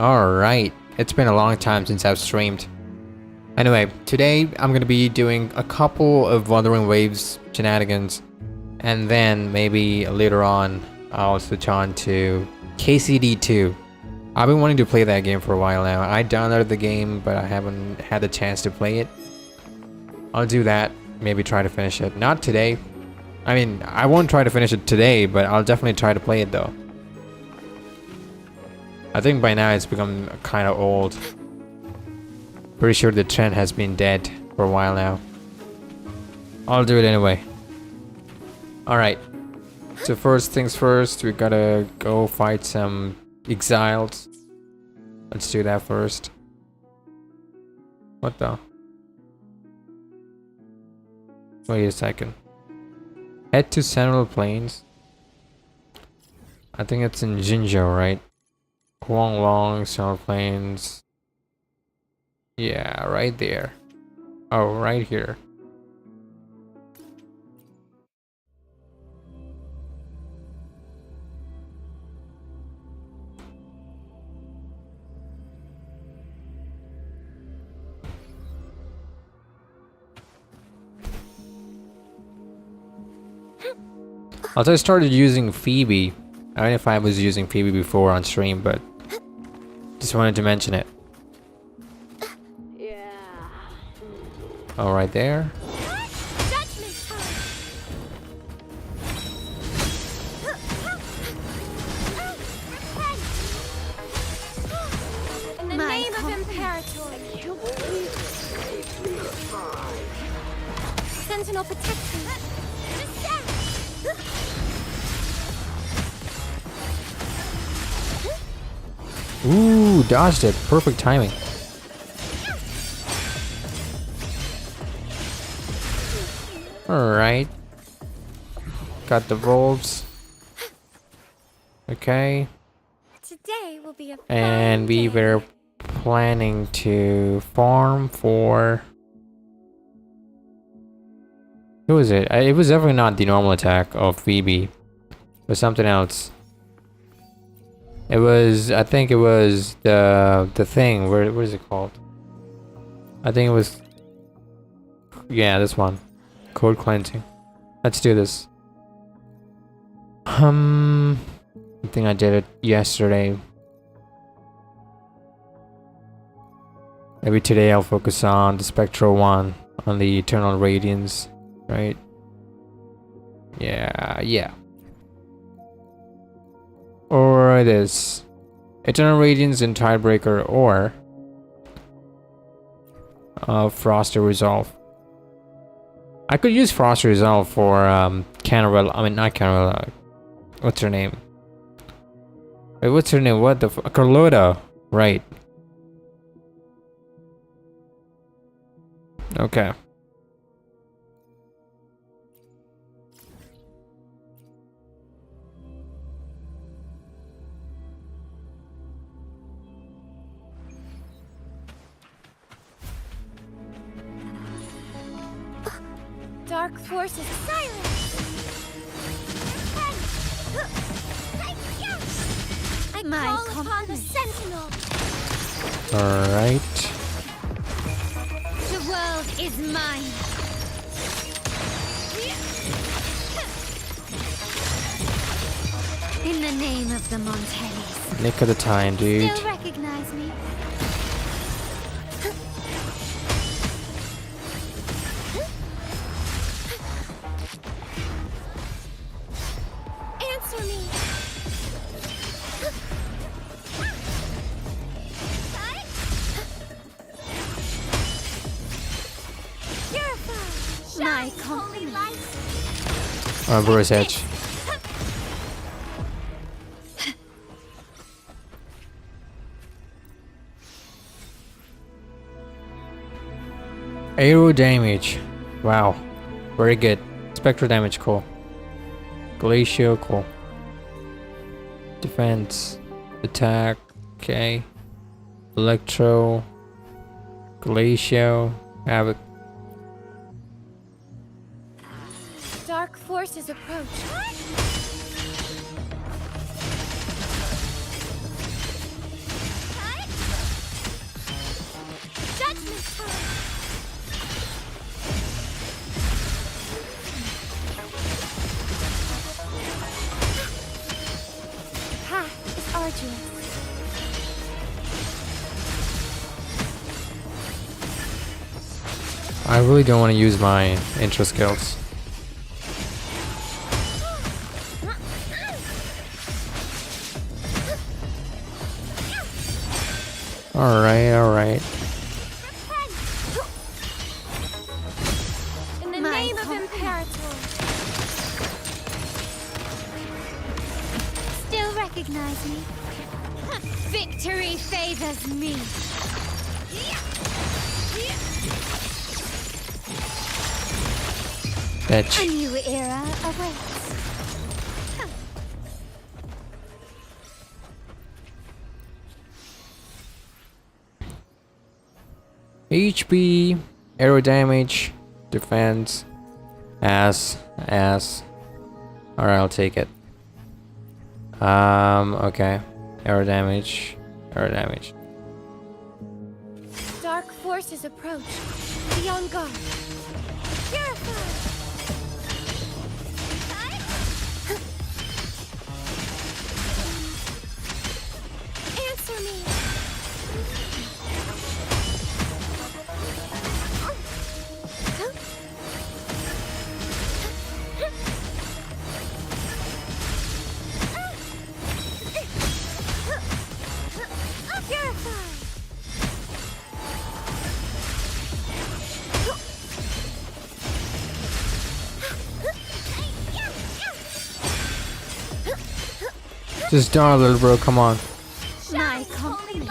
Alright, it's been a long time since I've streamed. Anyway, today I'm gonna be doing a couple of Wuthering Waves shenanigans, and then maybe later on I'll switch on to KCD 2. I've been wanting to play that game for a while now. I downloaded the game, but I haven't had the chance to play it. I'll do that, maybe try to finish it. Not today. I mean, I won't try to finish it today, but I'll definitely try to play it though. I think by now it's become kind of old. Pretty sure the trend has been dead for a while now. I'll do it anyway. Alright. So first things first, we gotta go fight some exiles. Let's do that first. What the? Wait a second. Head to Central Plains. I think it's in Jinzhou, right? Guanglong, Central Plains. Yeah, right there. Oh, right here. Also, I started using Phoebe. I don't know if I was using Phoebe before on stream, but just wanted to mention it. Yeah. Oh, right there. In the name of Imperator. Sentinel protection. Ooh, dodged it. Perfect timing. Alright. Got the wolves. Okay. Today will be a fun And we day. were planning to farm for... Who was it? It was definitely not the normal attack of Phoebe. It was something else. It was, I think it was the thing. What is it called? I think it was... Yeah, this one. Code cleansing. Let's do this. I think I did it yesterday. Maybe today I'll focus on the Spectral one, on the Eternal Radiance, right? Yeah. Or it is Eternal Radiance and Tiebreaker, or Frost Resolve. I could use Frost Resolve for Canarella. I mean, not Canarella. What's her name? Wait, what's her name? What the Carlotta, right? Okay. Dark forces silent. I call upon the Sentinel. All right. The world is mine. In the name of the Montellis. Nick of the time, dude. Still recognize me? Answer me. Purify. My holy light. Oh, Bruce Edge. Aero damage. Wow. Very good. Spectral damage, cool. Glacial, cool. Defense. Attack, okay. Electro. Glacial. Havoc. Dark forces approach. I really don't want to use my intro skills. Alright. In the name of Imperator. Still recognize me? Victory favors me. Bitch. A new era awaits. HP, arrow damage, defense, ass. Alright, I'll take it. Okay. Arrow damage. Dark forces approach. Be on guard. Purify. Answer me. Just die, little bro, come on. My compliments.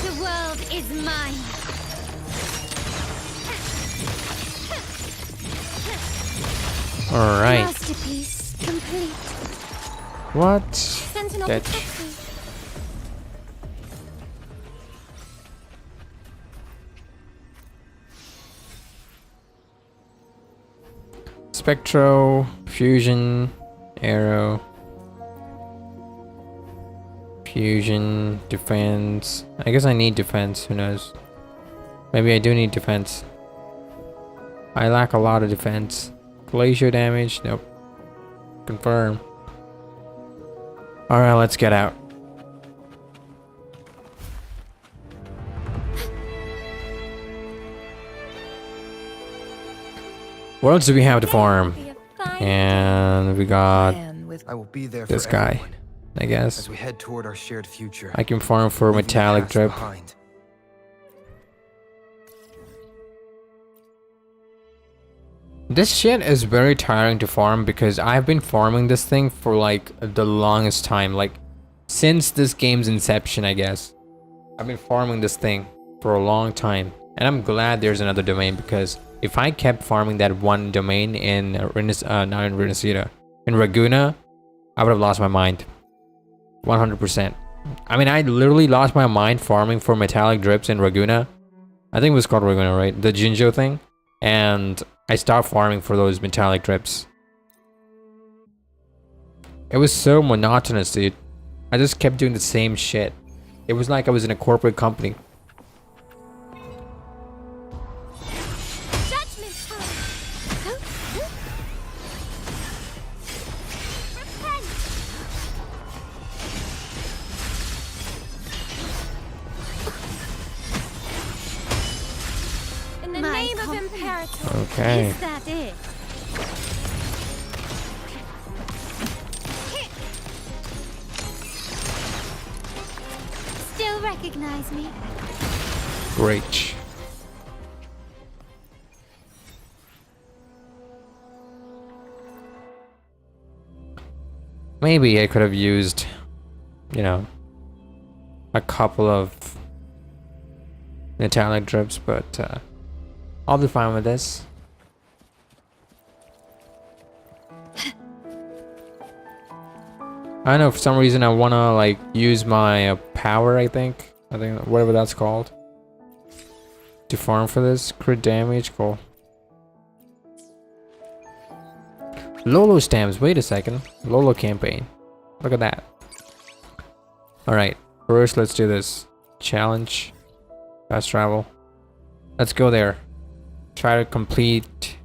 The world is mine. Alright. Masterpiece complete. What? Sentinel Bitch. protect me. Spectro, fusion, arrow, fusion, defense. I guess I need defense, who knows? Maybe I do need defense. I lack a lot of defense. Glacier damage, nope. Confirm. Alright, let's get out. What else do we have to farm? Be a fine And we got I will be there this for guy, everyone I guess. as we head toward our shared future. I can farm for leaving the metallic past drip. behind. This shit is very tiring to farm because I've been farming this thing for like the longest time, like since this game's inception, I guess. I've been farming this thing for a long time, and I'm glad there's another domain, because if I kept farming that one domain in not in Renacida, in Raguna, I would have lost my mind. 100%. I mean, I literally lost my mind farming for metallic drips in Raguna. I think it was called Raguna, right? The Jinjo thing. And I stopped farming for those metallic drips. It was so monotonous, dude. I just kept doing the same shit. It was like I was in a corporate company. judgment time. Repent. In the name of Imperator. Okay. Is that it? Still recognize me? Great. Maybe I could have used, you know, a couple of metallic drips, but I'll be fine with this. I don't know, for some reason I wanna like use my power, I think whatever that's called, to farm for this. Crit damage, cool. Lolo stamps, wait a second. Lolo campaign. Look at that. Alright, first let's do this. Challenge. Fast travel. Let's go there. Try to complete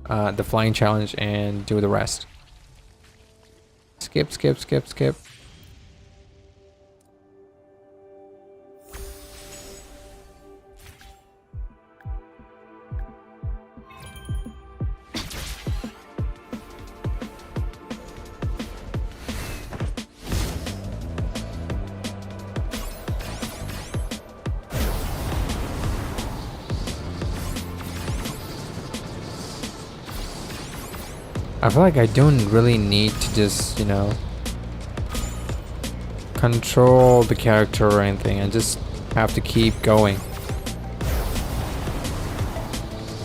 the flying challenge and do the rest. Skip. I feel like I don't really need to just, you know, control the character or anything. I just have to keep going.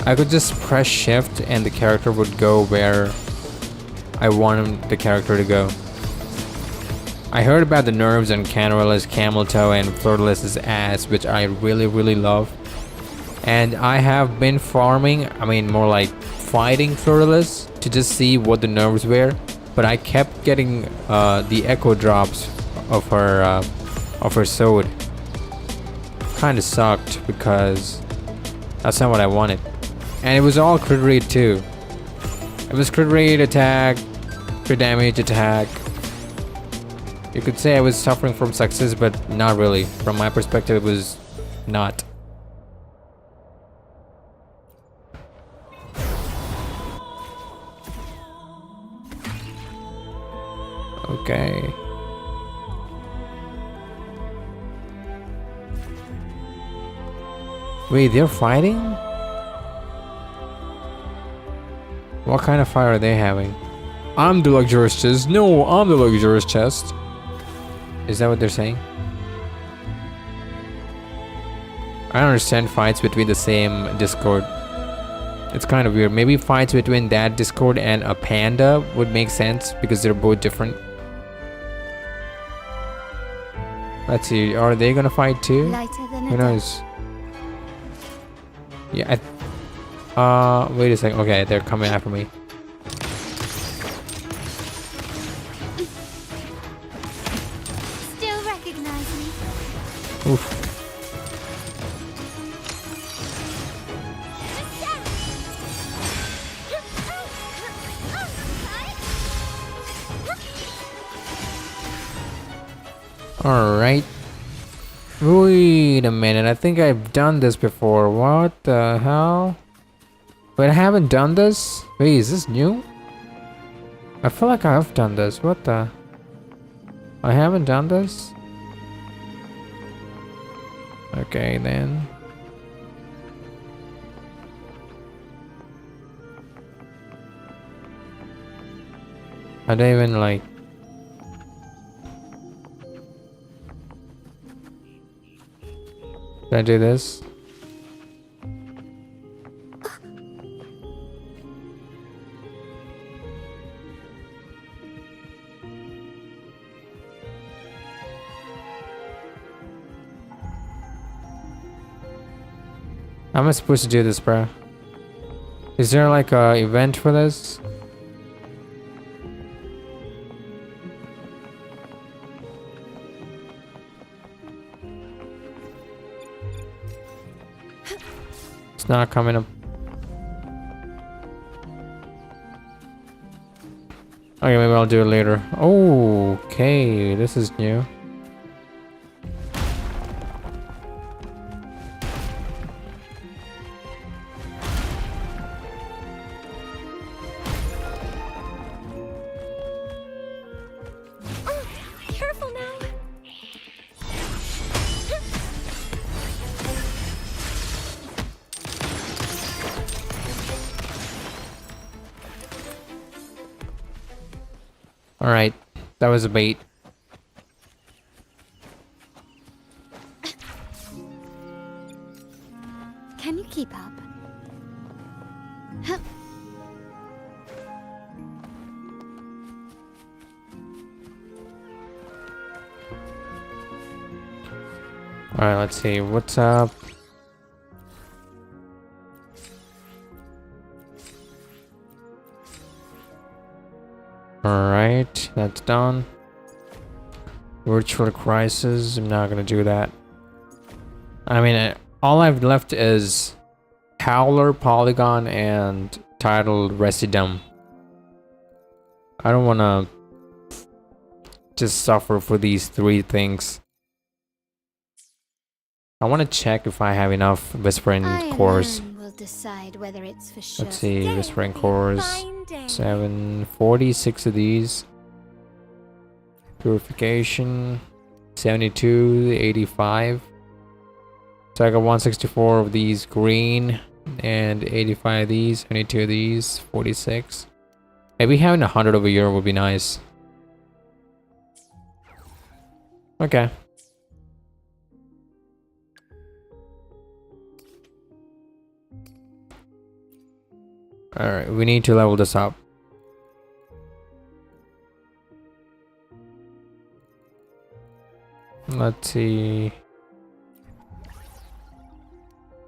I could just press shift and the character would go where I want the character to go. I heard about the nerves on Canorilla's camel toe and Flirtless's ass, which I really love. And I have been farming, I mean more like fighting Flirtless to just see what the nerves were. But I kept getting the echo drops of her sword. Kinda sucked because that's not what I wanted. And it was all crit rate too. It was crit rate, attack, crit damage, attack. You could say I was suffering from success, but not really. From my perspective, it was not. Okay. Wait, they're fighting? What kind of fight are they having? I'm the luxurious chest. No, I'm the luxurious chest. Is that what they're saying? I don't understand fights between the same Discord. It's kind of weird. Maybe fights between that Discord and a panda would make sense because they're both different. Let's see. Are they gonna fight too? Who knows? Yeah. Wait a second. Okay, they're coming after me. Still recognize me? Oof. Alright. Wait a minute, I think I've done this before. What the hell? Wait, I haven't done this? Wait, is this new? I feel like I have done this. What the? I haven't done this? Okay, then. I don't even like... Can I do this? How am I supposed to do this, bro? Is there like a event for this? It's not coming up. Okay, maybe I'll do it later. Oh, okay, this is new. Careful now. All right, that was a bait. Can you keep up? Huh. All right, let's see what's up. All right, that's done. Virtual crisis. I'm not gonna do that. I mean, all I've left is Howler, Polygon, and Titled Residum. I don't wanna just suffer for these three things. I wanna check if I have enough Whispering cores. Will decide whether it's for sure. Let's see, Whispering cores. 746 of these. Purification 72, 85. So I got 164 of these green and 85 of these, 72 of these, 46. Maybe having 100 over here would be nice. Okay. Alright, we need to level this up. Let's see.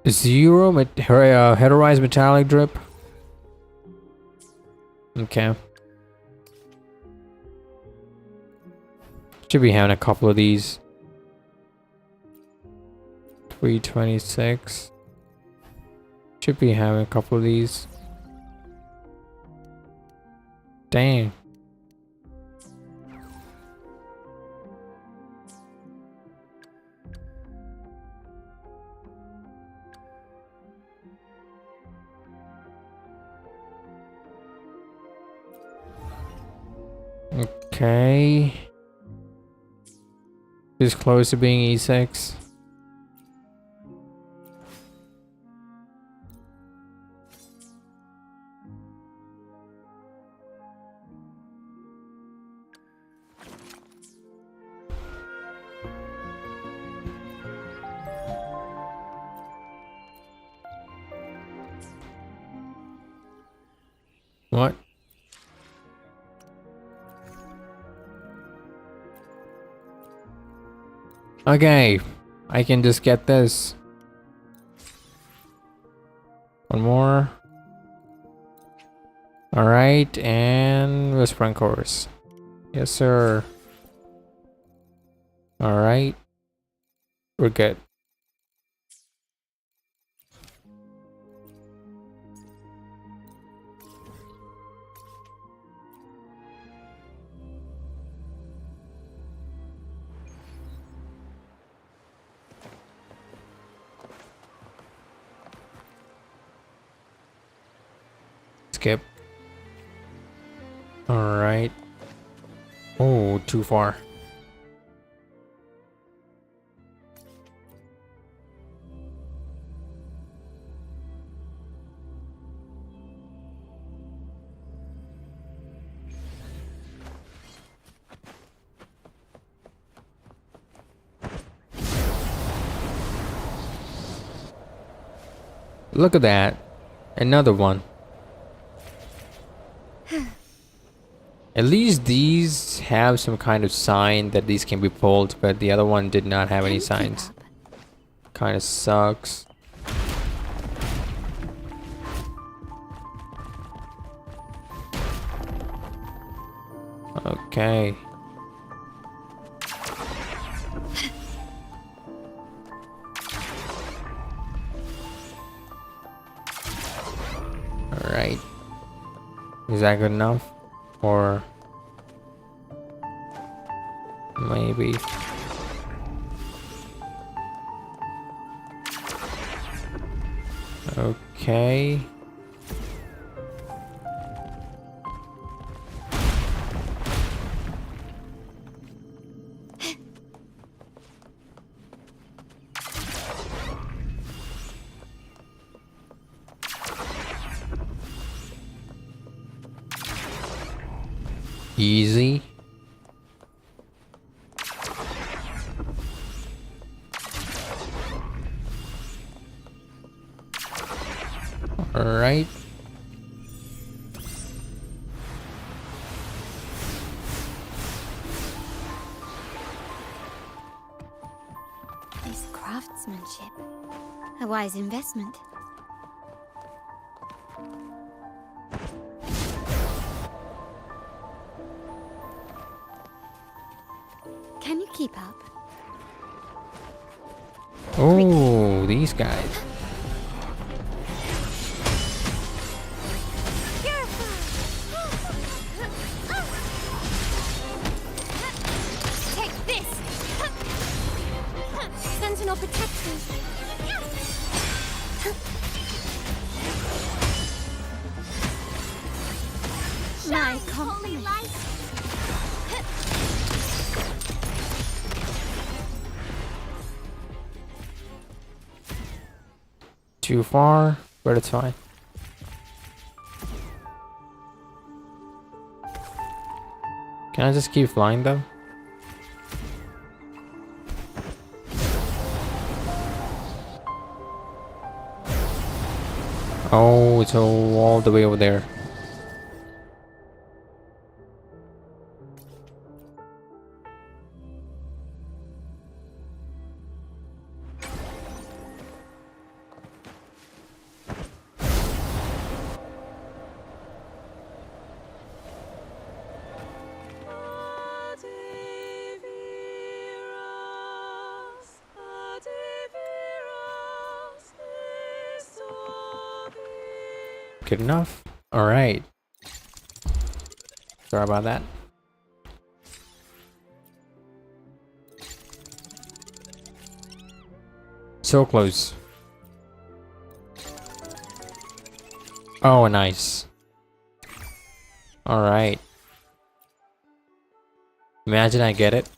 Zero heterized metallic drip. Okay. Should be having a couple of these. 326. Should be having a couple of these. Dang. Okay. This close to being E6. What? Okay, I can just get this. One more. Alright, and whispering course. Yes, sir. Alright. We're good. Skip. Alright. Oh, too far. Look at that. Another one. At least these have some kind of sign that these can be pulled, but the other one did not have any signs. Kind of sucks. Okay. Alright. Is that good enough? Or maybe. Okay. Easy. All right. This craftsmanship. A wise investment. Can you keep up? Oh, these guys. Take this! Sentinel protection! My holy light! Too far, but it's fine. Can I just keep flying though? Oh, it's all the way over there. Good enough. All right. Sorry about that. So close. Oh, nice. All right. Imagine I get it.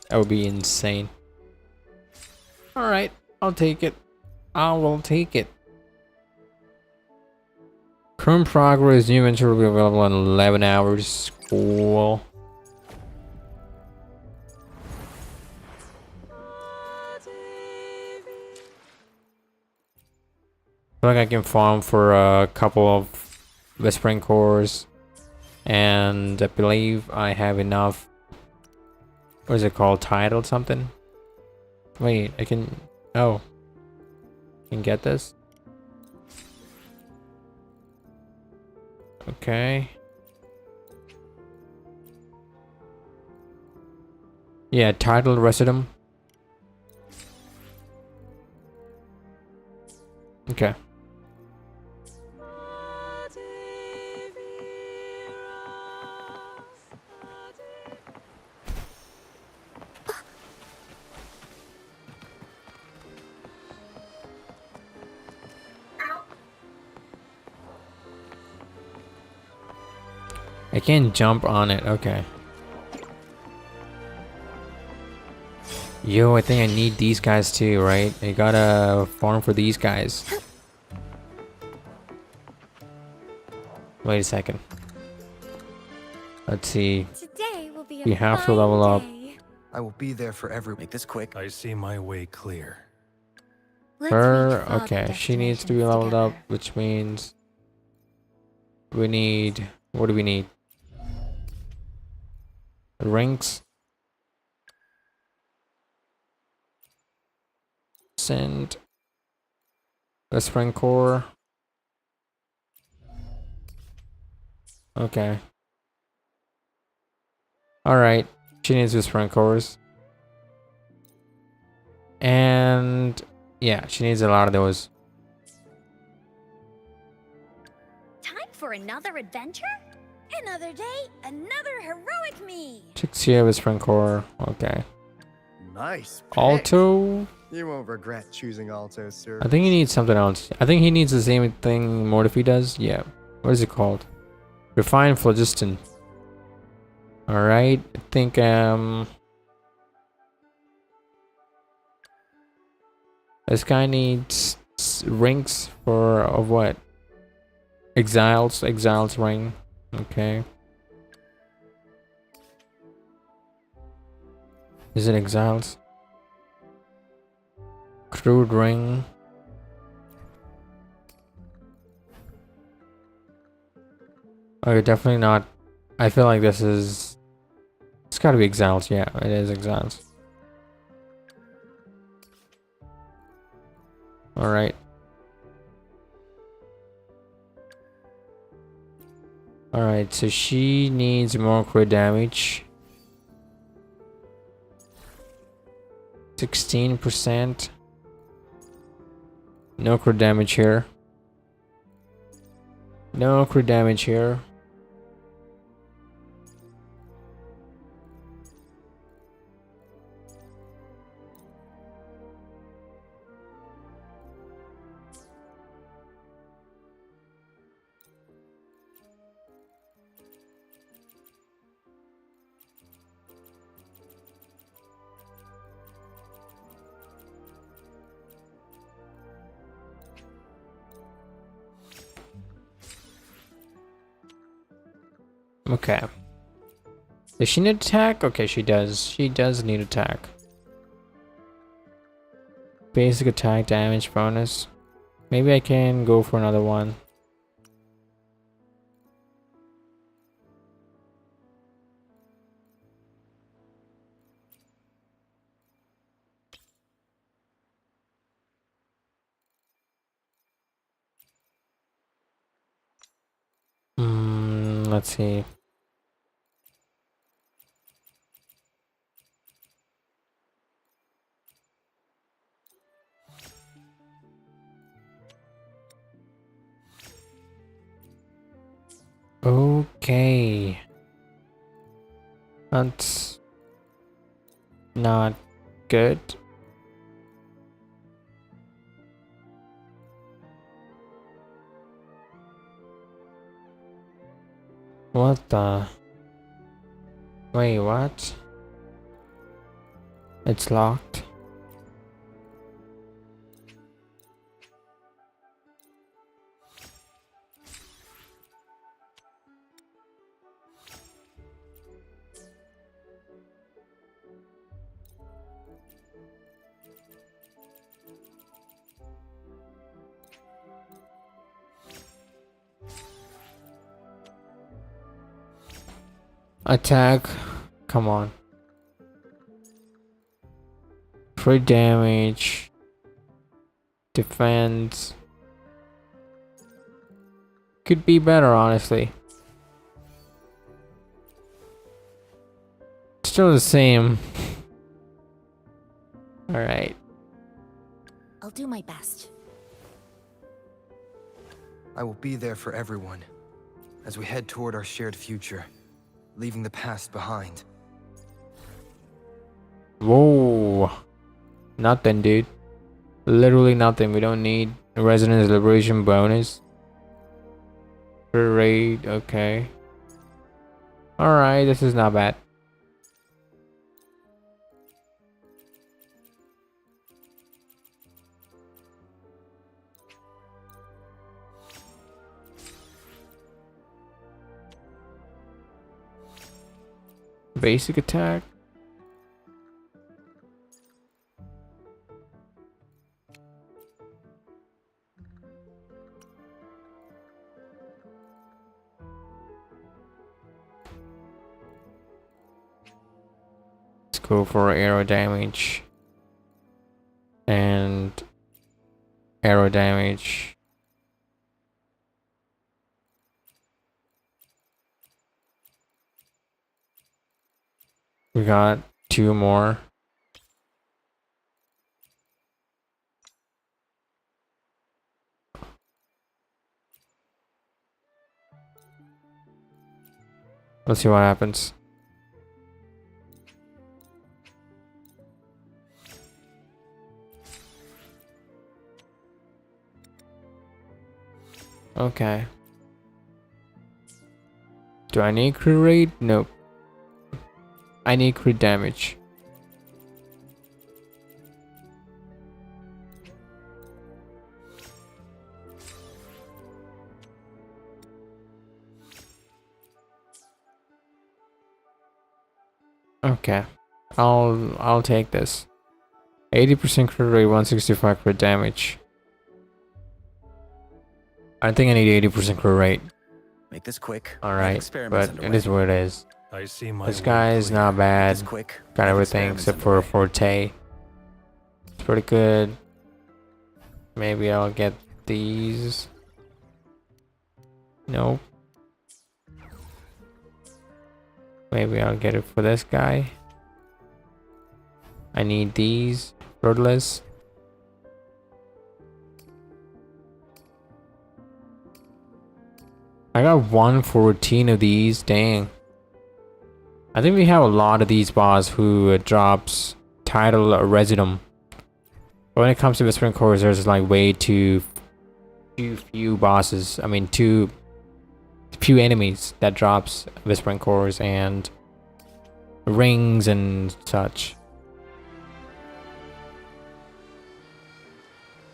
That would be insane. All right, I'll take it. I will take it. Current progress, new venture will be available in 11 hours. Cool. I feel like I can farm for a couple of whispering cores, and I believe I have enough. What is it called? Title something? Wait, I can. Oh, I can get this. Okay. Yeah, title residum. Okay. I can't jump on it. Okay. Yo, I think I need these guys too, right? I gotta farm for these guys. Wait a second. Let's see. Today will be a We have to fine level up. day. I will be there for every. Make this quick. I see my way clear. Let's Her, reach farther okay, she needs to be destinations leveled up, together. which means we need, what do we need? Ranks. Send. Whispering core. Okay. Alright, she needs whispering cores. And yeah, she needs a lot of those. Time for another adventure? Another day, another heroic me! Chixia whispering core. Okay. Nice. pick. Alto. You won't regret choosing Alto, sir. I think he needs something else. I think he needs the same thing Mortifi does. Yeah. What is it called? Refined phlogiston. Alright. I think this guy needs rings for of what? Exiles ring. Okay. Is it exiles? Crude ring. Okay, definitely not. I feel like this is. It's gotta be exiles. Yeah, it is exiles. Alright. Alright, so she needs more crit damage. 16%. No crit damage here. No crit damage here. Okay. Does she need attack? Okay, she does. She does need attack. Basic attack damage bonus. Maybe I can go for another one. Let's see. Okay. That's not good. What the? Wait, what? It's locked. Attack. Come on. Free damage. Defense. Could be better, honestly. Still the same. Alright. I'll do my best. I will be there for everyone as we head toward our shared future, leaving the past behind. Whoa. Nothing, dude. Literally nothing. We don't need a Resonance Liberation bonus. Raid, okay. Alright, this is not bad. Basic attack. Let's go for arrow damage. And arrow damage. We got 2 more. Let's see what happens. Okay. Do I need crit rate? Nope. I need crit damage. Okay. I'll take this. 80% crit rate, 165 crit damage. I think I need 80% crit rate. Make this quick. Alright, but it is what it is. I see my This way guy is clear. not bad. This quick. Got everything except for a Forte. It's pretty good. Maybe I'll get these. Nope. Maybe I'll get it for this guy. I need these. Fruitless. I got 114 of these. Dang. I think we have a lot of these boss who drops title or Residum. But when it comes to Whispering Cores, there's like way too few bosses. I mean, too few enemies that drops Whispering Cores and rings and such.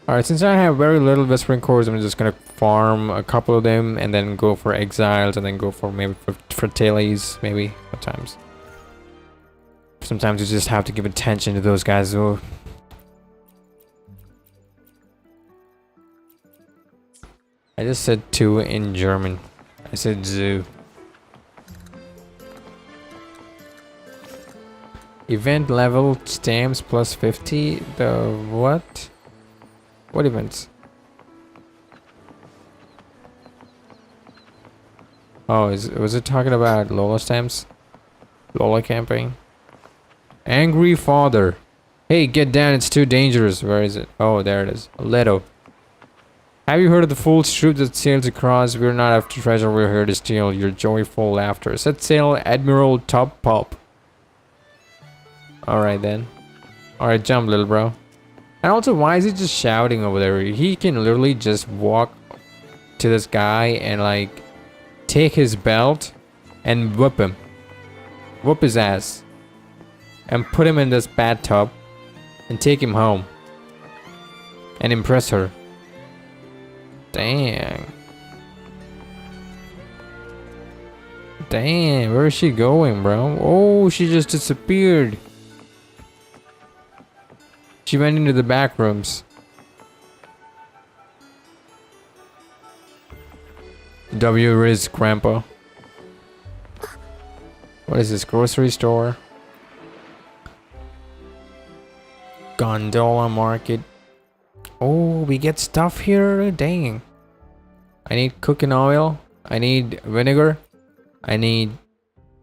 Alright, since I have very little Whispering Cores, I'm just gonna farm a couple of them and then go for Exiles and then go for maybe for Tales, maybe sometimes. Sometimes you just have to give attention to those guys who... I just said two in German. I said zoo. Event level stamps plus 50. The what? What events? Oh, was it talking about Lola stamps? Lola camping? Angry father. Hey, get down, it's too dangerous. Where is it? Oh, there it is. Leto. Have you heard of the fool's troop that sails across? We're not after treasure, we're here to steal your joyful laughter. Set sail, Admiral Top Pulp. Alright then. Alright, jump, little bro. And also, why is he just shouting over there? He can literally just walk to this guy and like take his belt and whip him. Whoop his ass. And put him in this bathtub and take him home. And impress her. Dang. Damn, where is she going, bro? Oh, she just disappeared. She went into the back rooms. W Riz Grandpa. What is this? Grocery store? Gondola market. Oh, we get stuff here? Dang. I need cooking oil. I need vinegar. I need...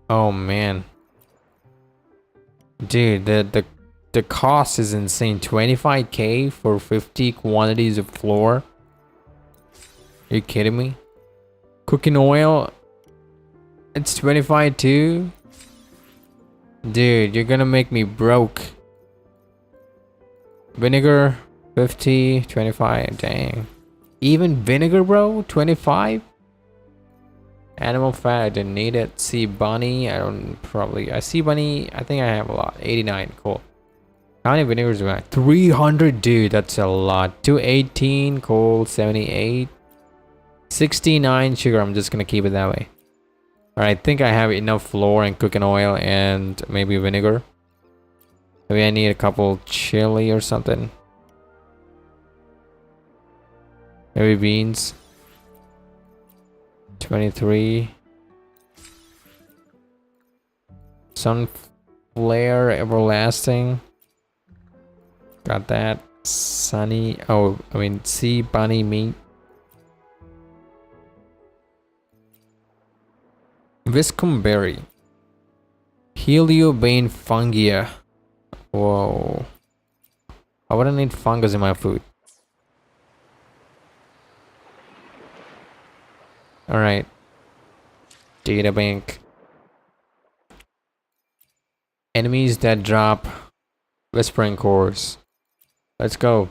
Oh, man. Dude, the cost is insane. 25k for 50 quantities of flour. Are you kidding me? Cooking oil. It's 25 too. Dude, you're gonna make me broke. Vinegar 50, 25. Dang. Even vinegar, bro? 25? Animal fat, I didn't need it. Sea bunny, I see bunny, I think I have a lot. 89, cool. How many vinegars do I have? 300, dude, that's a lot. 218, cool, 78. 69 sugar, I'm just gonna keep it that way. Alright, I think I have enough flour and cooking oil and maybe vinegar. Maybe I need a couple chili or something. Maybe beans. 23. Sunflare everlasting. Got that. Sunny. Oh, I mean, sea bunny meat. Viscumberry. Heliobane fungia. Whoa. I wouldn't need fungus in my food. Alright. Data bank. Enemies that drop whispering cores. Let's go.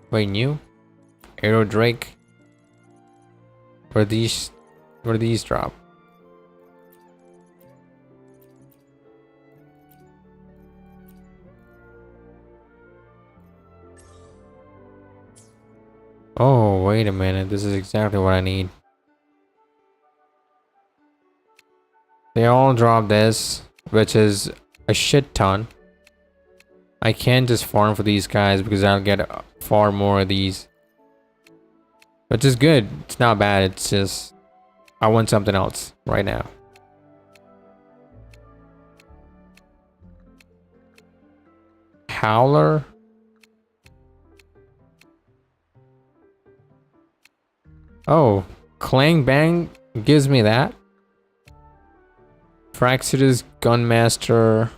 Wait, new? Arrow Drake? Where these drop? Oh, wait a minute. This is exactly what I need. They all drop this, which is a shit ton. I can't just farm for these guys because I'll get far more of these. Which is good. It's not bad. It's just I want something else right now. Howler. Oh, Clang Bang gives me that. Fraxidus Gunmaster.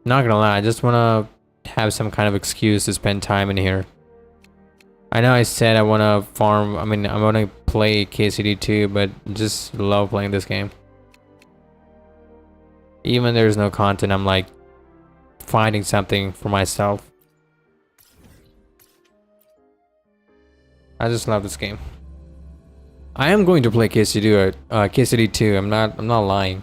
Not gonna lie, I just wanna have some kind of excuse to spend time in here. I know I said I wanna farm, I mean, I wanna play KCD 2, but just love playing this game. Even there's no content, I'm like finding something for myself. I just love this game. I am going to play KCD 2. I'm not lying.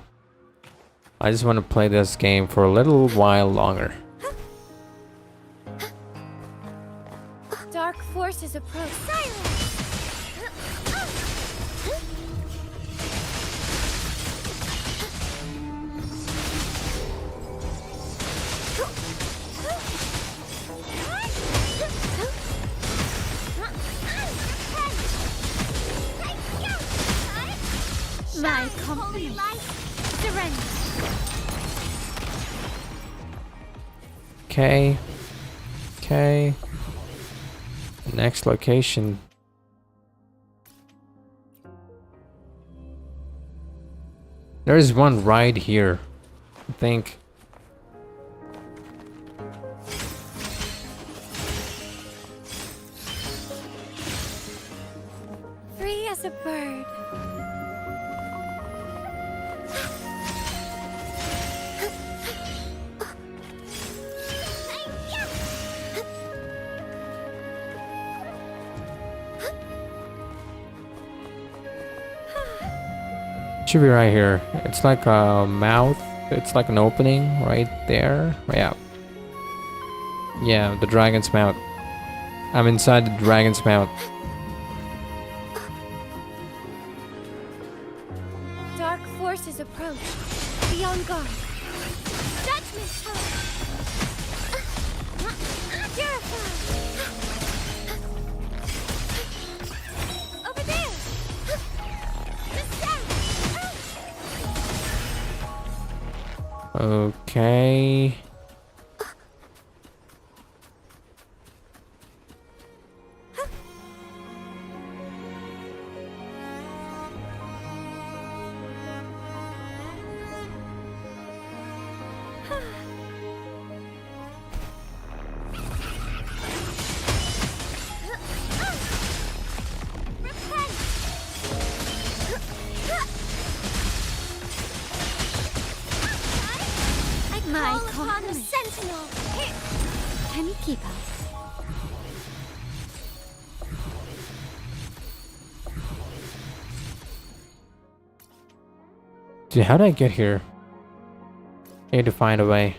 I just want to play this game for a little while longer. Dark forces approach. Silence! My company. Surrender. Okay. Okay. Next location. There's one right here, I think. Free as a bird. Should be right here. It's like a mouth. It's like an opening right there. Yeah. Yeah, the dragon's mouth. I'm inside the dragon's mouth. Dark forces approach. Be on guard. Judgment power. Purify. Over there. Descend. Okay. My company. Sentinel. Can you keep up? Dude, how did I get here? I need to find a way.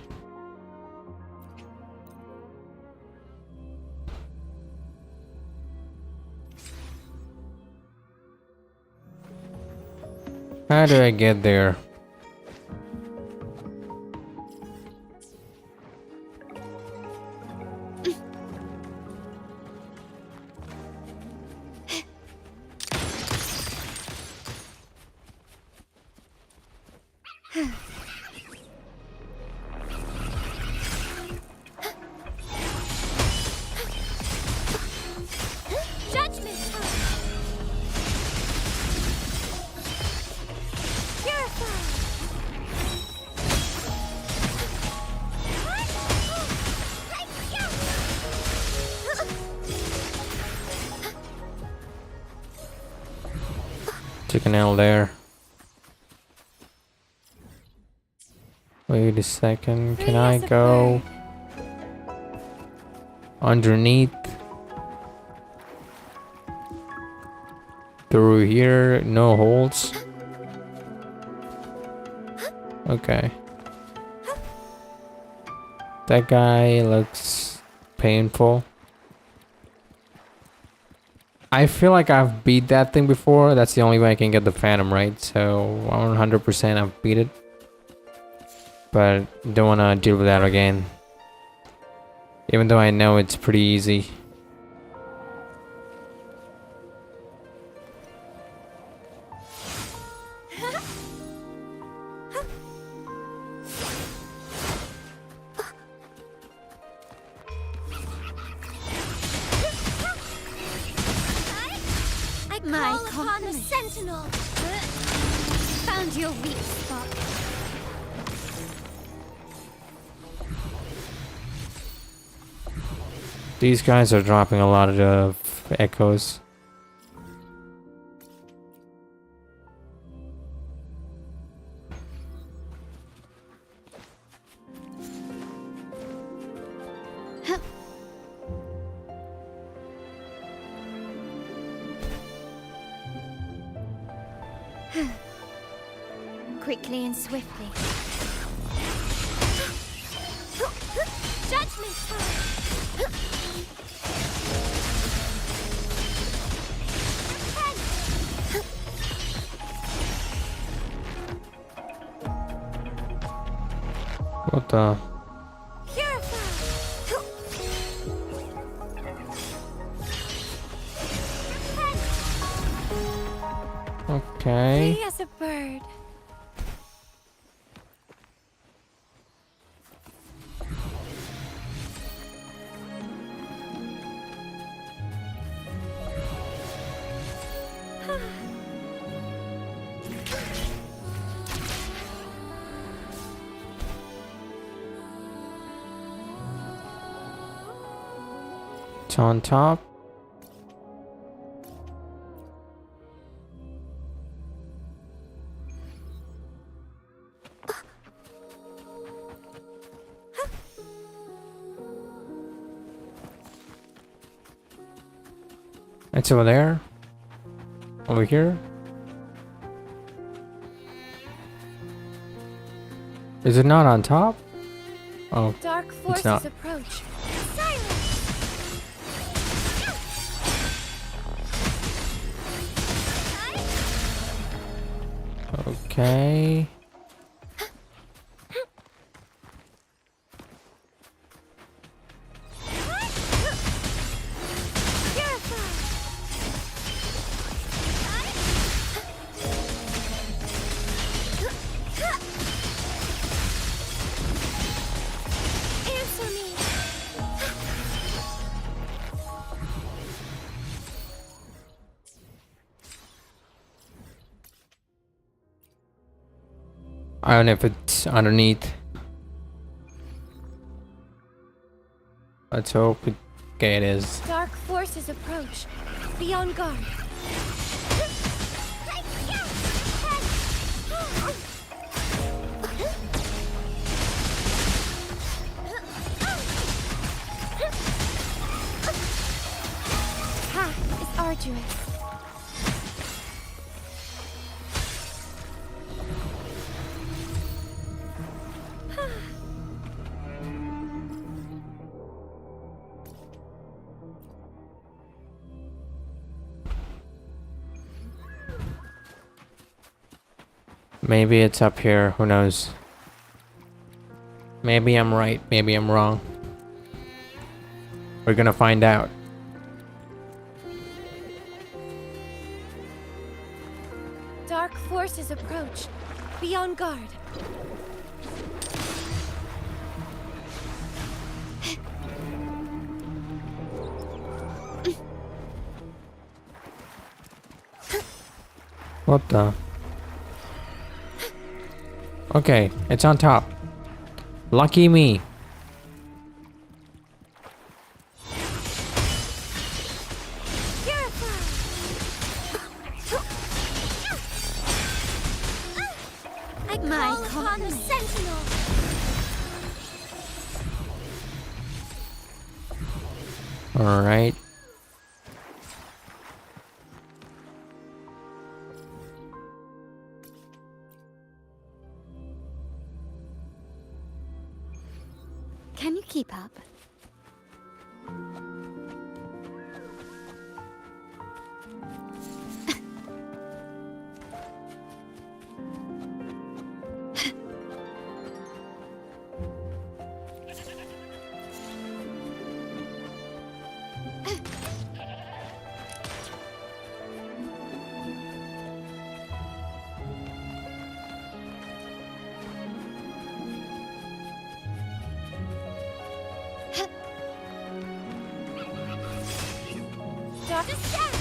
How do I get there? Judgment power. Purify. Took an L there. Wait a second. Can I go underneath? Through here, no holes. Okay. That guy looks painful. I feel like I've beat that thing before. That's the only way I can get the Phantom, right? So 100% I've beat it. But don't want to deal with that again. Even though I know it's pretty easy. My company. Sentinel. Found your weak spot. These guys are dropping a lot of echoes. Quickly and swiftly. Judgment time! What the? Okay. Free as a bird. It's on top. It's over there. Over here. Is it not on top? Oh, Dark it's not. forces approach. Silence! Okay. Answer me! I don't know if it's underneath. Let's hope it. Okay, it is. Dark forces approach. Be on guard. Path is arduous. Maybe it's up here. Who knows? Maybe I'm right. Maybe I'm wrong. We're gonna find out. Dark forces approach. Be on guard. What the? Okay, it's on top. Lucky me. I call upon the sentinel. All right. Can you keep up? Dr. Step!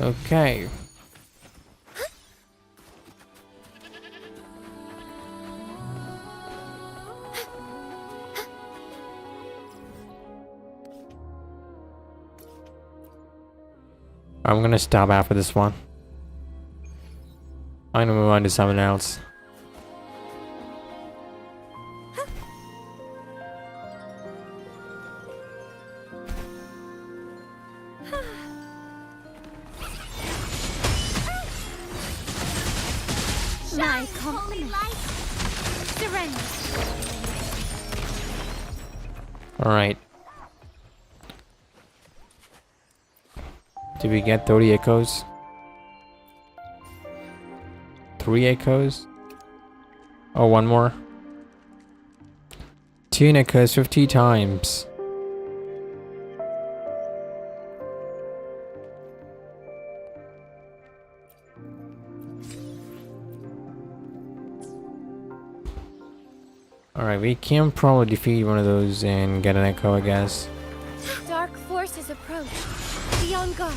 Okay. I'm gonna stop after this one. I'm gonna move on to something else. My compliment. Surrender. Alright. Did we get 30 echoes? 3 echoes? Oh, one more. 2 echoes 50 times. Alright, we can probably defeat one of those and get an echo, I guess. Dark forces approach. Be on guard.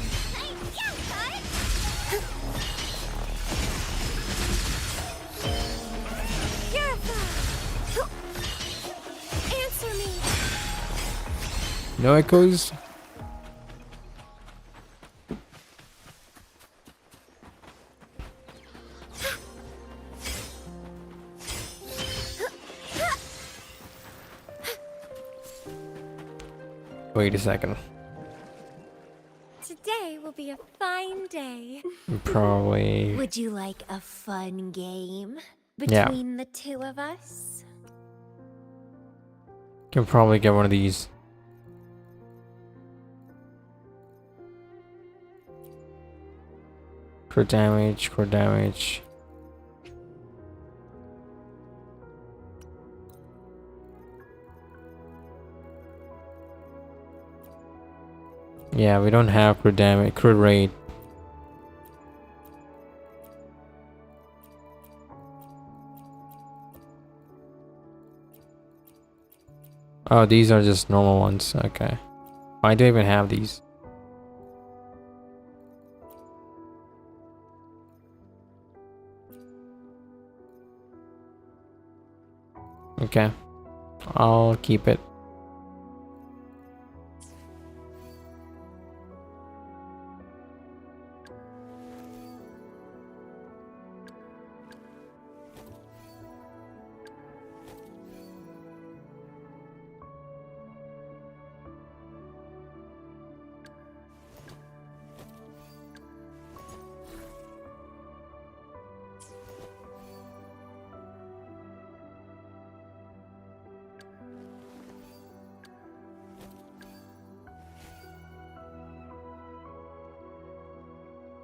Purify. Answer me. No echoes? Wait a second. Today will be a fine day. Probably. Would you like a fun game Yeah. between the two of us? Can probably get one of these. Crit damage, crit damage. Yeah, we don't have crit damage, crit rate. Oh, these are just normal ones. Okay. Why do I even have these? Okay. I'll keep it.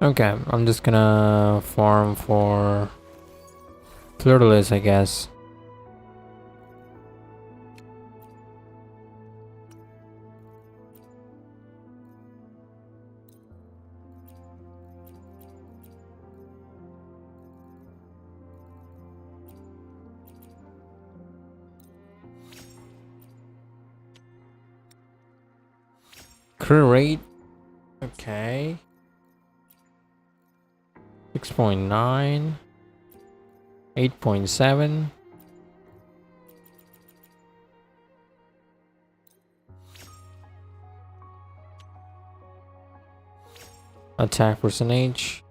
Okay, I'm just gonna farm for Flirtless, I guess. Crit rate. Okay. 6.9. 8.7. Attack percentage.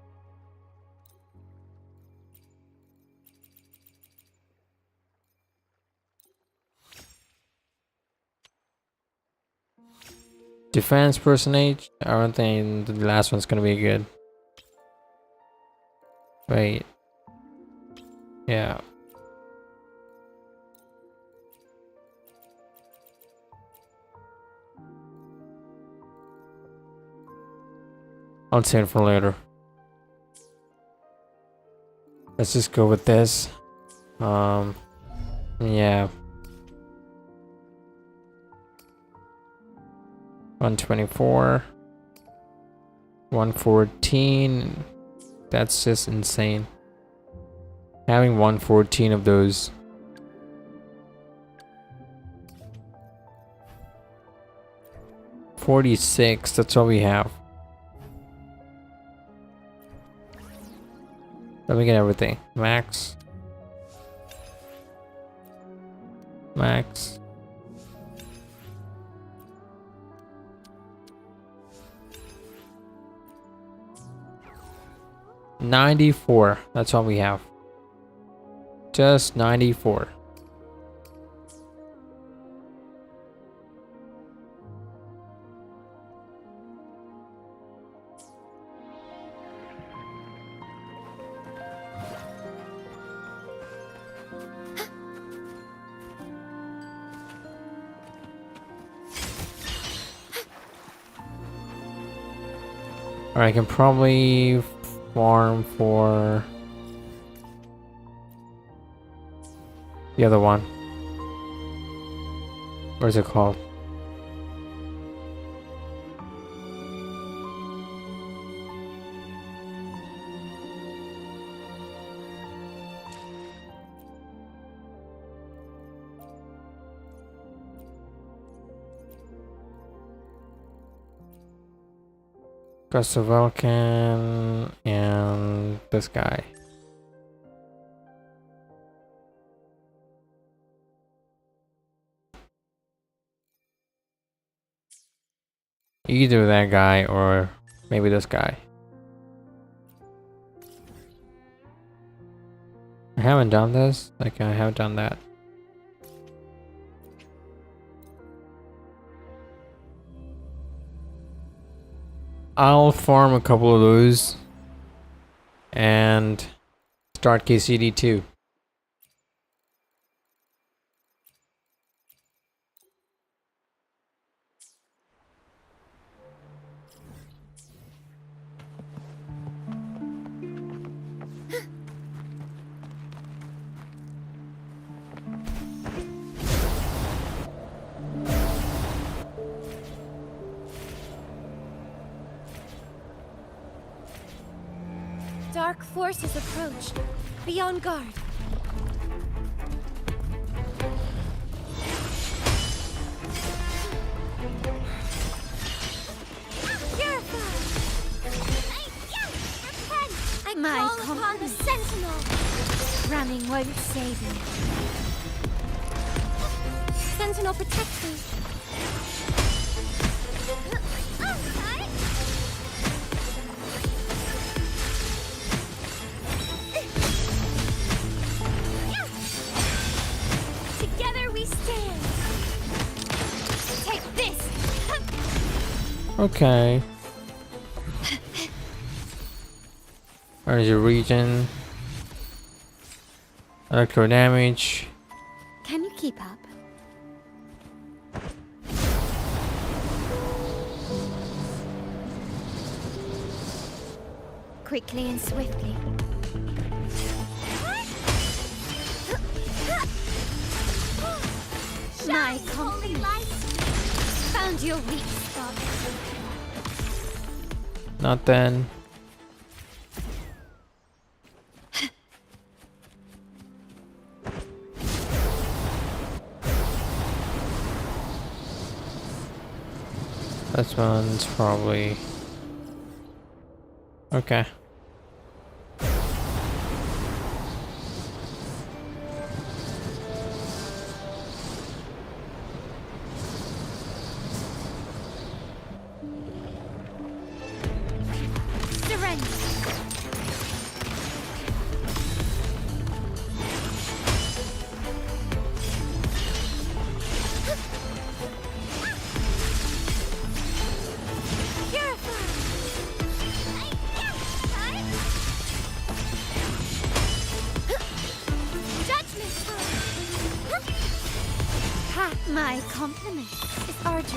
Defense percentage. I don't think the last one's gonna be good. Wait. Yeah. I'll save it for later. Let's just go with this. Yeah. 124. 114. That's just insane. Having 114 of those. $46, that's all we have. Let me get everything. Max. Max. 94. That's all we have. Just 94. Alright, I can probably farm for the other one. What is it called? Gus the Vulcan and this guy. Either that guy or maybe this guy. I haven't done this. Like, I haven't done that. I'll farm a couple of those and start KCD 2. Dark forces approach. Be on guard. I call upon the Sentinel. Running won't save you. Sentinel, protect me. Together we stand. Take this. Okay. Where's your region? Electro damage. Can you keep up? Quickly and swiftly. My compliments. Found your weak spot. Not then. This one's probably okay. Surrender. My compliment is arduous.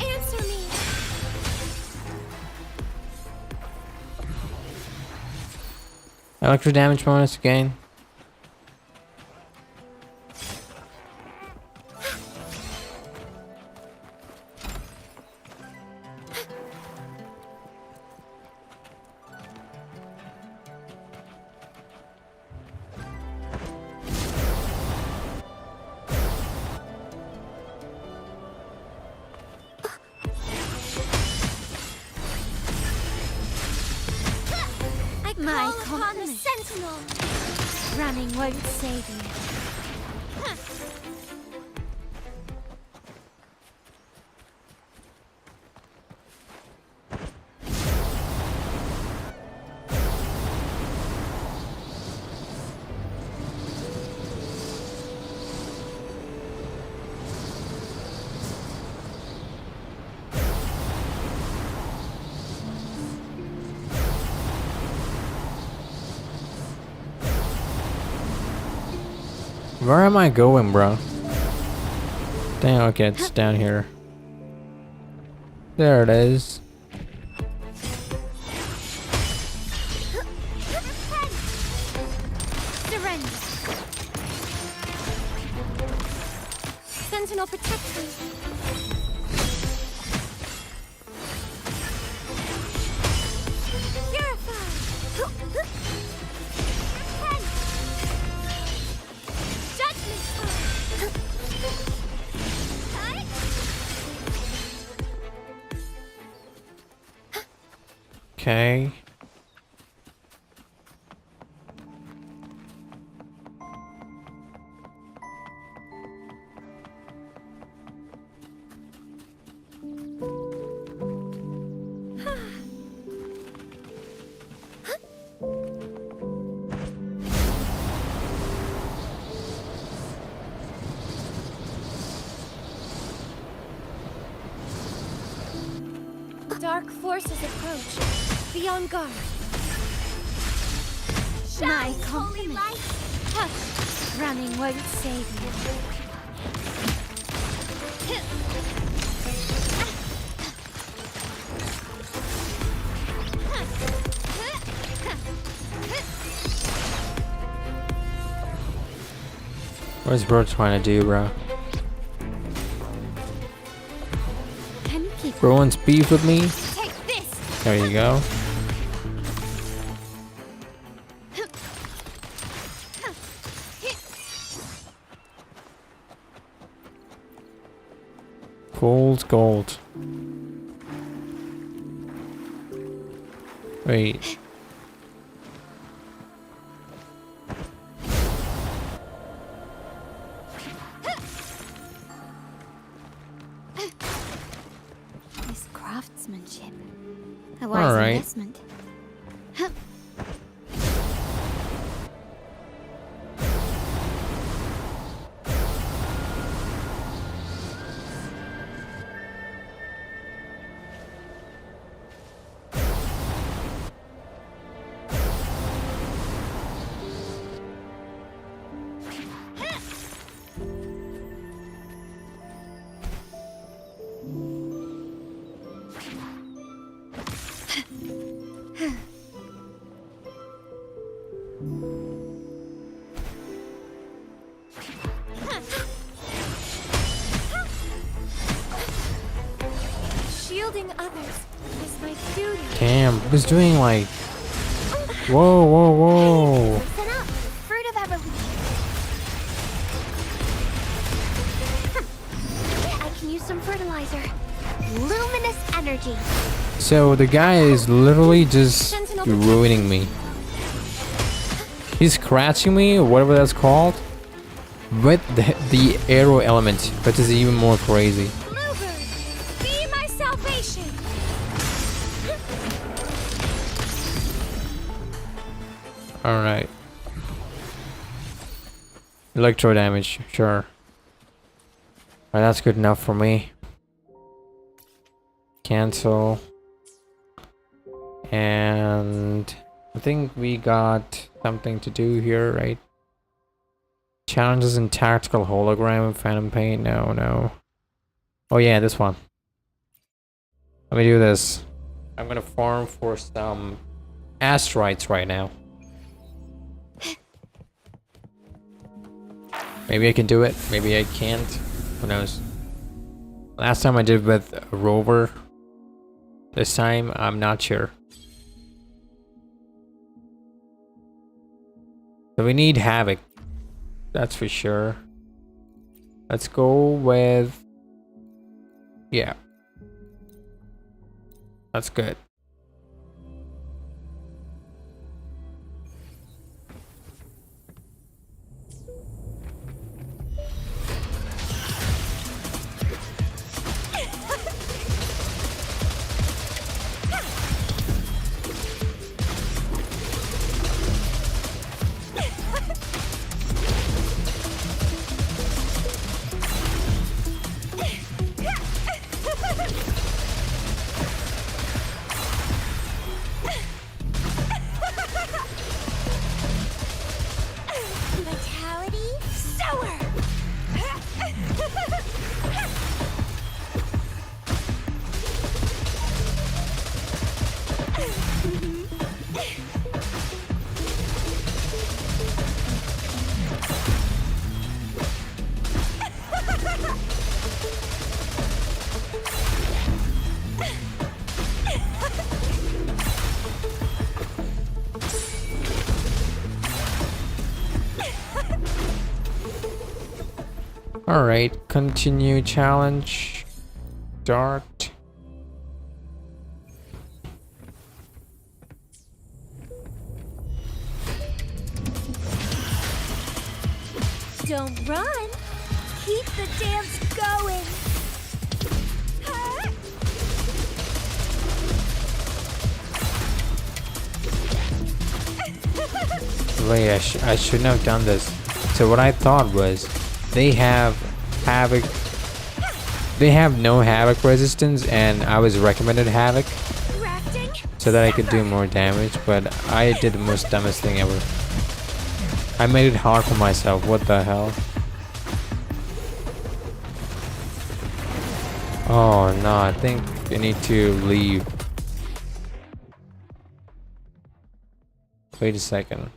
Answer me. Electro damage bonus again. My compliments. Sentinel. Running won't save you. Where am I going, bro? Dang, okay, it's down here. There it is. Surrender. Sentinel, protect me. Purify. Repent. Judgment. Okay. Dark forces approach. Be on guard. My compliments. Hush. Running won't save you. What's bro trying to do, bro? Can you keep Bro wants beef with me? Take this. There you go. Gold, gold. Wait. This craftsmanship. A All wise right. investment. Shielding others is my duty. Damn, I was doing like. Whoa, whoa, whoa. Listen up, fruit of evolution. I can use some fertilizer. Luminous energy. So the guy is literally just ruining me. He's scratching me, or whatever that's called, with the arrow element, which is even more crazy. Bluebird, be my salvation. Alright. Electro damage, sure. Alright, that's good enough for me. Cancel. And I think we got something to do here, right? Challenges in tactical hologram, phantom pain. No, no. Oh yeah, this one. Let me do this. I'm gonna farm for some asteroids right now. Maybe I can do it. Maybe I can't. Who knows? Last time I did with a rover. This time, I'm not sure. So we need Havoc. That's for sure. Let's go with... Yeah. That's good. Alright, continue challenge. Start. Don't run. Keep the dance going. Wait, I shouldn't have done this. So what I thought was, they have Havoc. They have no Havoc resistance, and I was recommended Havoc Rafting. so that I could do more damage, but I did the most dumbest thing ever. I made it hard for myself. What the hell? Oh no, I think I need to leave. Wait a second.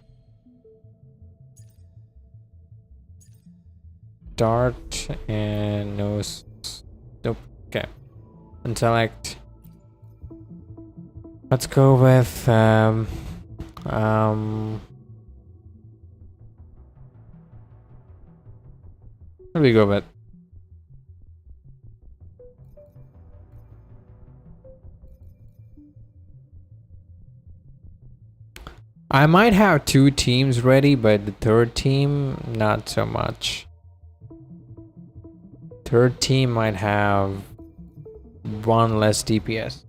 Start and no. Nope. Okay. Unselect. Let's go with what do we go with? I might have 2 teams ready, but the third team, not so much. Third team might have 1 less DPS.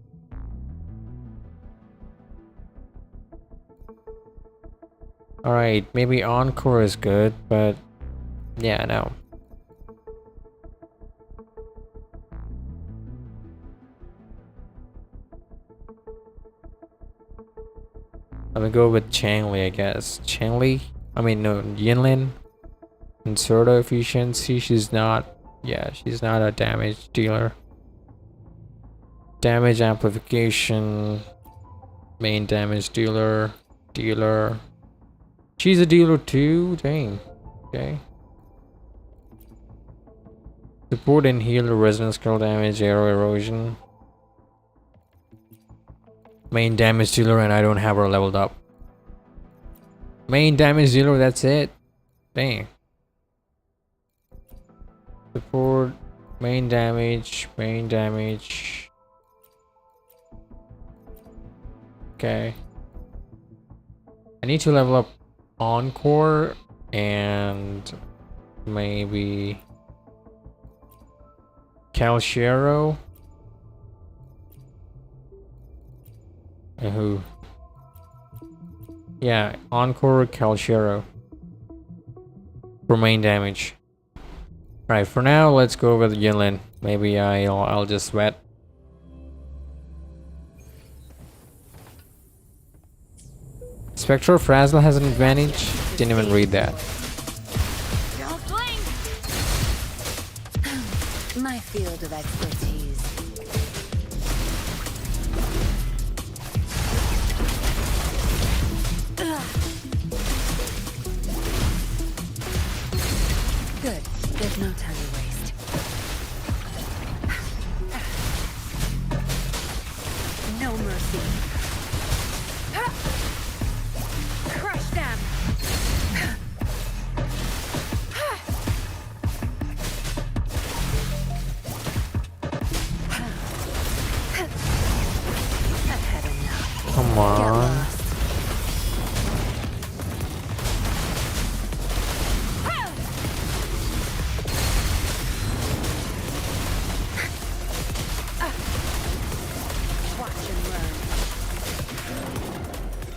Alright, maybe Encore is good, but yeah, no. I'm gonna go with Changli, I guess. Changli? I mean, no, Yinlin. And sort of efficiency, she's not. Yeah, she's not a damage dealer. Damage amplification. Main damage dealer. Dealer. She's a dealer too? Dang. Okay. Support and heal resonance curl damage, arrow erosion. Main damage dealer, and I don't have her leveled up. Main damage dealer, that's it. Dang. Support, main damage, main damage. Okay. I need to level up Encore and maybe Calciero. And who? Yeah, Encore Calciero for main damage. Right, for now, let's go with Yinlin. Maybe I'll just sweat. Spectral Frazzle has an advantage. Didn't even read that. Don't blink. My field of expertise. Good. There's no time to waste. No mercy. Crush them. I've had enough. Come Get on. lost.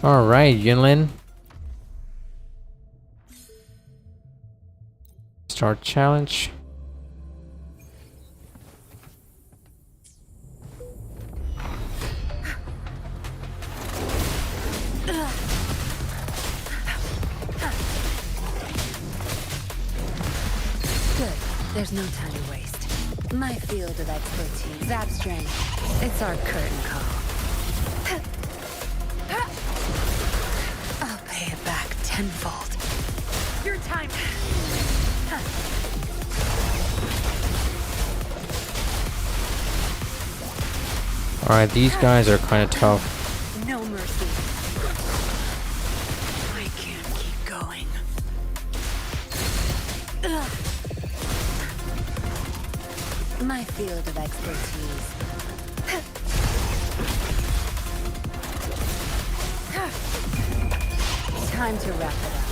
Alright, Yinlin. Start challenge. Good. There's no time to waste. My field of expertise. Zap strength. It's our curtain call. I'll pay it back tenfold. Your time. Alright, these guys are kind of tough. No mercy. I can't keep going. My field of expertise. Time to wrap it up.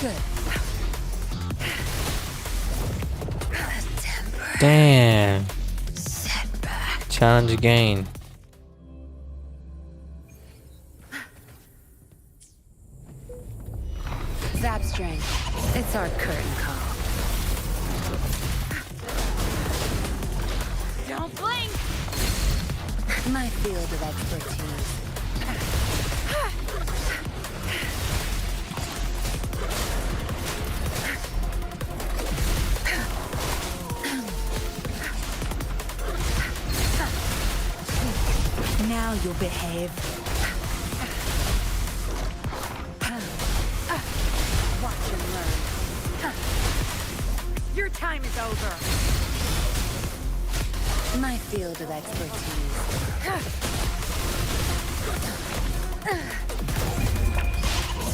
Good. Damn. Setback. Challenge again. Zap strength. It's our curtain call. Don't blink! My field of expertise. Now you'll behave. Watch and learn. Your time is over. My field of expertise.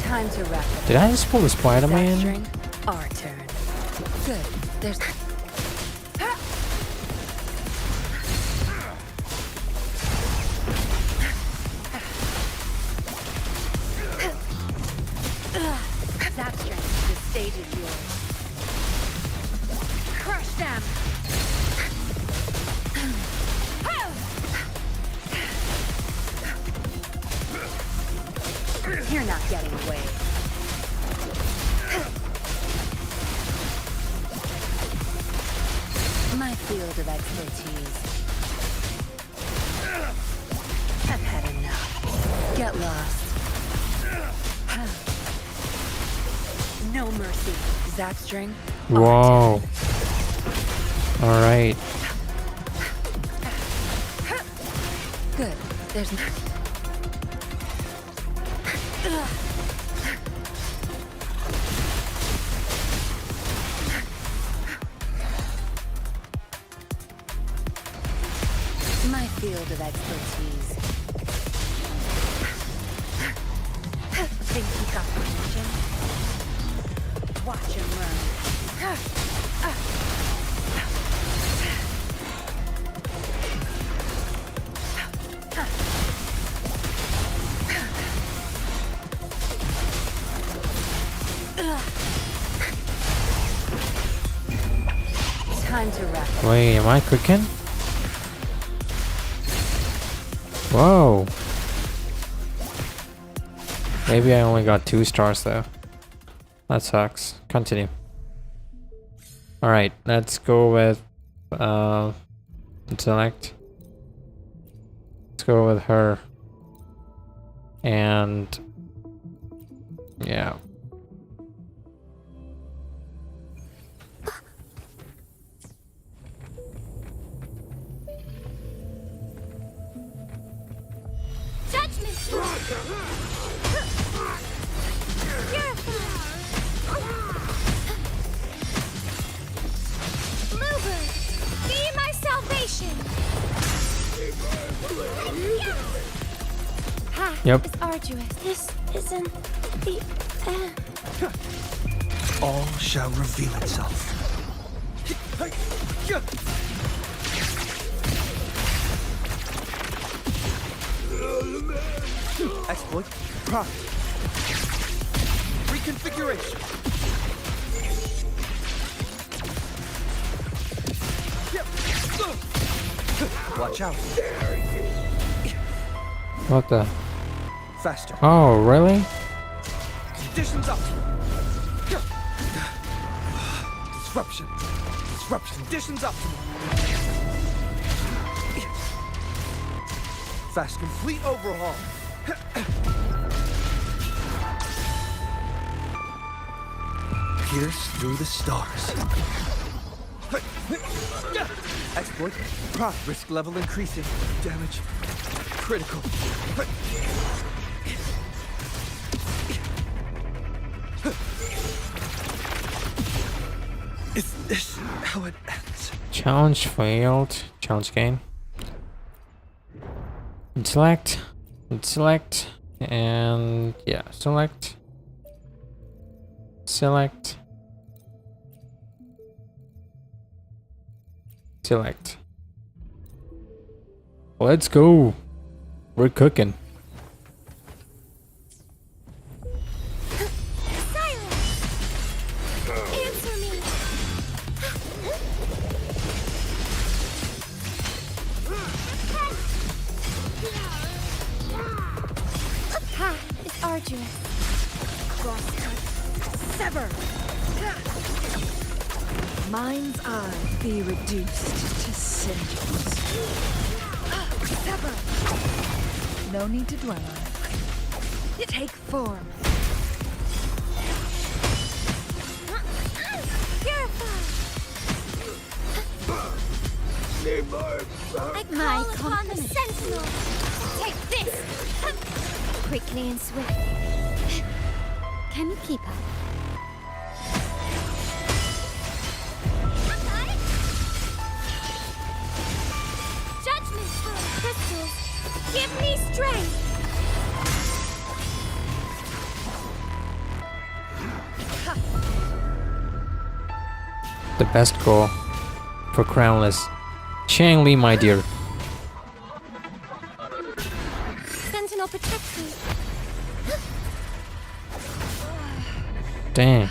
Time to wrap it. Did I just pull the Spider-Man? String, our turn. Good. There's. Zap strength. The stage is yours. Crush them. You're not getting away. My field of expertise. I've had enough. Get lost. No mercy. Zap string. Whoa. Alright. Good. There's no. My field of expertise. Think you got permission? Watch him run. Time to wrap up. Wait, am I cooking? Whoa. Maybe I only got 2 stars though. That sucks. Continue. Alright, let's go with intellect. Let's go with her. And yeah. Judgment! Bluebird, be my salvation! Path Yep. is arduous. This isn't the end. All shall reveal itself. Exploit. Prime. Reconfiguration. Watch out. What the? Faster. Oh, really? Conditions up. Disruption. Disruption. Conditions up. Fast. Complete overhaul. Pierce through the stars. Exploit. Prop. Risk level increasing. Damage. Critical. Is this how it ends? Challenge failed. Challenge gain. Select. Select. And yeah, select. Select. Select. Let's go. We're cooking. Silence! Answer me! The path is arduous. Crosscut. Sever. Mind's eye be reduced to cinders. Sever. No need to dwell on it. Take form. Purify! My upon the sentinel! Take this! Quickly and swiftly. Can you keep up? Judgment stone crystals! Give me strength! The best goal for Crownless. Chang Li, my dear. Sentinel protects me. Dang.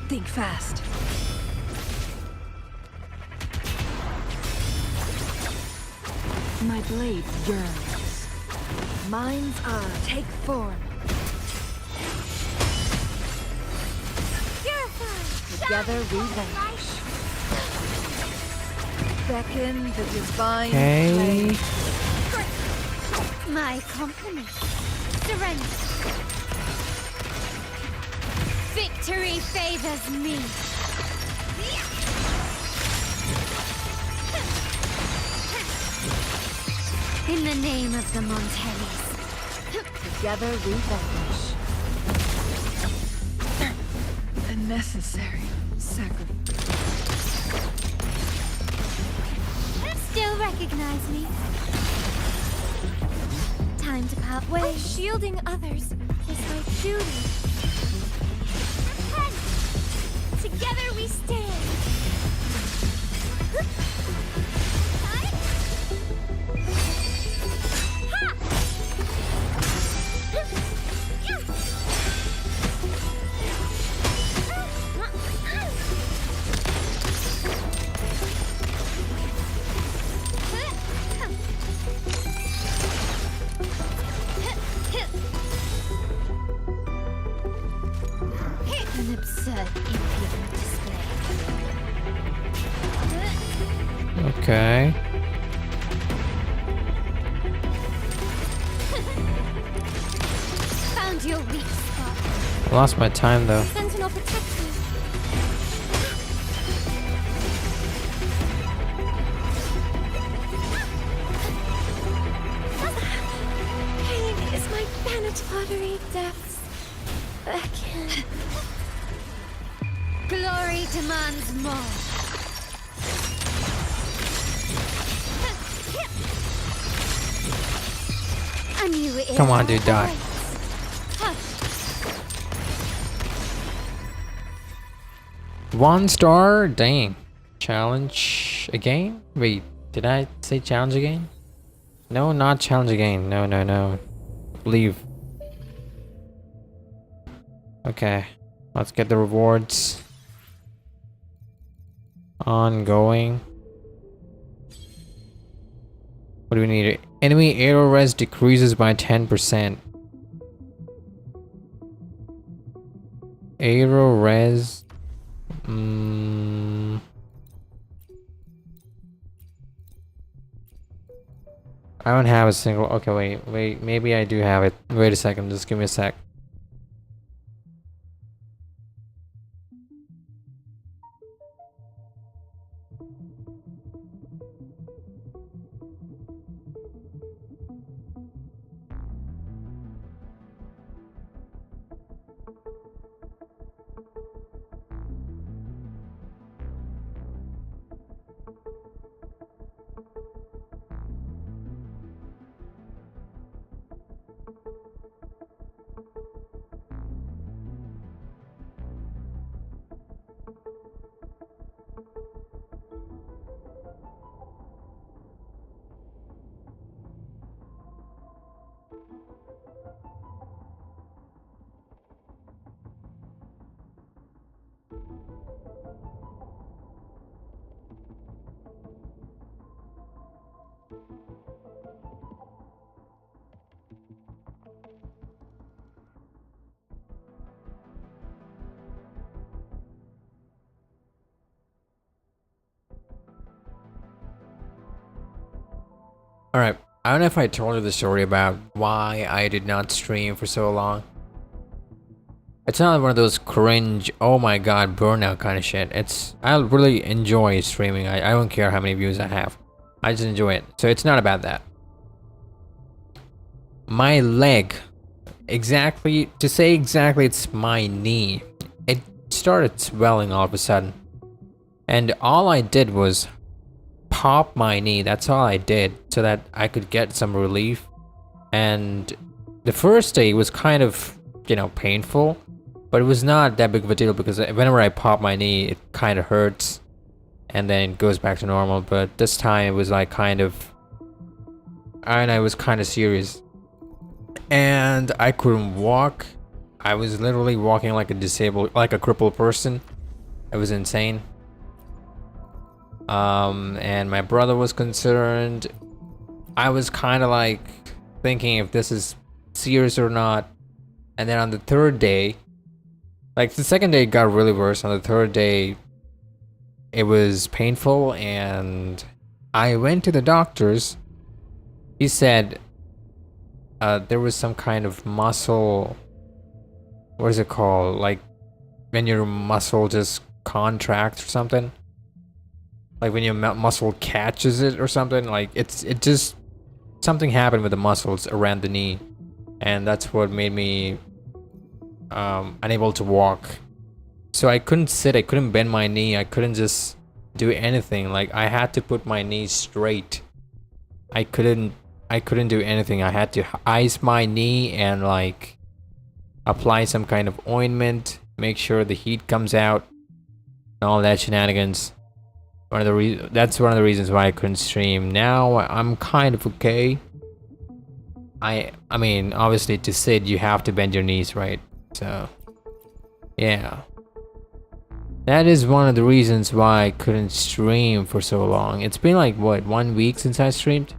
Think fast. My blade yearns. Mind's eye take form. Purify! Together we vanish. Beckon the divine Okay. flame. My compliments. Surrender. Victory favors me. In the name of the Montellis. Together we vanish. A necessary sacrifice. Still recognize me. Time to part ways. Shielding others is my duty. Repent! Together we stand. An absurd, impudent display. Okay. Found your weak spot. I lost my time though. Sentinel protects me. Pain is my planetary depths. Beckon. Glory demands more. A new era Come on, dude, die. awaits. Hush. 1 star? Dang. Challenge again? Wait, did I say challenge again? No, not challenge again. No, no, no. Leave. Okay. Let's get the rewards. Ongoing. What do we need? Enemy arrow res decreases by 10%. Arrow res. I don't have a single. Okay, wait. Maybe I do have it. Wait a second. Just give me a sec. Alright, I don't know if I told you the story about why I did not stream for so long. It's not one of those cringe, oh my god, burnout kind of shit. I really enjoy streaming. I don't care how many views I have. I just enjoy it. So it's not about that. My leg, to say exactly, it's my knee. It started swelling all of a sudden. And all I did was pop my knee. That's all I did so that I could get some relief. And the first day was kind of, painful. But it was not that big of a deal because whenever I pop my knee, it kind of hurts. And then it goes back to normal. But this time it was like kind of... And I was kind of serious. And I couldn't walk. I was literally walking like a crippled person. It was insane. And my brother was concerned. I was kind of like thinking if this is serious or not. And then on the third day, like the second day it got really worse. On the third day, it was painful and I went to the doctors. He said there was some kind of muscle, what is it called? Like when your muscle just contracts or something. Like when your muscle catches it or something. Like it just, something happened with the muscles around the knee. And that's what made me unable to walk. So I couldn't sit, I couldn't bend my knee, I couldn't just do anything. Like I had to put my knee straight. I couldn't do anything. I had to ice my knee and like apply some kind of ointment, make sure the heat comes out, and all that shenanigans. That's one of the reasons why I couldn't stream. Now I'm kind of okay. I mean, obviously to sit you have to bend your knees, right? So yeah, that is one of the reasons why I couldn't stream for so long. It's been like what, 1 week since I streamed?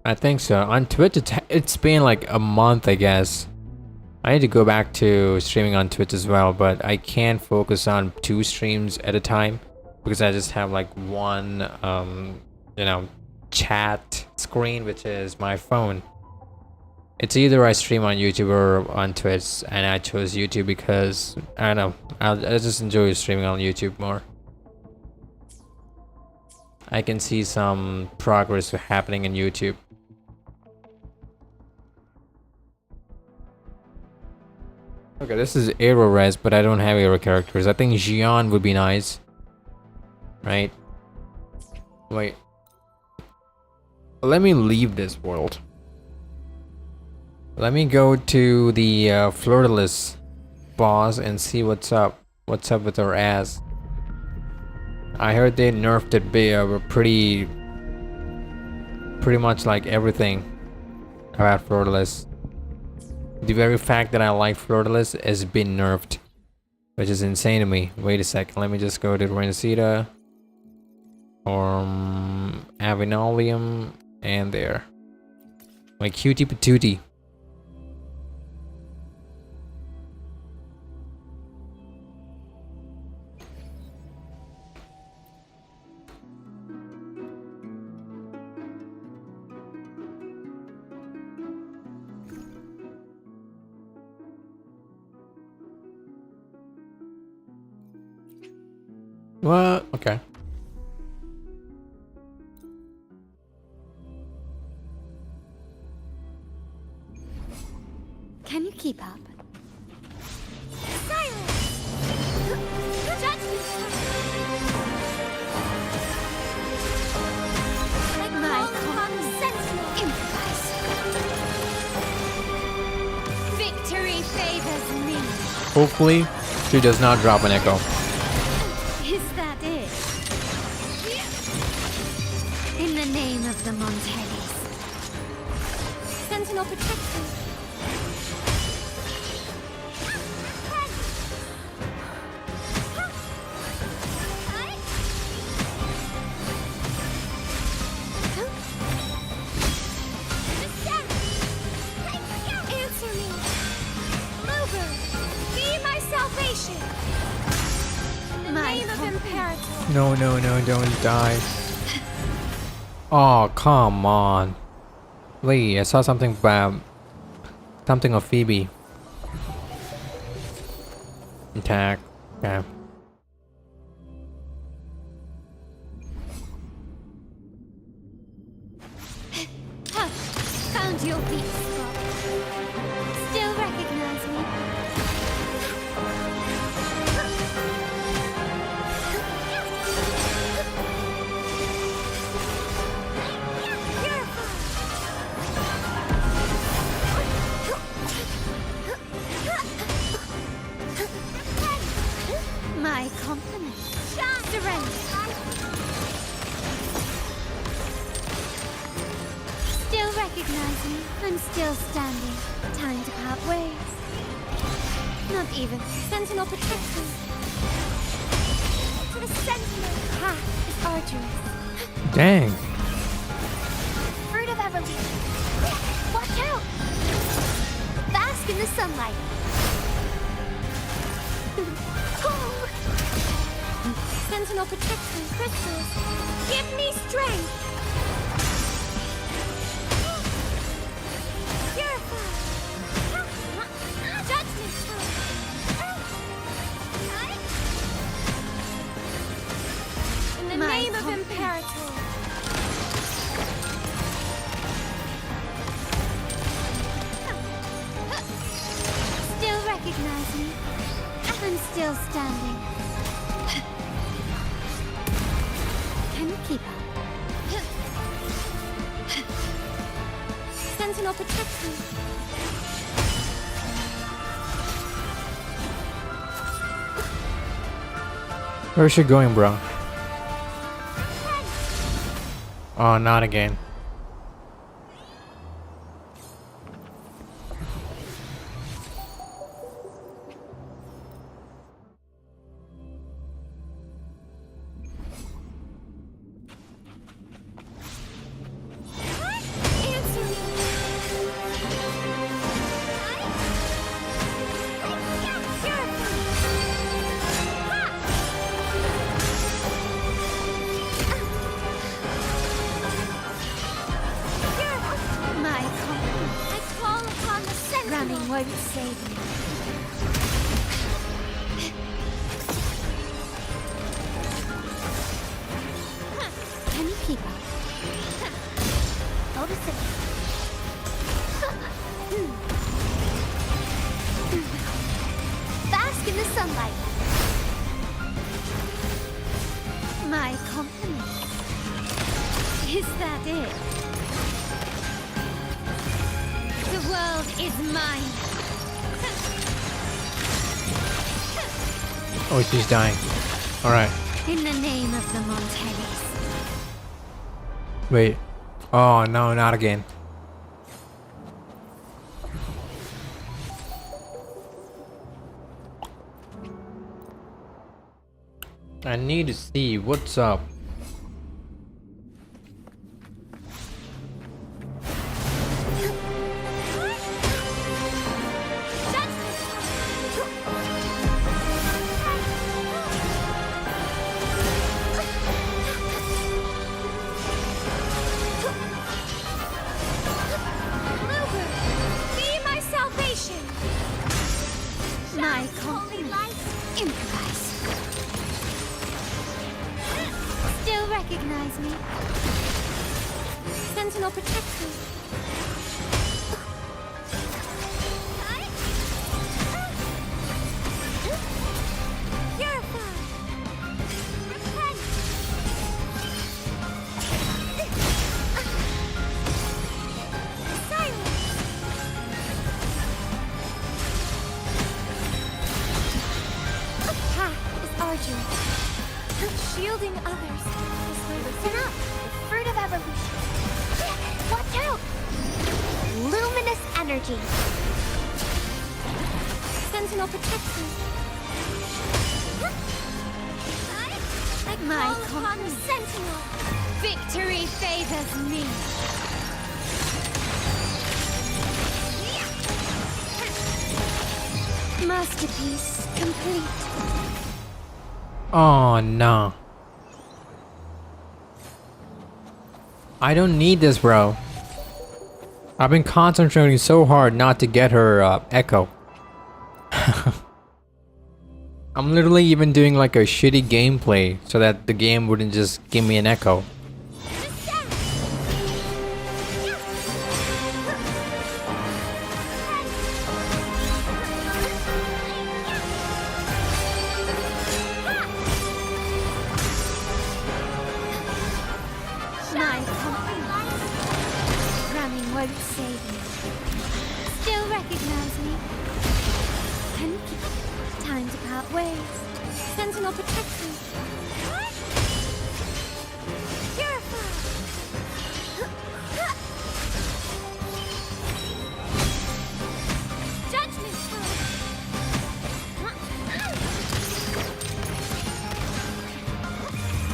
I think so. On Twitch it's been like a month, I guess. I need to go back to streaming on Twitch as well, but I can't focus on 2 streams at a time because I just have like one chat screen, which is my phone. It's either I stream on YouTube or on Twitch, and I chose YouTube because I don't know, I just enjoy streaming on YouTube more. I can see some progress happening in YouTube. Okay, this is Aero Res, but I don't have Aero characters. I think Xion would be nice. Right? Wait. Let me leave this world. Let me go to the Flirtless boss and see what's up. What's up with her ass. I heard they nerfed it pretty much like everything about Flirtless. The very fact that I like Flirtless has been nerfed, which is insane to me. Wait a second, let me just go to Renacita, Avinolium, and there. My cutie patootie. What? Okay. Can you keep up? Silence! Touch me! Like my common sense, improvise. Victory favors me. Hopefully, she does not drop an echo. Is that it? In the name of the Montellis. Sentinel protection. Answer me. Mover, be my salvation. In the name of Imperator. No, don't die. Oh, come on. Wait, I saw something about something of Phoebe. Attack. Okay. Ha! Found your weak spot. Still recognize me? My compliment. Surrender. Still recognize me? I'm still standing. Time to part ways. Not even. Sentinel protects me. To the Sentinel. Path is arduous. Dang. Fruit of evolution. Watch out! Bask in the sunlight. Sentinel protection crystals. Give me strength. Purify. Judgment stone. In the name of Imperator. Still recognize me? I'm still standing. Can you keep up? Sentinel protection. Where's she going, bro? Oh, not again. Answer me. My compliment. I call upon the Sentinel. Running won't save me. Can you keep up? Notice it. Bask in the sunlight. My compliment. Is that it? The world is mine. Oh, she's dying. Alright. In the name of the Montellis. Wait. Oh, no, not again. I need to see what's up. Be my salvation. My compliment. Improvise. Still recognize me? Sentinel protection. Purify. Repent. Silence. Path is arduous. Shielding others. Listen up. The fruit of evolution. Watch out. Luminous energy. Sentinel protection. My upon the Sentinel. Victory favors me. Masterpiece complete. Oh, no. I don't need this, bro. I've been concentrating so hard not to get her echo. I'm literally even doing like a shitty gameplay so that the game wouldn't just give me an echo. My compromise. Ramming won't save me. Still recognize me. Time to part ways. Sentinel protection. Purify. Judgment throw.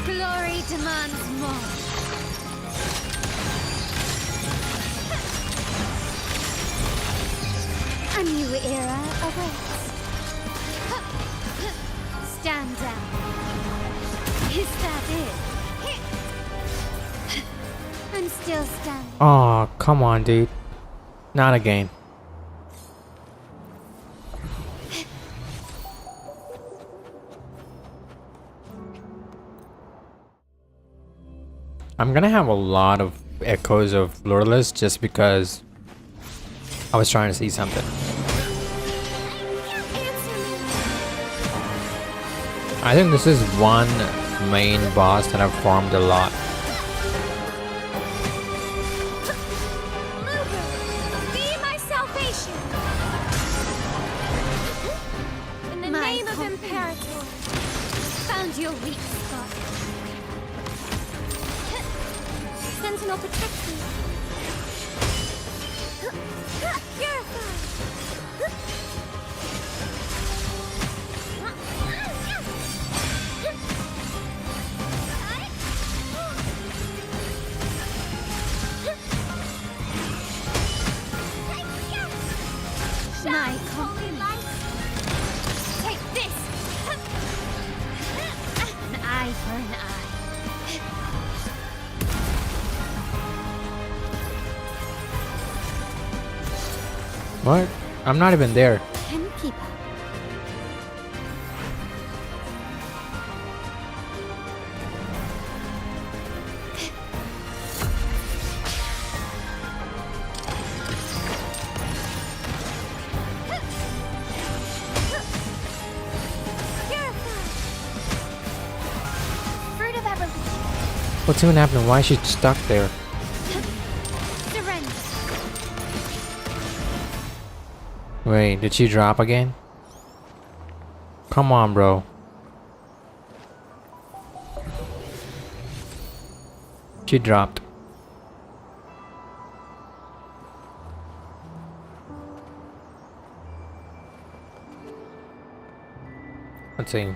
Glory demands more. A new era awaits. Stand down. Is that it? I'm still standing. Oh, come on, dude. Not again. I'm gonna have a lot of echoes of Lureless just because I was trying to see something. I think this is one main boss that I've farmed a lot. Be my salvation. In the name of Imperator. Found your weak spot. Sentinel protection. Purify. My compromise. Take this. An eye for an eye. What? I'm not even there. Can keep up. Fruit of evolution. What's even happening? Why is she stuck there? Surrender. Wait, did she drop again? Come on, bro. She dropped. Let's see.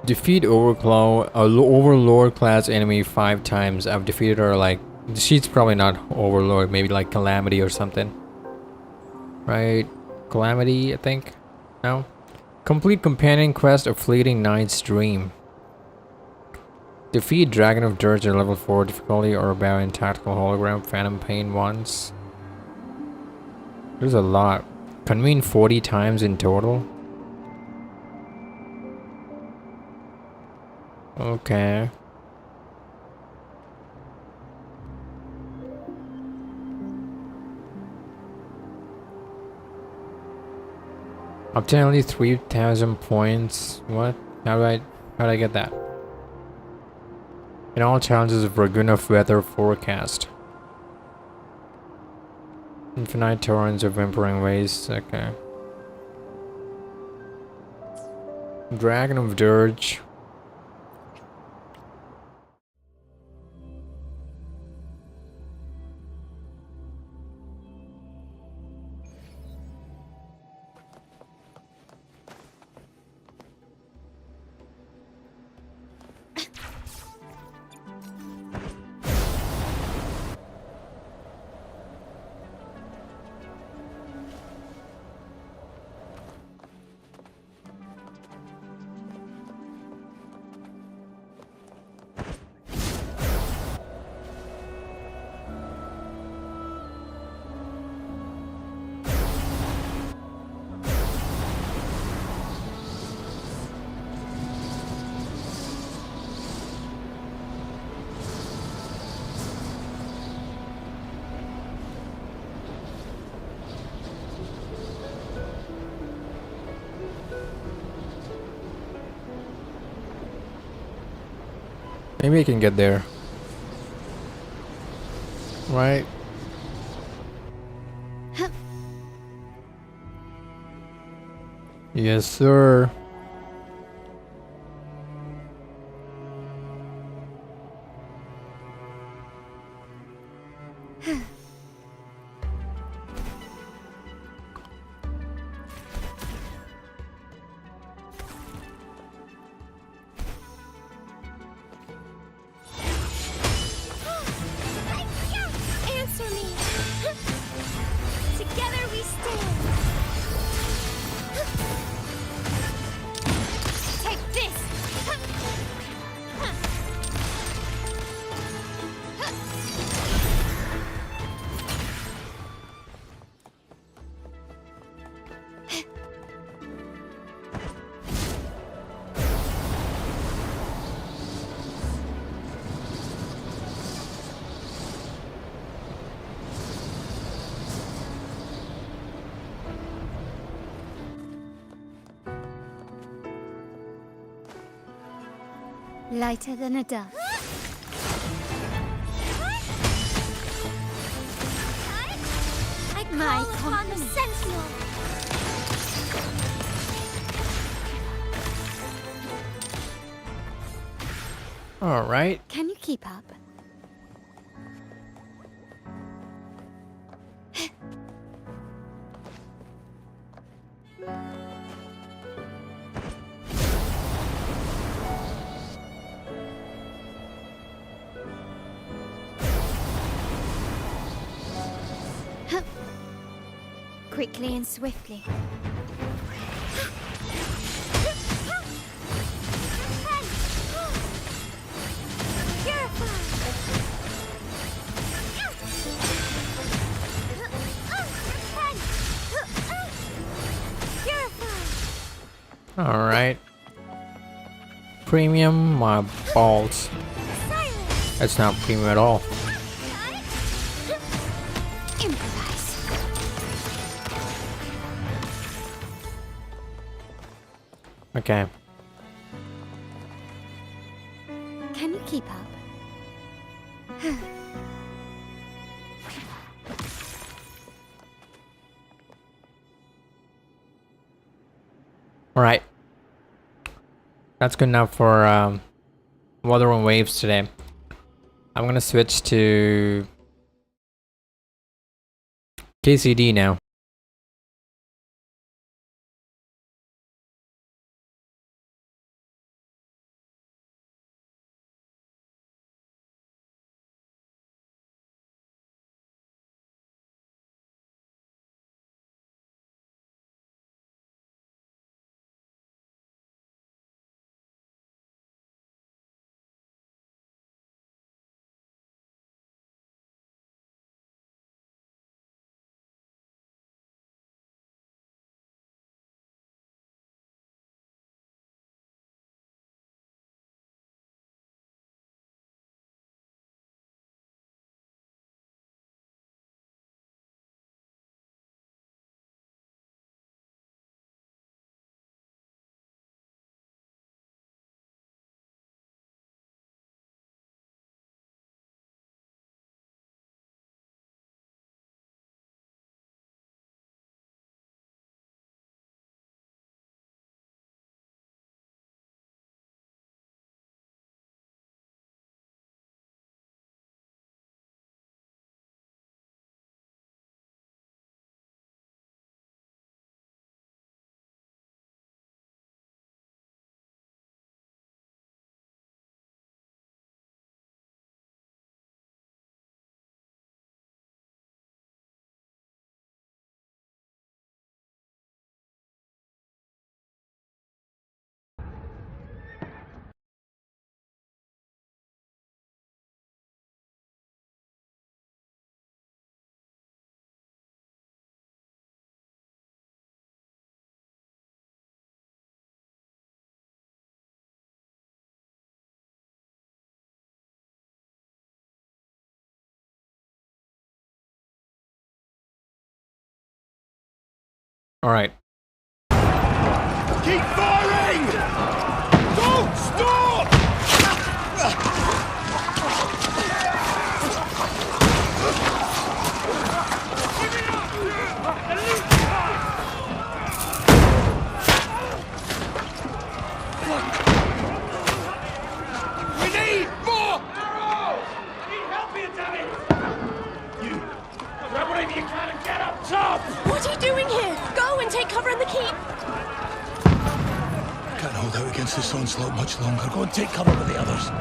Defeat Overclaw, Overlord class enemy 5 times. I've defeated her like... She's probably not Overlord, maybe like Calamity or something. Right? Calamity, I think? No? Complete companion quest of Fleeting Night's Dream. Defeat Dragon of Dirge at level 4 difficulty or Barbarian Tactical Hologram Phantom Pain once. There's a lot. Convene 40 times in total. Okay. Obtain only 3,000 points. What? How did I get that? In all challenges of Laguna Weather Forecast. Infinite torrents of whimpering waves. Okay. Dragon of Dirge. Maybe I can get there. Right? Yes, sir. Answer me. Together we stand. Take this. Lighter than a dove. I call upon the sentinel. All right. Can you keep up? Quickly and swiftly. All right. Premium, my balls. That's not premium at all. Improvise. Okay. Can you keep up? All right. That's good enough for Wuthering Waves today. I'm gonna switch to KCD now. All right. Keep firing! Don't stop! hold out against this onslaught much longer. Go and take cover with the others.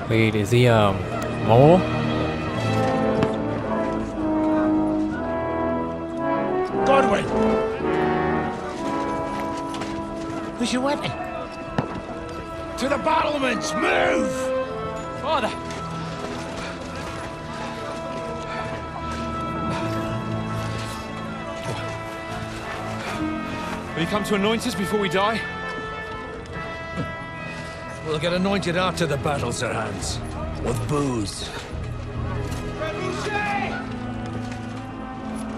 Wait, is he mole? Godwin! Where's your weapon? To the battlements! Move! Father! Will you come to anoint us before we die? We'll get anointed after the battle, Sir Hans. With booze.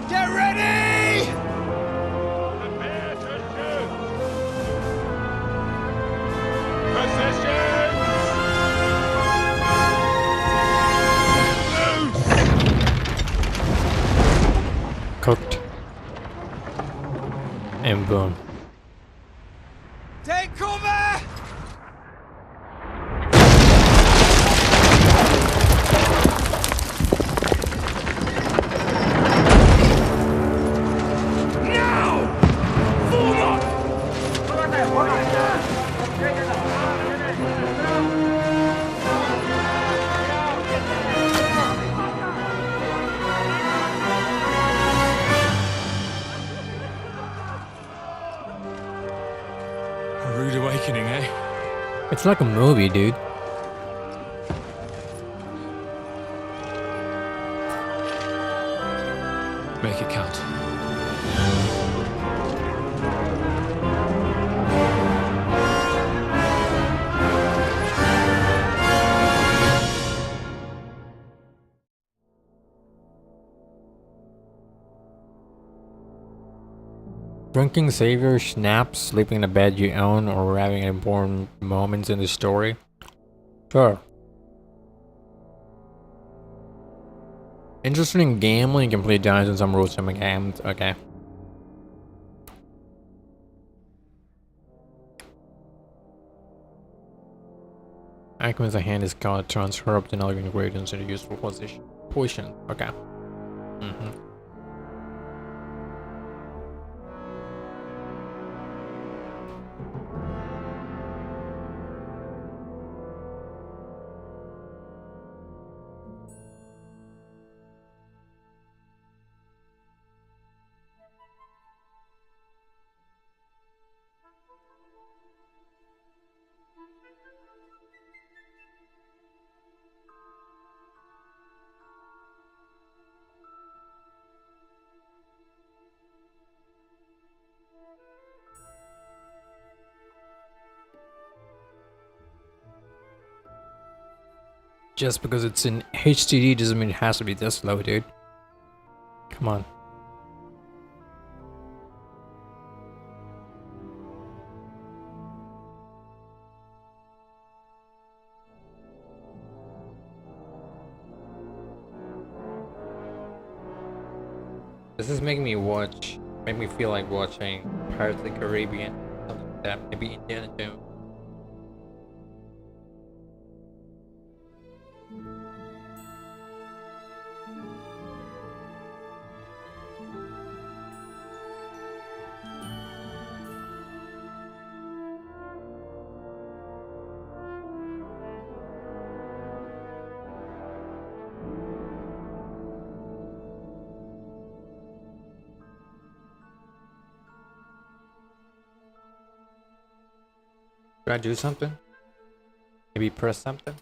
Get ready! Prepare to shoot! Position! Cooked. And boom. Take cover! A rude awakening, eh? It's like a movie, dude. Make it count. Drinking savior, snaps, sleeping in a bed you own, or having important moments in the story? Sure. Interested in gambling, complete dungeons and some rules, some games. Okay. Alchemist, a hand is called transfer up to another ingredients in a useful position. Potion. Okay. Just because it's in HDD doesn't mean it has to be this low, dude. Come on. This is making me make me feel like watching Pirates of the Caribbean, something like that, maybe Indiana Jones. Should I do something? Maybe press something?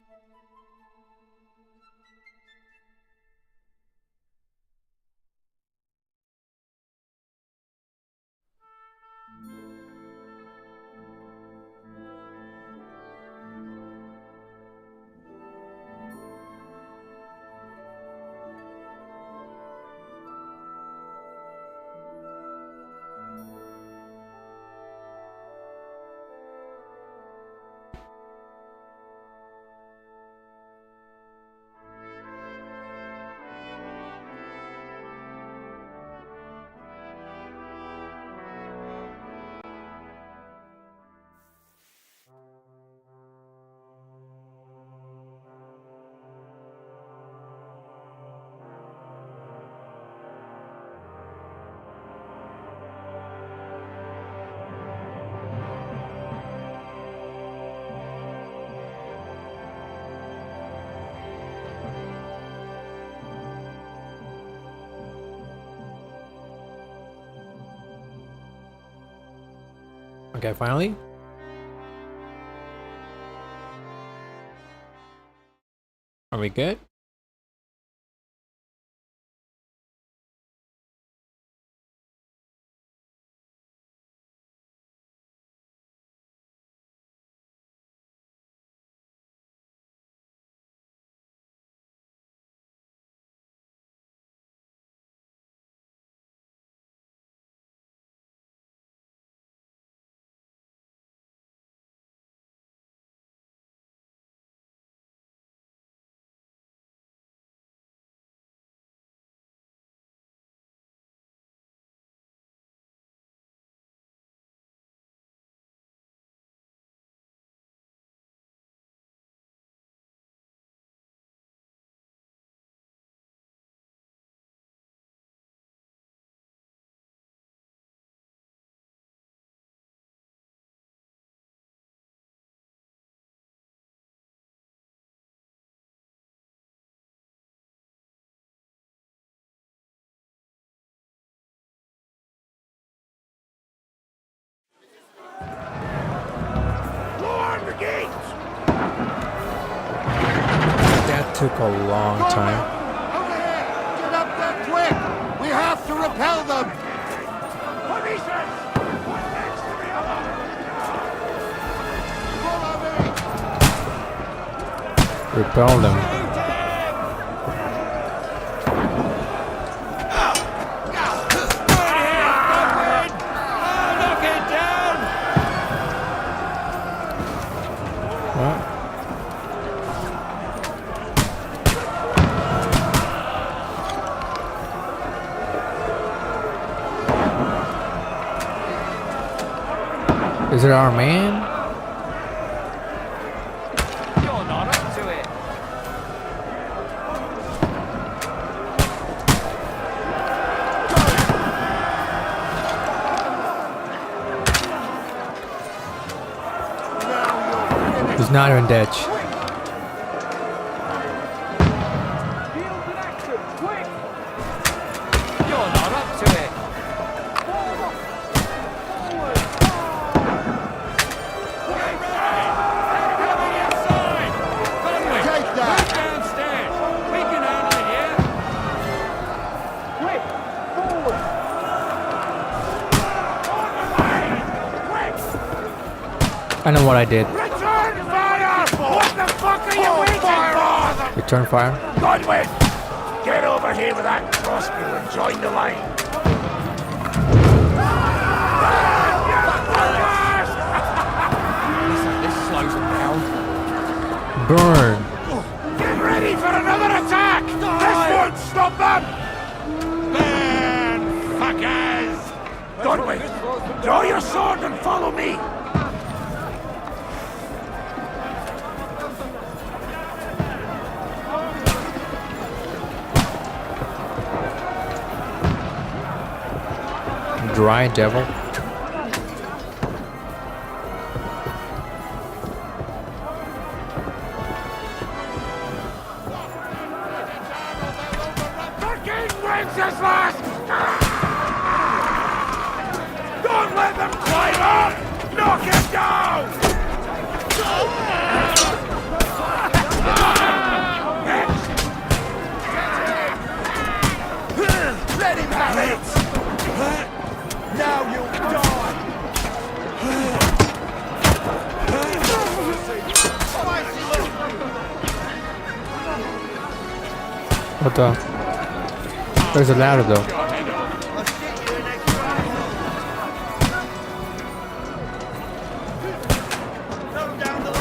Okay, finally. Are we good? That took a long time. Over here! Get up there quick! We have to repel them! Repel them. What? Is it our man? You're not up to it. He's not in ditch. You're not up to it. Take that! Downstairs. We can handle it here. I know what I did. Return fire! What the fuck are you waiting for? Return fire. Godwin! Get over here with that crossbow and join the line. This slows them down. Burn. Get ready for another attack! This won't stop them! Burn, fuckers! Godwin, draw your sword and follow me! Dry devil. Fucking Wenceslas! Don't let them climb up! Knock him down! Let him have it! Now you'll die! What the? There's a ladder though.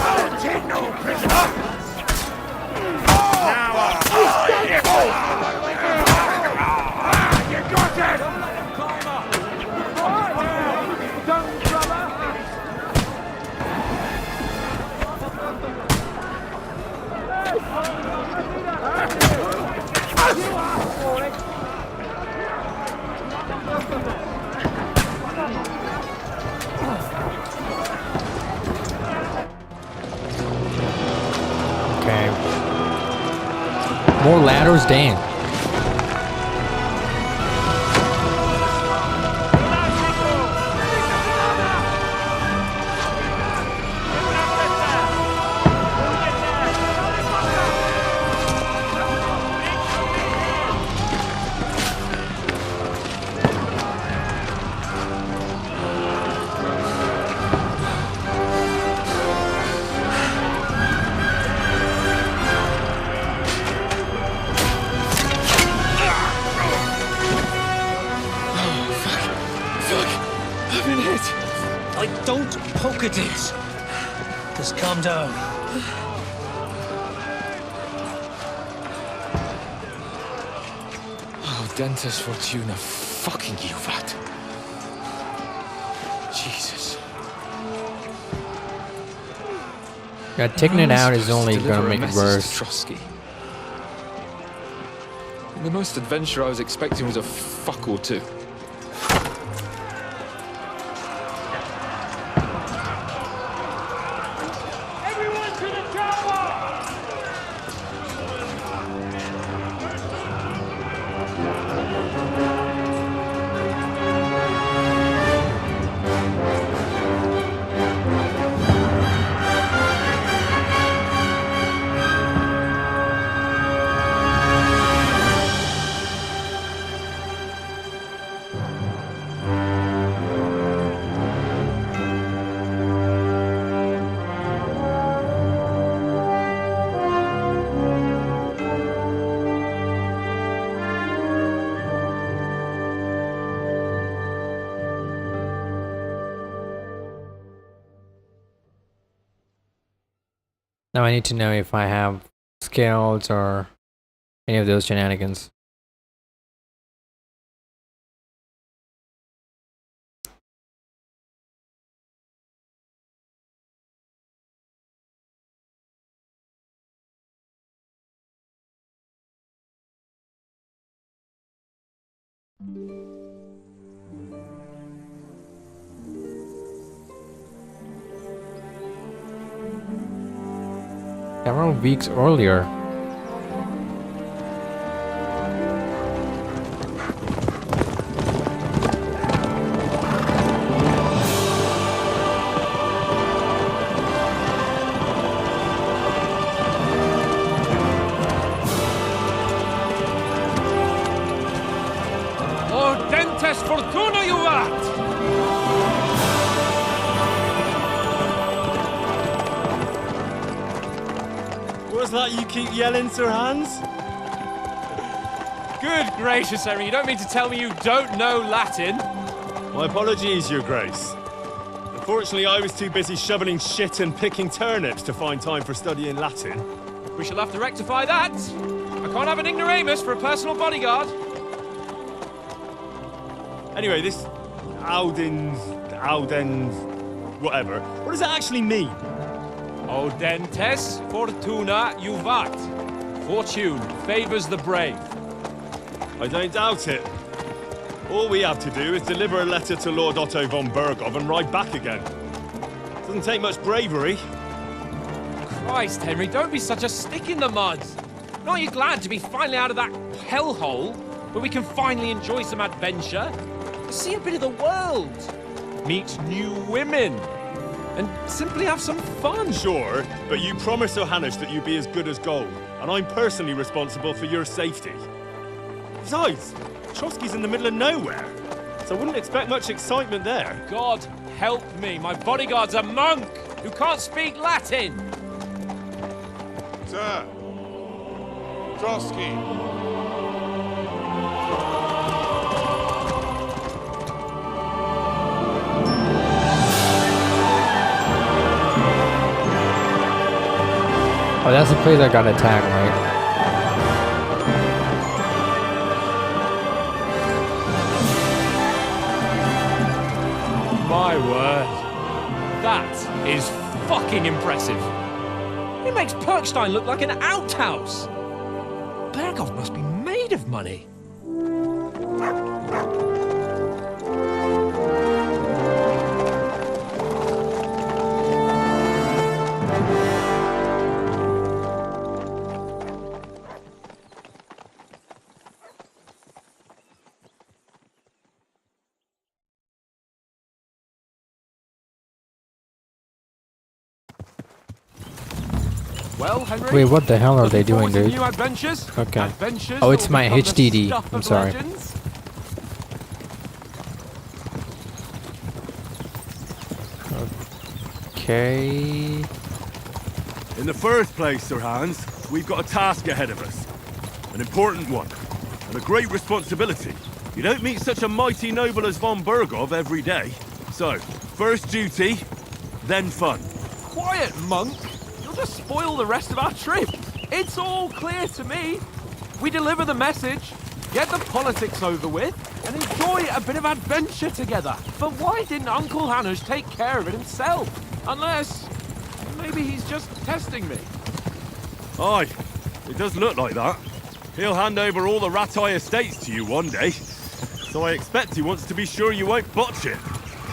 I'll take no prisoner! Now I'll you got it! Okay. More ladders, damn. I've been hit. Don't poke at it. Just calm down. Oh, Dentes Fortuna, fucking you, Vat. Jesus. Yeah, taking it out is only gonna make it worse. Trotsky. The most adventure I was expecting was a fuck or two. Everyone to the tower! Now I need to know if I have skills or any of those shenanigans. Several weeks earlier. Oh, Dentes Fortuna, you vat! What's that you keep yelling, Sir Hans? Good gracious, Henry, you don't mean to tell me you don't know Latin? My apologies, Your Grace. Unfortunately, I was too busy shoveling shit and picking turnips to find time for studying Latin. We shall have to rectify that. I can't have an ignoramus for a personal bodyguard. Anyway, this Audens, whatever. What does it actually mean? O Dentes Fortuna Juvat. Fortune favors the brave. I don't doubt it. All we have to do is deliver a letter to Lord Otto von Bergov and ride back again. Doesn't take much bravery. Christ, Henry, don't be such a stick in the mud. Aren't you glad to be finally out of that hellhole where we can finally enjoy some adventure? See a bit of the world. Meet new women. And simply have some fun. Sure, but you promised Johannes that you'd be as good as gold, and I'm personally responsible for your safety. Besides, Trotsky's in the middle of nowhere, so I wouldn't expect much excitement there. God help me, my bodyguard's a monk who can't speak Latin. Sir. Trotsky. Oh, that's the place I got attacked, right? My word. That is fucking impressive. It makes Perkstein look like an outhouse. Bergov must be made of money. Well, Henry, Wait, what the hell are they doing, dude? new adventures? Okay. Adventures Oh, it's that will my become the HDD. stuff I'm of sorry. legends? Okay. In the first place, Sir Hans, we've got a task ahead of us. An important one. And a great responsibility. You don't meet such a mighty noble as von Bergov every day. So, first duty, then fun. Quiet, monk! You'll just spoil the rest of our trip. It's all clear to me. We deliver the message, get the politics over with, and enjoy a bit of adventure together. But why didn't Uncle Hanush take care of it himself? Unless, maybe he's just testing me. Aye, it does look like that. He'll hand over all the Ratai estates to you one day. So I expect he wants to be sure you won't botch it.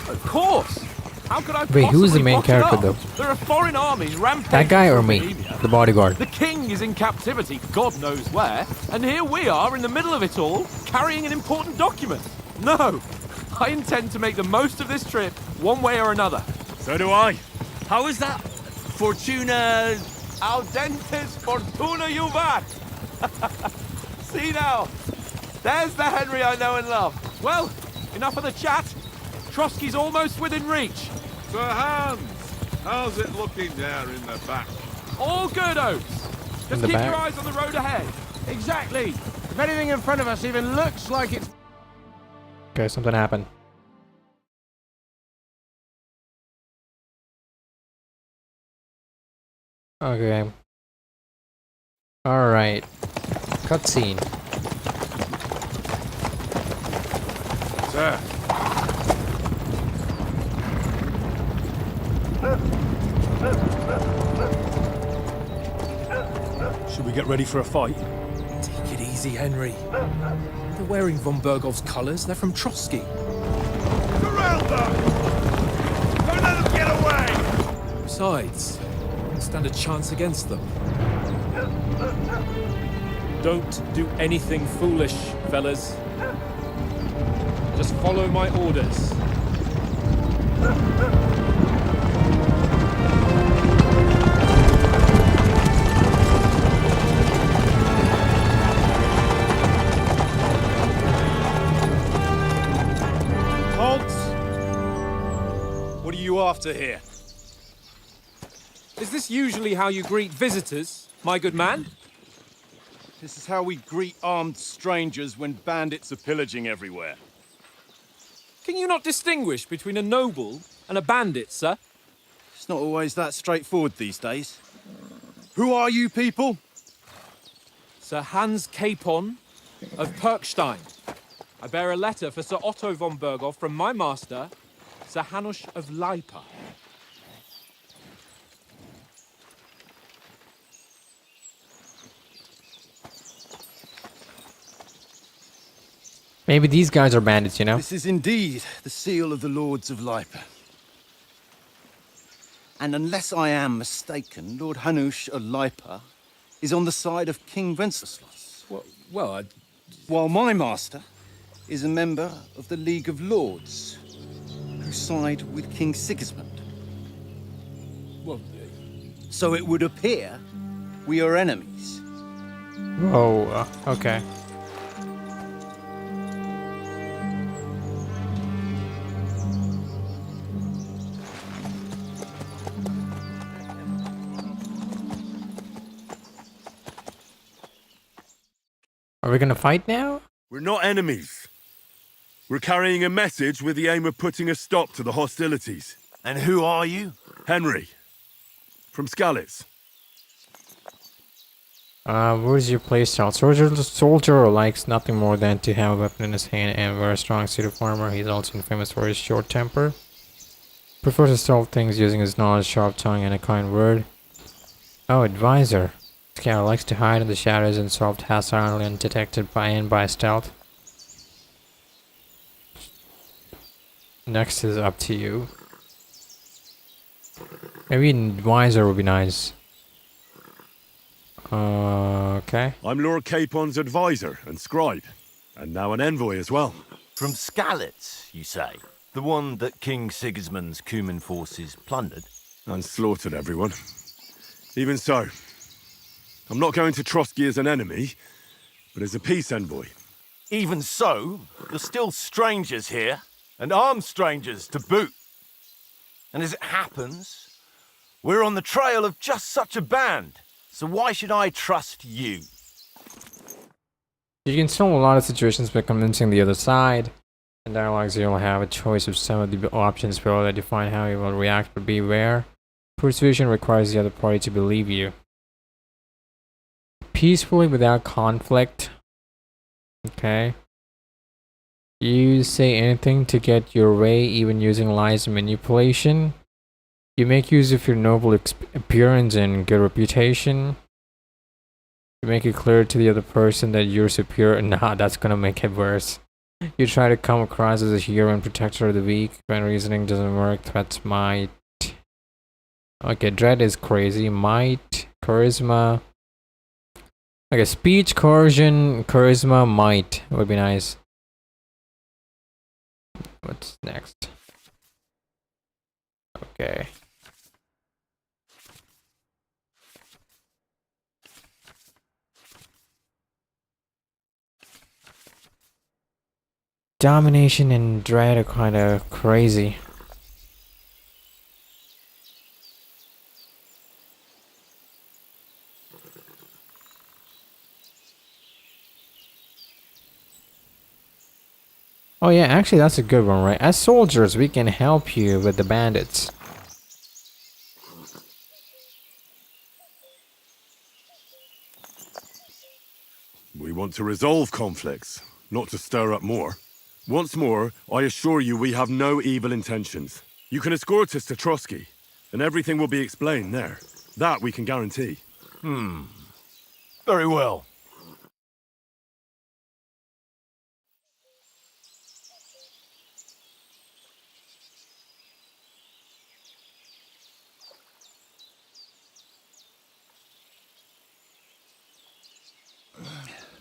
Of course! How could I Wait, who's the possibly main botch it character up? though? There are foreign armies rampaging That guy or through me? Bohemia. The bodyguard. The king is in captivity, God knows where, and here we are in the middle of it all, carrying an important document. No, I intend to make the most of this trip, one way or another. So do I. How is that? Fortuna... Audentes fortuna juvat! See now, there's the Henry I know and love. Well, enough of the chat. Trotsky's almost within reach. Sir Hans, how's it looking there in the back? All good, Oates. Just In the keep back? your eyes on the road ahead. Exactly. If anything in front of us even looks like it's... Okay, something happened. Okay. Alright. Cutscene. Sir. Should we get ready for a fight? Take it easy, Henry. They're wearing von Bergov's colours. They're from Trotsky. Surround them! Don't let them get away! Besides, stand a chance against them. Don't do anything foolish, fellas. Just follow my orders. Halt! What are you after here? Is this usually how you greet visitors, my good man? This is how we greet armed strangers when bandits are pillaging everywhere. Can you not distinguish between a noble and a bandit, sir? It's not always that straightforward these days. Who are you people? Sir Hans Capon of Perkstein. I bear a letter for Sir Otto von Bergov from my master, Sir Hanush of Lipa. Maybe these guys are bandits, you know? This is indeed the seal of the Lords of Lipa. And unless I am mistaken, Lord Hanush of Lipa is on the side of King Wenceslas. While my master is a member of the League of Lords, who side with King Sigismund. So it would appear we are enemies. Oh, okay. Are we gonna fight now? We're not enemies. We're carrying a message with the aim of putting a stop to the hostilities. And who are you? Henry. From Skalitz. Where's your playstyle? Soldier likes nothing more than to have a weapon in his hand and wear a strong suit of armor. He's also famous for his short temper. Prefers to solve things using his knowledge, sharp tongue, and a kind word. Oh, advisor. Scout likes to hide in the shadows and solve tasks silently undetected by stealth. Next is up to you. Maybe advisor would be nice. Okay. I'm Lord Capon's advisor and scribe, and now an envoy as well. From Skalitz, you say? The one that King Sigismund's Cuman forces plundered? And slaughtered everyone. Even so, I'm not going to Trotsky as an enemy, but as a peace envoy. Even so, you're still strangers here, and armed strangers to boot. And as it happens, we're on the trail of just such a band, so why should I trust you? You can solve a lot of situations by convincing the other side. In dialogues, you'll have a choice of some of the options below that define how you will react, but beware. Persuasion requires the other party to believe you. Peacefully without conflict. Okay. You say anything to get your way, even using lies and manipulation. You make use of your noble appearance and good reputation. You make it clear to the other person that you're superior. Nah, that's gonna make it worse. You try to come across as a hero and protector of the weak. When reasoning doesn't work, threats might. Okay, dread is crazy. Might, charisma. Okay, speech, coercion, charisma, might would be nice. What's next? Okay. Domination and dread are kind of crazy. Oh yeah, actually that's a good one, right? As soldiers, we can help you with the bandits. We want to resolve conflicts, not to stir up more. Once more, I assure you we have no evil intentions. You can escort us to Trotsky, and everything will be explained there. That we can guarantee. Very well.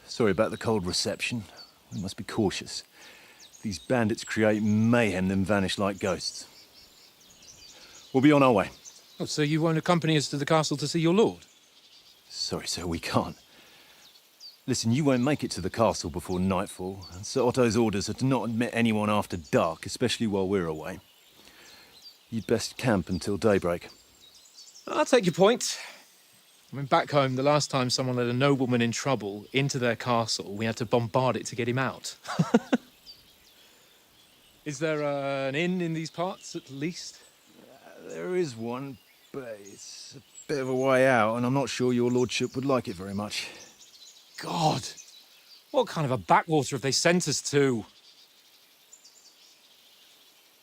Sorry about the cold reception. We must be cautious. These bandits create mayhem, then vanish like ghosts. We'll be on our way. Oh, so you won't accompany us to the castle to see your lord? Sorry, sir, we can't. Listen, you won't make it to the castle before nightfall, and Sir Otto's orders are to not admit anyone after dark, especially while we're away. You'd best camp until daybreak. I'll take your point. I mean, back home, the last time someone let a nobleman in trouble into their castle, we had to bombard it to get him out. Is there an inn in these parts, at least? There is one, but it's a bit of a way out, and I'm not sure your lordship would like it very much. God! What kind of a backwater have they sent us to?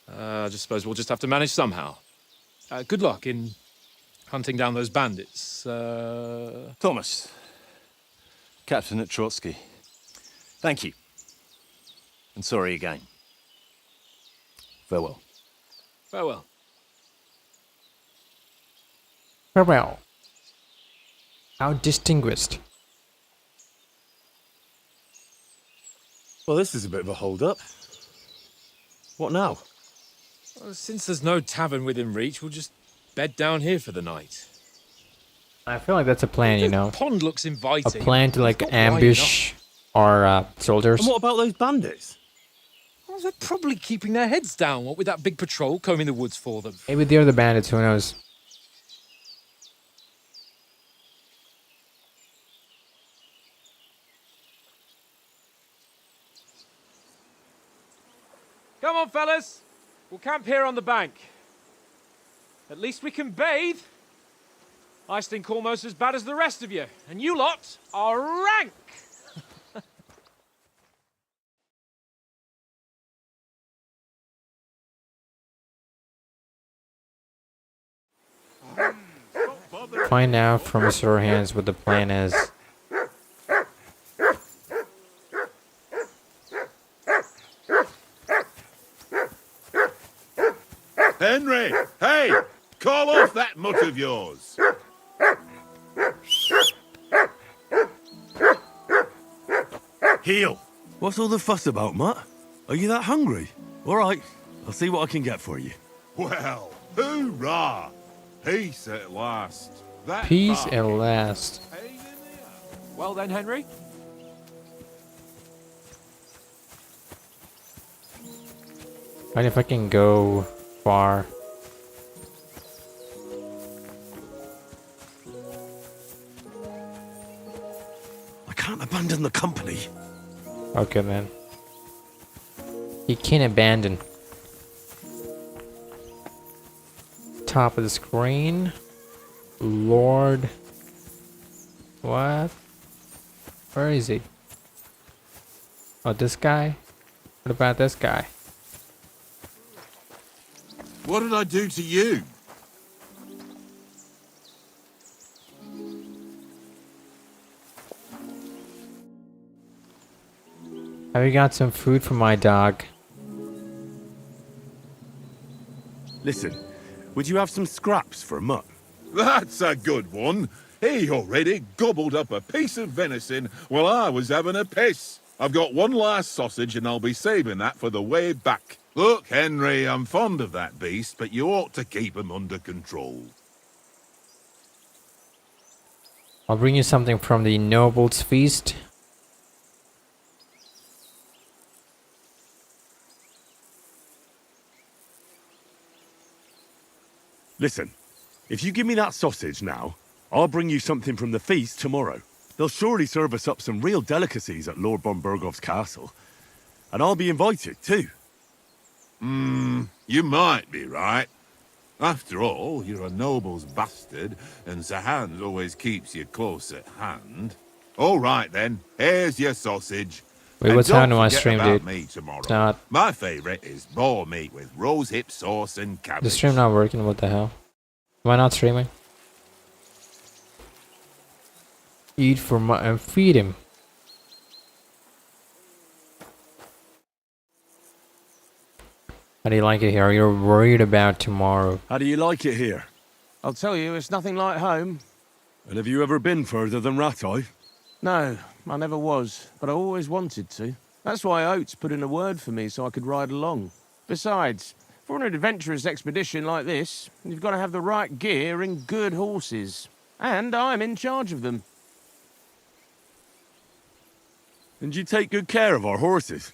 I just suppose we'll just have to manage somehow. Good luck in hunting down those bandits. Thomas, captain at Trotsky. Thank you. And sorry again. Farewell. Farewell. Farewell. How distinguished. Well, this is a bit of a hold-up. What now? Well, since there's no tavern within reach, we'll just bed down here for the night. I feel like that's a plan, you know. The pond looks A inviting. plan to like ambush our soldiers. And what about those bandits? Well, they're probably keeping their heads down, what with that big patrol combing the woods for them. Maybe they're the bandits, who knows? Come on, fellas. We'll camp here on the bank. At least we can bathe. I stink almost as bad as the rest of you, and you lot are rank. Find out from Mr. Hands what the plan is. Henry! Hey! Call off that mutt of yours! Heel! What's all the fuss about, Mutt? Are you that hungry? All right, I'll see what I can get for you. Well, hoorah! Peace at last. That Peace bark. at last. Well then, Henry. What if I can go far? I can't abandon the company. Okay, man. You can't abandon. Top of the screen. Lord. What? Where is he? Oh, this guy? What about this guy? What did I do to you? Have you got some food for my dog? Listen, would you have some scraps for a mutt? That's a good one. He already gobbled up a piece of venison while I was having a piss. I've got one last sausage and I'll be saving that for the way back. Look, Henry, I'm fond of that beast, but you ought to keep him under control. I'll bring you something from the Noble's Feast. Listen, if you give me that sausage now, I'll bring you something from the feast tomorrow. They'll surely serve us up some real delicacies at Lord von Bergov's castle. And I'll be invited, too. You might be right. After all, you're a noble's bastard, and Sir Hans always keeps you close at hand. All right, then. Here's your sausage. Wait, And what's don't happening to my forget stream, about dude? me tomorrow. It's not. My favourite is boar meat with rose hip sauce and cabbage. The stream not working, what the hell? Why not streaming? Eat for my and feed him. How do you like it here? You're worried about tomorrow. How do you like it here? I'll tell you, it's nothing like home. And have you ever been further than Rattay? No, I never was, but I always wanted to. That's why Oates put in a word for me so I could ride along. Besides, for an adventurous expedition like this, you've got to have the right gear and good horses. And I'm in charge of them. And you take good care of our horses.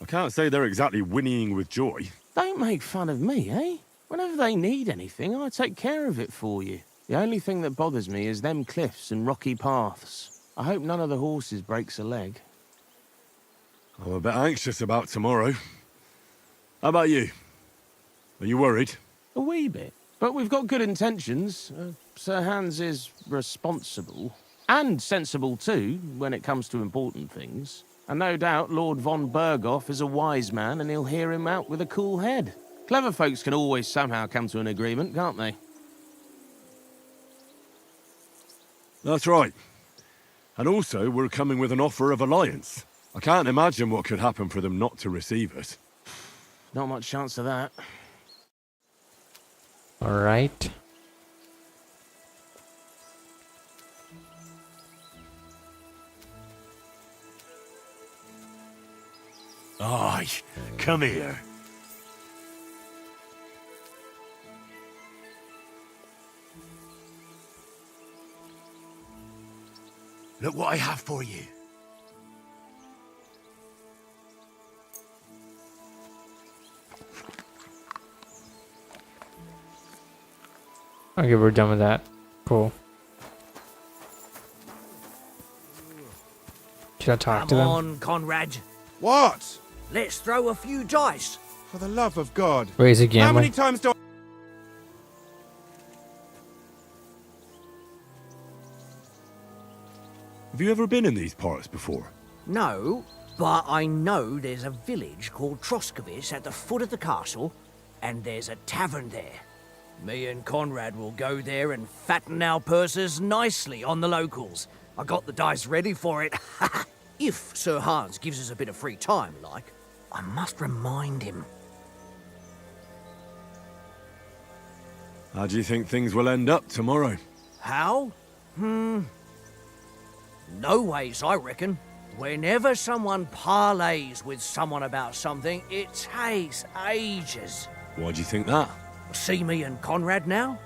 I can't say they're exactly whinnying with joy. Don't make fun of me, eh? Whenever they need anything, I take care of it for you. The only thing that bothers me is them cliffs and rocky paths. I hope none of the horses breaks a leg. I'm a bit anxious about tomorrow. How about you? Are you worried? A wee bit. But we've got good intentions. Sir Hans is responsible. And sensible too, when it comes to important things. And no doubt Lord von Berghoff is a wise man and he'll hear him out with a cool head. Clever folks can always somehow come to an agreement, can't they? That's right. And also, we're coming with an offer of alliance. I can't imagine what could happen for them not to receive us. Not much chance of that. Alright. Aye, come here. Look what I have for you. Okay, we're done with that. Cool. Should I talk to them? Come on, Conrad. What? Let's throw a few dice. For the love of God. Wait, is it How many gambling? times do I... Have you ever been in these parts before? No, but I know there's a village called Troskovic at the foot of the castle, and there's a tavern there. Me and Conrad will go there and fatten our purses nicely on the locals. I got the dice ready for it. If Sir Hans gives us a bit of free time, like, I must remind him. How do you think things will end up tomorrow? How? No ways, I reckon. Whenever someone parleys with someone about something, it takes ages. Why do you think that? See me and Conrad now?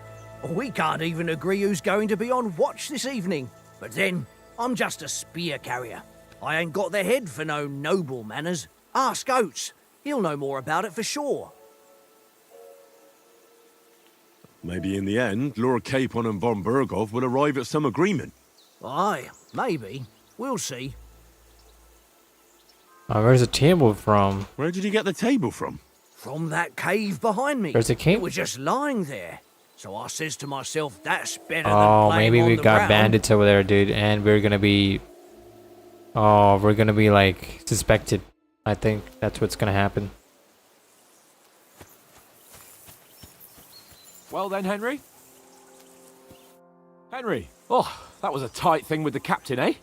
We can't even agree who's going to be on watch this evening. But then, I'm just a spear carrier. I ain't got the head for no noble manners. Ask Oates. He'll know more about it for sure. Maybe in the end, Lord Capon and von Berghoff will arrive at some agreement. Aye, maybe. We'll see. Oh, where's the table from? Where did you get the table from? From that cave behind me. There's a cave? It was just lying there. So I says to myself, that's better than Oh, playing maybe on we the got ground. bandits over there, dude, and we're gonna be... Oh, we're gonna be, like, suspected. I think that's what's gonna happen. Well then, Henry? Henry! Oh, that was a tight thing with the captain, eh?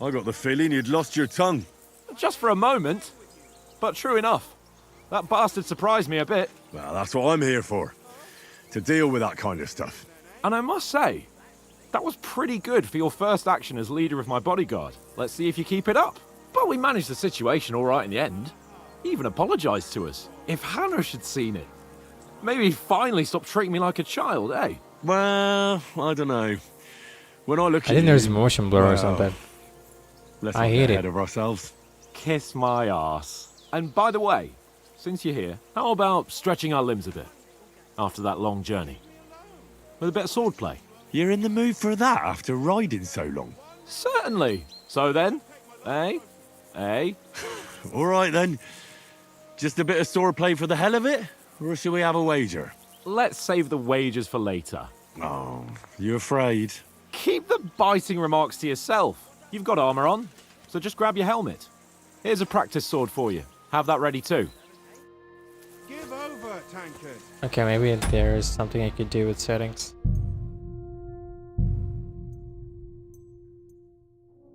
I got the feeling you'd lost your tongue. Just for a moment. But true enough. That bastard surprised me a bit. Well, that's what I'm here for. To deal with that kind of stuff. And I must say, that was pretty good for your first action as leader of my bodyguard. Let's see if you keep it up. But we managed the situation all right in the end. He even apologized to us. If Hanush had seen it, maybe he'd finally stop treating me like a child, eh? Well, I don't know. When I look at I think you, there's motion blur or something. Let's I not hate get it. ahead of ourselves. Kiss my arse. And by the way, since you're here, how about stretching our limbs a bit? After that long journey. With a bit of swordplay. You're in the mood for that after riding so long? Certainly. So then, eh? Eh? All right then. Just a bit of swordplay for the hell of it? Or shall we have a wager? Let's save the wagers for later. Oh, you afraid? Keep the biting remarks to yourself. You've got armor on, so just grab your helmet. Here's a practice sword for you. Have that ready too. Give over, tankard. Okay, maybe there is something I could do with settings.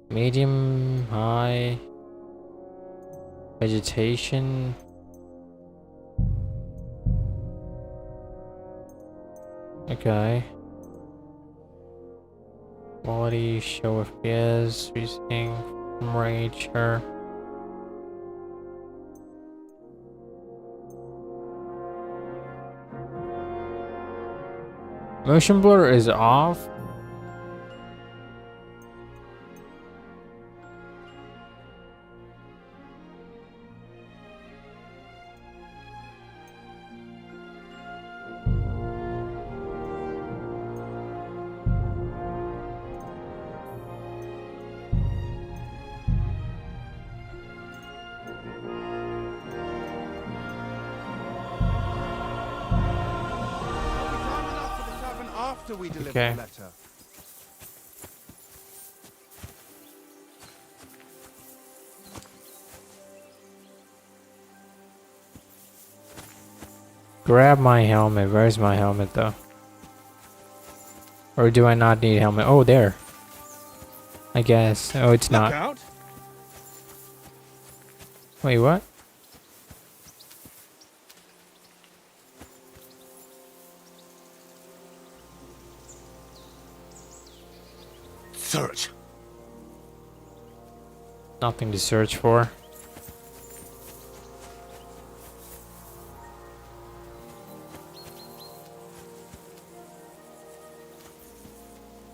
Medium, high, vegetation. Okay. Quality, show FPS, reasoning, frame rate, sure. Motion blur is off. After we deliver Okay. the letter. Grab my helmet. Where's my helmet though? Or do I not need a helmet? Oh, there. I guess. Oh, it's Look not. out. Wait, what? Search. Nothing to search for.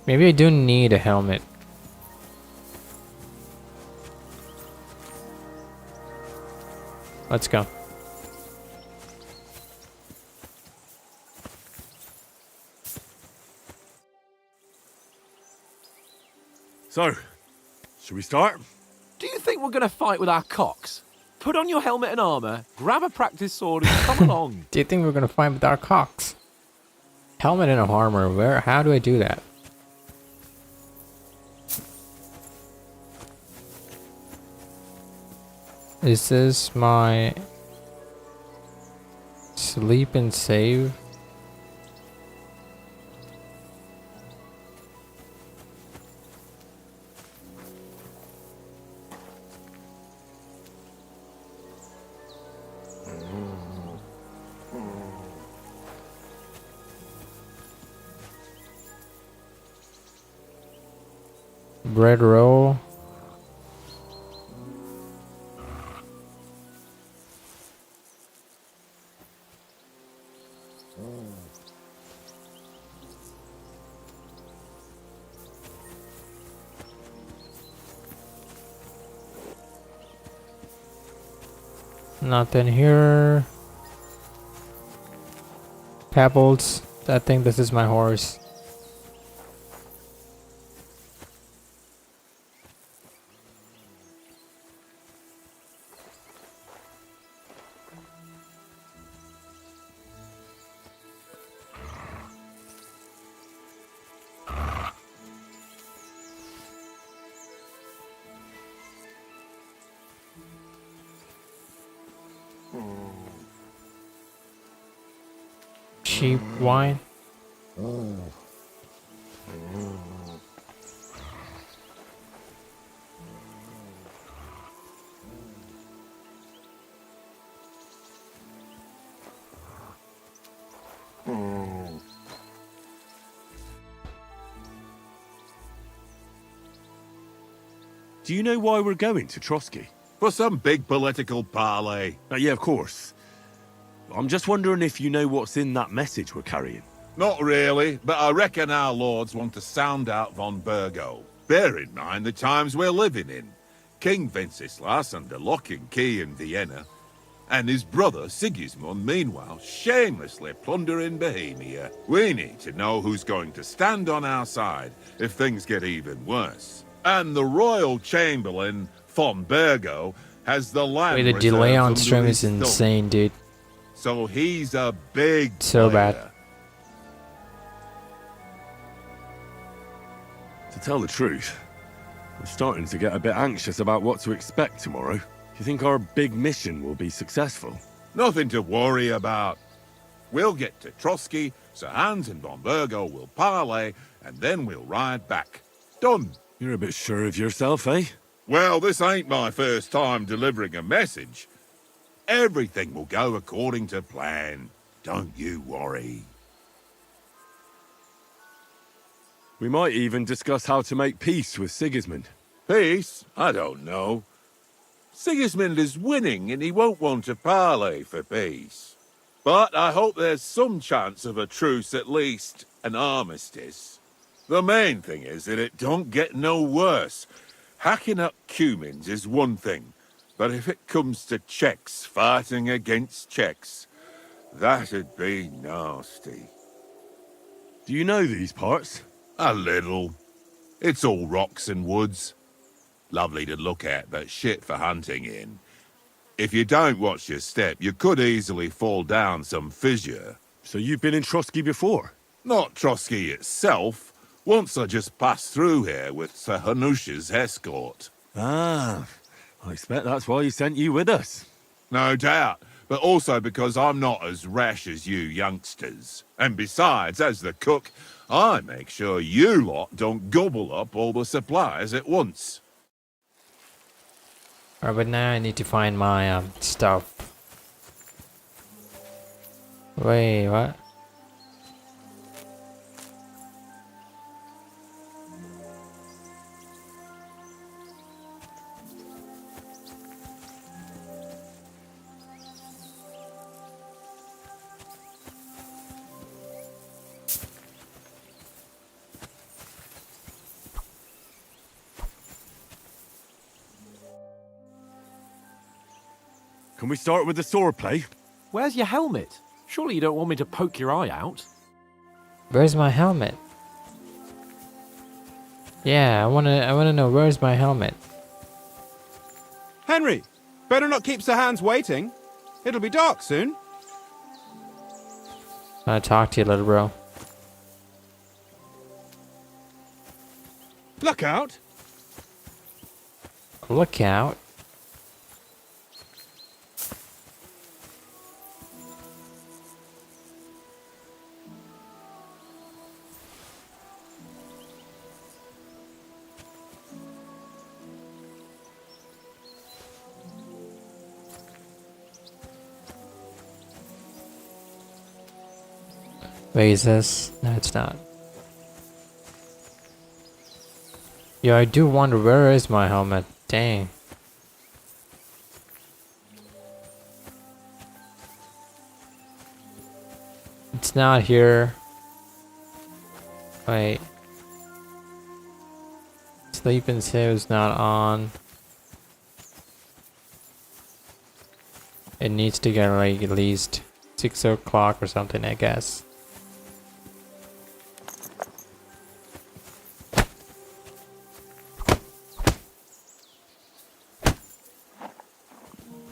Maybe I do need a helmet. Let's go. So, should we start? Do you think we're going to fight with our cocks? Put on your helmet and armor, grab a practice sword, and come along. Do you think we're gonna fight with our cocks? Helmet and armor. Where? How do I do that? Is this my sleep and save? Bread roll. Nothing here. Pebbles. I think this is my horse. Cheap wine. Do you know why we're going to Trotsky? For some big political parley. Yeah, of course. I'm just wondering if you know what's in that message we're carrying. Not really, but I reckon our lords want to sound out von Burgo. Bear in mind the times we're living in. King Wenceslas under lock and key in Vienna, and his brother Sigismund meanwhile shamelessly plundering Bohemia. We need to know who's going to stand on our side if things get even worse. And the royal chamberlain, von Burgo, has the land. Wait, the delay on reserves stream under is his thumb. insane, dude. So he's a big So player. bad. To tell the truth, I'm starting to get a bit anxious about what to expect tomorrow. Do you think our big mission will be successful? Nothing to worry about. We'll get to Trotsky, Sir Hans and von Burgo will parley, and then we'll ride back. Done. You're a bit sure of yourself, eh? Well, this ain't my first time delivering a message. Everything will go according to plan. Don't you worry. We might even discuss how to make peace with Sigismund. Peace? I don't know. Sigismund is winning and he won't want to parley for peace. But I hope there's some chance of a truce, at least an armistice. The main thing is that it don't get no worse. Hacking up Cumins is one thing, but if it comes to Czechs fighting against Czechs, that'd be nasty. Do you know these parts? A little. It's all rocks and woods. Lovely to look at, but shit for hunting in. If you don't watch your step, you could easily fall down some fissure. So you've been in Trotsky before? Not Trotsky itself. Once I just passed through here with Sir Hanush's escort. Ah, I expect that's why he sent you with us. No doubt, but also because I'm not as rash as you youngsters. And besides, as the cook, I make sure you lot don't gobble up all the supplies at once. Alright, but now I need to find my stuff. Wait, what? Can we start with the swordplay? Where's your helmet? Surely you don't want me to poke your eye out? Where's my helmet? Yeah, I wanna know where's my helmet. Henry, better not keep Sir Hans waiting. It'll be dark soon. I'll talk to you, little bro. Look out! Look out. Wait, is this? No, it's not. Yeah, I do wonder where is my helmet. Dang. It's not here. Wait. Sleep and save is not on. It needs to get like at least 6 o'clock or something, I guess.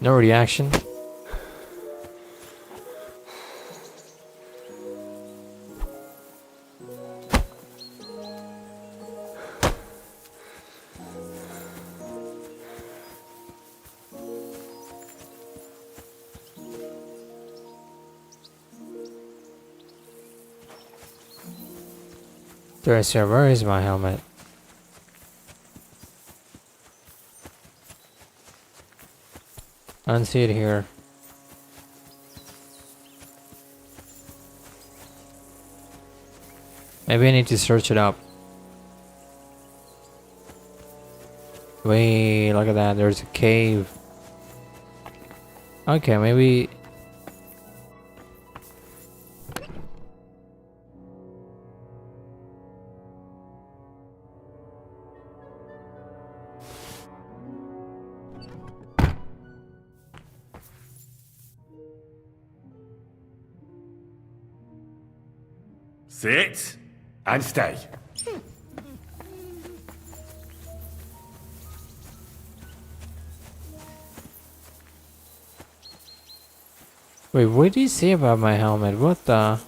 No reaction. Where is my helmet? I don't see it here. Maybe I need to search it up. Wait, look at that. There's a cave. Okay, maybe... Sit and stay. Wait, what do you say about my helmet? What the...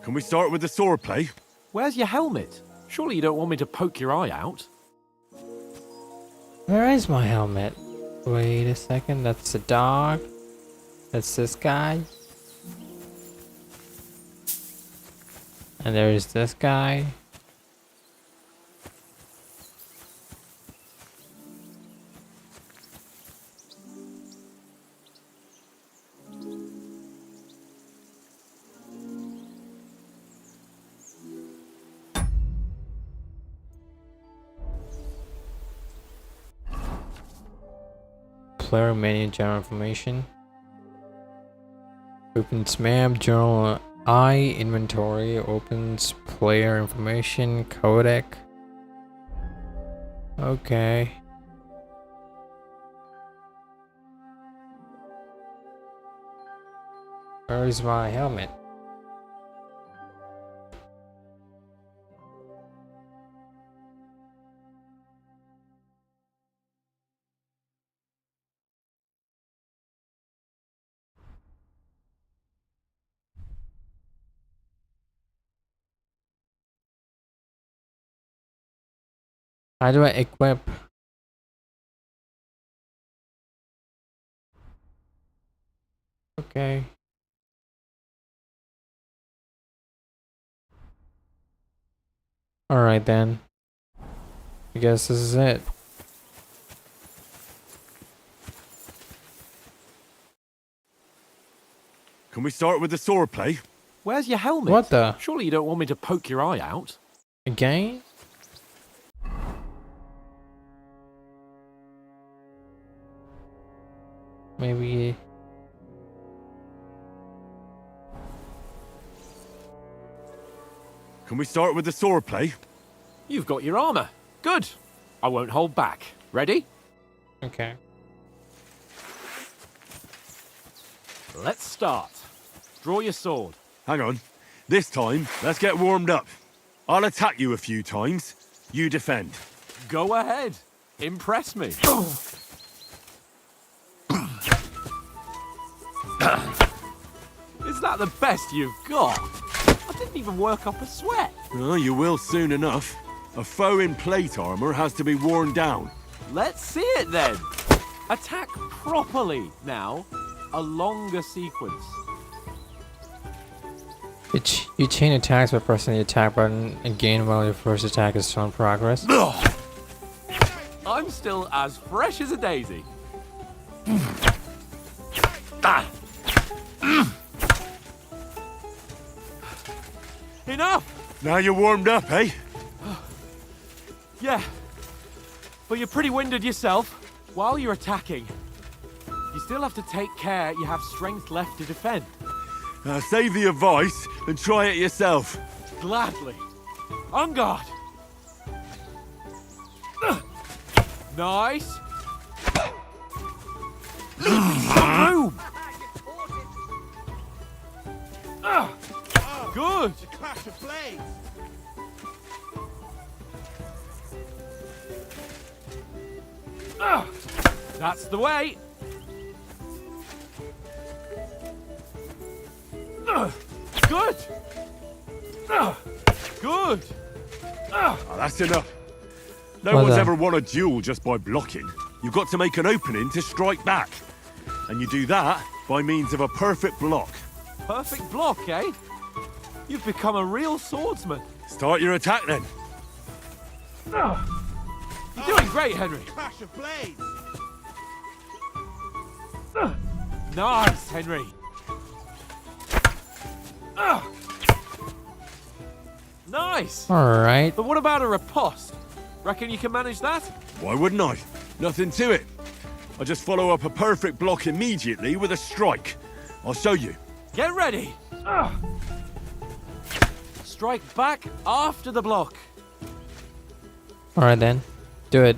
Can we start with the swordplay? Where's your helmet? Surely you don't want me to poke your eye out? Where is my helmet? Wait a second, that's a dog. That's this guy. And there's this guy. Player menu general information. Opens map, journal I, inventory, opens player information, codec. Okay. Where's my helmet? How do I equip? Okay. Alright then. I guess this is it. Can we start with the swordplay? Where's your helmet? What the? Surely you don't want me to poke your eye out? Again? Maybe... Can we start with the swordplay? You've got your armor. Good. I won't hold back. Ready? Okay. Let's start. Draw your sword. Hang on. This time, let's get warmed up. I'll attack you a few times. You defend. Go ahead. Impress me. Is that the best you've got? I didn't even work up a sweat. Oh, you will soon enough. A foe in plate armor has to be worn down. Let's see it then. Attack properly now. A longer sequence. You chain attacks by pressing the attack button again while your first attack is still in progress. I'm still as fresh as a daisy. Enough! Now you're warmed up, eh? Yeah. But you're pretty winded yourself. While you're attacking, you still have to take care you have strength left to defend. Save the advice and try it yourself. Gladly. On guard. Nice. Boom. Good. Clash of blades. That's the way. Good. Good. Oh, that's enough. No Well one's done. ever won a duel just by blocking. You've got to make an opening to strike back. And you do that by means of a perfect block. Perfect block, eh? You've become a real swordsman. Start your attack then. You're doing great, Henry. Clash of blades. Nice, Henry. Nice. All right. But what about a riposte? Reckon you can manage that? Why wouldn't I? Nothing to it. I just follow up a perfect block immediately with a strike. I'll show you. Get ready. Strike back after the block. All right then. Do it.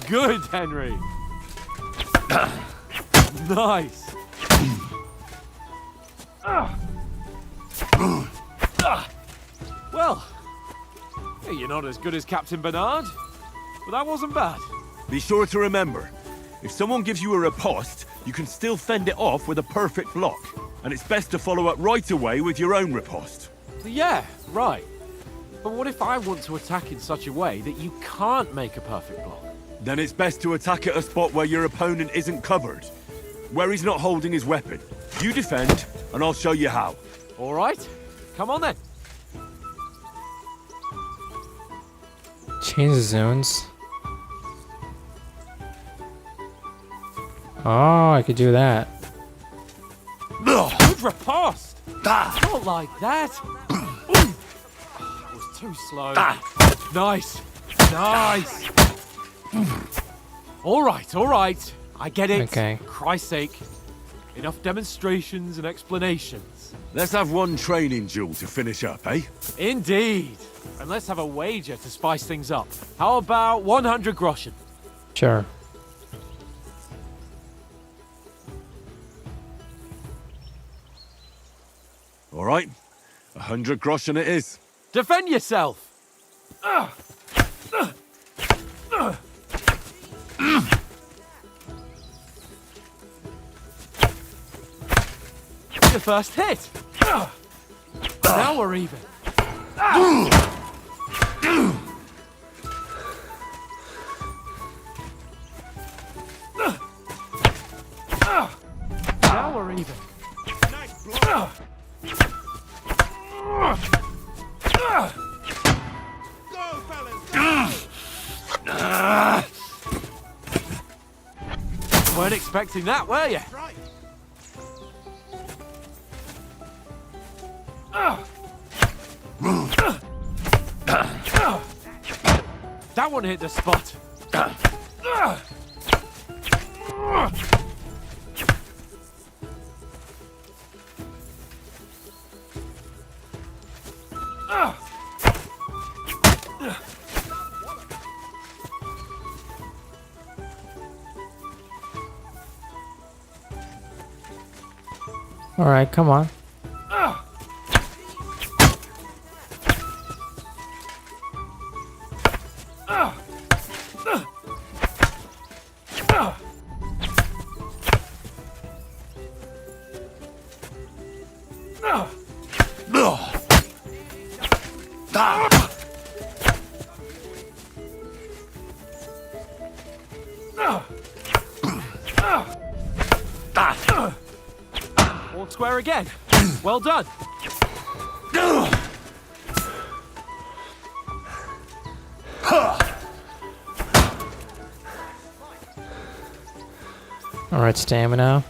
Good, Henry. Nice. Well, you're not as good as Captain Bernard, but that wasn't bad. Be sure to remember, if someone gives you a riposte, you can still fend it off with a perfect block. And it's best to follow up right away with your own riposte. Yeah, right. But what if I want to attack in such a way that you can't make a perfect block? Then it's best to attack at a spot where your opponent isn't covered. Where he's not holding his weapon. You defend, and I'll show you how. All right. Come on then. Change the zones. Oh, I could do that. Good riposte. Not like that. That was too slow. Nice. Nice. All right. I get it. Okay. For Christ's sake. Enough demonstrations and explanations. Let's have one training duel to finish up, eh? Indeed. And let's have a wager to spice things up. How about 100 groschen? Sure. All right. 100 groschen it is. Defend yourself. The first hit. Now we're even. Now we're even. Nice block. Go, fellas. Weren't expecting that, were you? Right. That one hit the spot. All right, come on. All square again. Well done. All right, stamina.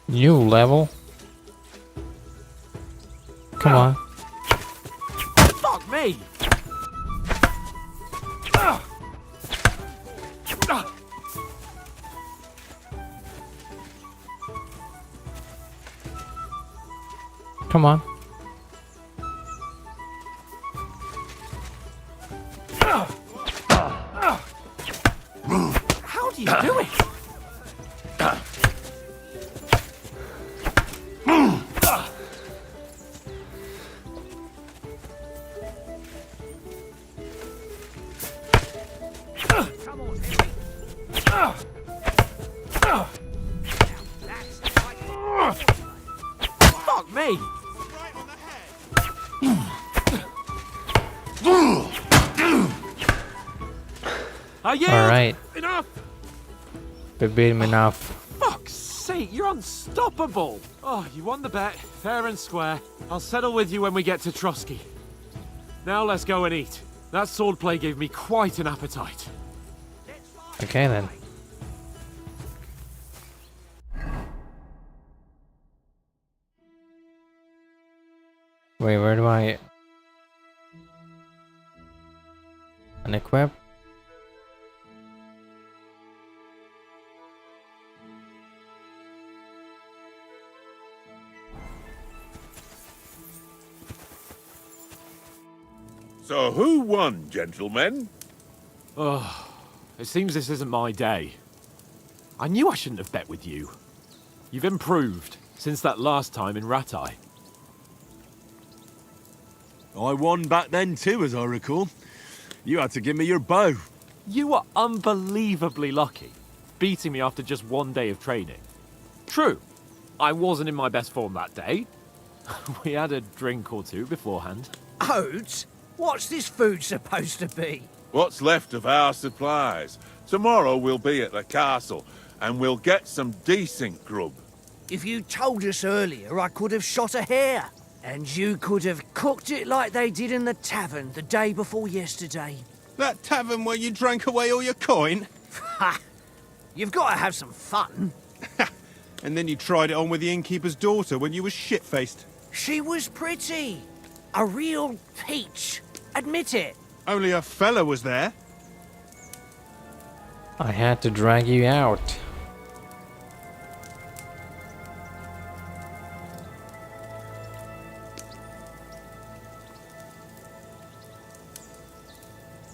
New level. Come on. Fuck me. Come on. How do you do it? Fuck me! I yield! Alright. Enough! We beat him enough. Fuck's sake, you're unstoppable! Oh, you won the bet, fair and square. I'll settle with you when we get to Trotsky. Now let's go and eat. That swordplay gave me quite an appetite. Okay then. Wait, where do I unequip? So who won, gentlemen? Oh, it seems this isn't my day. I knew I shouldn't have bet with you. You've improved since that last time in Ratai. I won back then too, as I recall. You had to give me your bow. You were unbelievably lucky, beating me after just one day of training. True, I wasn't in my best form that day. We had a drink or two beforehand. Oats? What's this food supposed to be? What's left of our supplies. Tomorrow we'll be at the castle, and we'll get some decent grub. If you told us earlier, I could have shot a hare. And you could have cooked it like they did in the tavern the day before yesterday. That tavern where you drank away all your coin? Ha! You've got to have some fun. And then you tried it on with the innkeeper's daughter when you were shit-faced. She was pretty. A real peach. Admit it. Only a fella was there. I had to drag you out.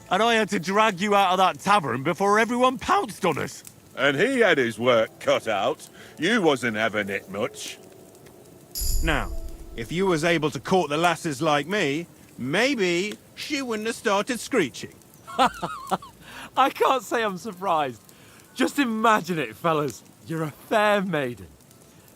And I had to drag you out of that tavern before everyone pounced on us. And he had his work cut out. You wasn't having it much. Now, if you was able to court the lasses like me, maybe she wouldn't have started screeching. I can't say I'm surprised. Just imagine it, fellas. You're a fair maiden.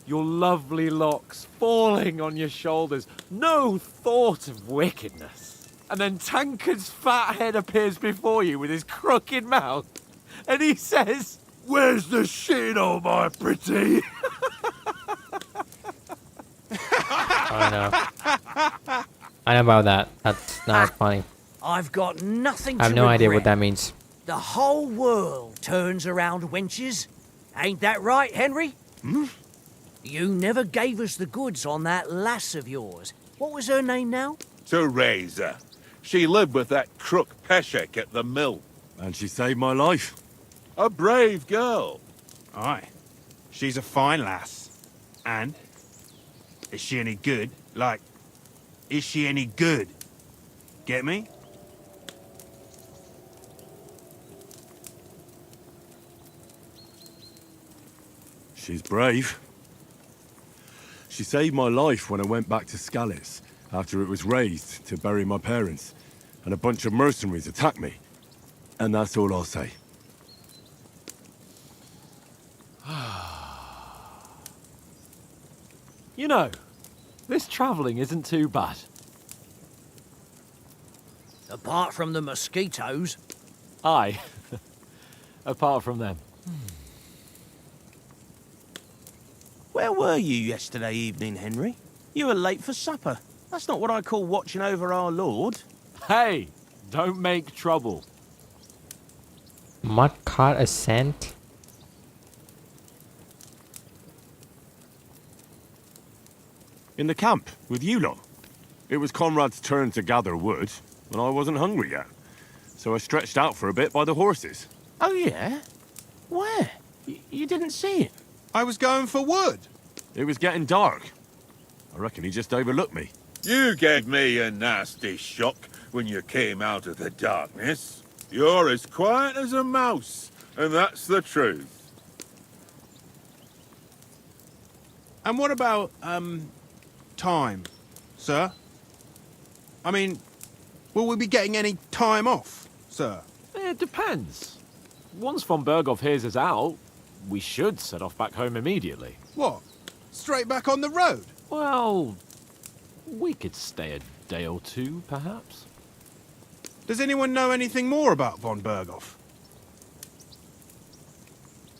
Your lovely locks falling on your shoulders. No thought of wickedness. And then Tankard's fat head appears before you with his crooked mouth. And he says, "Where's the shit, oh my pretty?" I know. I know about that. That's not funny. I've got nothing to I have no idea what regret. that means. The whole world turns around wenches. Ain't that right, Henry? Hmm? You never gave us the goods on that lass of yours. What was her name now? Teresa. She lived with that crook Peshek at the mill. And she saved my life. A brave girl. Aye. She's a fine lass. And? Is she any good? Like, is she any good? Get me? She's brave. She saved my life when I went back to Scallis after it was razed to bury my parents, and a bunch of mercenaries attacked me. And that's all I'll say. You know, this travelling isn't too bad. Apart from the mosquitoes. Aye. Apart from them. Where were you yesterday evening, Henry? You were late for supper. That's not what I call watching over our Lord. Hey, don't make trouble. Mud caught a scent? In the camp, with you lot. It was Conrad's turn to gather wood, and I wasn't hungry yet. So I stretched out for a bit by the horses. Oh, yeah? Where? You didn't see it? I was going for wood. It was getting dark. I reckon he just overlooked me. You gave me a nasty shock when you came out of the darkness. You're as quiet as a mouse, and that's the truth. And what about, time, sir? I mean, will we be getting any time off, sir? It depends. once von Berghoff hears us out, we should set off back home immediately. What? Straight back on the road? Well, we could stay a day or two, perhaps. Does anyone know anything more about von Berghoff?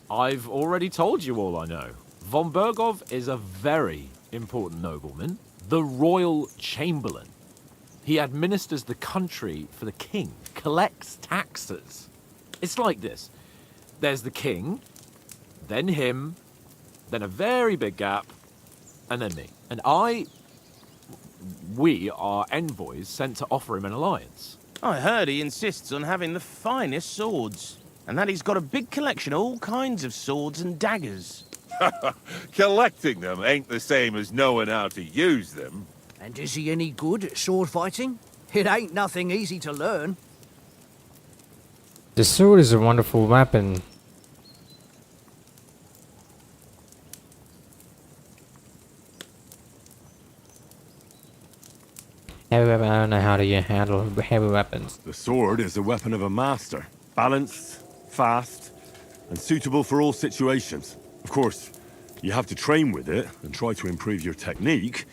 I've already told you all I know. Von Berghoff is a very important nobleman, the royal chamberlain. He administers the country for the king, collects taxes. It's like this. There's the king, then him, then a very big gap, and then me. And we are envoys sent to offer him an alliance. I heard he insists on having the finest swords, and that he's got a big collection of all kinds of swords and daggers. Collecting them ain't the same as knowing how to use them. And is he any good at sword fighting? It ain't nothing easy to learn. The sword is a wonderful weapon. Heavy weapon, I don't know how to handle heavy weapons. The sword is the weapon of a master. Balanced, fast, and suitable for all situations. Of course, you have to train with it and try to improve your technique,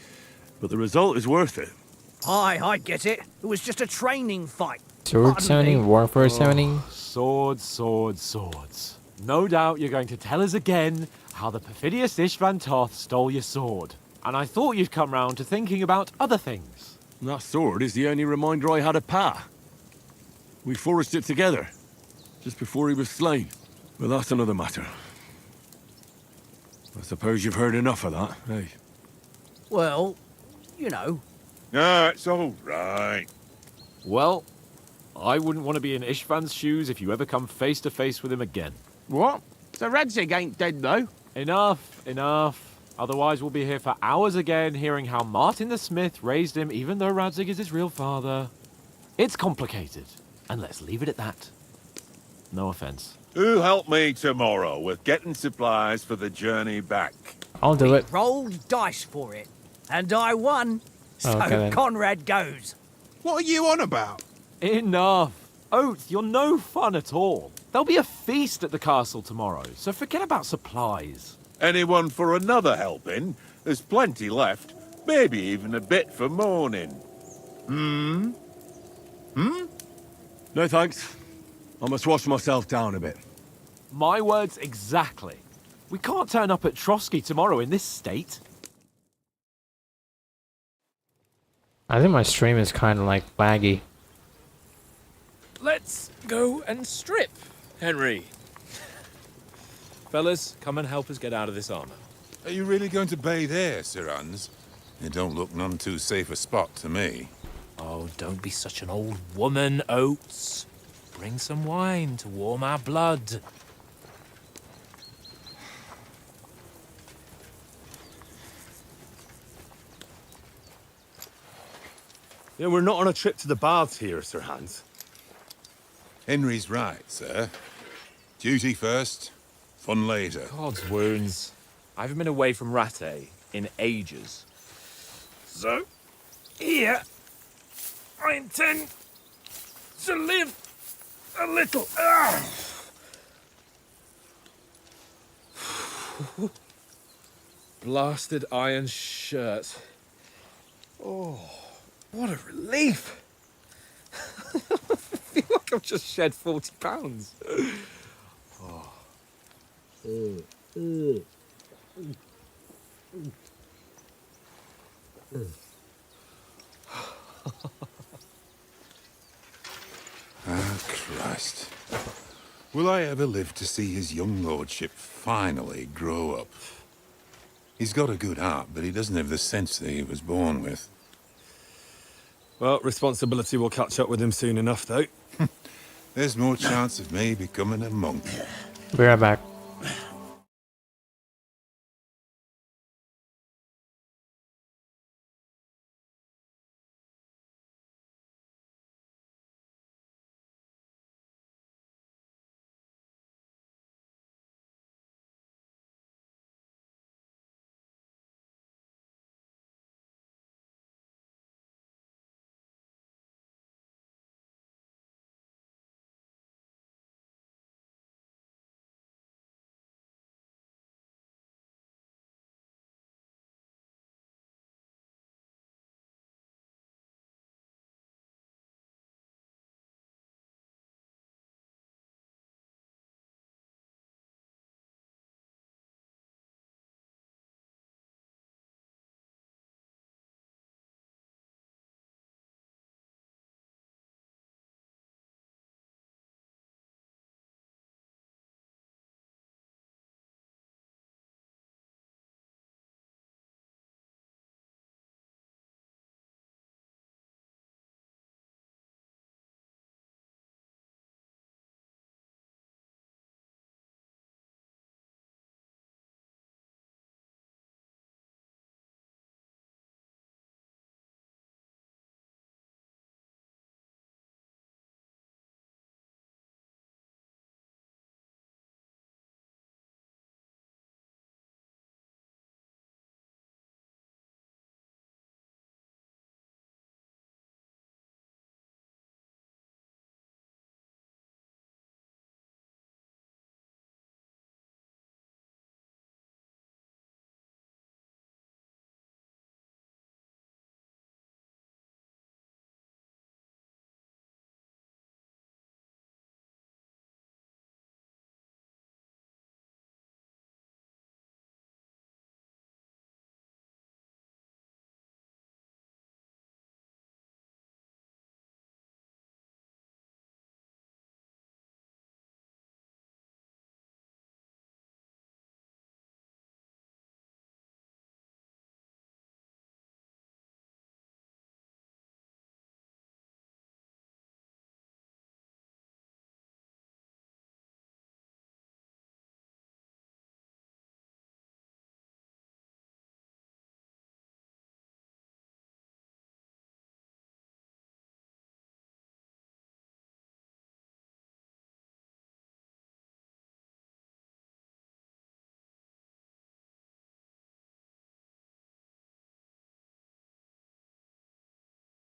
but the result is worth it. Aye, I get it. It was just a training fight. Sword Pardon sounding, me. warfare sounding. Swords, swords, swords. No doubt you're going to tell us again how the perfidious Ishvan Toth stole your sword. And I thought you'd come round to thinking about other things. That sword is the only reminder I had of Pa. We forged it together, just before he was slain. But that's another matter. I suppose you've heard enough of that, eh? Well, you know. No, it's all right. Well, I wouldn't want to be in Ishvan's shoes if you ever come face to face with him again. What? So Radzig ain't dead, though? Enough, enough. Otherwise we'll be here for hours again hearing how Martin the Smith raised him even though Radzig is his real father. It's complicated, and let's leave it at that. No offense. Who'll help me tomorrow with getting supplies for the journey back? I'll do it. Rolled dice for it. And I won. So Okay, then. Conrad goes. What are you on about? Enough. Oath, you're no fun at all. There'll be a feast at the castle tomorrow, so forget about supplies. Anyone for another helping? There's plenty left. Maybe even a bit for morning. Hmm? No thanks. I must wash myself down a bit. My words exactly. We can't turn up at Trotsky tomorrow in this state. I think my stream is kind of like laggy. Let's go and strip, Henry. Fellas, come and help us get out of this armor. Are you really going to bathe here, Sir Hans? It don't look none too safe a spot to me. Oh, don't be such an old woman, Oates. Bring some wine to warm our blood. Yeah, we're not on a trip to the baths here, Sir Hans. Henry's right, sir. Duty first, fun later. God's wounds. I haven't been away from Rattay in ages. So, here, I intend to live a little. Blasted iron shirt. Oh, what a relief. I feel like I've just shed 40 pounds. Oh. Ah, Christ. Will I ever live to see his young lordship finally grow up? He's got a good heart, but he doesn't have the sense that he was born with. Well, responsibility will catch up with him soon enough, though. There's more chance of me becoming a monk. Be right back.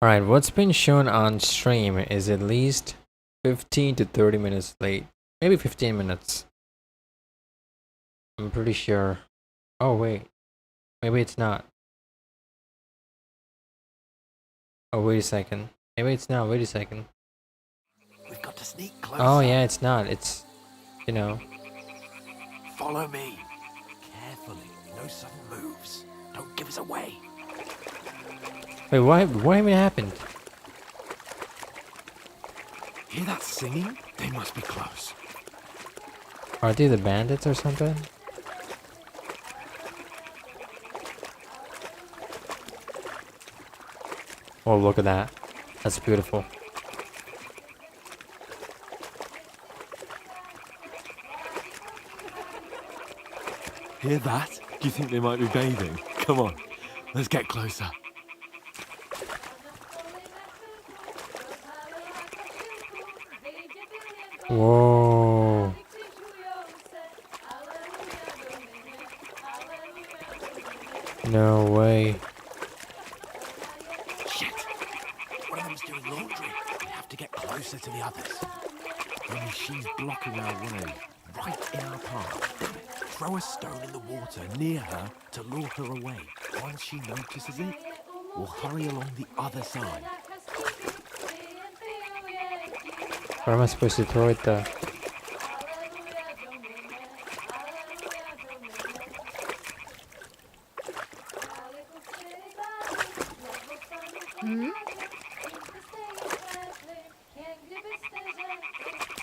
Alright, what's been shown on stream is at least 15 to 30 minutes late. Maybe 15 minutes. I'm pretty sure. Oh, wait. Maybe it's not. Oh, wait a second. Maybe it's not. Wait a second. We've got to sneak closer. Oh, yeah, it's not. It's, you know. Follow me. Carefully. No sudden moves. Don't give us away. Wait, what even happened? Hear that singing? They must be close. Are they the bandits or something? Oh, look at that. That's beautiful. Hear that? Do you think they might be bathing? Come on, let's get closer. Whoa. No way. Shit! One of them's doing laundry. We have to get closer to the others. Only she's blocking our way, right in our path. Throw a stone in the water near her to lure her away. Once she notices it, we'll hurry along the other side. Where am I supposed to throw it though?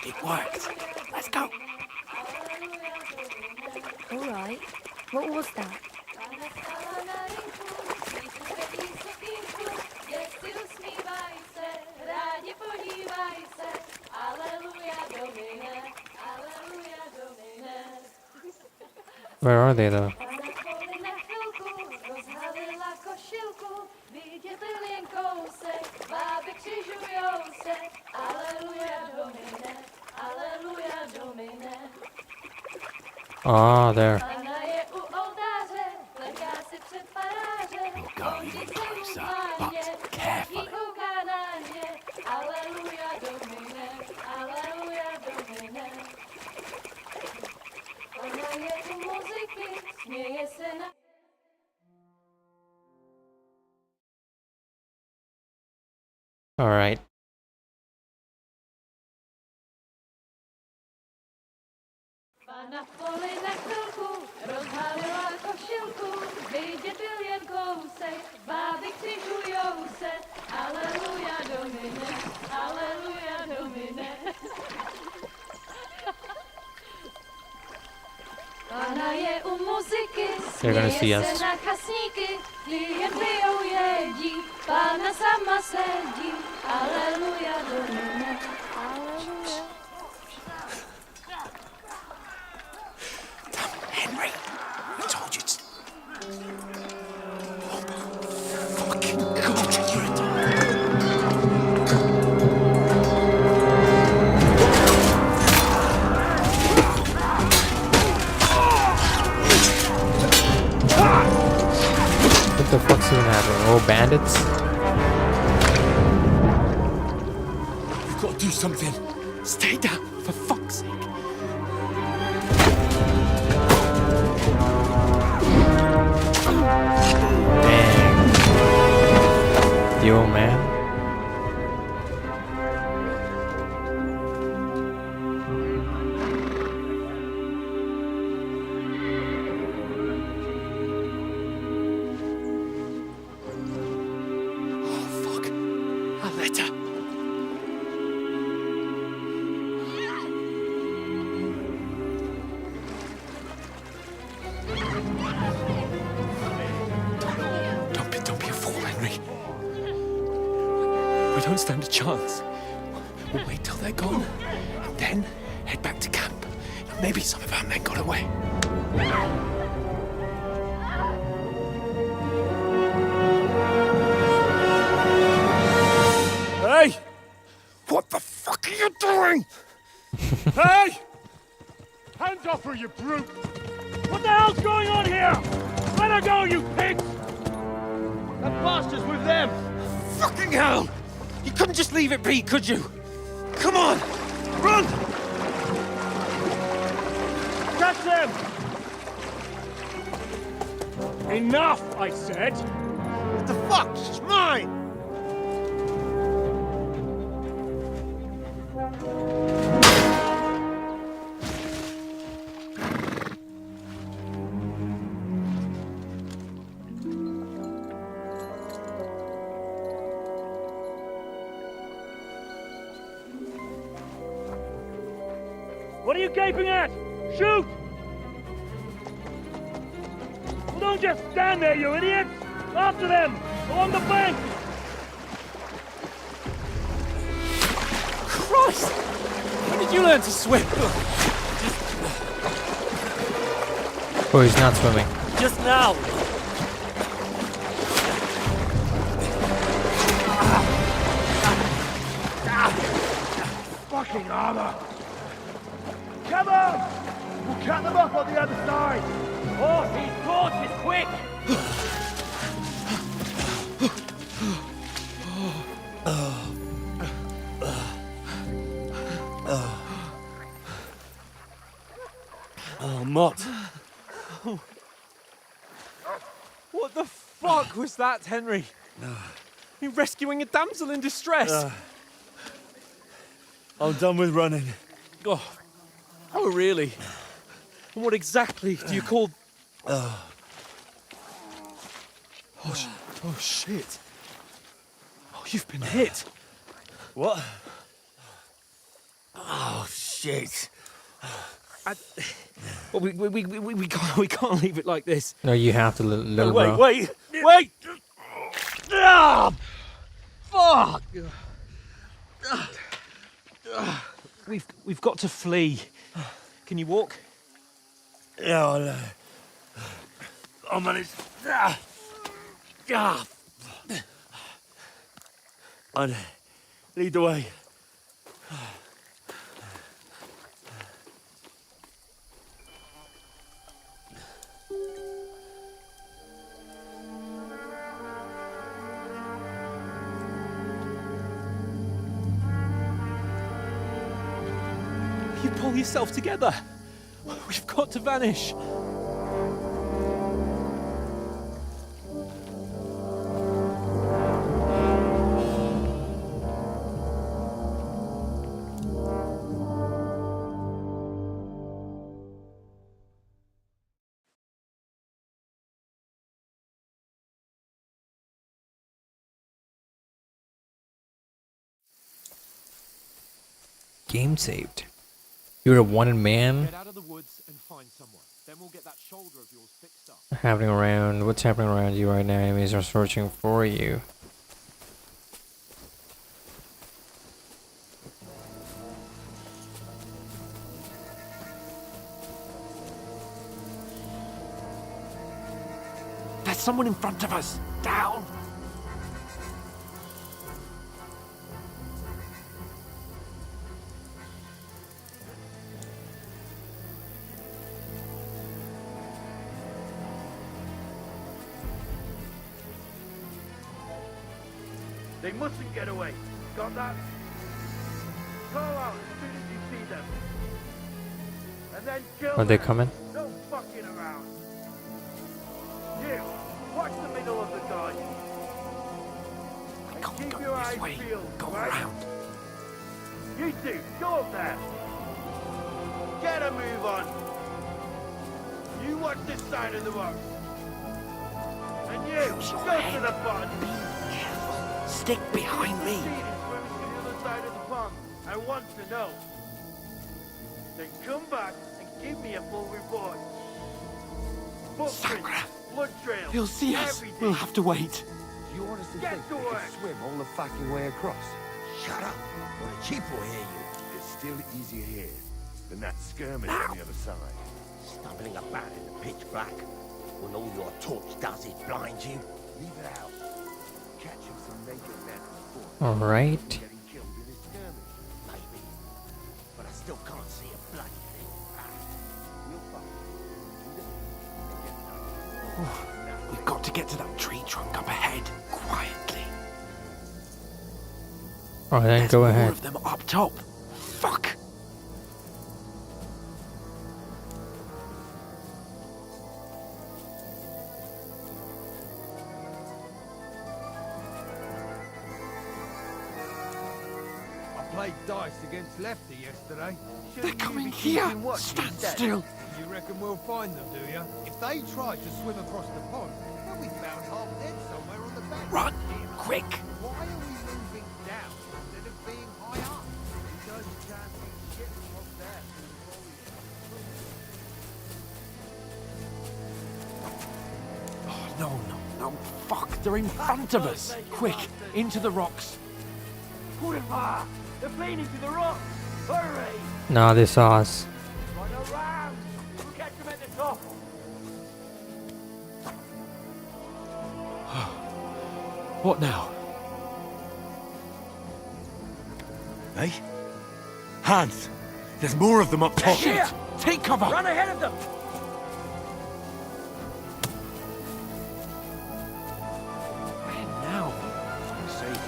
It worked. Let's go. Alright. What was that? Where are they though? Ah, there. We'll go even closer, but carefully. All right. They're gonna see us. Henry, I told you to... Oh, fucking God, you're a... What the fuck's even happening? Oh, bandits? We've got to do something. Stay down, for fuck's sake. Dang. The old man? Don't be a fool, Henry. We don't stand a chance. We'll wait till they're gone, and then head back to camp. Maybe some of our men got away. Hey! What the fuck are you doing? Hey! Hands off her, you brute! What the hell's going on here? Let her go, you pigs! That bastard's with them! Fucking hell! You couldn't just leave it be, could you? Come on! Run! Catch them! Enough, I said! What the fuck? She's mine! What are you gaping at? Shoot! Well, don't just stand there, you idiots! After them! Along the bank! Christ! When did you learn to swim? Oh, he's not swimming. Just now! Fucking armor! Come on! We'll cut them off on the other side! Oh, these torches, quick! Oh, Mott. What the fuck was that, Henry? You rescuing a damsel in distress? I'm done with running. Oh, really? And what exactly do you call... Oh, shit. Oh, you've been hit. What? Oh, shit. Well, we can't leave it like this. No, you have to, little bro. Wait! Ah! Fuck! We've got to flee. Can you walk? Yeah, I'll manage. I'd lead the way. You pull yourself together. We've got to vanish. Game saved. You're a one man. Get out of the woods and find someone. Then we'll get that shoulder of yours fixed up. Happening around. What's happening around you right now? Enemies are searching for you. There's someone in front of us. Down. They mustn't get away. Got that? Call out as soon as you see them. And then kill Are they them. coming? No fucking around. You, watch the middle of the guy. And keep your eyes peeled. Go right? around. You two, go up there. Get a move on. You watch this side of the box. And you, go to the pond. Stick behind me. To the other side of the pond. I want to know. Then come back and give me a full report. Footprints, blood trails. He'll see us. Everything. We'll have to wait. You honestly Get think to we work. can swim all the fucking way across? Shut up. Or the chief will hear you. It's still easier here than that skirmish on the other side. Stumbling about in the pitch black when all your torch does is blind you. Leave it out. Catching some naked men before Alright. getting killed in his skirmish. Maybe. But I still can't see a bloody thing. We'll find it. We've got to get to that tree trunk up ahead, quietly. Oh, then There's go more ahead. of them up top. Fuck. I played dice against Lefty yesterday. They're coming here. Stand still. You reckon we'll find them, do you? If they try to swim across the pond, they'll be found half dead somewhere on the bank. Run, quick. Why are we moving down instead of being high up? There's a chance we can get across there. Oh, no. Fuck, they're in front of us. Quick, into the rocks. Pull it far. They're playing into the rocks. Hurry! Nah, they saw us. Run around. We'll catch them at the top. What now? Hey? Hans! There's more of them up top! Shit! Take cover! Run ahead of them! Where now? Safe.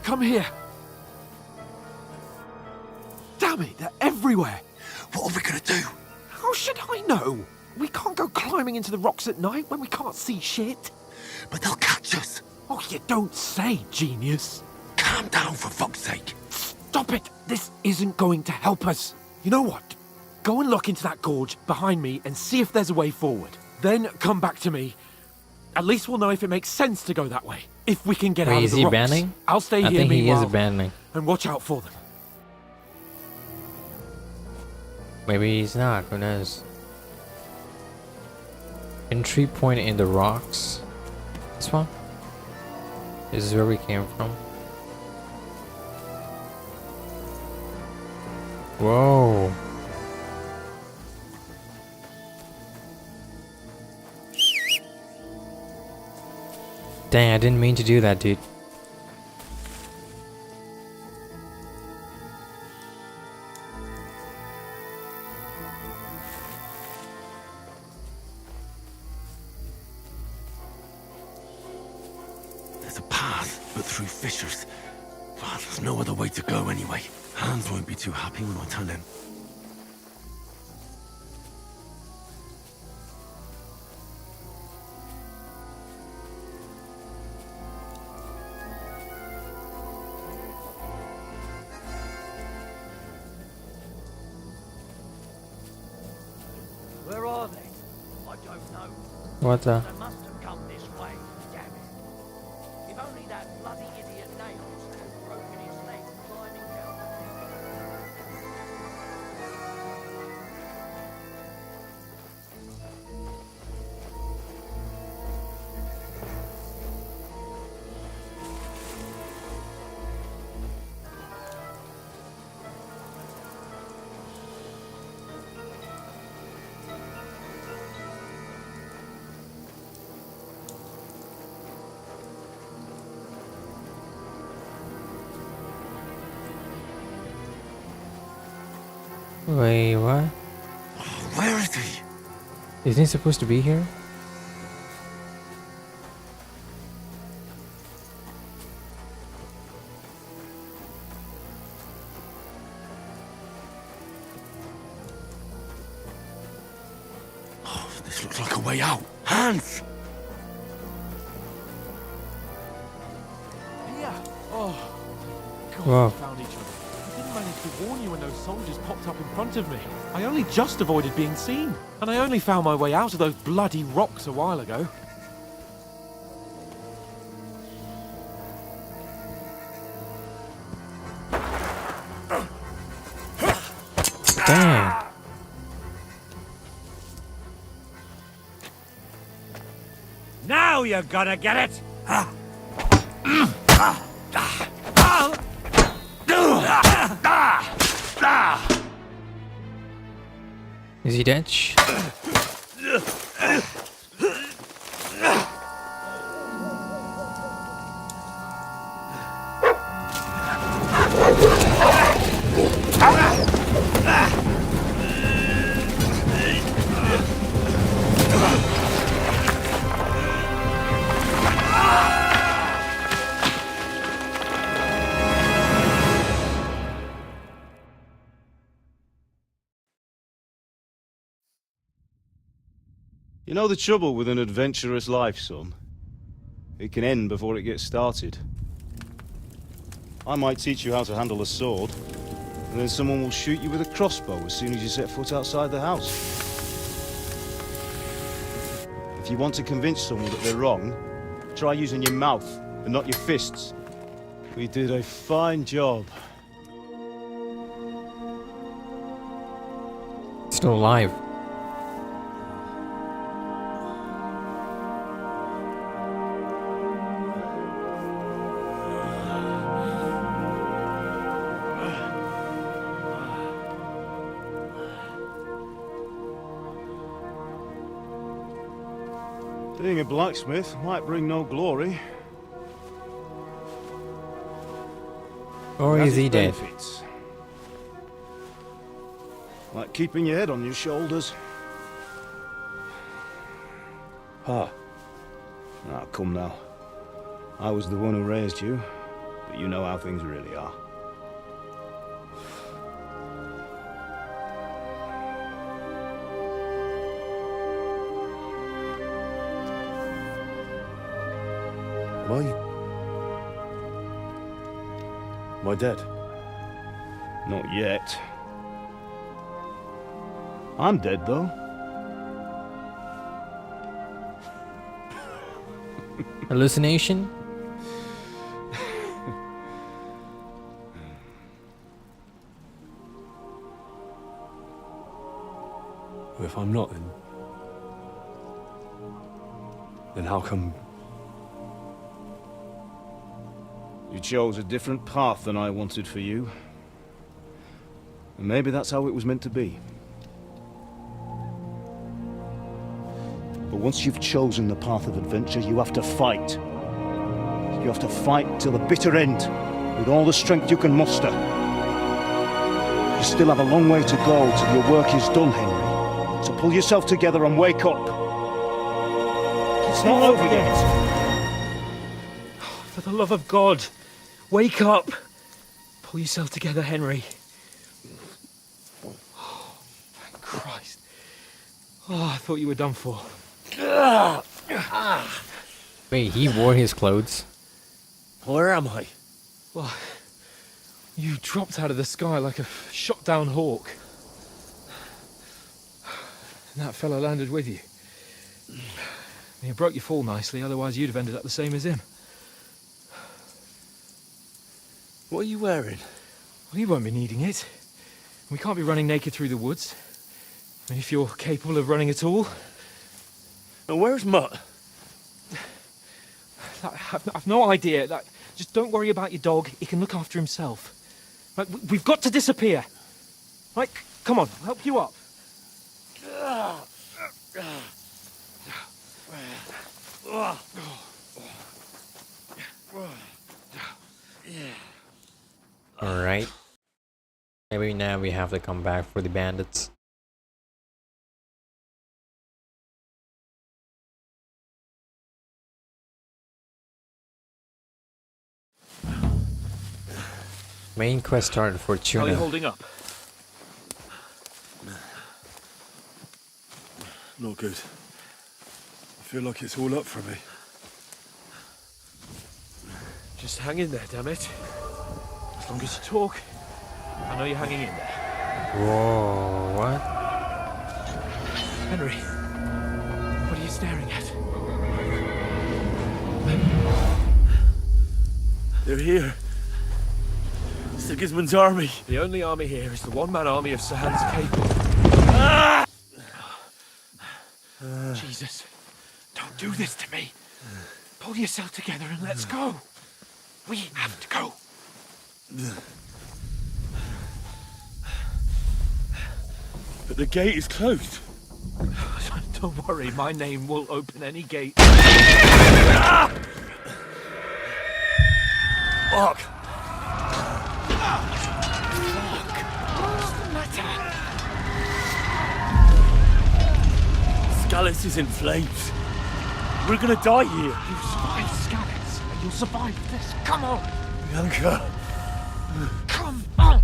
Come here! Damn it, they're everywhere! What are we gonna do? How should I know? We can't go climbing into the rocks at night when we can't see shit. But they'll catch us. Oh, you don't say, genius. Calm down, for fuck's sake. Stop it! This isn't going to help us. You know what? Go and look into that gorge behind me and see if there's a way forward. Then come back to me. At least we'll know if it makes sense to go that way. If we can get out Wait, of is the he rocks. banning? I'll stay I here think he is meanwhile abandoning. and watch out for them. Maybe he's not, who knows? Entry point in the rocks. This one? This is where we came from. Whoa. Dang, I didn't mean to do that, dude. There's a path, but through fissures. Well, there's no other way to go anyway. Hans won't be too happy when I tell him. Where are they? I don't know. What the? They must have come this way. Damn it. If only that bloody idiot Nails had broken his leg climbing down. Wait, what? Where is he? Isn't he supposed to be here? Oh, this looks like a way out. Hans! Here. Oh. God, Whoa. we found each other. I didn't manage to warn you when those soldiers popped up in front of me. I only just avoided being seen. And I only found my way out of those bloody rocks a while ago. Dang. Now you're gonna get it! Is he dead? Shh. You know the trouble with an adventurous life, son? It can end before it gets started. I might teach you how to handle a sword, and then someone will shoot you with a crossbow as soon as you set foot outside the house. If you want to convince someone that they're wrong, try using your mouth and not your fists. We did a fine job. Still alive. Being a blacksmith might bring no glory. Or is he dead? Benefits. Like keeping your head on your shoulders. Ah. Ah, come now. I was the one who raised you, but you know how things really are. Am I dead? Not yet. I'm dead, though. Hallucination? If I'm not, then how come... You chose a different path than I wanted for you. And maybe that's how it was meant to be. But once you've chosen the path of adventure, you have to fight. You have to fight till the bitter end, with all the strength you can muster. You still have a long way to go till your work is done, Henry. So pull yourself together and wake up. It's not over yet. For the love of God, wake up! Pull yourself together, Henry. Oh, thank Christ. Oh, I thought you were done for. Wait, he wore his clothes? Where am I? Well, you dropped out of the sky like a shot-down hawk. And that fella landed with you. You broke your fall nicely, otherwise you'd have ended up the same as him. What are you wearing? Well, you won't be needing it. We can't be running naked through the woods. I mean, if you're capable of running at all. And where's Mutt? I've no idea. Just don't worry about your dog. He can look after himself. We've got to disappear. Right, come on, I'll help you up. Alright. Maybe now we have to come back for the bandits. Main quest started for Tuna. How are you holding up? Not good. I feel like it's all up for me. Just hang in there, damn it. As long as you talk, I know you're hanging in there. Whoa, what? Henry, what are you staring at? They're here. Sigismund's army. The only army here is the one-man army of Sir Hans Capel. Ah! Jesus, don't do this to me. Pull yourself together and let's go. We have to go. But the gate is closed. Don't worry, my name will open any gate. Fuck. Scallis is in flames. We're gonna die here. You survived Scallis, and you'll survive this. Come on. Bianca. Come on.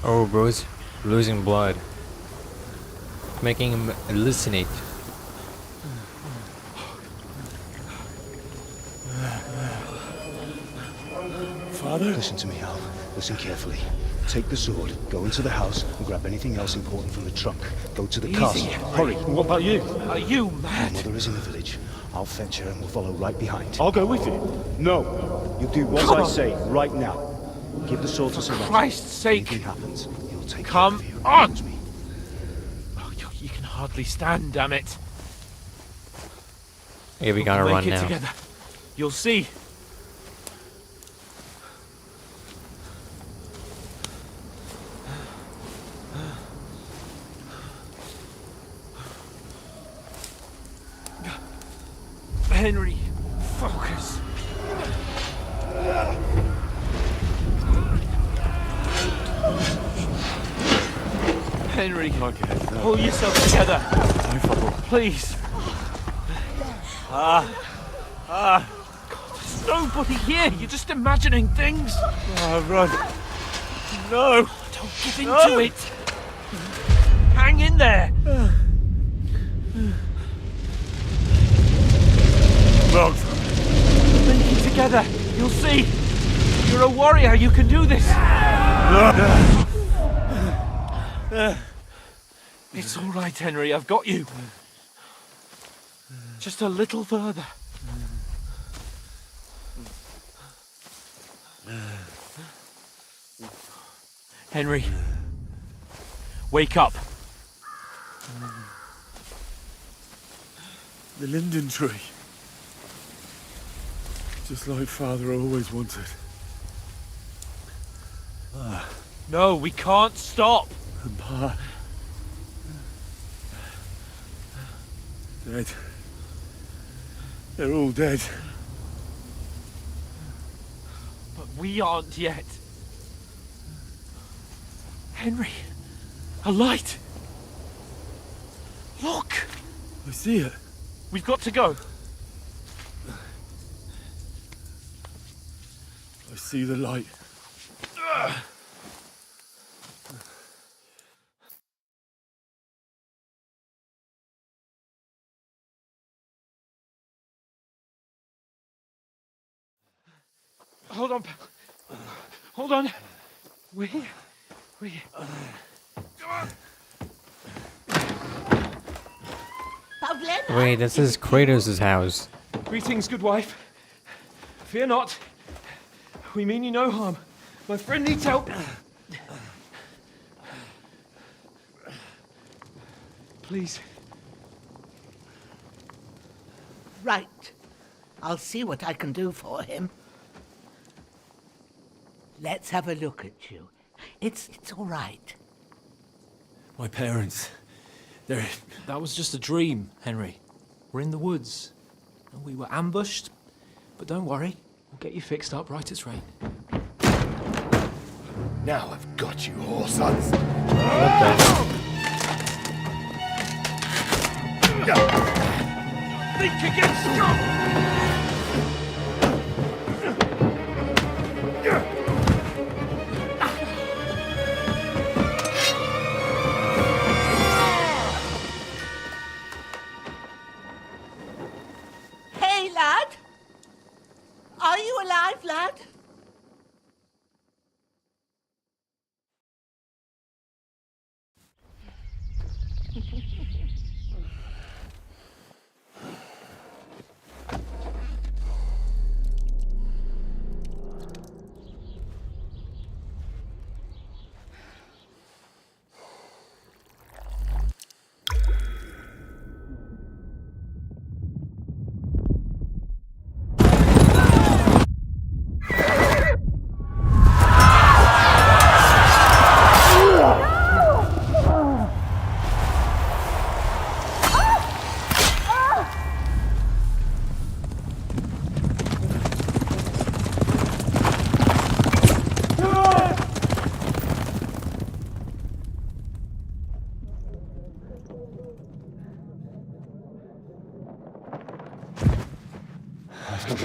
Oh, bro's losing blood. making him hallucinate. Father? Listen to me, Hal. Listen carefully. Take the sword, go into the house, and grab anything else important from the trunk. Go to the castle. Hurry. What about you? Are you mad? My mother is in the village. I'll fetch her and we'll follow right behind. I'll go with you. No. You do what I say right now. Give the sword to someone. For Christ's sake. If anything happens, he'll take Come care of you. on! Oh, you can hardly stand, damn it. Yeah, we gotta We'll run make it now. together. You'll see. Henry, focus. Henry, pull yourself together. Please. God, there's nobody here. You're just imagining things. Run. No. Don't give in to it. Hang in there. Look. Link it together. You'll see. You're a warrior. You can do this. It's all right, Henry. I've got you. Just a little further. Henry, wake up. The linden tree. Just like Father always wanted. No, we can't stop. And Pa. Dead. They're all dead. But we aren't yet. Henry, a light. Look. I see it. We've got to go. I see the light. Hold on. Hold on. We. Wait, this is Kratos' house. Greetings, good wife. Fear not. We mean you no harm. My friend needs help. Please. Right. I'll see what I can do for him. Let's have a look at you. It's all right. My parents, they're... That was just a dream, Henry. We're in the woods. We were ambushed, but don't worry. We'll get you fixed up right as rain. Now I've got you, sons. Think again, strong! Hey, lad! Are you alive, lad?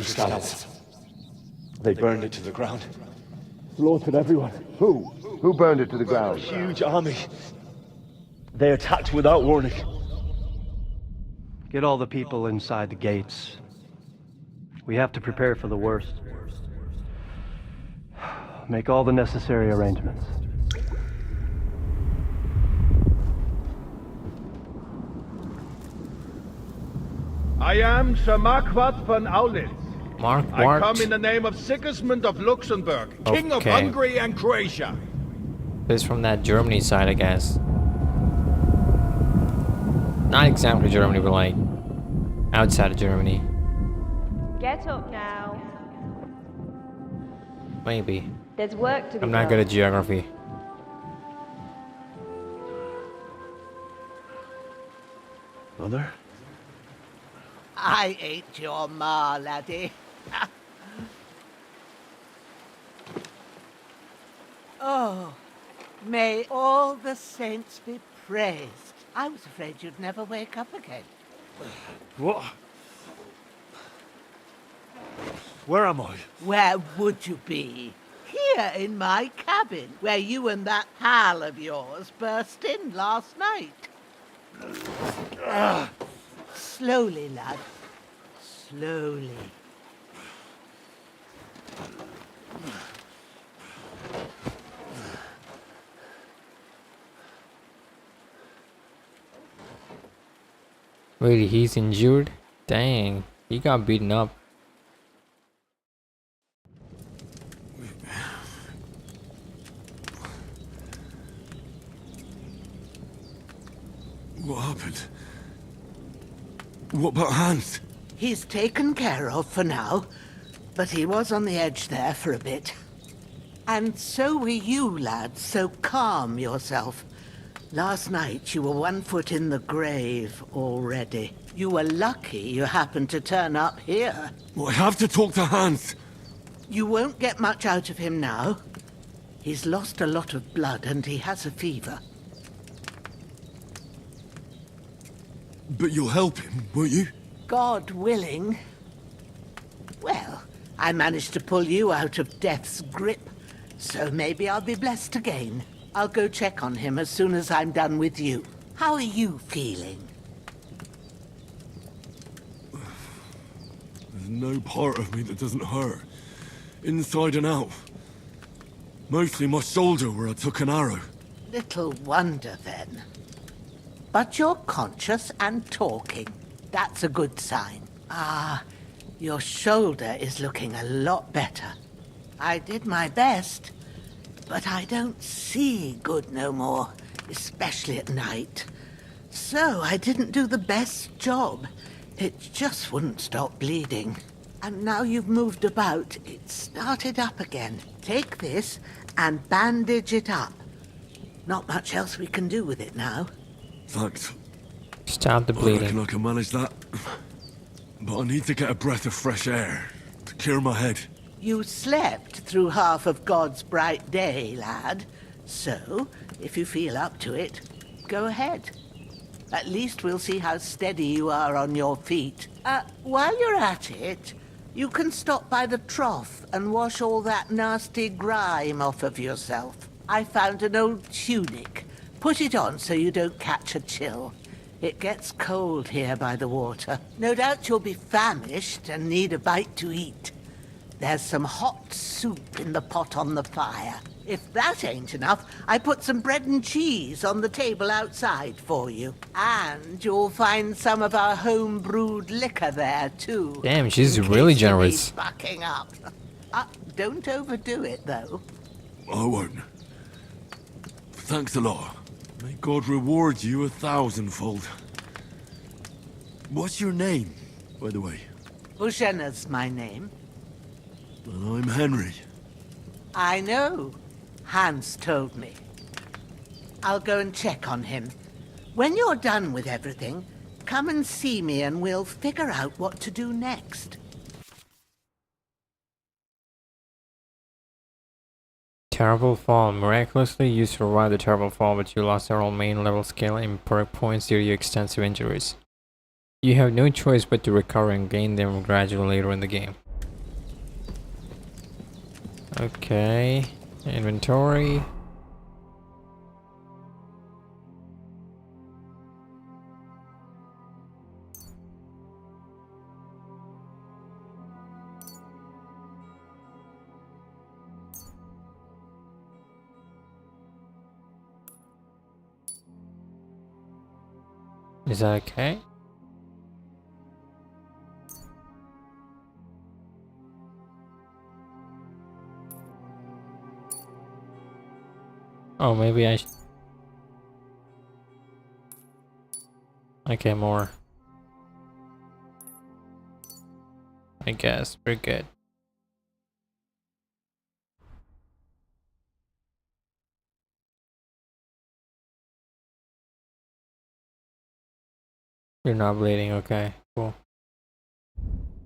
Scallops. They burned it to the ground. Slaughtered everyone. Who? Who burned it to the ground? Huge army. They attacked without warning. Get all the people inside the gates. We have to prepare for the worst. Make all the necessary arrangements. I am Sir Marquardt von Aulitz. Marquardt? I come in the name of Sigismund of Luxembourg, King of Okay. Hungary and Croatia. This is from that Germany side, I guess. Not exactly Germany, but like outside of Germany. Get up now. Maybe. There's work to be I'm not done. good at geography. Mother? I ain't your ma, laddie. Oh, may all the saints be praised. I was afraid you'd never wake up again. What? Where am I? Where would you be? Here in my cabin, where you and that pal of yours burst in last night. Slowly, lad. Slowly. Really, he's injured? Dang, he got beaten up. What happened? What about Hans? He's taken care of for now, but he was on the edge there for a bit. And so were you, lad, so calm yourself. Last night you were 1 foot in the grave already. You were lucky you happened to turn up here. Well, I have to talk to Hans. You won't get much out of him now. He's lost a lot of blood and he has a fever. But you'll help him, won't you? God willing. Well, I managed to pull you out of death's grip, so maybe I'll be blessed again. I'll go check on him as soon as I'm done with you. How are you feeling? There's no part of me that doesn't hurt. Inside and out. Mostly my shoulder where I took an arrow. Little wonder then. But you're conscious and talking. That's a good sign. Ah, your shoulder is looking a lot better. I did my best, but I don't see good no more, especially at night. So I didn't do the best job. It just wouldn't stop bleeding. And now you've moved about, it started up again. Take this and bandage it up. Not much else we can do with it now. Thanks. Stop the I bleeding. reckon I can manage that. But I need to get a breath of fresh air to clear my head. You slept through half of God's bright day, lad. So, if you feel up to it, go ahead. At least we'll see how steady you are on your feet. While you're at it, you can stop by the trough and wash all that nasty grime off of yourself. I found an old tunic. Put it on so you don't catch a chill. It gets cold here by the water. No doubt you'll be famished and need a bite to eat. There's some hot soup in the pot on the fire. If that ain't enough, I put some bread and cheese on the table outside for you. And you'll find some of our home-brewed liquor there, too. Damn, she's in really case you need generous. bucking up. Don't overdo it, though. I won't. Thanks a lot. May God reward you 1,000-fold. What's your name, by the way? Bushena's my name. Well, I'm Henry. I know. Hans told me. I'll go and check on him. When you're done with everything, come and see me and we'll figure out what to do next. Terrible fall. Miraculously, you survived the terrible fall, but you lost several main level skill and perk points due to your extensive injuries. You have no choice but to recover and gain them gradually later in the game. Okay, inventory. Is that okay? Oh, maybe I should... Okay, more. I guess we're good. You're not bleeding, okay, cool.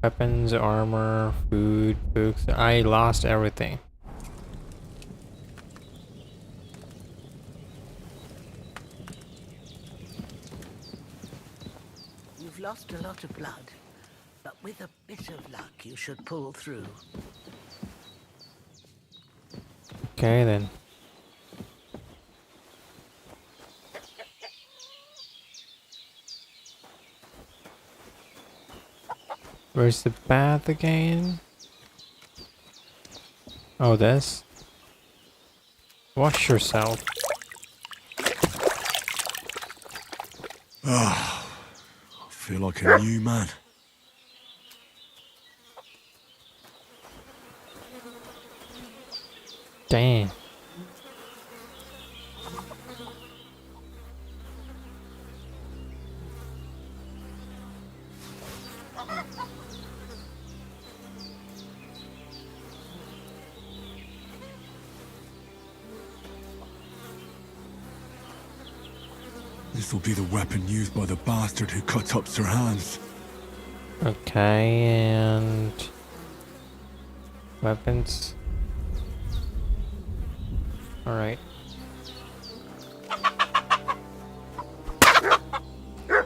Weapons, armor, food, books. I lost everything. You've lost a lot of blood, but with a bit of luck, you should pull through. Okay, then. Where's the bath again? Oh, this. Wash yourself. I feel like a new man. Dang. This will be the weapon used by the bastard who cut up Sir Hans. Okay, and weapons. All right.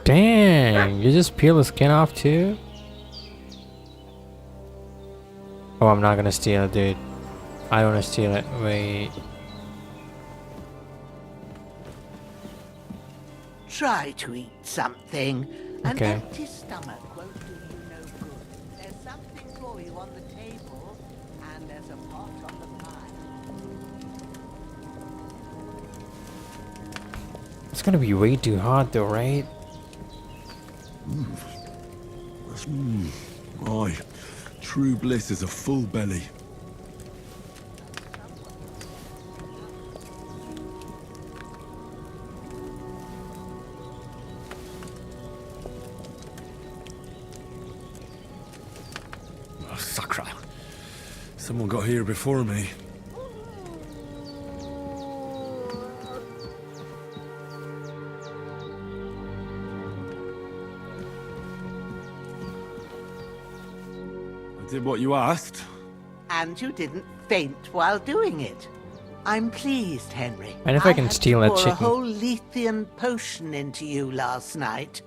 Dang, you just peel the skin off too? Oh, I'm not gonna steal it, dude. I don't wanna steal it. Wait. Try to eat something. An Okay. empty stomach won't do you no good. There's something for you on the table, and there's a pot on the pile. It's gonna be way too hot though, right? Aye, true bliss is a full belly. Oh, sacra. Someone got here before me. I did what you asked. And you didn't faint while doing it. I'm pleased, Henry. And if I can had to steal that pour chicken. a whole Lethean potion into you last night.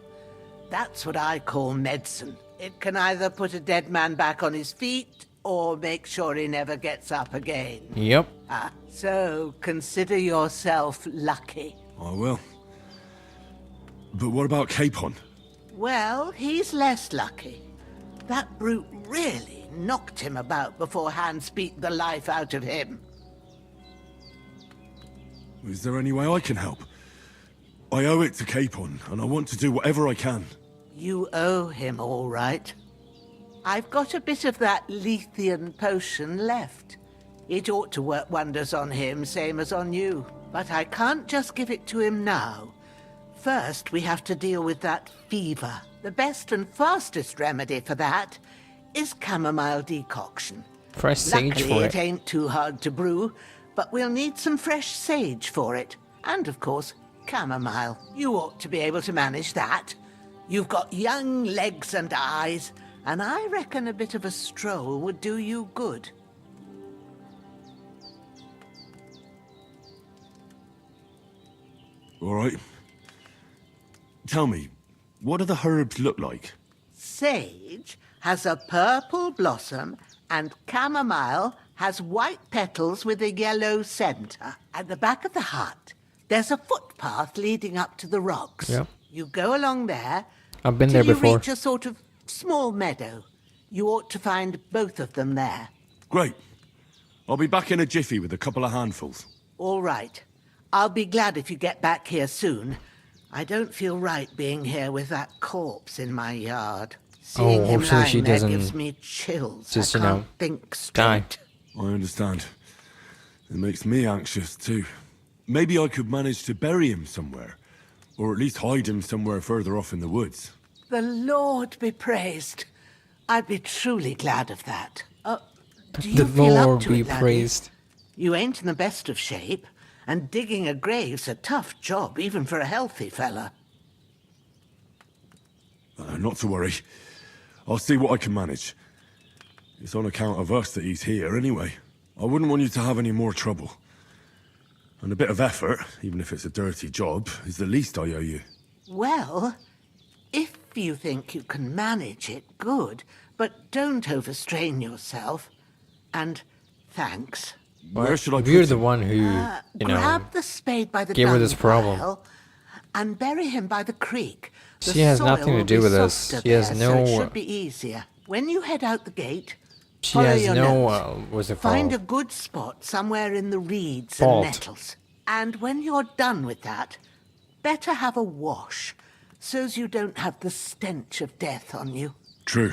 That's what I call medicine. It can either put a dead man back on his feet or make sure he never gets up again. Yep. So consider yourself lucky. I will. But what about Capon? Well, he's less lucky. That brute really knocked him about before Hans beat the life out of him. Is there any way I can help? I owe it to Capon, and I want to do whatever I can. You owe him, all right. I've got a bit of that Lethean potion left. It ought to work wonders on him, same as on you. But I can't just give it to him now. First, we have to deal with that fever. The best and fastest remedy for that is chamomile decoction. Fresh sage Luckily, for it it. ain't too hard to brew, but we'll need some fresh sage for it. And, of course, chamomile. You ought to be able to manage that. You've got young legs and eyes, and I reckon a bit of a stroll would do you good. All right. Tell me, what do the herbs look like? Sage has a purple blossom, and chamomile has white petals with a yellow center. At the back of the hut, there's a footpath leading up to the rocks. Yep. You go along there. I've been till there before. You reach a sort of small meadow. You ought to find both of them there. Great. I'll be back in a jiffy with a couple of handfuls. All right. I'll be glad if you get back here soon. I don't feel right being here with that corpse in my yard. Seeing him hopefully she lying there doesn't gives me chills. just, I you can't know, think die. straight. I understand. It makes me anxious, too. Maybe I could manage to bury him somewhere. Or at least hide him somewhere further off in the woods. The Lord be praised. I'd be truly glad of that. Do you The feel up Lord to be it, laddie? praised. You ain't in the best of shape, and digging a grave's a tough job, even for a healthy fella. Not to worry. I'll see what I can manage. It's on account of us that he's here, anyway. I wouldn't want you to have any more trouble. And a bit of effort, even if it's a dirty job, is the least I owe you. Well, if you think you can manage it, good, but don't overstrain yourself. And thanks. Where should I put You're him? the one who, you know, Grab the spade by the gave her dung this problem. pile and bury him by the creek. The She has soil nothing to will do be with this. softer She has there, so it no- should be easier. When you head out the gate, She follow has your no, nose. what's it Find called? a good spot somewhere in the reeds Fault. and nettles. And when you're done with that, better have a wash, so's you don't have the stench of death on you. True.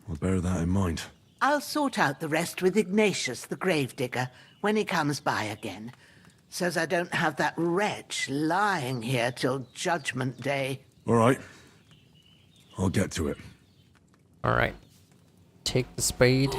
I'll bear that in mind. I'll sort out the rest with Ignatius, the gravedigger, when he comes by again, so's I don't have that wretch lying here till Judgment Day. All right. I'll get to it. All right. Take the spade.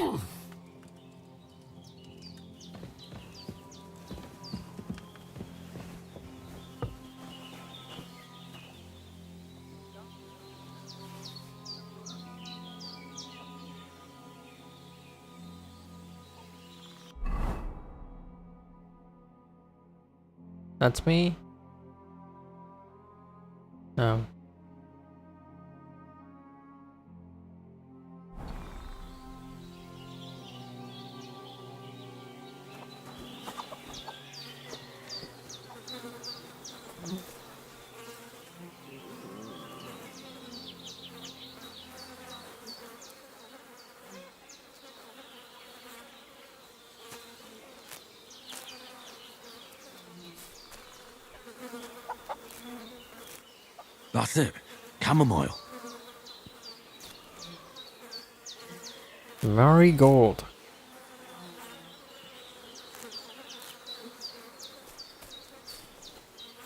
That's me? No. That's it. Chamomile. Marigold.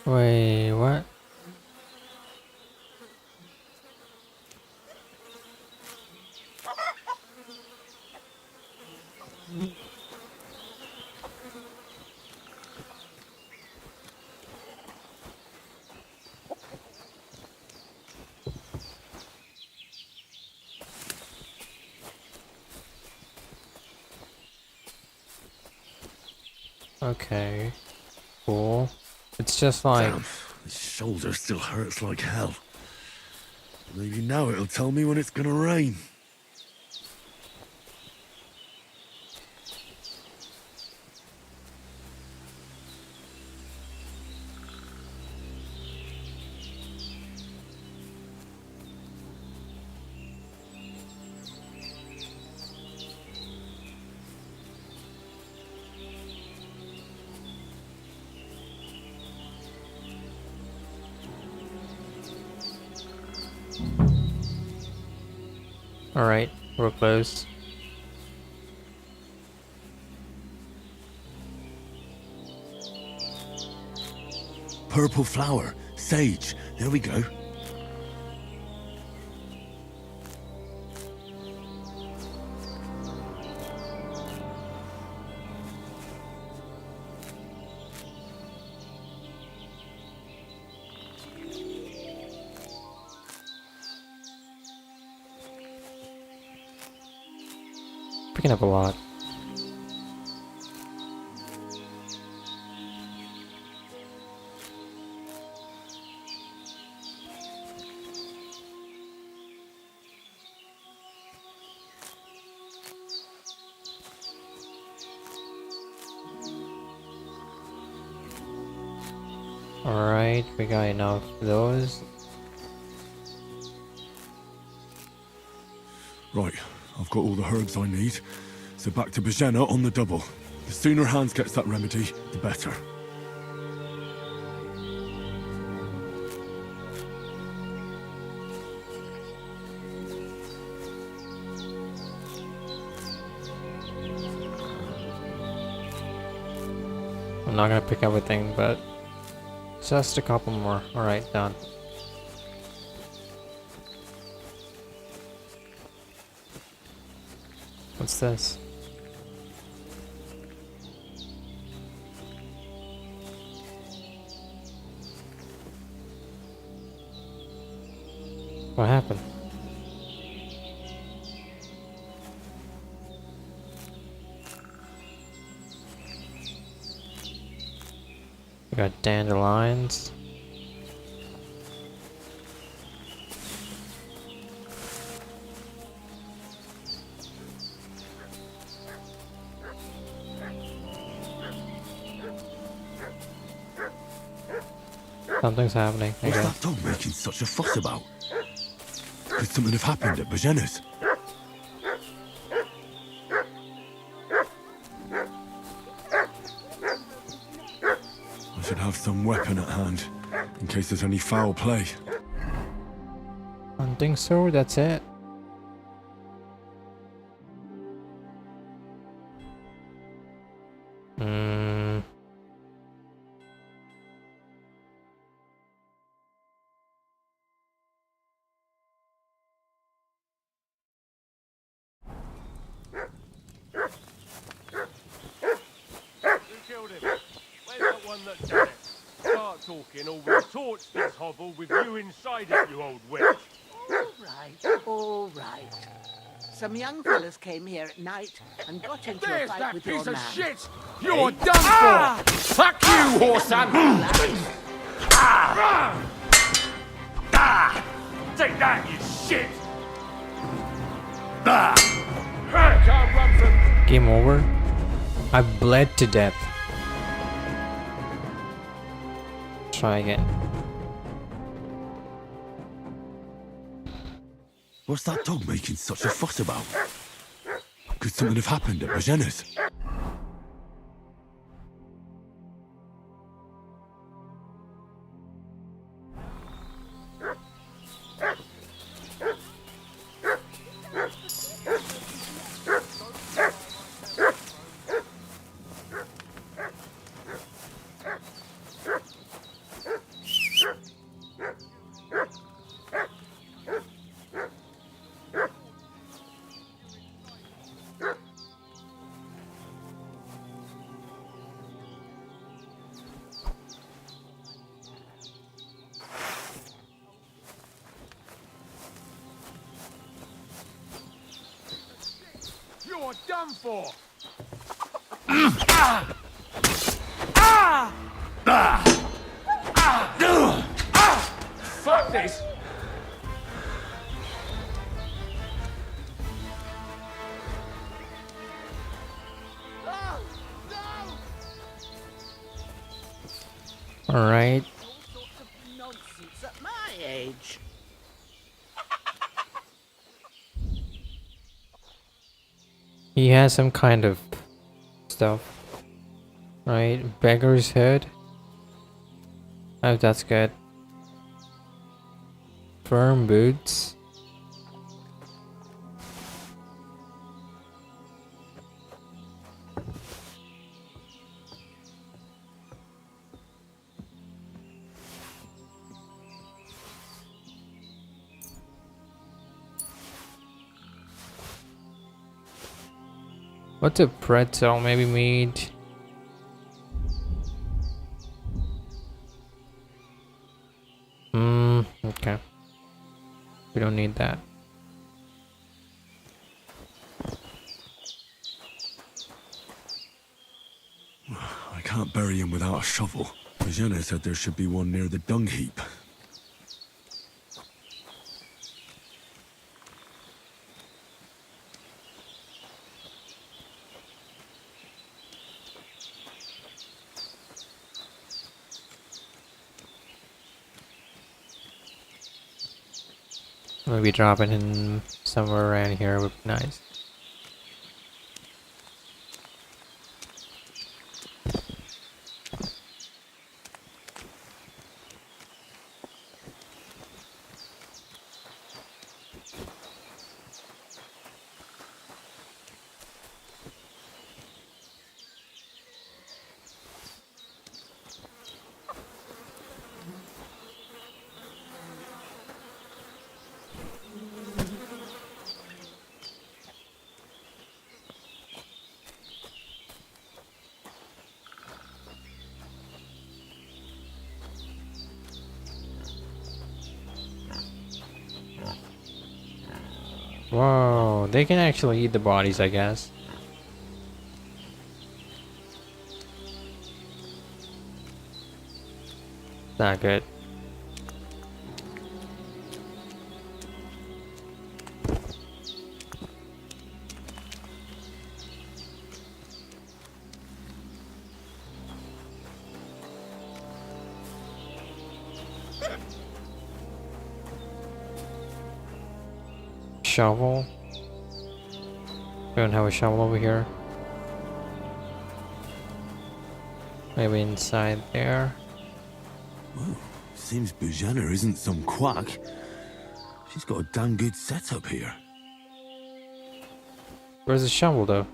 Wait, what? Okay. Cool. It's just like... Damn, his shoulder still hurts like hell. Maybe now it'll tell me when it's gonna rain. Alright, we're close. Purple flower. Sage. There we go. Picking up a lot. Alright, we got enough of those. Right, I've got all the herbs I need. So back to Bajena on the double. The sooner Hans gets that remedy, the better. not gonna pick everything, but just a couple more. Alright, done. What's this? What happened? We got dandelions. Something's happening. What's that dog making such a fuss about? Could something have happened at Bajena's? I should have some weapon at hand, in case there's any foul play. Hunting sword, that's it. Start talking or we'll torch this hovel with you inside it, you old witch. All right. Some young fellas came here at night and got into a There's fight that with piece your of man. shit! You're done for! Fuck you, whoreson! Take that, you shit! Can't run from... Game over. I bled to death. Try again. What's that dog making such a fuss about? Could something have happened at Bajena's? You're done for! Fuck this! All right. Nonsense at my age. He has some kind of stuff. Right? Beggar's head. Oh, that's good. Firm boots. What's a pretzel? Maybe meat. Okay. We don't need that. I can't bury him without a shovel. Bajena said there should be one near the dung heap. Maybe drop it in somewhere around here would be nice. Whoa, they can actually eat the bodies, I guess. Not good. Shovel. We don't have a shovel over here. Maybe inside there. Well, seems Bujana isn't some quack. She's got a damn good setup here. Where's the shovel though?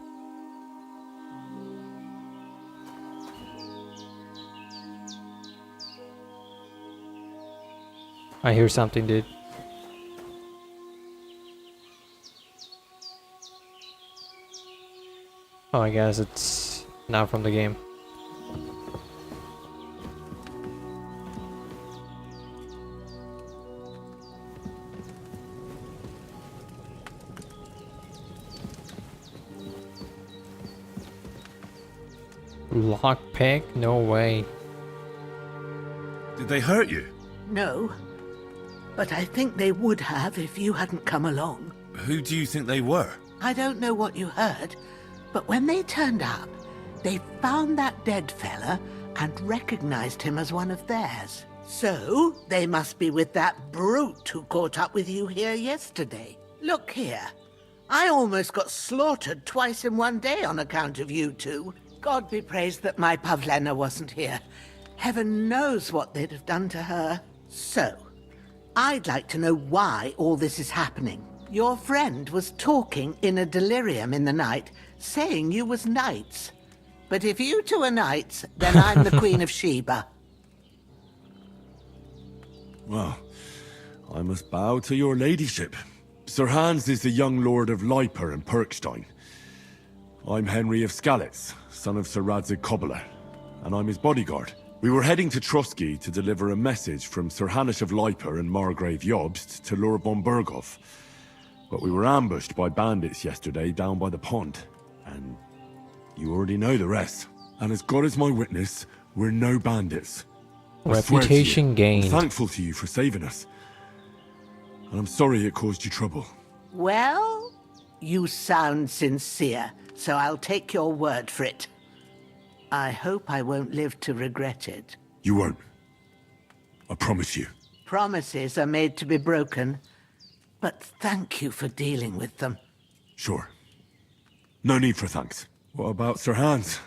I hear something, dude. Oh, I guess it's not from the game. Lockpick? No way. Did they hurt you? No, but I think they would have if you hadn't come along. Who do you think they were? I don't know what you heard, but when they turned up, they found that dead fella and recognized him as one of theirs. So, they must be with that brute who caught up with you here yesterday. Look here. I almost got slaughtered twice in one day on account of you two. God be praised that my Pavlena wasn't here. Heaven knows what they'd have done to her. So, I'd like to know why all this is happening. Your friend was talking in a delirium in the night, saying you was knights. But if you two are knights, then I'm the Queen of Sheba. Well, I must bow to your ladyship. Sir Hans is the young lord of Leiper and Perkstein. I'm Henry of Skalitz, son of Sir Radzig Cobbler, and I'm his bodyguard. We were heading to Trotsky to deliver a message from Sir Hanush of Leiper and Margrave Jobst to Lord von Berghoff. But we were ambushed by bandits yesterday down by the pond, and you already know the rest. And as God is my witness, we're no bandits. I swear to you, Reputation gained. I'm thankful to you for saving us. And I'm sorry it caused you trouble. Well, you sound sincere, so I'll take your word for it. I hope I won't live to regret it. You won't. I promise you. Promises are made to be broken, but thank you for dealing with them. Sure. No need for thanks. What about Sir Hans?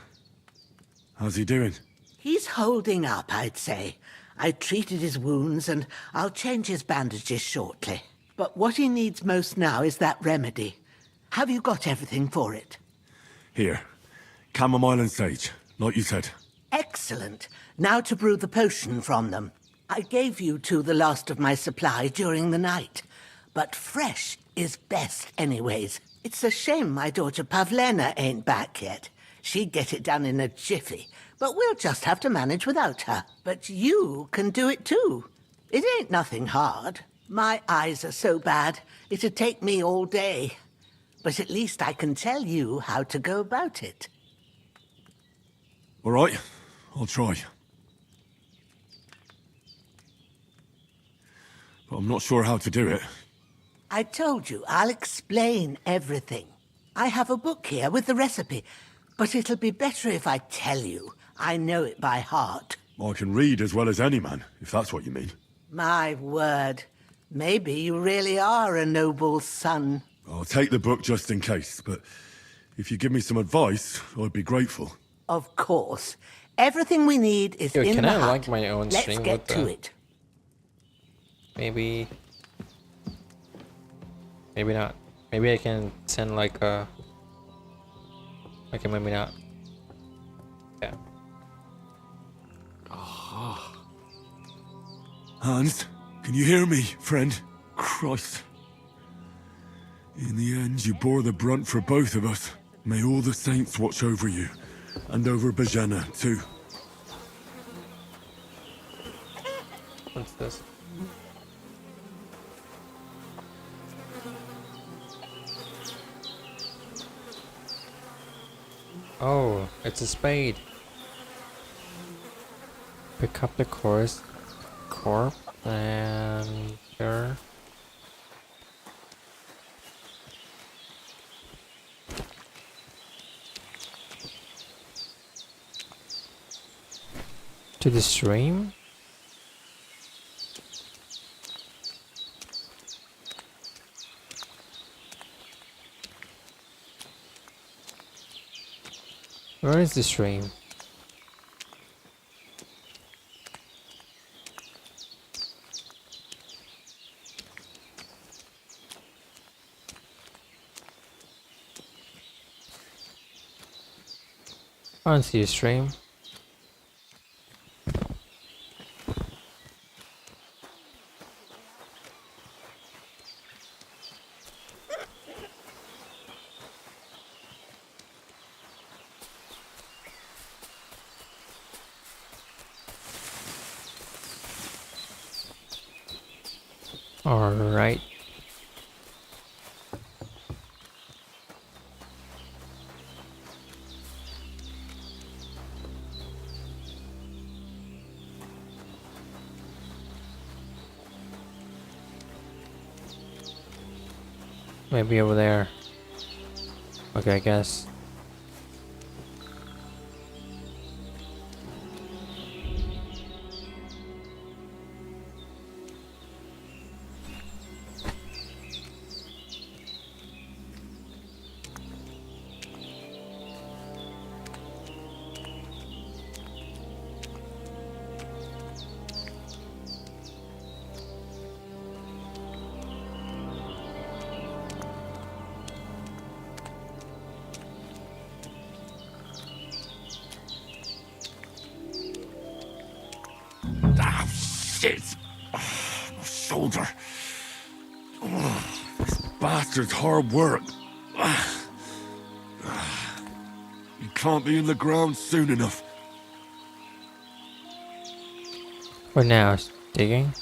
How's he doing? He's holding up, I'd say. I treated his wounds, and I'll change his bandages shortly. But what he needs most now is that remedy. Have you got everything for it? Here. Chamomile and sage, like you said. Excellent. Now to brew the potion from them. I gave you two the last of my supply during the night. But fresh is best anyways. It's a shame my daughter Pavlena ain't back yet. She'd get it done in a jiffy, but we'll just have to manage without her. But you can do it too. It ain't nothing hard. My eyes are so bad, it'd take me all day. But at least I can tell you how to go about it. All right, I'll try. But I'm not sure how to do it. I told you, I'll explain everything. I have a book here with the recipe, but it'll be better if I tell you. I know it by heart. I can read as well as any man, if that's what you mean. My word. Maybe you really are a noble son. I'll take the book just in case, but if you give me some advice, I'd be grateful. Of course. Everything we need is Yo, in can the I hut. like my own Let's stream get with to the... it. Maybe not. Maybe I can send like a... Okay, maybe not. Yeah. Hans, can you hear me, friend? Christ. In the end, you bore the brunt for both of us. May all the saints watch over you, and over Bajana, too. What's this? Oh, it's a spade. Pick up the corp and there. To the stream? Where is the stream? I don't see a stream. All right. Maybe over there. Okay, I guess. Ah, shit! My shoulder. This bastard's hard work. You can't be in the ground soon enough. What now? Digging?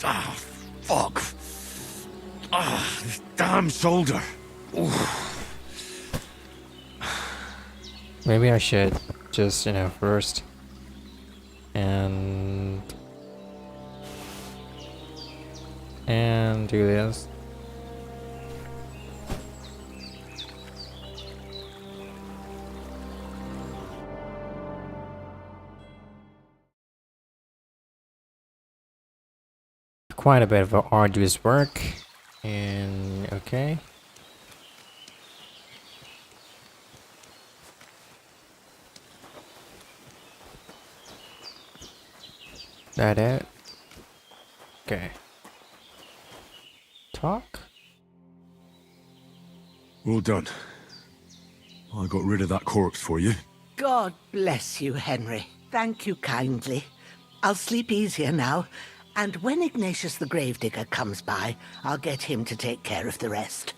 Ah, fuck. Ah, this damn shoulder. Oof. Maybe I should just, first. And do this. Quite a bit of arduous work, and okay. That it? Okay. Talk? Well done. I got rid of that corpse for you. God bless you, Henry. Thank you kindly. I'll sleep easier now, and when Ignatius the Gravedigger comes by, I'll get him to take care of the rest.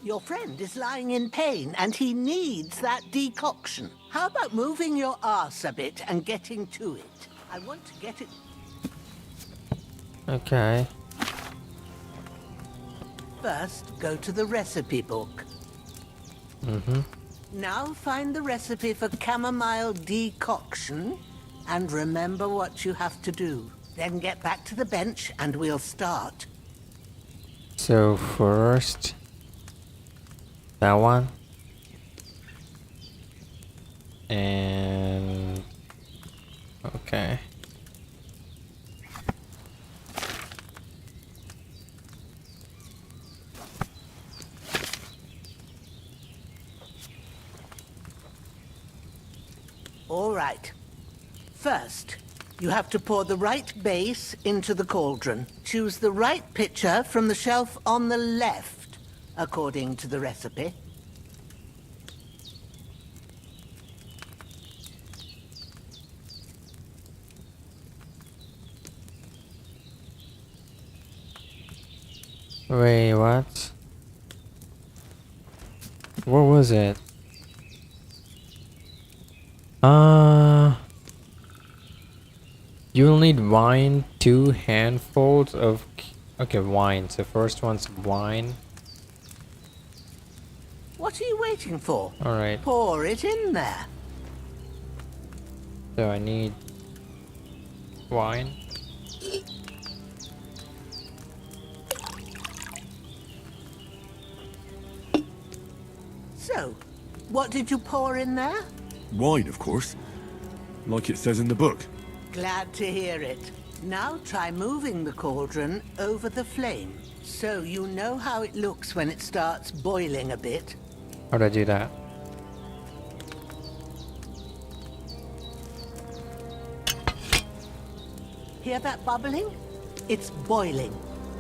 Your friend is lying in pain, and he needs that decoction. How about moving your arse a bit and getting to it? I want to get it... Okay. First, go to the recipe book. Mm-hmm. Now find the recipe for chamomile decoction, and remember what you have to do. Then get back to the bench, and we'll start. So first, That one. And okay. All right. First, you have to pour the right base into the cauldron. Choose the right pitcher from the shelf on the left, according to the recipe. Wait, what? What was it? You'll need wine, 2 handfuls of... Okay, wine. So first one's wine. What are you waiting for? Alright. Pour it in there. So I need... wine. So, what did you pour in there? Wine, of course. Like it says in the book. Glad to hear it. Now try moving the cauldron over the flame, so you know how it looks when it starts boiling a bit. How'd I do that? Hear that bubbling? It's boiling.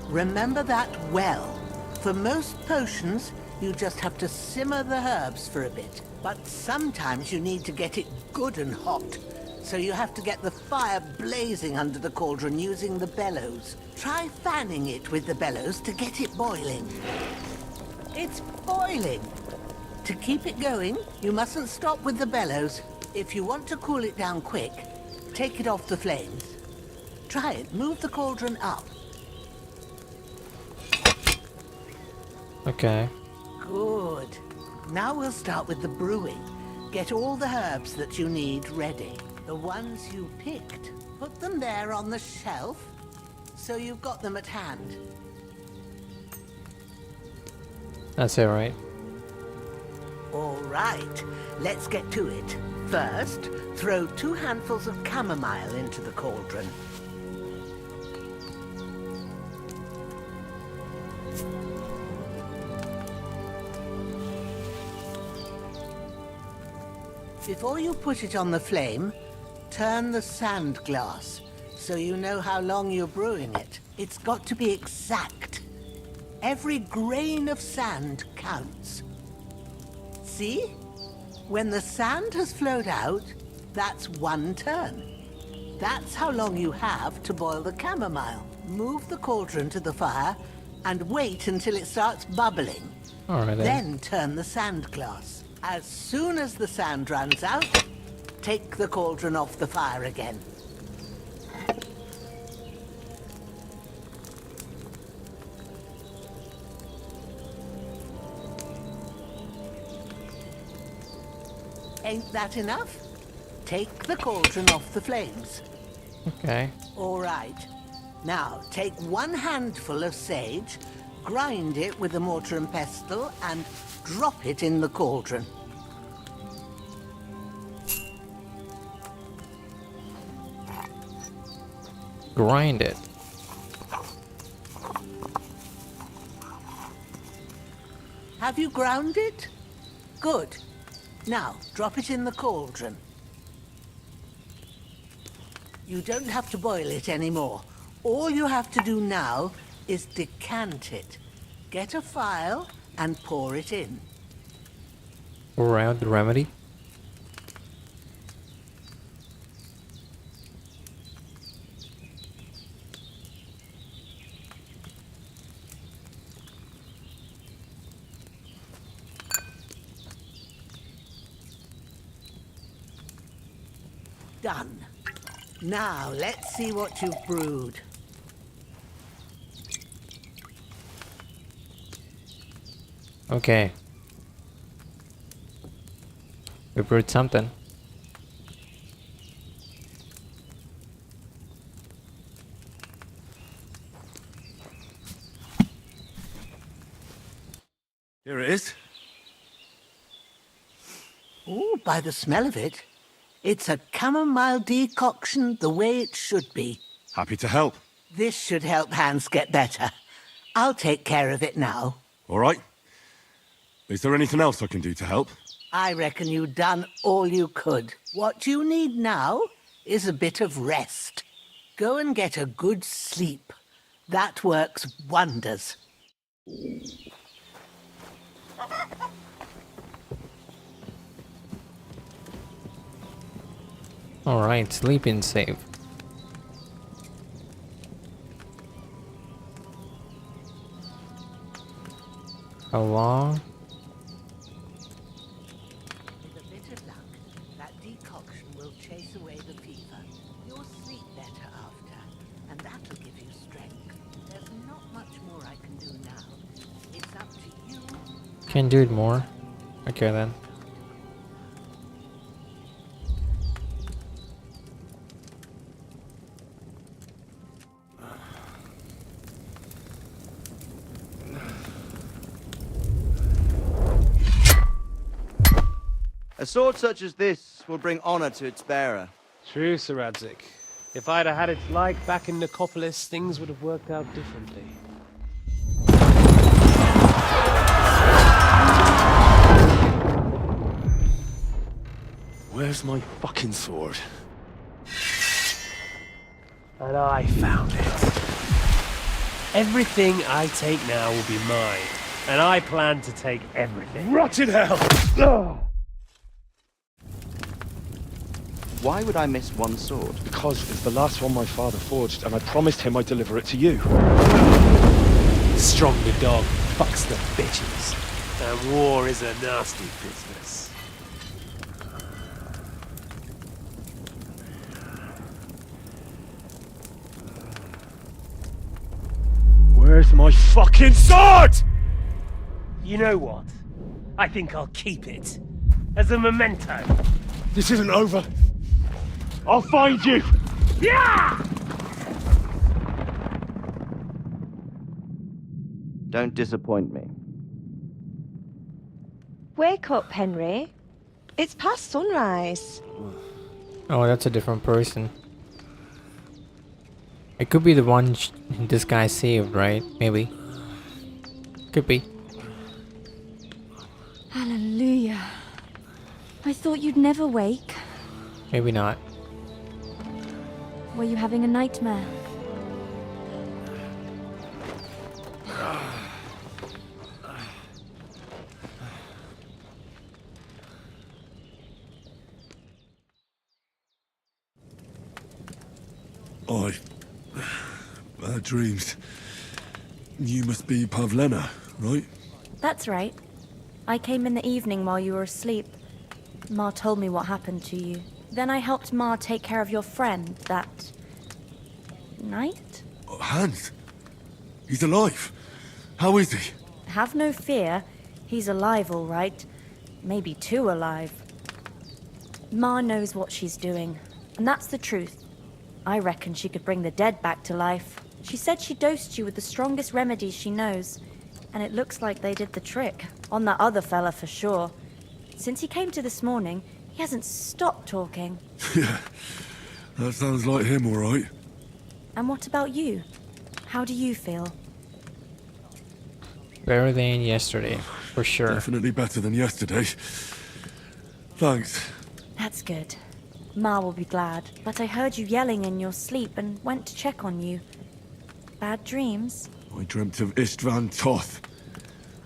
Remember that well. For most potions, you just have to simmer the herbs for a bit. But sometimes you need to get it good and hot. So you have to get the fire blazing under the cauldron using the bellows. Try fanning it with the bellows to get it boiling. It's boiling. To keep it going, you mustn't stop with the bellows. If you want to cool it down quick, take it off the flames. Try it. Move the cauldron up. Okay. Good. Now we'll start with the brewing. Get all the herbs that you need ready. The ones you picked. Put them there on the shelf, so you've got them at hand. That's it, right? All right, let's get to it. First, throw 2 handfuls of chamomile into the cauldron. Before you put it on the flame, turn the sand glass so you know how long you're brewing it. It's got to be exact. Every grain of sand counts. See? When the sand has flowed out, that's 1 turn. That's how long you have to boil the chamomile. Move the cauldron to the fire and wait until it starts bubbling. All right, then turn the sand glass. As soon as the sand runs out, take the cauldron off the fire again. Ain't that enough? Take the cauldron off the flames. Okay. All right. Now, take 1 handful of sage, grind it with a mortar and pestle, and drop it in the cauldron. Grind it. Have you ground it? Good. Now, drop it in the cauldron. You don't have to boil it anymore. All you have to do now is decant it. Get a phial and pour it in. Around the remedy. Done. Now, let's see what you've brewed. Okay. We brewed something. Here it is. by the smell of it. It's a chamomile decoction the way it should be. Happy to help. This should help Hans get better. I'll take care of it now. All right. Is there anything else I can do to help? I reckon you've done all you could. What you need now is a bit of rest. Go and get a good sleep. That works wonders. Alright, sleeping safe. How long? With a bit of luck, that decoction will chase away the fever. You'll sleep better after, and that'll give you strength. There's not much more I can do now. It's up to you. Can do it more. Okay then. A sword such as this will bring honor to its bearer. True, Sir Radzik. If I'd have had its like back in Nicopolis, things would have worked out differently. Where's my fucking sword? And I found it. Everything I take now will be mine, and I plan to take everything. Rot in hell! Why would I miss one sword? Because it's the last one my father forged, and I promised him I'd deliver it to you. Stronger dog fucks the bitches, and war is a nasty business. Where's my fucking sword? You know what? I think I'll keep it as a memento. This isn't over. I'll find you! Yeah! Don't disappoint me. Wake up, Henry. It's past sunrise. Oh, that's a different person. It could be the one this guy saved, right? Maybe. Could be. Hallelujah. I thought you'd never wake. Maybe not. Were you having a nightmare? Bad dreams. You must be Pavlena, right? That's right. I came in the evening while you were asleep. Ma told me what happened to you. Then I helped Ma take care of your friend that night? Hans? He's alive. How is he? Have no fear. He's alive, all right. Maybe too alive. Ma knows what she's doing, and that's the truth. I reckon she could bring the dead back to life. She said she dosed you with the strongest remedies she knows, and it looks like they did the trick. On that other fella for sure. Since he came to this morning, he hasn't stopped talking. Yeah, that sounds like him, all right. And what about you? How do you feel? Better than yesterday, for sure. Definitely better than yesterday. Thanks. That's good. Ma will be glad. But I heard you yelling in your sleep and went to check on you. Bad dreams? I dreamt of Istvan Toth,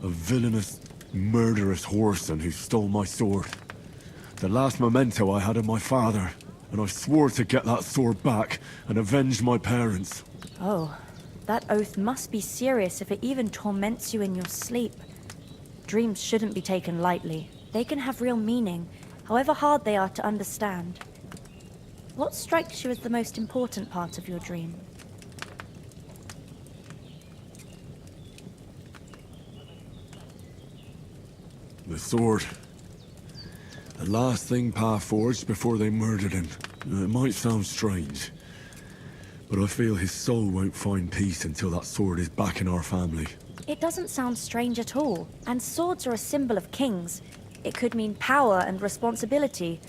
a villainous, murderous whoreson who stole my sword. The last memento I had of my father, and I swore to get that sword back and avenge my parents. Oh, that oath must be serious if it even torments you in your sleep. Dreams shouldn't be taken lightly. They can have real meaning, however hard they are to understand. What strikes you as the most important part of your dream? The sword. The last thing Pa forged before they murdered him. It might sound strange, but I feel his soul won't find peace until that sword is back in our family. It doesn't sound strange at all, and swords are a symbol of kings. It could mean power and responsibility,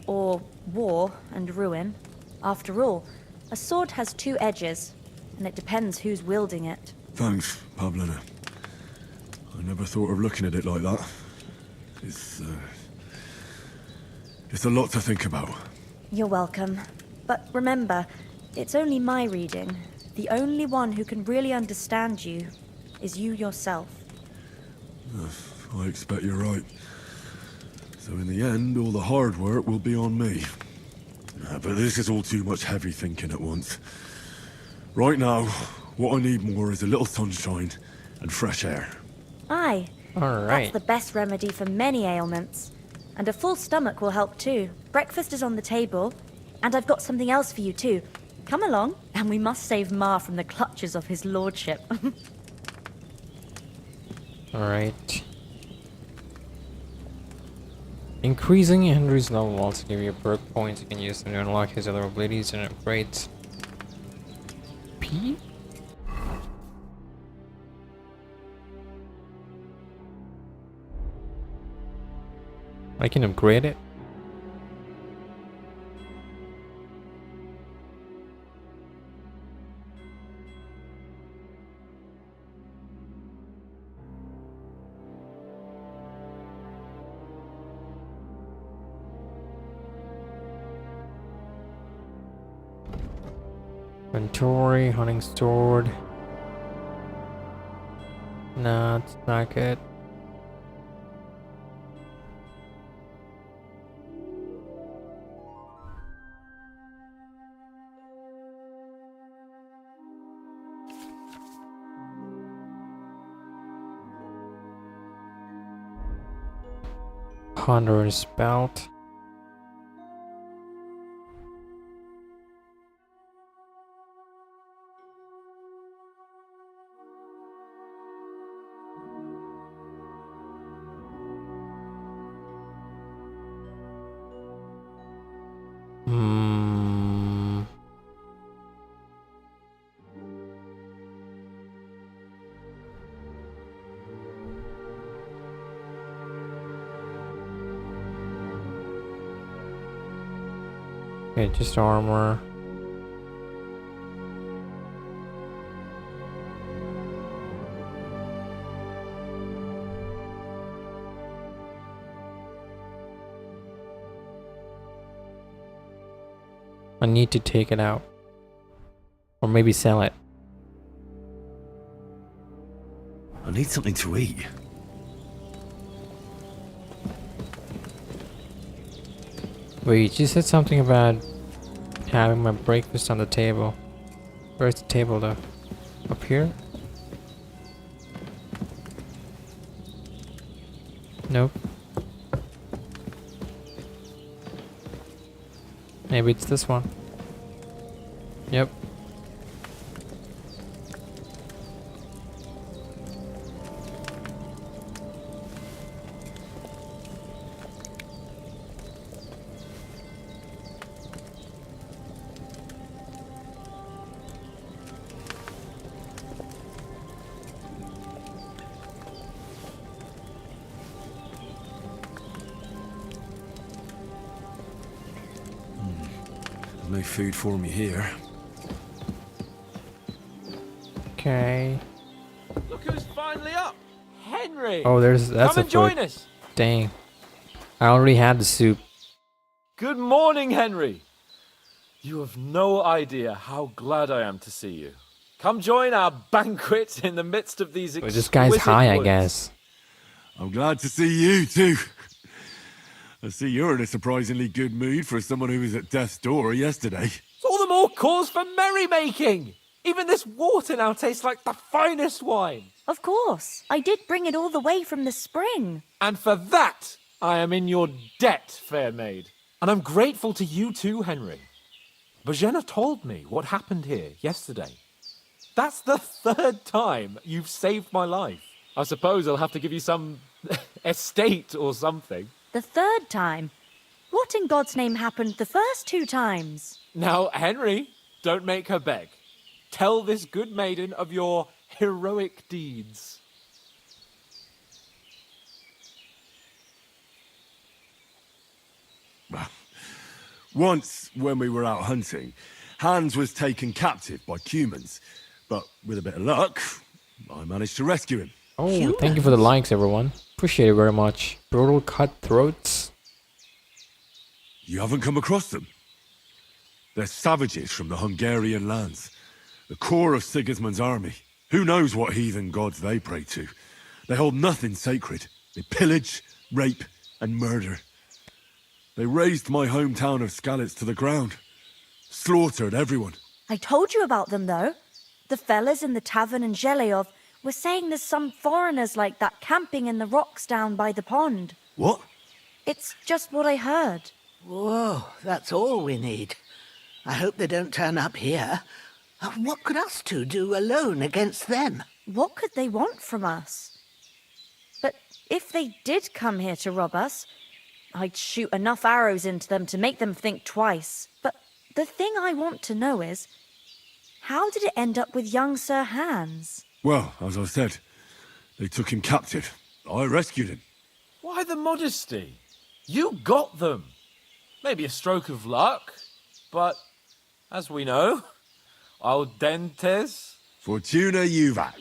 or war and ruin. After all, a sword has two edges, and it depends who's wielding it. Thanks, Pavlina. I never thought of looking at it like that. It's a lot to think about. You're welcome. But remember, it's only my reading. The only one who can really understand you is you yourself. I expect you're right. So in the end, all the hard work will be on me. But this is all too much heavy thinking at once. Right now, what I need more is a little sunshine and fresh air. Aye. All right. That's the best remedy for many ailments. And a full stomach will help too. Breakfast is on the table. And I've got something else for you too. Come along, and we must save Ma from the clutches of his lordship. All right. Increasing Henry's level will also give you perk points. You can use them to unlock his other abilities and upgrades. P? I can upgrade it. Inventory, hunting sword. Nah, it's not good. Ponderous belt. Okay, just armor. I need to take it out. Or maybe sell it. I need something to eat. Wait, you said something about having my breakfast on the table. Where's the table though? Up here? Nope. Maybe it's this one. Yep. No food for me here. Okay. Look who's finally up! Henry! Oh, that's Come a and foot. join us! Dang. I already had the soup. Good morning, Henry. You have no idea how glad I am to see you. Come join our banquet in the midst of these This guy's high, I woods. guess. I'm glad to see you too. I see you're in a surprisingly good mood for someone who was at death's door yesterday. It's all the more cause for merrymaking! Even this water now tastes like the finest wine. Of course. I did bring it all the way from the spring. And for that, I am in your debt, fair maid. And I'm grateful to you too, Henry. Bojena told me what happened here yesterday. That's the third time you've saved my life. I suppose I'll have to give you some estate or something. The third time? What in God's name happened the first two times? Now, Henry, don't make her beg. Tell this good maiden of your heroic deeds. Once, when we were out hunting, Hans was taken captive by humans. But with a bit of luck, I managed to rescue him. Oh, thank you for the likes, everyone. Appreciate it very much. Brutal cutthroats. You haven't come across them? They're savages from the Hungarian lands. The core of Sigismund's army. Who knows what heathen gods they pray to? They hold nothing sacred. They pillage, rape, and murder. They razed my hometown of Skalitz to the ground. Slaughtered everyone. I told you about them, though. The fellas in the tavern in Zheleov were saying there's some foreigners like that camping in the rocks down by the pond. What? It's just what I heard. Whoa, that's all we need. I hope they don't turn up here. What could us two do alone against them? What could they want from us? But if they did come here to rob us, I'd shoot enough arrows into them to make them think twice. But the thing I want to know is, how did it end up with young Sir Hans? Well, as I said, they took him captive. I rescued him. Why the modesty? You got them. Maybe a stroke of luck, but as we know, audentes. Fortuna juvat.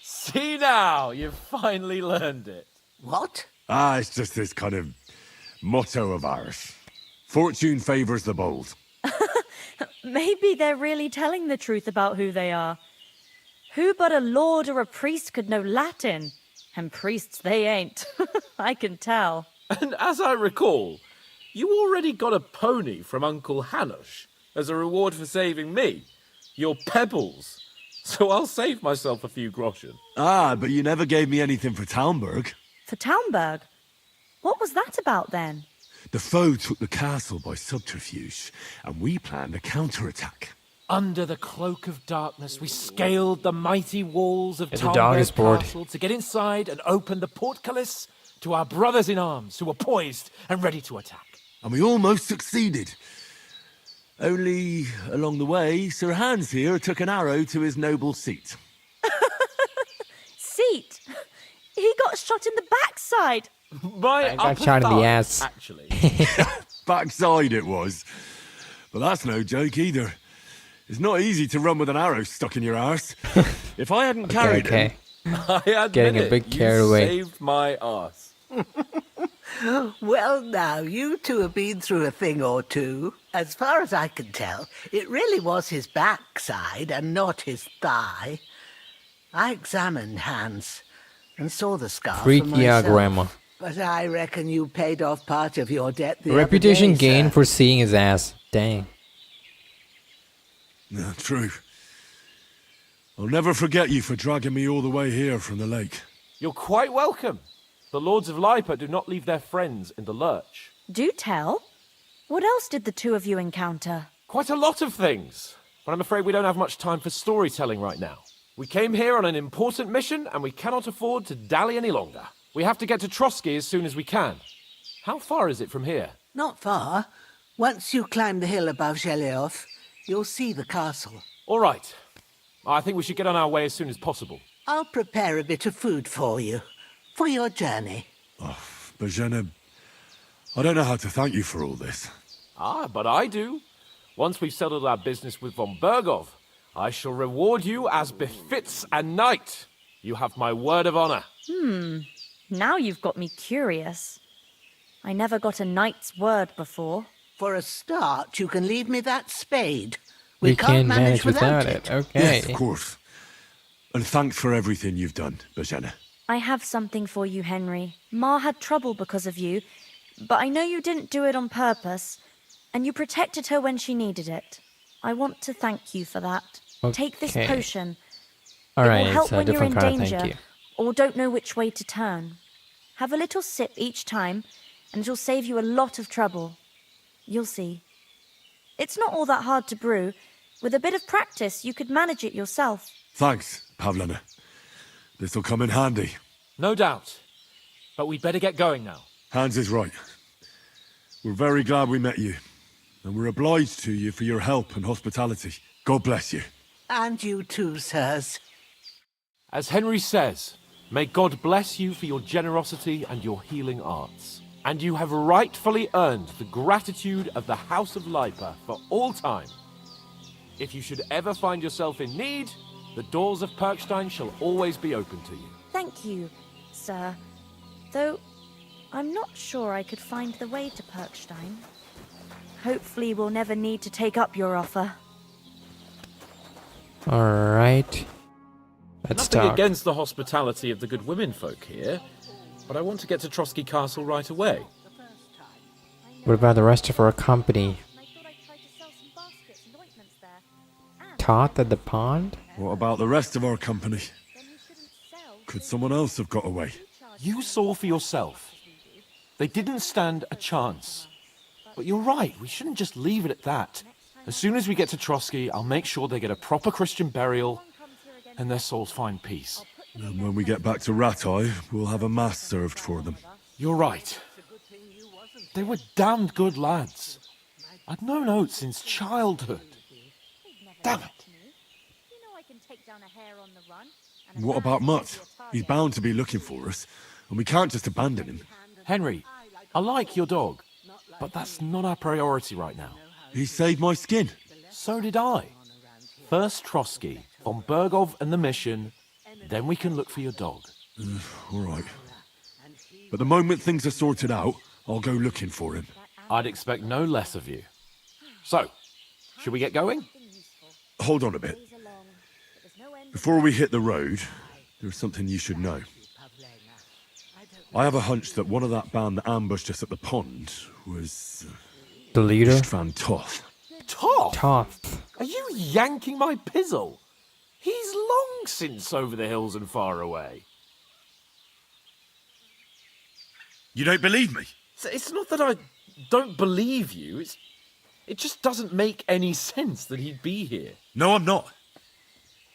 See now, you've finally learned it. What? It's just this kind of motto of ours. Fortune favors the bold. Maybe they're really telling the truth about who they are. Who but a lord or a priest could know Latin? And priests they ain't. I can tell. And as I recall, you already got a pony from Uncle Hanush as a reward for saving me. Your pebbles. So I'll save myself a few groschen. But you never gave me anything for Talmberg. For Talmberg? What was that about then? The foe took the castle by subterfuge, and we planned a counterattack. Under the cloak of darkness, we scaled the mighty walls of The dog is Talmberg bored. Castle to get inside and open the portcullis to our brothers in arms who were poised and ready to attack. And we almost succeeded. Only, along the way, Sir Hans here took an arrow to his noble seat. Seat? He got shot in the backside. My I got shot in the ass. Actually. Backside it was. But that's no joke either. It's not easy to run with an arrow stuck in your arse. If I hadn't carried him... I admit Getting a it, bit carried you away. saved my arse. Well, now, you two have been through a thing or two. As far as I can tell, it really was his backside and not his thigh. I examined Hans and saw the scar for Freak yeah, myself. Grandma. But I reckon you paid off part of your debt the Reputation other day, gained sir. for seeing his ass. Dang. No, true. I'll never forget you for dragging me all the way here from the lake. You're quite welcome. The Lords of Lipa do not leave their friends in the lurch. Do tell. What else did the two of you encounter? Quite a lot of things. But I'm afraid we don't have much time for storytelling right now. We came here on an important mission, and we cannot afford to dally any longer. We have to get to Trotsky as soon as we can. How far is it from here? Not far. Once you climb the hill above Zheleov, you'll see the castle. All right. I think we should get on our way as soon as possible. I'll prepare a bit of food for you, for your journey. Bozhena, I don't know how to thank you for all this. But I do. Once we've settled our business with von Bergov, I shall reward you as befits a knight. You have my word of honor. Now you've got me curious. I never got a knight's word before. For a start, you can leave me that spade. We can't manage without it. Okay. Yes, of course. And thanks for everything you've done, Bozhena. I have something for you, Henry. Ma had trouble because of you, but I know you didn't do it on purpose, and you protected her when she needed it. I want to thank you for that. Take this Okay. potion. Alright, It will help it's a when you're in different kind of danger, thank you. or don't know which way to turn. Have a little sip each time, and it'll save you a lot of trouble. You'll see. It's not all that hard to brew. With a bit of practice, you could manage it yourself. Thanks, Pavlena. This'll come in handy. No doubt. But we'd better get going now. Hans is right. We're very glad we met you. And we're obliged to you for your help and hospitality. God bless you. And you too, sirs. As Henry says, may God bless you for your generosity and your healing arts. And you have rightfully earned the gratitude of the House of Lipa for all time. If you should ever find yourself in need, the doors of Perkstein shall always be open to you. Thank you, sir. Though, I'm not sure I could find the way to Perkstein. Hopefully we'll never need to take up your offer. Alright. Let's Nothing talk. against the hospitality of the good women folk here, but I want to get to Trotsky Castle right away. What about the rest of our company? Toth at the pond? What about the rest of our company? Could someone else have got away? You saw for yourself. They didn't stand a chance. But you're right, we shouldn't just leave it at that. As soon as we get to Trotsky, I'll make sure they get a proper Christian burial and their souls find peace. And when we get back to Ratai, we'll have a mass served for them. You're right. They were damned good lads. I'd known Oates since childhood. Damn it. What about Mutt? He's bound to be looking for us, and we can't just abandon him. Henry, I like your dog, but that's not our priority right now. He saved my skin. So did I. First Trotsky, von Bergov and the mission, then we can look for your dog. All right. But the moment things are sorted out, I'll go looking for him. I'd expect no less of you. So, should we get going? Hold on a bit. Before we hit the road, there's something you should know. I have a hunch that one of that band that ambushed us at the pond was... the leader? Istvan Toth. Toth? Toth. Are you yanking my pizzle? He's long since over the hills and far away. You don't believe me? It's not that I don't believe you, it just doesn't make any sense that he'd be here. No, I'm not.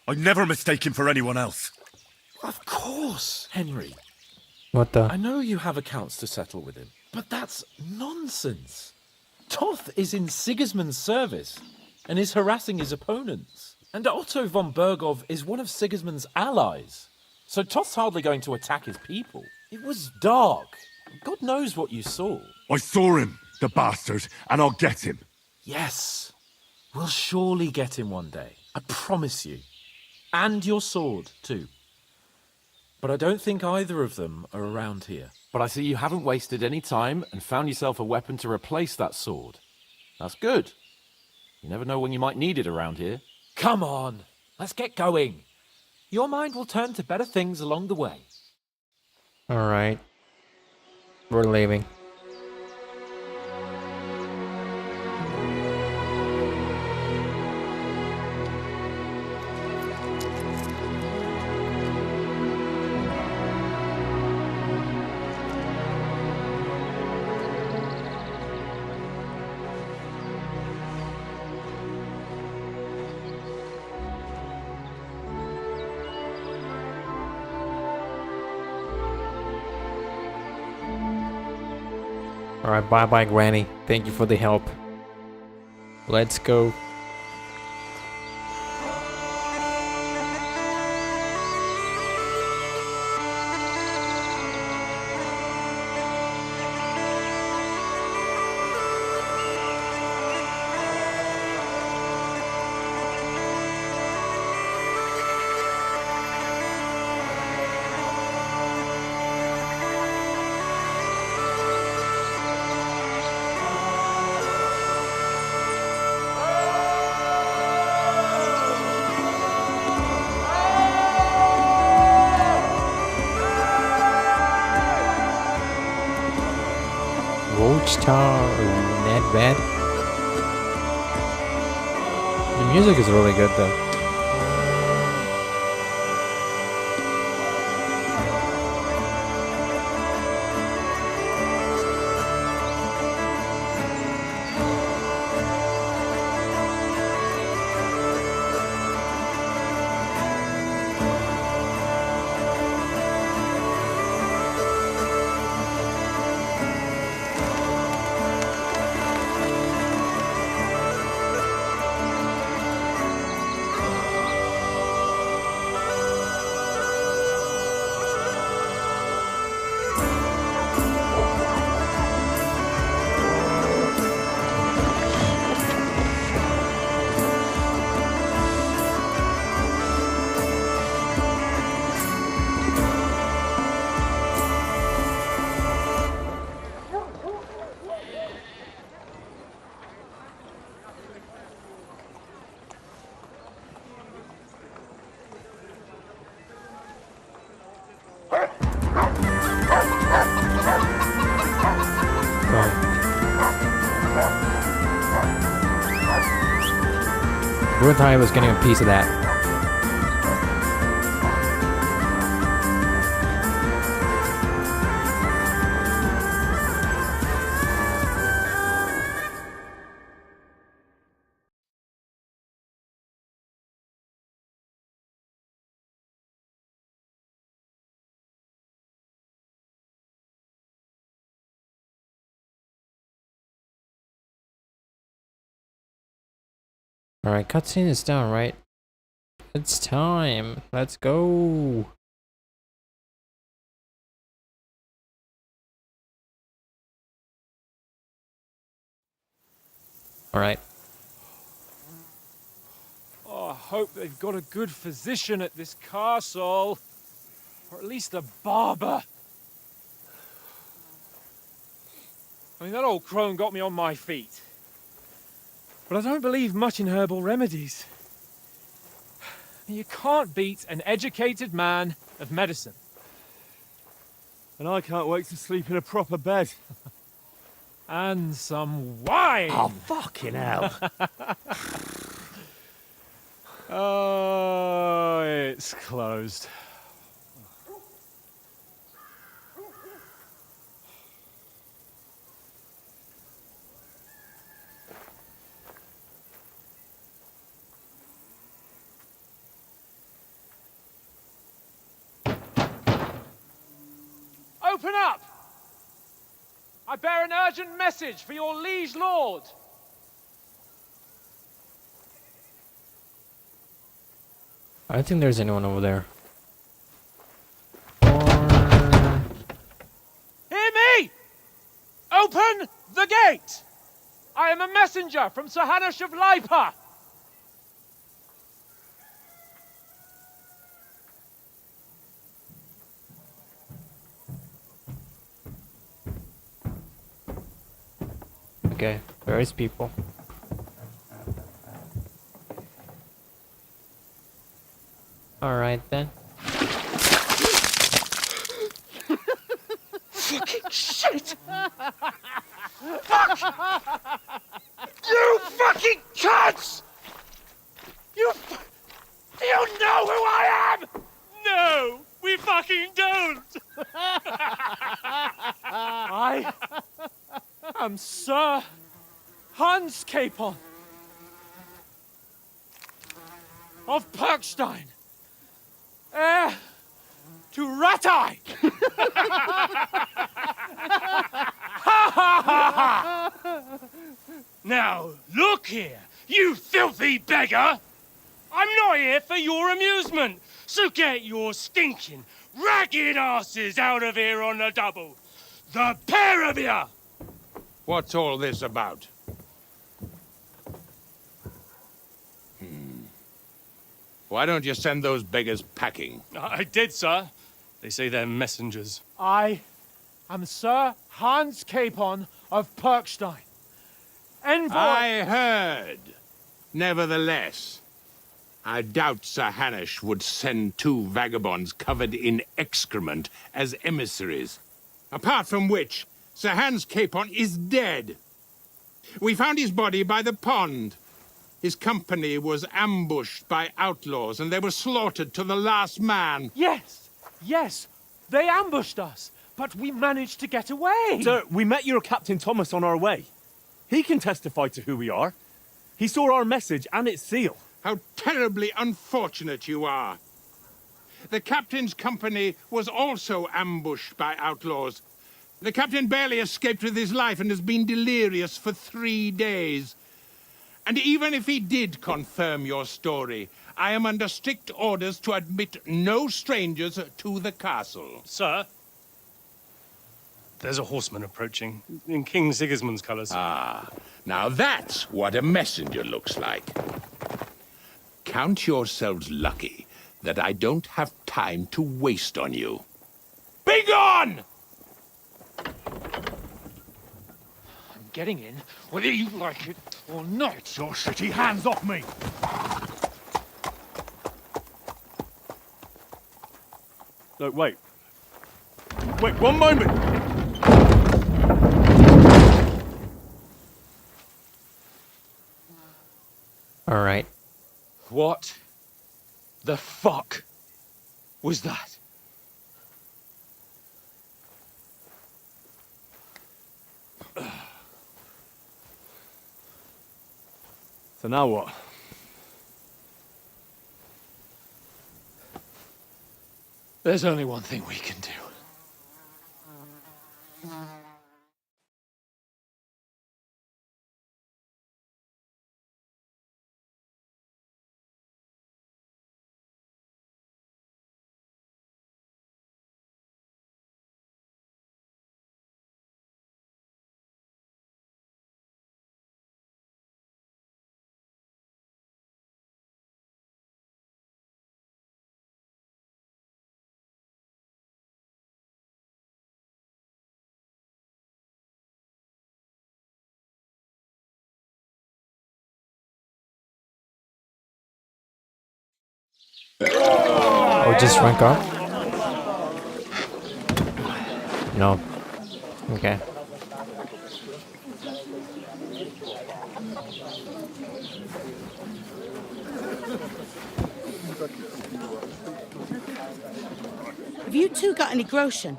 I'd never mistake him for anyone else. Of course, Henry. What the? I know you have accounts to settle with him, but that's nonsense. Toth is in Sigismund's service and is harassing his opponents. And Otto von Bergov is one of Sigismund's allies. So Toth's hardly going to attack his people. It was dark. God knows what you saw. I saw him, the bastard, and I'll get him. Yes. We'll surely get him one day. I promise you. And your sword, too. But I don't think either of them are around here. But I see you haven't wasted any time and found yourself a weapon to replace that sword. That's good. You never know when you might need it around here. Come on, let's get going. Your mind will turn to better things along the way. Alright. We're leaving. Alright, bye-bye, Granny. Thank you for the help. Let's go. Star Ned Bed. The music is really good though. really thought I was getting a piece of that. Alright, cutscene is done, right? It's time. Let's go. Alright. Oh, I hope they've got a good physician at this castle. Or at least a barber. I mean, that old crone got me on my feet. But I don't believe much in herbal remedies. You can't beat an educated man of medicine. And I can't wait to sleep in a proper bed. And some wine! Oh, fucking hell. Oh, it's closed. Open up! I bear an urgent message for your liege lord. I don't think there's anyone over there. Hear me! Open the gate! I am a messenger from Sir Hanush of Lipa. Okay, there is people. Alright then. Fucking shit! Fuck! You fucking cunts! You know who I am? No, we fucking don't! I am Sir Hans Capon of Perkstein, heir to Ratai! Now, look here, you filthy beggar! I'm not here for your amusement, so get your stinking, ragged asses out of here on the double. The pair of you! What's all this about? Why don't you send those beggars packing? I did, sir. They say they're messengers. I am Sir Hans Capon of Perkstein. Envoy... I heard. Nevertheless, I doubt Sir Hanush would send two vagabonds covered in excrement as emissaries. Apart from which, Sir Hans Capon is dead. We found his body by the pond. His company was ambushed by outlaws, and they were slaughtered to the last man. Yes, yes, they ambushed us, but we managed to get away. Sir, we met your Captain Thomas on our way. He can testify to who we are. He saw our message and its seal. How terribly unfortunate you are. The captain's company was also ambushed by outlaws. The captain barely escaped with his life and has been delirious for 3 days. And even if he did confirm your story, I am under strict orders to admit no strangers to the castle. Sir, there's a horseman approaching in King Sigismund's colours. Ah, now that's what a messenger looks like. Count yourselves lucky that I don't have time to waste on you. Be gone! I'm getting in, whether you like it or not. Your shitty hands off me! No, wait. Wait, one moment! Alright. What the fuck was that? So now what? There's only one thing we can do. Or just rank up? No. Okay. Have you two got any groschen?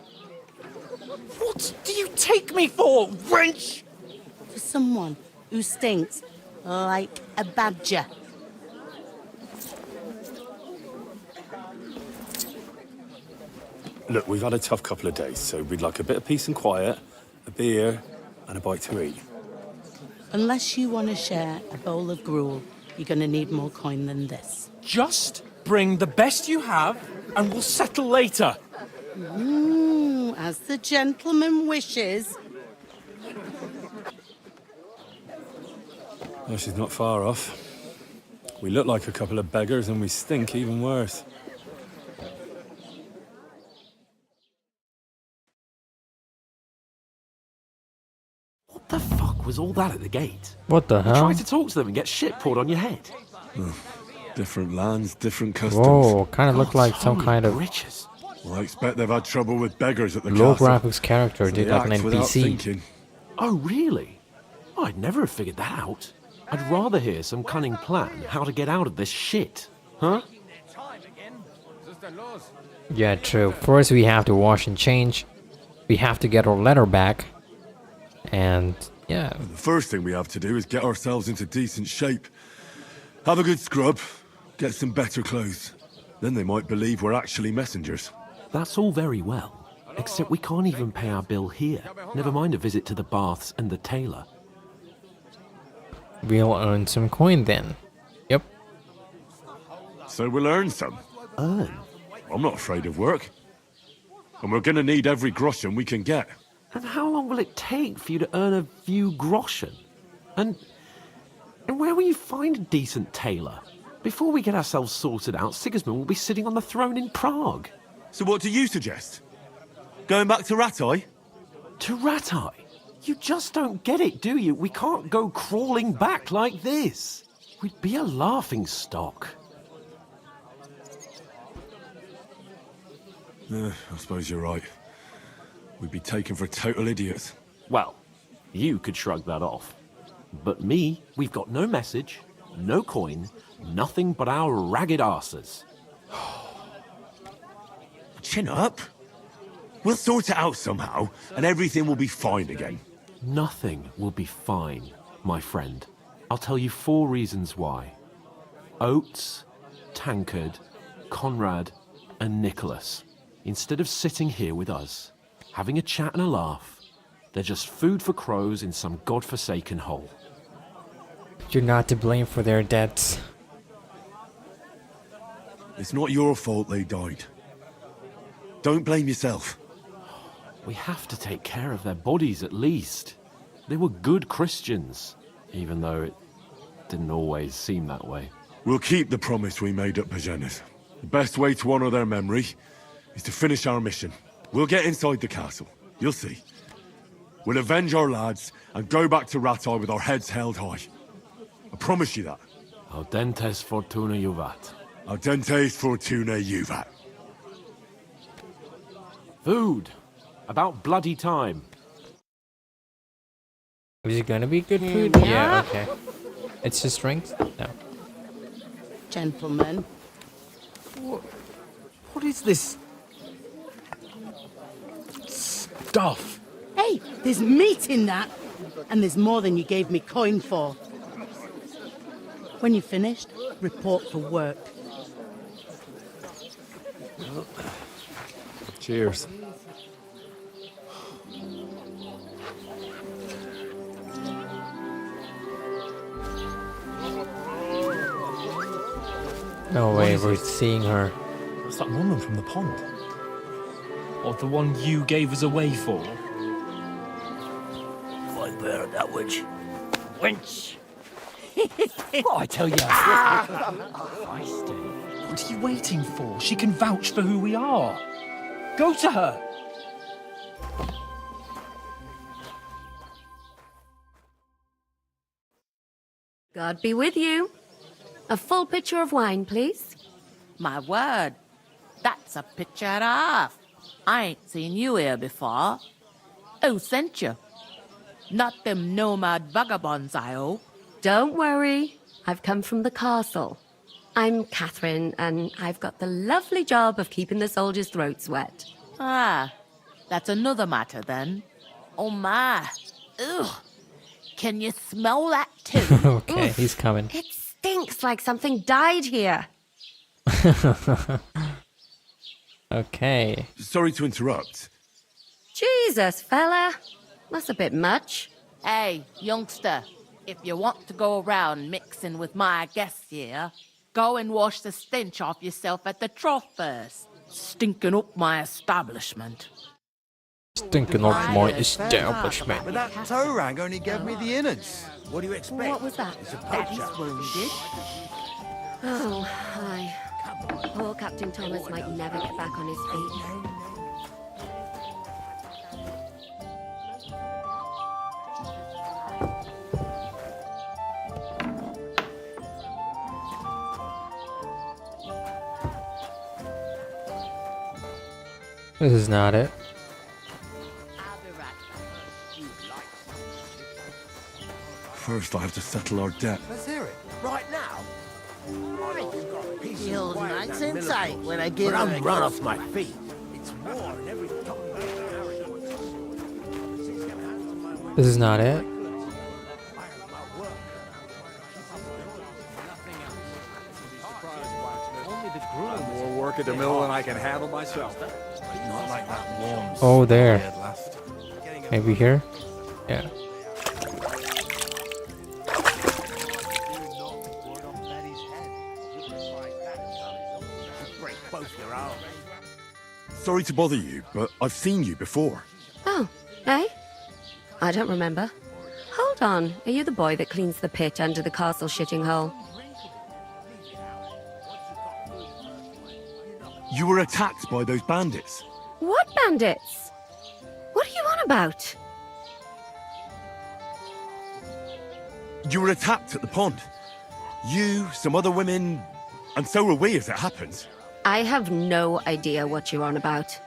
What do you take me for, wench? For someone who stinks like a badger. Look, we've had a tough couple of days, so we'd like a bit of peace and quiet, a beer, and a bite to eat. Unless you want to share a bowl of gruel, you're going to need more coin than this. Just bring the best you have, and we'll settle later. As the gentleman wishes. Well, she's not far off. We look like a couple of beggars, and we stink even worse. What the fuck was all that at the gate? What the You hell? tried to talk to them and get shit poured on your head. Different lands, different customs. Whoa, kind of looked like some kind of riches. Well, I expect they've had trouble with beggars at the low castle. graphics character, So did they like an act without NPC. thinking. Oh, really? I'd never have figured that out. I'd rather hear some cunning plan how to get out of this shit. Huh? Yeah, true. First we have to wash and change. We have to get our letter back. And yeah. The first thing we have to do is get ourselves into decent shape. Have a good scrub, get some better clothes. Then they might believe we're actually messengers. That's all very well, except we can't even pay our bill here. Never mind a visit to the baths and the tailor. We'll earn some coin then. Yep. So we'll earn some. Earn? I'm not afraid of work. And we're gonna need every groschen we can get. And how long will it take for you to earn a few groschen? And where will you find a decent tailor? Before we get ourselves sorted out, Sigismund will be sitting on the throne in Prague. So what do you suggest? Going back to Ratai? To Ratai? You just don't get it, do you? We can't go crawling back like this. We'd be a laughing stock. I suppose you're right. We'd be taken for total idiots. Well, you could shrug that off. But me, we've got no message, no coin, nothing but our ragged arses. Chin up. We'll sort it out somehow, and everything will be fine again. Nothing will be fine, my friend. I'll tell you 4 reasons why. Oates, Tankard, Conrad, and Nicholas. Instead of sitting here with us, having a chat and a laugh, they're just food for crows in some godforsaken hole. You're not to blame for their deaths. It's not your fault they died. Don't blame yourself. We have to take care of their bodies at least. They were good Christians, even though it didn't always seem that way. We'll keep the promise we made at Pagenes. The best way to honor their memory is to finish our mission. We'll get inside the castle. You'll see. We'll avenge our lads and go back to Ratai with our heads held high. I promise you that. Audentes fortuna juvat. Audentes fortuna juvat. Food. About bloody time. Is it gonna be good food? Yeah, okay. It's just strength? No. gentlemen. What is this stuff? Hey, there's meat in that. And there's more than you gave me coin for. When you're finished, report for work. Cheers. No way, we're seeing her. That's that woman from the pond. Or the one you gave us away for. I bear that witch. Wench! What I tell you? What are you waiting for? She can vouch for who we are. Go to her. God be with you. A full pitcher of wine, please. My word, that's a picture and a half. I ain't seen you here before. Who sent you? Not them nomad vagabonds, I hope. Don't worry. I've come from the castle. I'm Catherine, and I've got the lovely job of keeping the soldiers' throats wet. Ah, that's another matter then. Oh my. Ugh. Can you smell that too? Okay, he's coming. It stinks like something died here. Okay. Sorry to interrupt. Jesus, fella. That's a bit much. Hey, youngster, if you want to go around mixing with my guests here, go and wash the stench off yourself at the trough first. Stinking up my establishment. Stinking up my establishment. But that toe rag only gave me the innards. What do you expect? What was that? It's a Daddy's picture. wounded. Oh, hi. Poor Captain Thomas might never get back on his feet. This is not it. First, I have to settle our debt. Let's hear it. Right now. Feels nice inside when I get I'm run off my feet. It's war and every This is not it. More work at the mill than I can handle myself. Not like that warm. Oh, there. Maybe here? Yeah. Sorry to bother you, but I've seen you before. Oh, eh? I don't remember. Hold on. Are you the boy that cleans the pit under the castle shitting hole? You were attacked by those bandits. What bandits? What are you on about? You were attacked at the pond. You, some other women, and so were we as it happens. I have no idea what you're on about.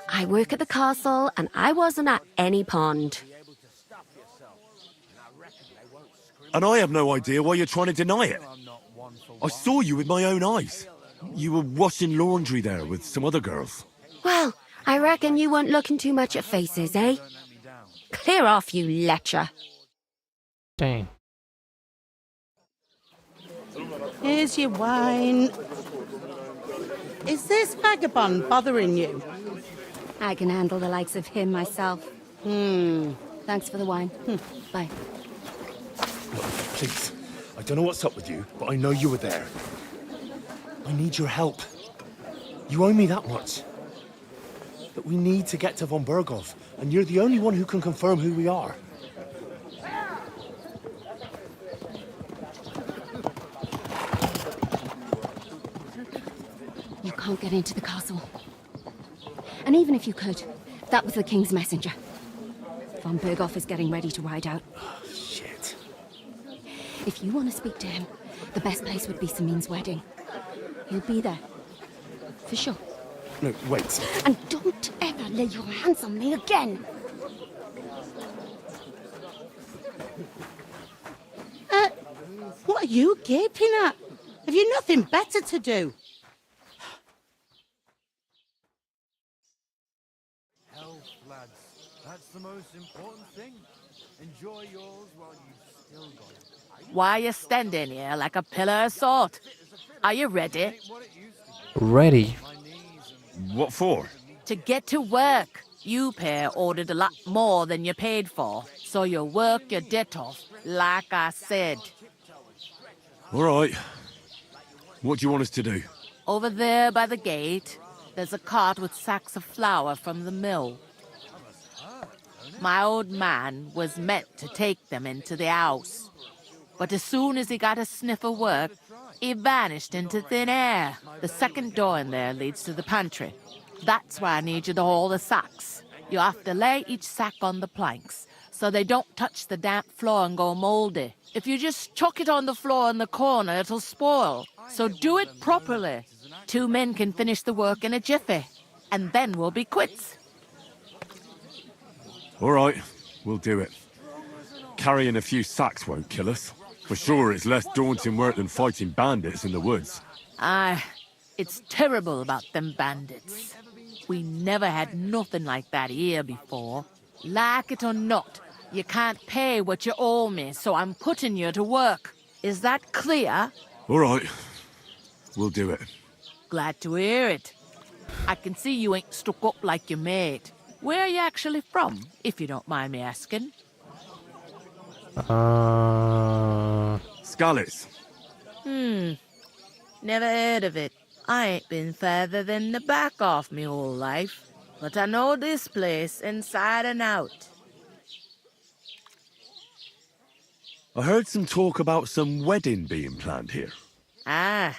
I work at the castle, and I wasn't at any pond. And I have no idea why you're trying to deny it. I saw you with my own eyes. You were washing laundry there with some other girls. Well, I reckon you weren't looking too much at faces, eh? Clear off, you lecher. Dang. Here's your wine. Is this vagabond bothering you? I can handle the likes of him myself. Thanks for the wine. Bye. Look, please. I don't know what's up with you, but I know you were there. I need your help. You owe me that much. But we need to get to von Berghoff, and you're the only one who can confirm who we are. You can't get into the castle. And even if you could, that was the king's messenger. Von Berghoff is getting ready to ride out. Shit. If you want to speak to him, the best place would be Samin's wedding. He'll be there. For sure. No, wait. And don't ever lay your hands on me again. What are you gaping at? Have you nothing better to do? Health, lads. That's the most important thing. Enjoy yours while you've still got it. Why are you standing here like a pillar of salt? Are you ready? Ready? What for? To get to work. You pair ordered a lot more than you paid for, so you work your debt off, like I said. All right. What do you want us to do? Over there by the gate, there's a cart with sacks of flour from the mill. My old man was meant to take them into the house. But as soon as he got a sniff of work, he vanished into thin air. The second door in there leads to the pantry. That's why I need you to haul the sacks. You have to lay each sack on the planks, so they don't touch the damp floor and go moldy. If you just chuck it on the floor in the corner, it'll spoil. So do it properly. 2 men can finish the work in a jiffy, and then we'll be quits. All right, we'll do it. Carrying a few sacks won't kill us. For sure, it's less daunting work than fighting bandits in the woods. Aye, it's terrible about them bandits. We never had nothing like that here before. Like it or not, you can't pay what you owe me, so I'm putting you to work. Is that clear? All right, we'll do it. Glad to hear it. I can see you ain't stuck up like your mate. Where are you actually from, if you don't mind me asking? Skalitz. Never heard of it. I ain't been further than the back off me whole life. But I know this place inside and out. I heard some talk about some wedding being planned here. Ah,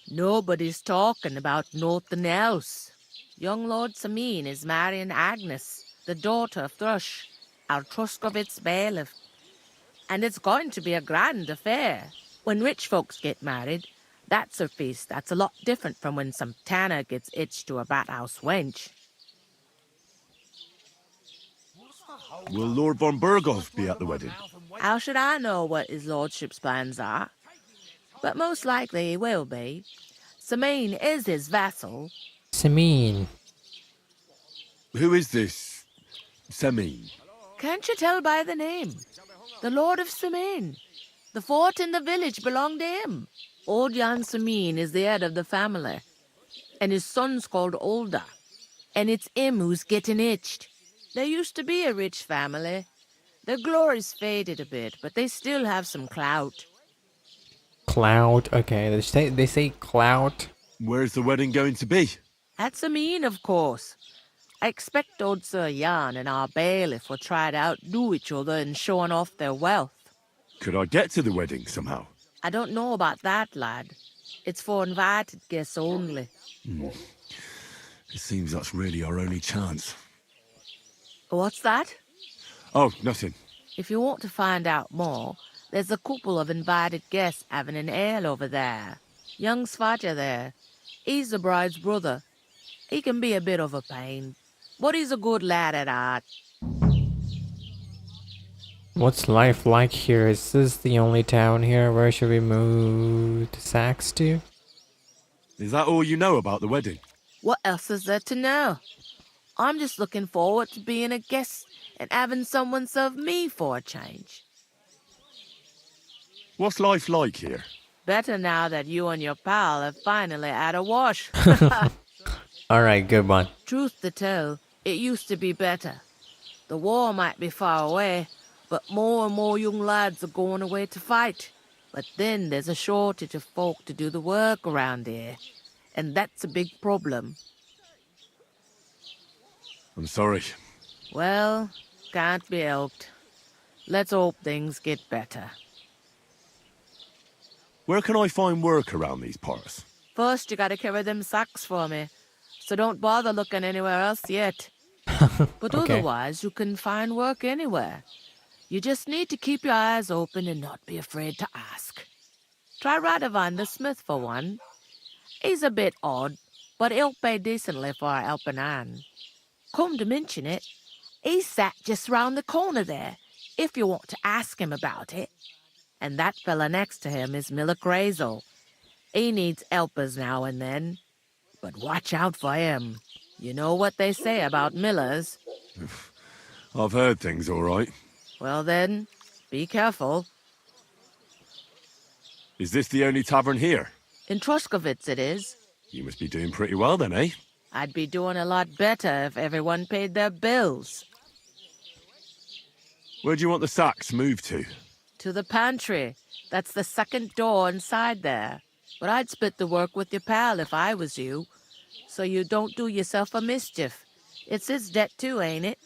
nobody's talking about nothing else. Young Lord Samin is marrying Agnes, the daughter of Thrush, our Truskovitz bailiff. And it's going to be a grand affair. When rich folks get married, that's a feast that's a lot different from when some tanner gets hitched to a bathouse wench. Will Lord von Berghoff be at the wedding? How should I know what his lordship's plans are? But most likely he will be. Samin is his vassal. Samin. Who is this Samin? Can't you tell by the name? The Lord of Samin. The fort in the village belonged to him. Old Jan Samin is the head of the family, and his son's called Olda, and it's him who's getting itched. There used to be a rich family. Their glory's faded a bit, but they still have some clout. Cloud. Okay, they say clout. Where's the wedding going to be? At Samin, of course. I expect old Sir Jan and our bailiff will try to outdo each other in showing off their wealth. Could I get to the wedding somehow? I don't know about that, lad. It's for invited guests only. It seems that's really our only chance. What's that? Oh, nothing. If you want to find out more, there's a couple of invited guests having an ale over there. Young Svaja there. He's the bride's brother. He can be a bit of a pain, but he's a good lad at heart. What's life like here? Is this the only town here? Where should we move to Sax to? Is that all you know about the wedding? What else is there to know? I'm just looking forward to being a guest and having someone serve me for a change. What's life like here? Better now that you and your pal have finally had a wash. Alright, good one. Truth to tell, it used to be better. The war might be far away, but more and more young lads are going away to fight. But then there's a shortage of folk to do the work around here, and that's a big problem. I'm sorry. Well, can't be helped. Let's hope things get better. Where can I find work around these parts? First, you gotta carry them sacks for me, so don't bother looking anywhere else yet. But Okay. otherwise, you can find work anywhere. You just need to keep your eyes open and not be afraid to ask. Try Radovan the smith for one. He's a bit odd, but he'll pay decently for a helping hand. Come to mention it, he's sat just round the corner there, if you want to ask him about it. And that fella next to him is Miller Grazel. He needs helpers now and then, but watch out for him. You know what they say about millers. I've heard things, all right. Well then, be careful. Is this the only tavern here? In Troskovitz it is. You must be doing pretty well then, eh? I'd be doing a lot better if everyone paid their bills. Where do you want the sacks moved to? To the pantry. That's the second door inside there. But I'd split the work with your pal if I was you, so you don't do yourself a mischief. It's his debt too, ain't it?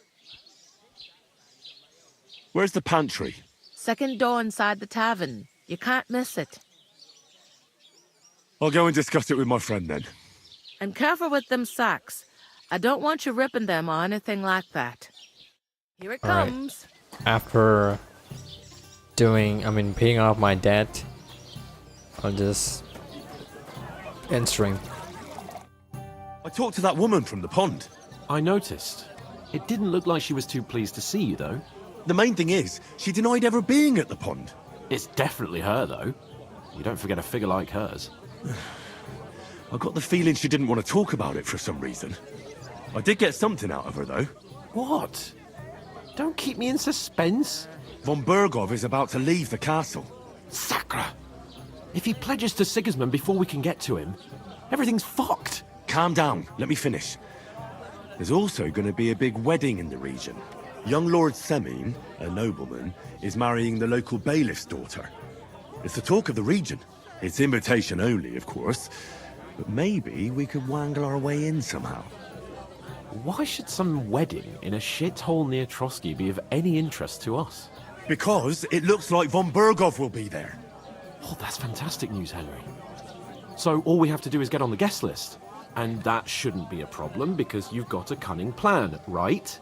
Where's the pantry? Second door inside the tavern. You can't miss it. I'll go and discuss it with my friend then. And careful with them sacks. I don't want you ripping them or anything like that. Here it comes. After paying off my debt, I'll just end stream. I talked to that woman from the pond. I noticed. It didn't look like she was too pleased to see you, though. The main thing is, she denied ever being at the pond. It's definitely her, though. You don't forget a figure like hers. I got the feeling she didn't want to talk about it for some reason. I did get something out of her, though. What? Don't keep me in suspense. Von Bergov is about to leave the castle. Sacre! If he pledges to Sigismund before we can get to him, everything's fucked. Calm down, let me finish. There's also going to be a big wedding in the region. Young Lord Semin, a nobleman, is marrying the local bailiff's daughter. It's the talk of the region. It's invitation only, of course. But maybe we could wangle our way in somehow. Why should some wedding in a shithole near Trotsky be of any interest to us? Because it looks like von Bergov will be there. Oh, that's fantastic news, Henry. So all we have to do is get on the guest list. And that shouldn't be a problem because you've got a cunning plan, right?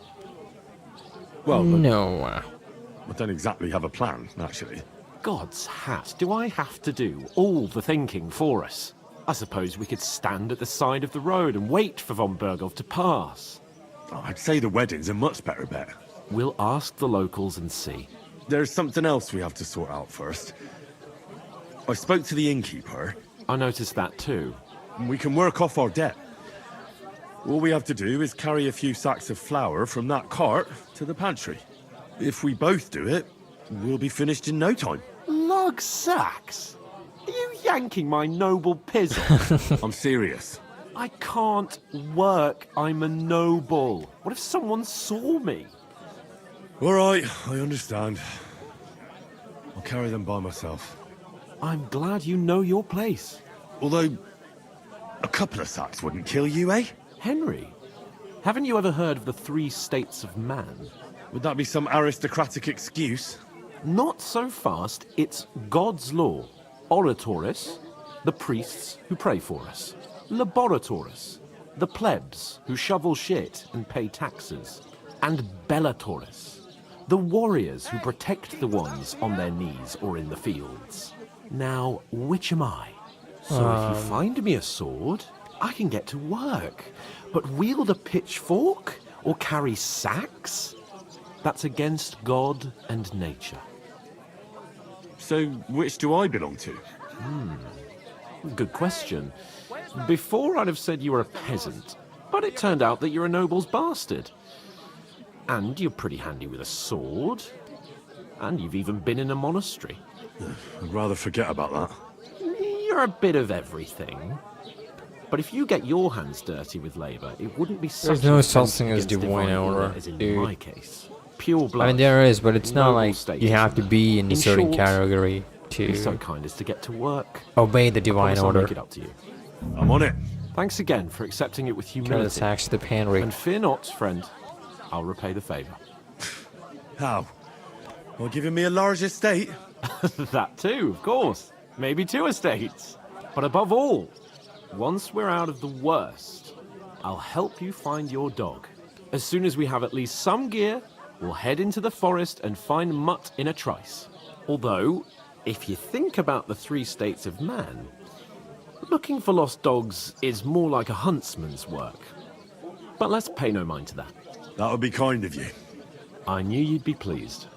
Well, no. I don't exactly have a plan, actually. God's hat, do I have to do all the thinking for us? I suppose we could stand at the side of the road and wait for von Bergov to pass. Oh, I'd say the wedding's a much better bet. We'll ask the locals and see. There's something else we have to sort out first. I spoke to the innkeeper. I noticed that too. We can work off our debt. All we have to do is carry a few sacks of flour from that cart to the pantry. If we both do it, we'll be finished in no time. Lug sacks? Are you yanking my noble pizzle? I'm serious. I can't work. I'm a noble. What if someone saw me? All right, I understand. I'll carry them by myself. I'm glad you know your place. Although, a couple of sacks wouldn't kill you, eh? Henry, haven't you ever heard of the 3 states of man? Would that be some aristocratic excuse? Not so fast. It's God's law. Oratoris, the priests who pray for us. Laboratoris, the plebs who shovel shit and pay taxes. And Bellatoris, the warriors who protect the ones on their knees or in the fields. Now, which am I? So if you find me a sword, I can get to work. But wield a pitchfork or carry sacks? That's against God and nature. So, which do I belong to? Good question. Before I'd have said you were a peasant, but it turned out that you're a noble's bastard. And you're pretty handy with a sword. And you've even been in a monastery. I'd rather forget about that. You're a bit of everything. But if you get your hands dirty with labour, it wouldn't be such There's no such thing as divine order, as in dude. my case. Pure blood. I mean, there is, but it's not noble like state, you have to be in a certain short, category be so to kind as to get to work. obey the I divine promise I'll order. make it up to you. I'm on it. Thanks again for accepting it with Carry the humility. sacks to the pantry. And fear not, friend. I'll repay the favour. How? Well, giving me a large estate? That too, of course. Maybe 2 estates. But above all, once we're out of the worst, I'll help you find your dog. As soon as we have at least some gear, we'll head into the forest and find Mutt in a trice. Although, if you think about the 3 states of man, looking for lost dogs is more like a huntsman's work. But let's pay no mind to that. That would be kind of you. I knew you'd be pleased.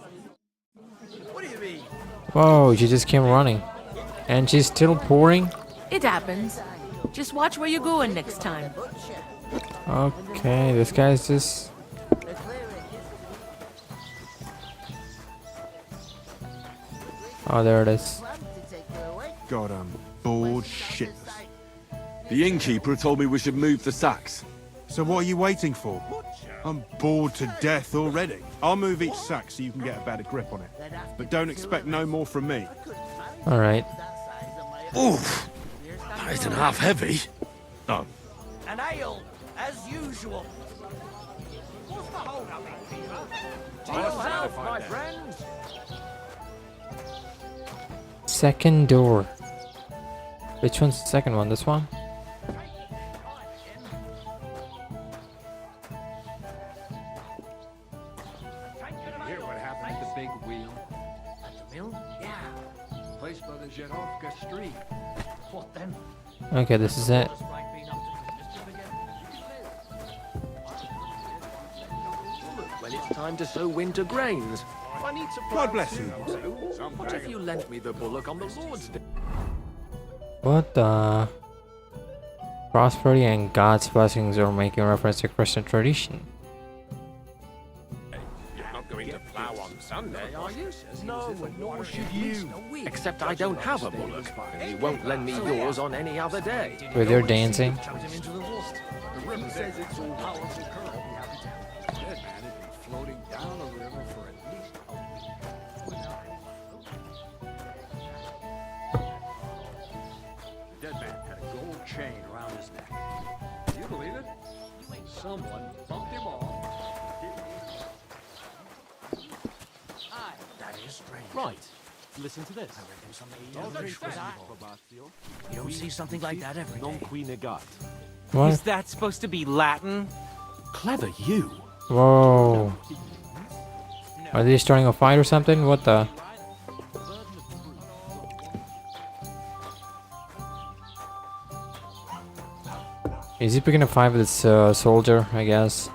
Whoa, she just came running. And she's still pouring? It happens. Just watch where you're going next time. Okay, this guy's just... Oh, there it is. God, I'm bored shitless. The innkeeper told me we should move the sacks. So what are you waiting for? I'm bored to death already. I'll move each sack so you can get a better grip on it. But don't expect no more from me. Alright. Oof! That isn't half heavy. Oh. An ale, as usual. What's the hold up, Peter? Yourself, my friend. Second door. Which one's the second one? This one? Hear what happened to the big wheel? At the mill? Yeah. Place by the Zherovka street. What then? Okay, this is it. Well, it's time to sow winter grains. I need to. God bless you. What if you lent me the bullock on the Lord's Day? What the? Prosperity and God's blessings are making reference to Christian tradition. You're not going to plough on Sunday, are you? No, nor should you. Except I don't have a bullock, and you won't lend me yours on any other day. Where they're dancing. The river says it's all powerful current. Dead man had been floating down a river for at least a week. The dead man had a gold chain around his neck. Do you believe it? Someone bumped him off. That is strange. Right. Listen to this. You don't see something like that every day. What? Is that supposed to be Latin? Clever you. Whoa. Are they starting a fight or something? What the? Is he picking a fight with this soldier, I guess?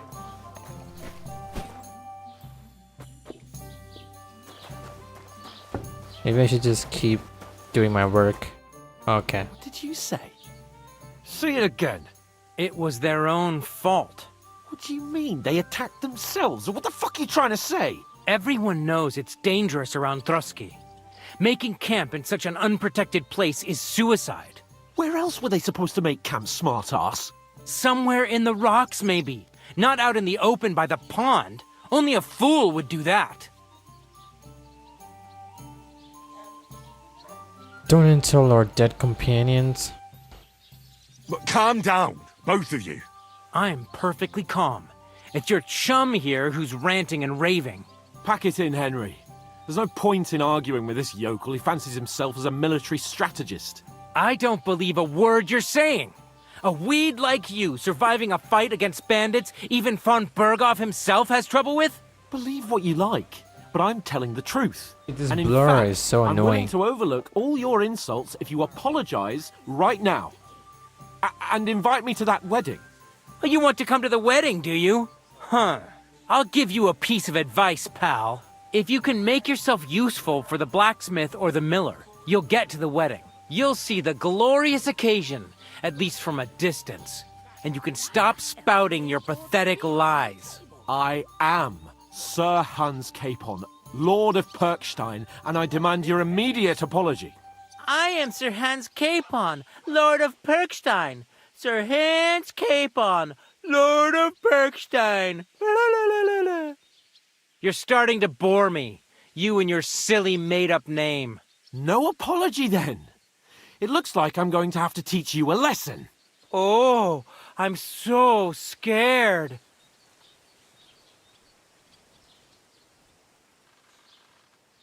Maybe I should just keep doing my work. Okay. What did you say? Say it again. It was their own fault. What do you mean? They attacked themselves? What the fuck are you trying to say? Everyone knows it's dangerous around Trotsky. Making camp in such an unprotected place is suicide. Where else were they supposed to make camp, smartass? Somewhere in the rocks, maybe. Not out in the open by the pond. Only a fool would do that. Don't insult our dead companions. But calm down, both of you. I'm perfectly calm. It's your chum here who's ranting and raving. Pack it in, Henry. There's no point in arguing with this yokel. He fancies himself as a military strategist. I don't believe a word you're saying. A weed like you surviving a fight against bandits even von Berghoff himself has trouble with? Believe what you like, but I'm telling the truth. This and in blur fact, is so I'm willing annoying. to overlook all your insults if you apologize right now. And invite me to that wedding. Oh, you want to come to the wedding, do you? Huh. I'll give you a piece of advice, pal. If you can make yourself useful for the blacksmith or the miller, you'll get to the wedding. You'll see the glorious occasion, at least from a distance. And you can stop spouting your pathetic lies. I am Sir Hans Capon, Lord of Perkstein, and I demand your immediate apology. I am Sir Hans Capon, Lord of Perkstein. Sir Hans Capon, Lord of Perkstein. You're starting to bore me, you and your silly made-up name. No apology, then. It looks like I'm going to have to teach you a lesson. Oh, I'm so scared.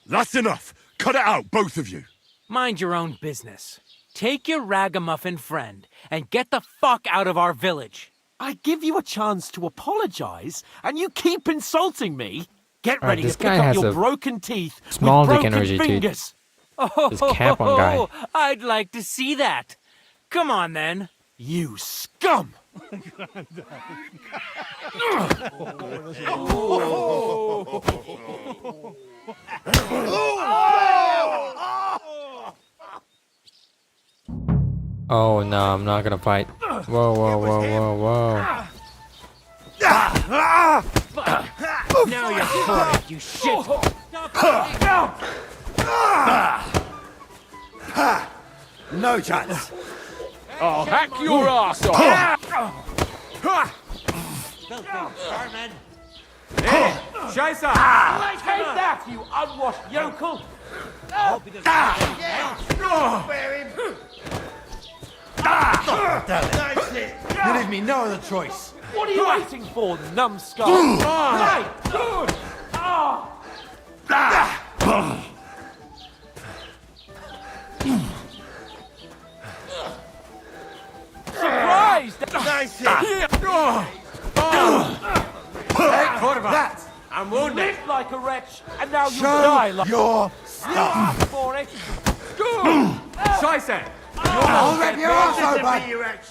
That's enough. Cut it out, both of you. Mind your own business. Take your ragamuffin friend and get the fuck out of our village. I give you a chance to apologize, and you keep insulting me. Get ready to pick up your broken teeth small with dick broken energy, fingers. This Capon guy. I'd like to see that. Come on, then. You scum! Oh no, I'm not gonna fight. Whoa, whoa, whoa, whoa, whoa. Now you're for it, you shit! No chance. I'll hack your ass off! Hey, Scheiße! Take that, you unwashed yokel! You leave me no other choice. What are you waiting for, numbskull? Right, good! Surprised! Nice hit. Hey, That. I'm wounded. You lived like a wretch, and now you Show die like your you asked for it. Good! Scheiße. I'll rip your ass open. You wretch.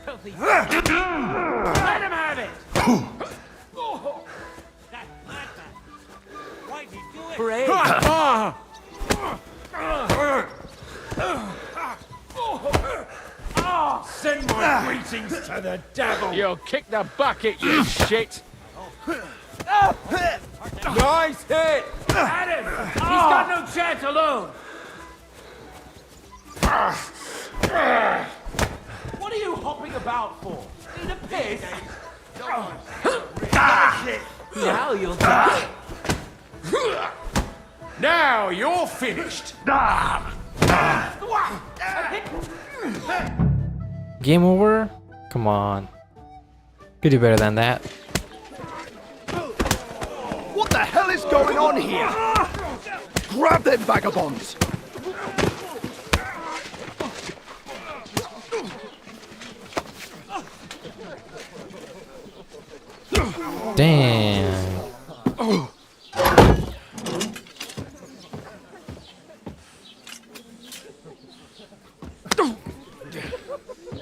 Let him have it! That madman! Why'd you do it? Brave! Send my greetings to the devil! You'll kick the bucket, you shit! Nice hit! At him! He's got no chance alone! What are you hopping about for? In a piss? Now you'll die! Now you're finished! Game over? Come on. Could do better than that. What the hell is going on here? Grab them vagabonds! Damn.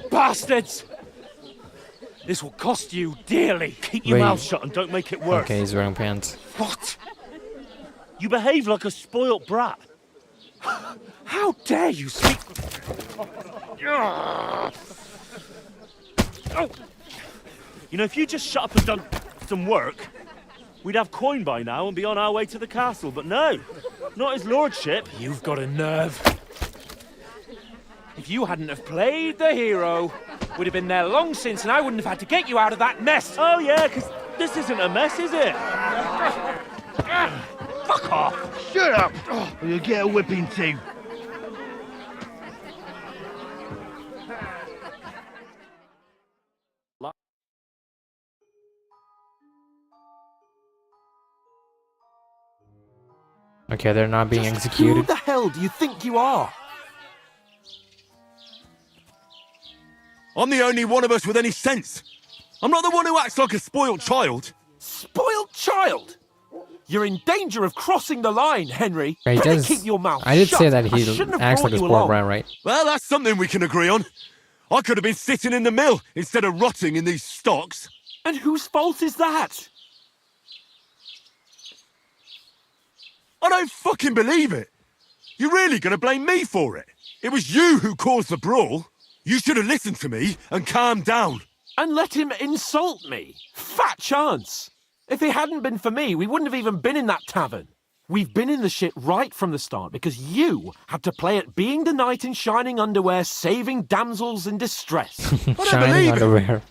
Bastards! This will cost you dearly. Keep your Wait. mouth shut and don't make it worse. Okay, he's wearing pants. What? You behave like a spoilt brat. How dare you speak? Oh. You know, if you just shut up and done some work, we'd have coin by now and be on our way to the castle. But no, not his lordship. You've got a nerve. If you hadn't have played the hero, we'd have been there long since, and I wouldn't have had to get you out of that mess. Oh yeah, because this isn't a mess, is it? Fuck off! Shut up! Or you'll get a whipping too. Okay, they're not being Who executed. the hell do you think you are? I'm the only one of us with any sense. I'm not the one who acts like a spoiled child. Spoiled child? You're in danger of crossing the line, Henry. Yeah, he Better does. keep your mouth I did shut. say that I he shouldn't have acts brought like a you spoiled along. brat, right? Well, that's something we can agree on. I could have been sitting in the mill instead of rotting in these stocks. And whose fault is that? I don't fucking believe it. You're really gonna blame me for it? It was you who caused the brawl. You should have listened to me and calmed down. And let him insult me. Fat chance. If it hadn't been for me, we wouldn't have even been in that tavern. We've been in the shit right from the start because you had to play at being the knight in shining underwear, saving damsels in distress. Shining underwear.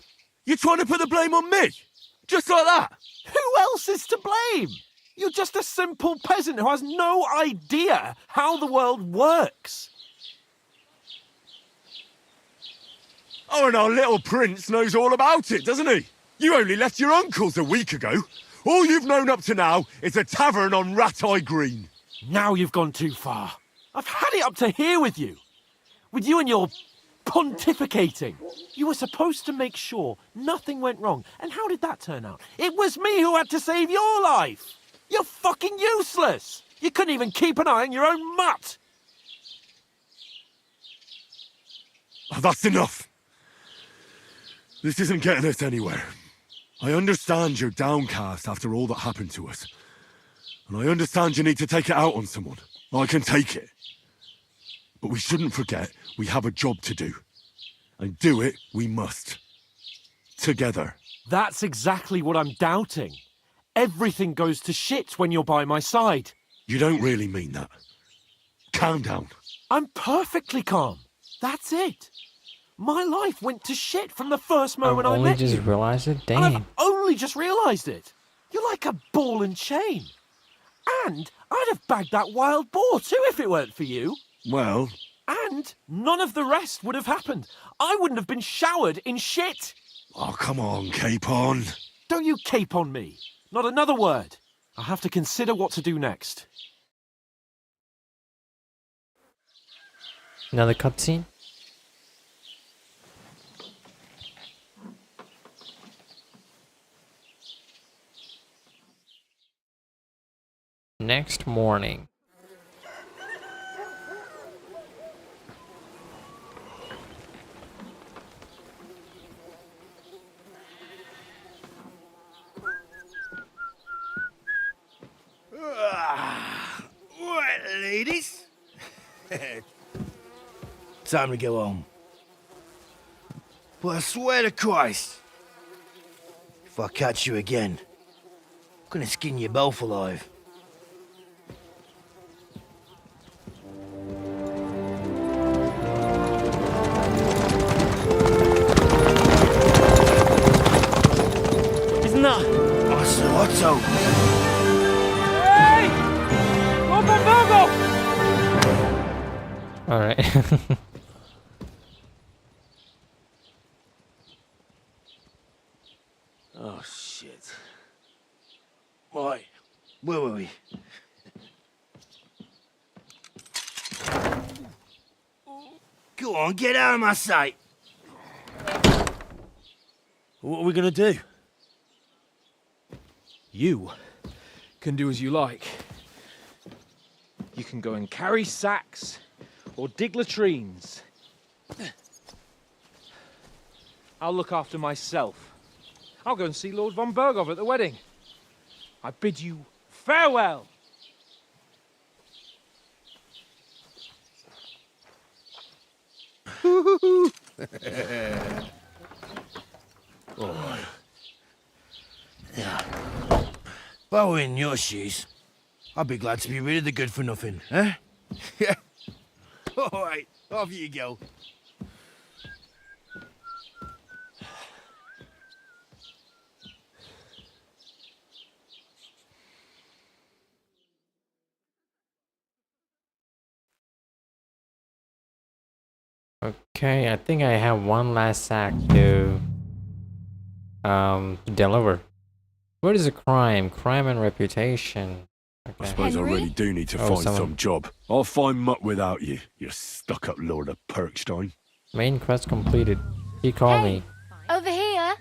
You're trying to put the blame on me? Just like that? Who else is to blame? You're just a simple peasant who has no idea how the world works. Oh, and our little prince knows all about it, doesn't he? You only left your uncle's a week ago. All you've known up to now is a tavern on Rat-Eye Green. Now you've gone too far. I've had it up to here with you. With you and your pontificating. You were supposed to make sure nothing went wrong. And how did that turn out? It was me who had to save your life. You're fucking useless. You couldn't even keep an eye on your own mutt. Oh, that's enough. This isn't getting us anywhere. I understand you're downcast after all that happened to us. And I understand you need to take it out on someone. I can take it. But we shouldn't forget we have a job to do. And do it we must. Together. That's exactly what I'm doubting. Everything goes to shit when you're by my side. You don't really mean that. Calm down. I'm perfectly calm. That's it. My life went to shit from the first moment I only met just you. realized it? And I've Dang. only just realised it. You're like a ball and chain. And I'd have bagged that wild boar too if it weren't for you. Well... And none of the rest would have happened. I wouldn't have been showered in shit. Oh, come on, Capon. Don't you cape on me. Not another word. I'll have to consider what to do next. Another cutscene? Next morning. Right, ladies. Time to go home. But I swear to Christ, if I catch you again, I'm gonna skin you both alive. Isn't that? Otto. Hey! Lord Von Berghoff! Alright. Oh, shit. Right, where were we? Go on, get out of my sight. What are we gonna do? You can do as you like. You can go and carry sacks or dig latrines. I'll look after myself. I'll go and see Lord Von Berghoff at the wedding. I bid you farewell. Oh. Yeah. If I were in your shoes, I'd be glad to be rid of the good for nothing, eh? Yeah. All right, off you go. Okay, I think I have one last sack to deliver. What is a crime? Crime and reputation. Okay. I suppose I really do need to find some job. I'll find mutt without you, you stuck-up Lord of Perkstein. Main quest completed. He called me. Over here.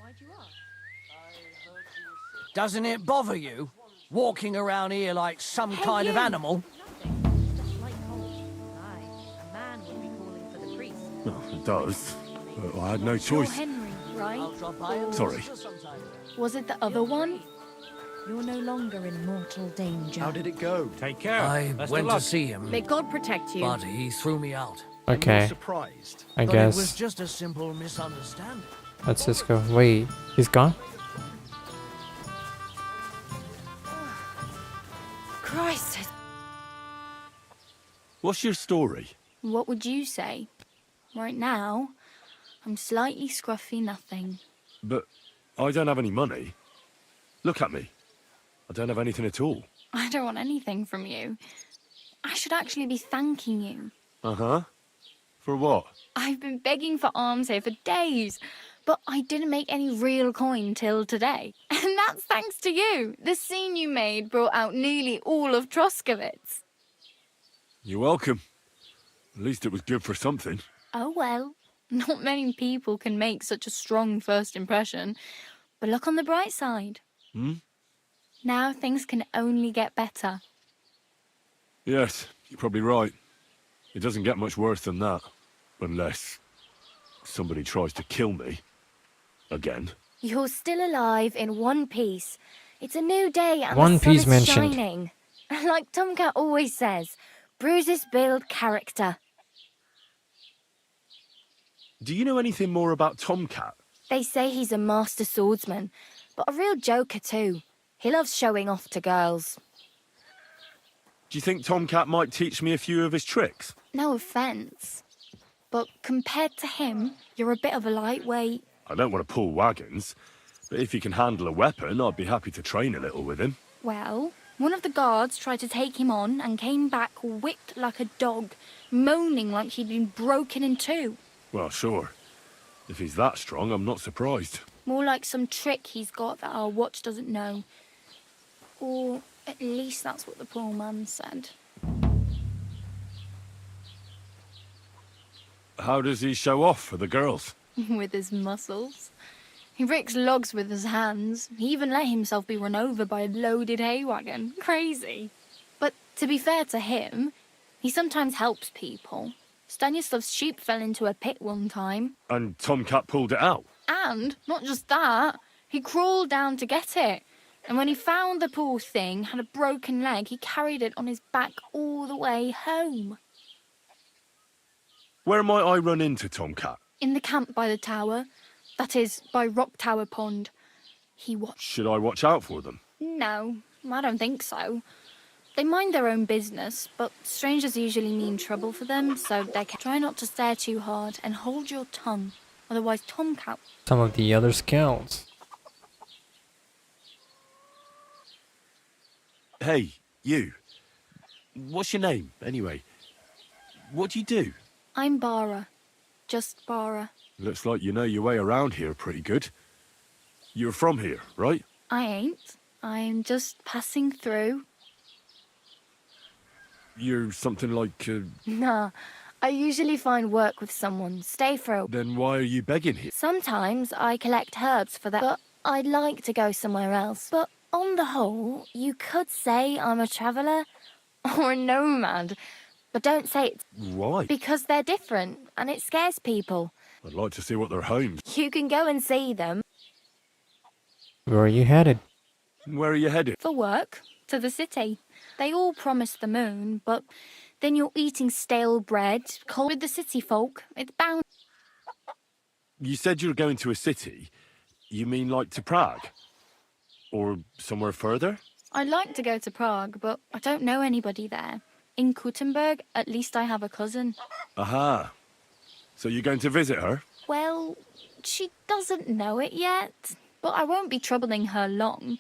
Doesn't it bother you? Walking around here like some kind of animal? Oh, it does. But I had no choice. Henry, right? Sorry. Was it the other one? You're no longer in mortal danger. How did it go? Take care. I Best went of to luck. see him, May God protect you. but he threw me out. Okay. Surprised. I But guess. it was just a simple misunderstanding. Let's just go. Wait, he's gone? Christ. What's your story? What would you say? Right now, I'm slightly scruffy nothing. But I don't have any money. Look at me. I don't have anything at all. I don't want anything from you. I should actually be thanking you. Uh-huh. For what? I've been begging for alms here for days, but I didn't make any real coin till today. And that's thanks to you. The scene you made brought out nearly all of Troskowitz. You're welcome. At least it was good for something. Oh well, not many people can make such a strong first impression. But look on the bright side. Hmm? Now things can only get better. Yes, you're probably right. It doesn't get much worse than that. Unless somebody tries to kill me. Again. You're still alive in one piece. It's a new day and One the sun Piece is mentioned. shining. Like Tomcat always says, bruises build character. Do you know anything more about Tomcat? They say he's a master swordsman, but a real joker too. He loves showing off to girls. Do you think Tomcat might teach me a few of his tricks? No offence, but compared to him, you're a bit of a lightweight. I don't want to pull wagons, but if he can handle a weapon, I'd be happy to train a little with him. Well, one of the guards tried to take him on and came back whipped like a dog, moaning like he'd been broken in two. Well, sure. If he's that strong, I'm not surprised. More like some trick he's got that our watch doesn't know. Or at least that's what the poor man said. How does he show off for the girls? With his muscles. He ricks logs with his hands. He even let himself be run over by a loaded hay wagon. Crazy. But to be fair to him, he sometimes helps people. Stanislav's sheep fell into a pit one time. And Tomcat pulled it out? And, not just that, he crawled down to get it. And when he found the poor thing had a broken leg, he carried it on his back all the way home. Where might I run into Tomcat? In the camp by the tower. That is, by Rock Tower Pond. He watched. Should I watch out for them? No, I don't think so. They mind their own business, but strangers usually mean trouble for them, so they can try not to stare too hard and hold your tongue. Otherwise, Tomcat. Some of the other scouts. Hey, you. What's your name, anyway? What do you do? I'm Bara. Just Bara. Looks like you know your way around here pretty good. You're from here, right? I ain't. I'm just passing through. You're something like, Nah, I usually find work with someone, stay for a... Then why are you begging here? Sometimes I collect herbs for that, but I'd like to go somewhere else. But on the whole, you could say I'm a traveller or a nomad. But don't say it. Why? Because they're different, and it scares people. I'd like to see what their homes. You can go and see them. Where are you headed? Where are you headed? For work, to the city. They all promise the moon, but then you're eating stale bread, cold with the city folk. It's bound. You said you were going to a city. You mean like to Prague? Or somewhere further? I'd like to go to Prague, but I don't know anybody there. In Kuttenberg, at least I have a cousin. Aha. So you're going to visit her? Well, she doesn't know it yet, but I won't be troubling her long.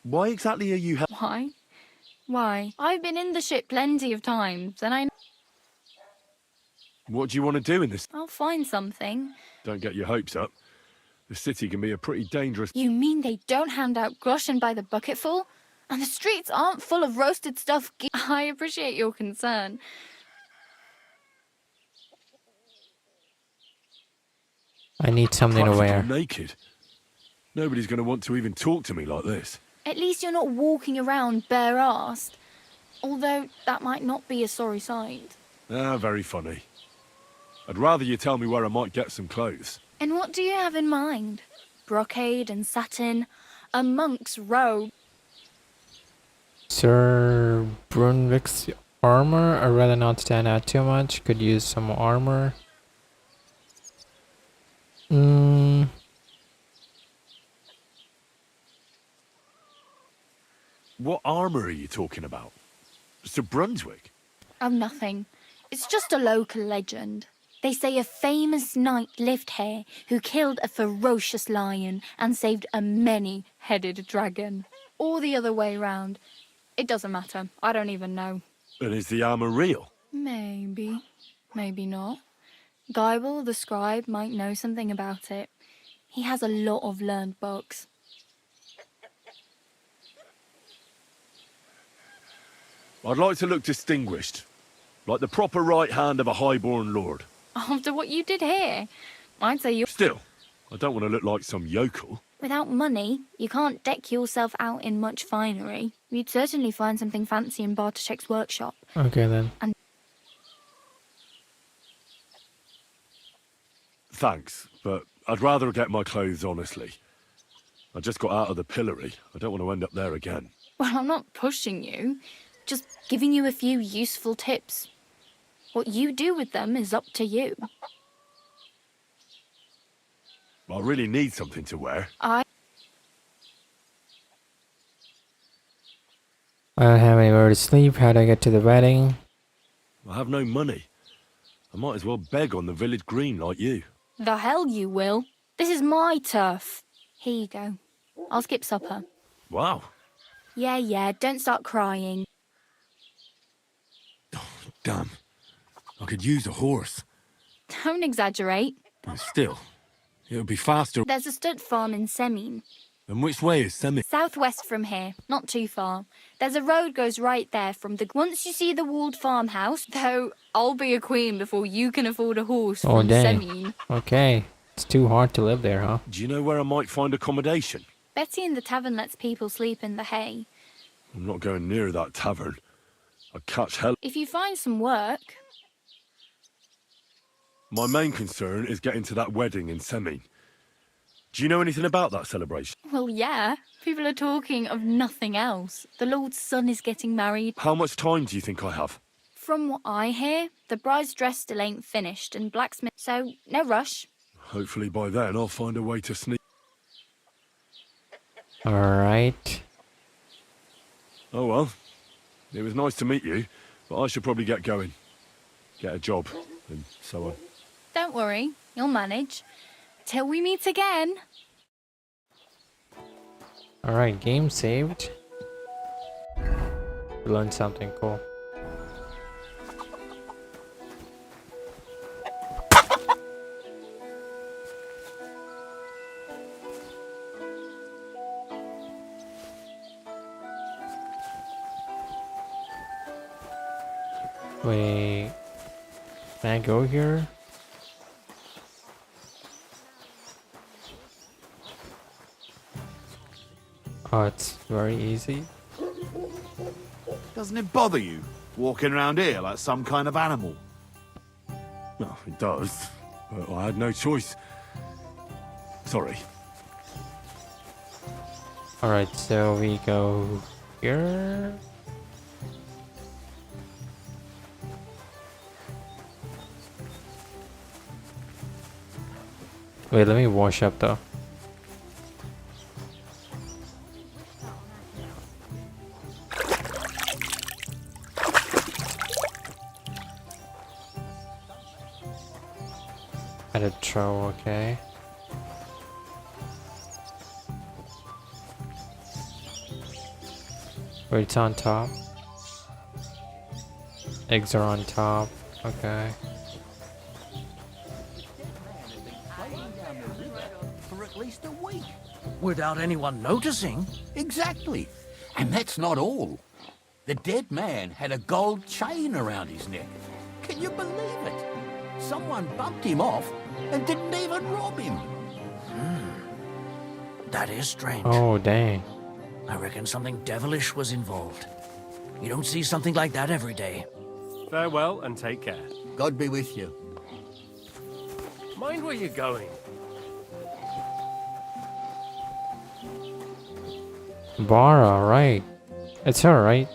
Why exactly are you... Why? Why? I've been in the ship plenty of times, and I... What do you want to do in this? I'll find something. Don't get your hopes up. The city can be a pretty dangerous... You mean they don't hand out groschen by the bucketful? And the streets aren't full of roasted stuff? I appreciate your concern. I need something to wear. Naked. Nobody's going to want to even talk to me like this. At least you're not walking around bare-assed. Although that might not be a sorry sight. Ah, very funny. I'd rather you tell me where I might get some clothes. And what do you have in mind? Brocade and satin? A monk's robe? Sir Brunvik's armor? I'd rather not stand out too much. Could use some armor. What armor are you talking about? Sir Brunswick? Oh, nothing. It's just a local legend. They say a famous knight lived here who killed a ferocious lion and saved a many-headed dragon. Or the other way round. It doesn't matter. I don't even know. And is the armor real? Maybe. Maybe not. Geibel, the scribe, might know something about it. He has a lot of learned books. I'd like to look distinguished. Like the proper right hand of a highborn lord. After what you did here, I'd say you... Still, I don't want to look like some yokel. Without money, you can't deck yourself out in much finery. You'd certainly find something fancy in Bartoszek's workshop. Okay then. And Thanks, but I'd rather get my clothes honestly. I just got out of the pillory. I don't want to end up there again. well, I'm not pushing you. Just giving you a few useful tips. What you do with them is up to you. I really need something to wear. I don't have anywhere to sleep. How do I get to the wedding? I have no money. I might as well beg on the village green like you. The hell you will. This is my turf. Here you go. I'll skip supper. Wow. Yeah, don't start crying. Damn. I could use a horse. Don't exaggerate. Still, it would be faster. There's a stud farm in Semin. And which way is Semi? Southwest from here, not too far. There's a road goes right there from the... Once you see the walled farmhouse, though I'll be a queen before you can afford a horse Oh, from dang. Semin. Okay. It's too hard to live there, huh? Do you know where I might find accommodation? Betty in the tavern lets people sleep in the hay. I'm not going near that tavern. I'd catch hell. If you find some work... My main concern is getting to that wedding in Semin. Do you know anything about that celebration? Well, yeah. People are talking of nothing else. The Lord's son is getting married. How much time do you think I have? From what I hear, the bride's dress still ain't finished and blacksmith... So, no rush. Hopefully by then I'll find a way to sneak. Alright. Oh well. It was nice to meet you, but I should probably get going. Get a job, and so on. Don't worry, you'll manage. Till we meet again. Alright, game saved. Learned something cool. Wait, can I go here? Oh, it's very easy. Doesn't it bother you, walking around here like some kind of animal? No, it does, but I had no choice. Sorry. Alright, so we go here. Wait, let me wash up though. At a troll, okay. Wait, it's on top. Eggs are on top, okay. For at least a week. Without anyone noticing. Exactly. And that's not all. The dead man had a gold chain around his neck. Can you believe it? Someone bumped him off and didn't even rob him. That is strange. Oh, dang. I reckon something devilish was involved. You don't see something like that every day. Farewell and take care. God be with you. Mind where you're going. Bara, right. It's her, right?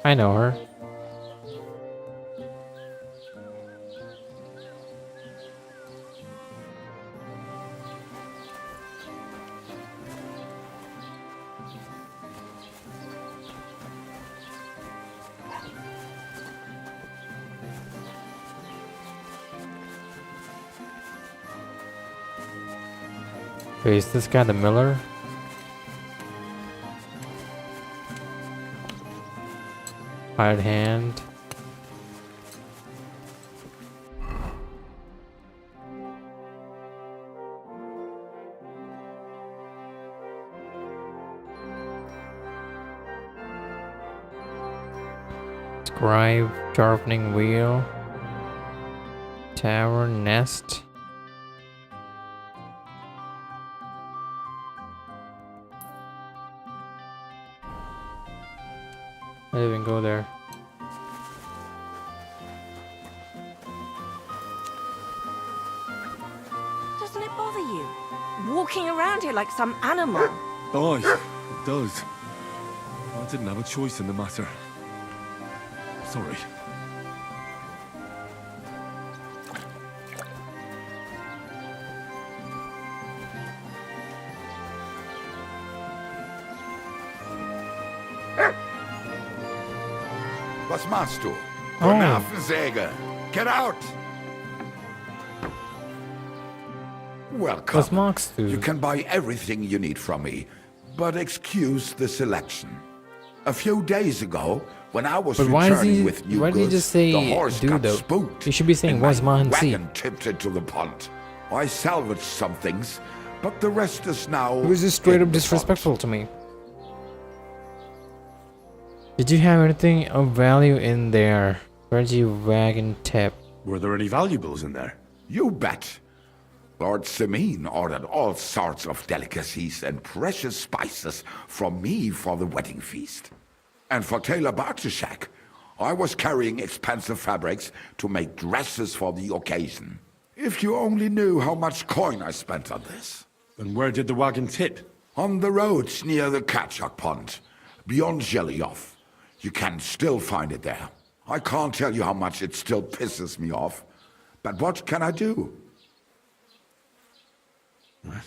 I know her. Wait, is this guy the miller? Hired hand. Scribe, sharpening wheel. Tower, nest. I didn't even go there. Doesn't it bother you? Walking around here like some animal. Aye, it does. I didn't have a choice in the matter. Sorry. Was machst du? Oh. Nervensäge! Get out! Welcome. Was magst du? You can buy everything you need from me, but excuse the selection. A few days ago, when I was But why does returning he? with new Why did he goods, just say the horse "do" got though? spooked. He should be saying and "was my man see." wagon tipped into the pond. I salvaged some things, but the rest is now. He was just straight in up the disrespectful to me. Did you have anything of value in there? Where's your wagon tip? Were there any valuables in there? You bet. Lord Semin ordered all sorts of delicacies and precious spices from me for the wedding feast. And for Taylor Bartishak, I was carrying expensive fabrics to make dresses for the occasion. If you only knew how much coin I spent on this. And where did the wagon tip? On the roads near the Katchak Pond, beyond Jelioff. You can still find it there. I can't tell you how much it still pisses me off. But what can I do? I'm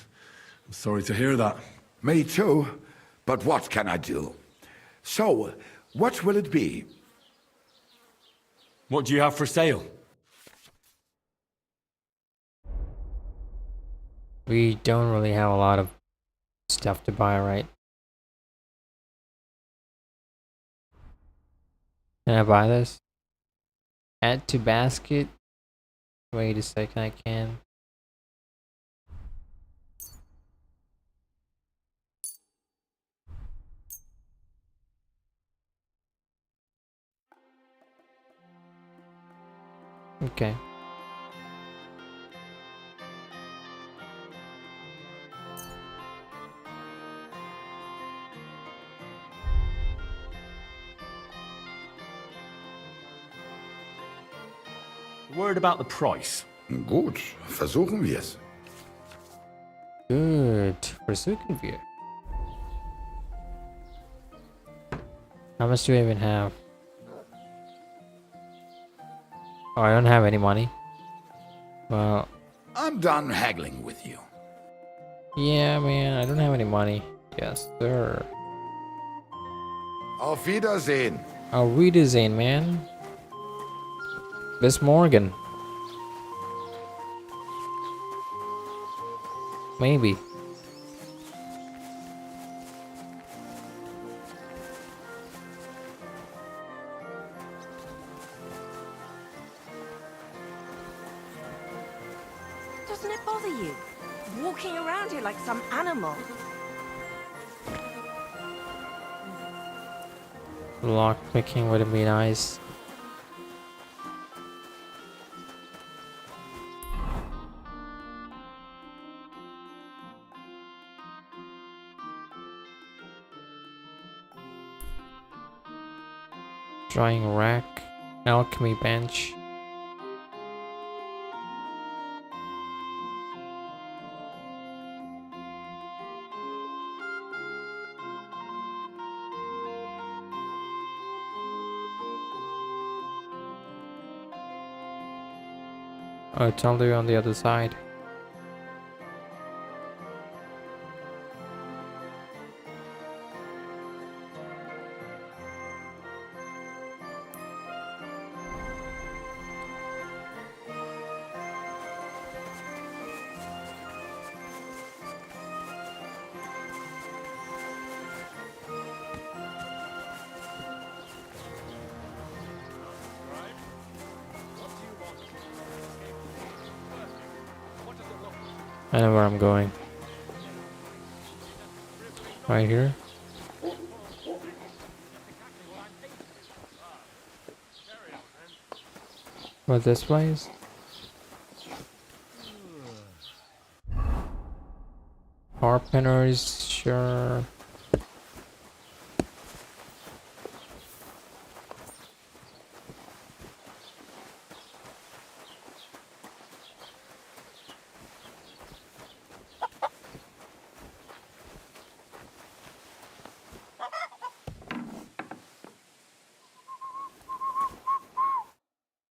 sorry to hear that. Me too. But what can I do? So, what will it be? What do you have for sale? We don't really have a lot of stuff to buy, right? Can I buy this? Add to basket. Wait a second, I can. Okay. Word about the price. Gut, versuchen wir es. Good. Versuchen wir. How much do we even have? Oh, I don't have any money. Well, I'm done haggling with you. yeah, man, I don't have any money. Yes, sir. Auf Wiedersehen. Auf Wiedersehen, man. Bis morgen. Maybe. Doesn't it bother you? Walking around here like some animal. Lock picking would be nice. Drying rack, alchemy bench. Oh, it's only on the other side. I know where I'm going. Right here. What, this place? Harpenners, sure.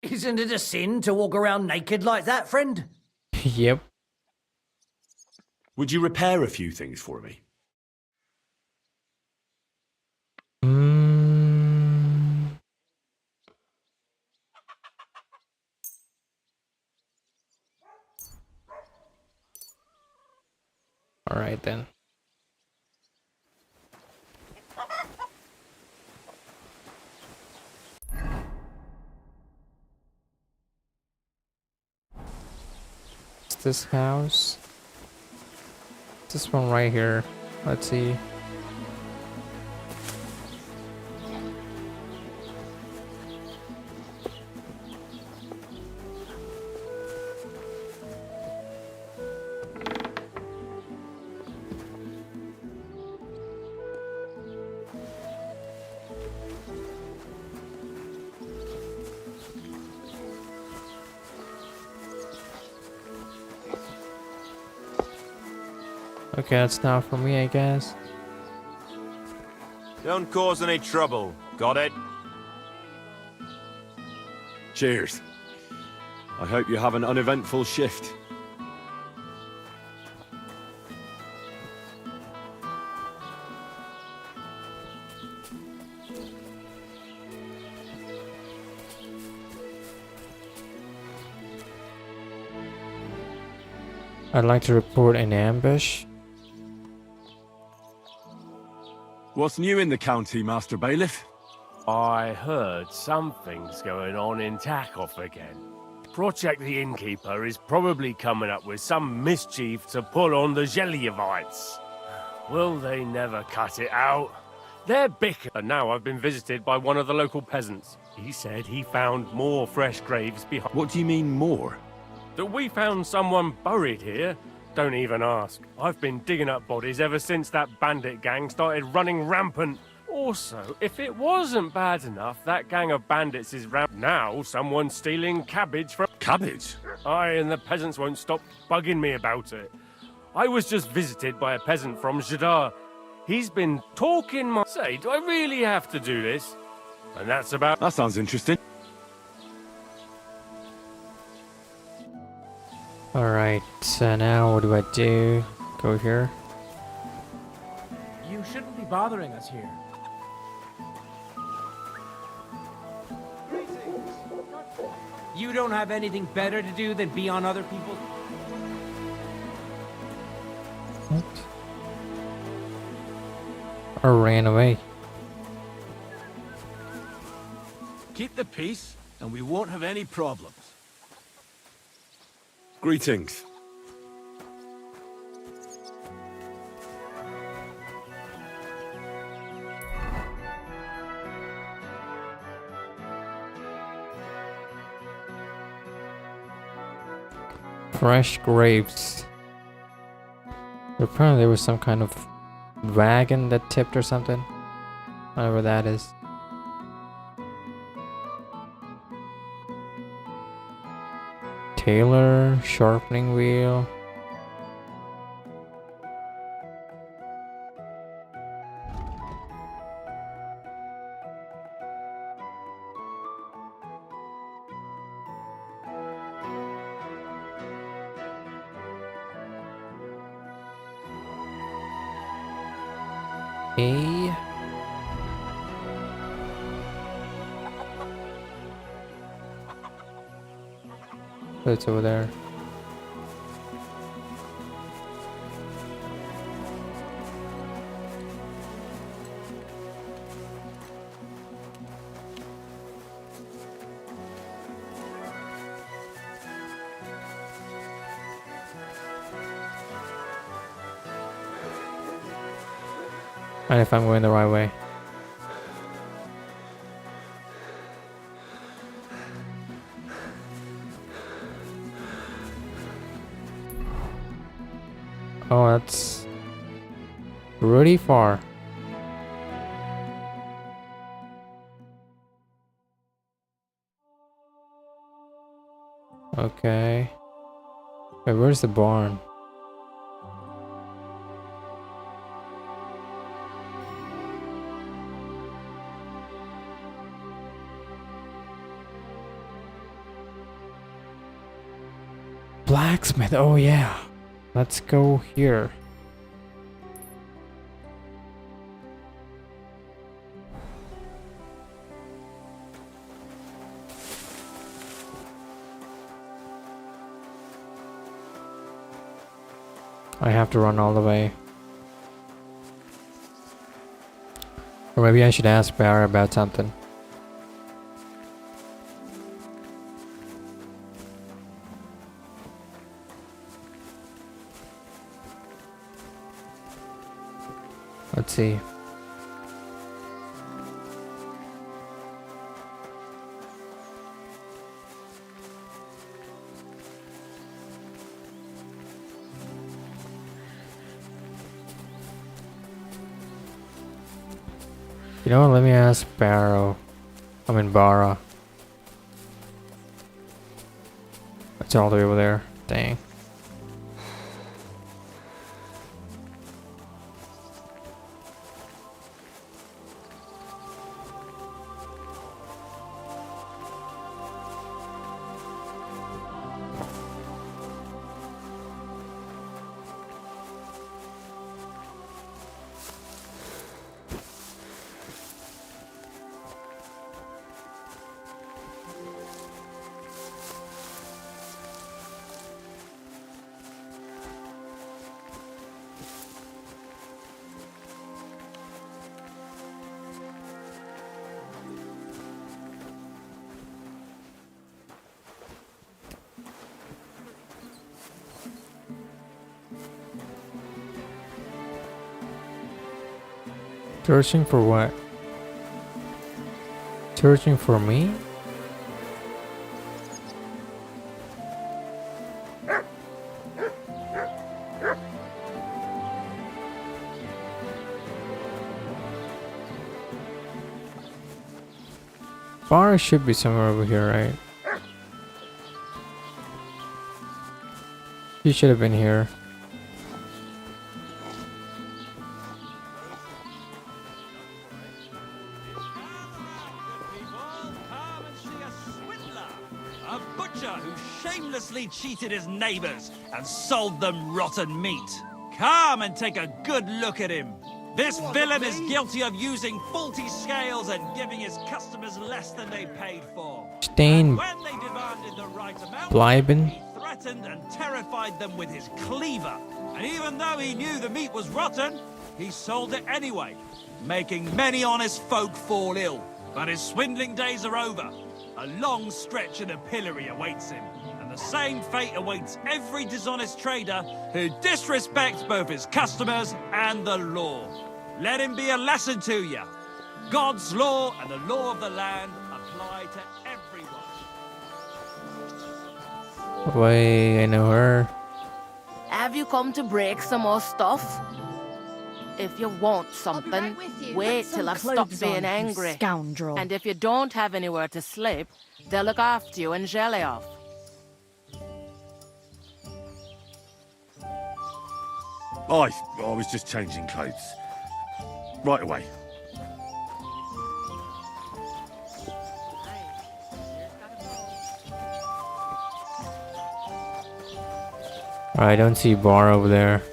Isn't it a sin to walk around naked like that, friend? Yep. Would you repair a few things for me? Alright then. It's this house. This one right here. Let's see. Okay, that's now for me, I guess. Don't cause any trouble. Got it? Cheers. I hope you have an uneventful shift. I'd like to report an ambush. What's new in the county, Master Bailiff? I heard something's going on in Takoff again. Project the Innkeeper is probably coming up with some mischief to pull on the Zhelyevites. Will they never cut it out? They're bicker. And now I've been visited by one of the local peasants. He said he found more fresh graves behind. What do you mean more? That we found someone buried here? Don't even ask. I've been digging up bodies ever since that bandit gang started running rampant. Also, if it wasn't bad enough, that gang of bandits is now someone's stealing cabbage from... Cabbage? Aye, and the peasants won't stop bugging me about it. I was just visited by a peasant from Jadar. He's been talking my... Say, do I really have to do this? And that's about... That sounds interesting. Alright, so now what do I do? Go here. You shouldn't be bothering us here. You don't have anything better to do than be on other people's... What? Or ran away. Keep the peace, and we won't have any problems. Greetings. Fresh grapes. Apparently there was some kind of wagon that tipped or something. Whatever that is. Tailor, sharpening wheel. A. It's over there. And if I'm going the right way. Oh, that's really far. Okay. Wait, where's the barn? Blacksmith, oh yeah. Let's go here. I have to run all the way. Or maybe I should ask Barra about something. Let's see. You know what, let me ask Barra. It's all the way over there. Dang. Searching for what? Searching for me? Bar should be somewhere over here, right? He should have been here. A butcher who shamelessly cheated his neighbors and sold them rotten meat. Come and take a good look at him. This villain is guilty of using faulty scales and giving his customers less than they paid for. Stain When they demanded the right amount, Bleiben. he threatened and terrified them with his cleaver. And even though he knew the meat was rotten, he sold it anyway, making many honest folk fall ill. But his swindling days are over. A long stretch in the pillory awaits him, and the same fate awaits every dishonest trader who disrespects both his customers and the law. Let him be a lesson to you. God's law and the law of the land apply to everyone. Wait, I know her. Have you come to break some more stuff? If you want something, wait till I've stopped being angry. Scoundrel. And if you don't have anywhere to sleep, they'll look after you and jelly off. I was just changing clothes. Right away. I don't see Bar over there.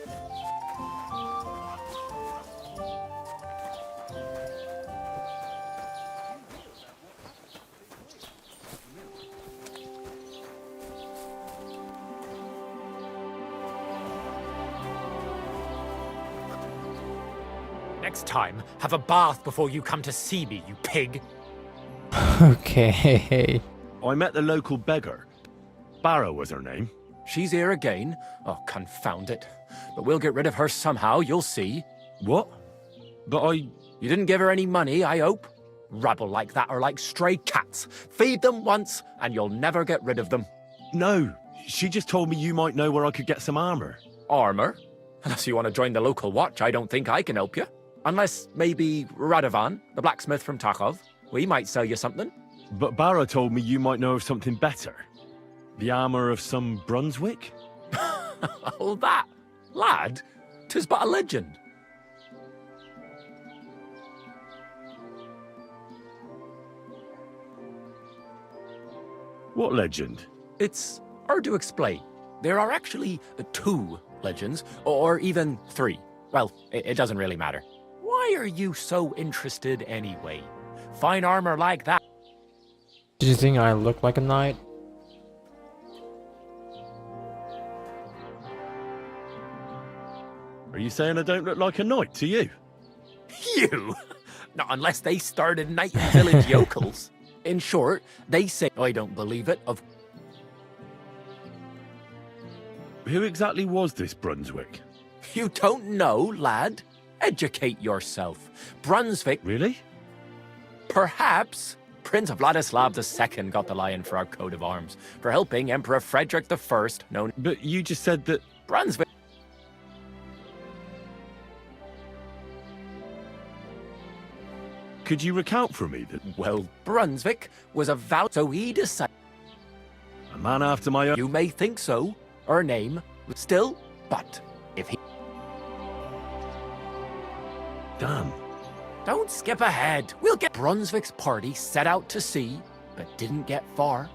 Next time, have a bath before you come to see me, you pig. Okay. I met the local beggar. Barrow was her name. She's here again. Oh, confound it. But we'll get rid of her somehow, you'll see. What? But I... You didn't give her any money, I hope? Rabble like that are like stray cats. Feed them once, and you'll never get rid of them. No, she just told me you might know where I could get some armor. Armor? Unless you want to join the local watch, I don't think I can help you. Unless, maybe, Radovan, the blacksmith from Tarkov. We might sell you something. But Barra told me you might know of something better. The armor of some Brunswick? Oh, that? Lad, 'tis but a legend. What legend? It's hard to explain. There are actually 2 legends, or even 3. Well, it doesn't really matter. Why are you so interested anyway? Fine armor like that. Did you think I look like a knight? Are you saying I don't look like a knight to you? You? Not unless they started knighting village yokels. In short, they say, I don't believe it, of... Who exactly was this Brunswick? You don't know, lad? Educate yourself. Brunswick... Really? Perhaps Prince Vladislav II got the lion for our coat of arms, for helping Emperor Frederick I, known... But you just said that... Brunswick... Could you recount for me that... Well, Brunswick was a so he decided... A man after my own... You may think so, or name, still, but if he... Damn. Don't skip ahead. We'll get... Brunswick's party set out to sea, but didn't get far.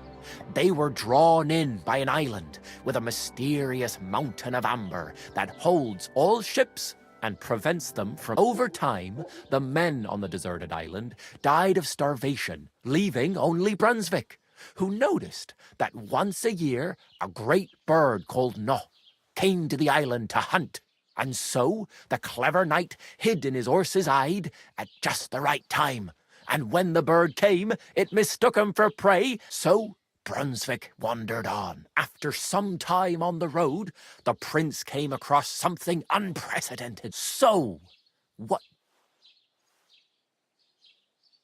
They were drawn in by an island with a mysterious mountain of amber that holds all ships and prevents them from... Over time, the men on the deserted island died of starvation, leaving only Brunswick, who noticed that once a year a great bird called No came to the island to hunt. And so the clever knight hid in his horse's hide at just the right time. And when the bird came, it mistook him for prey, so Brunswick wandered on. After some time on the road, the prince came across something unprecedented. So, what...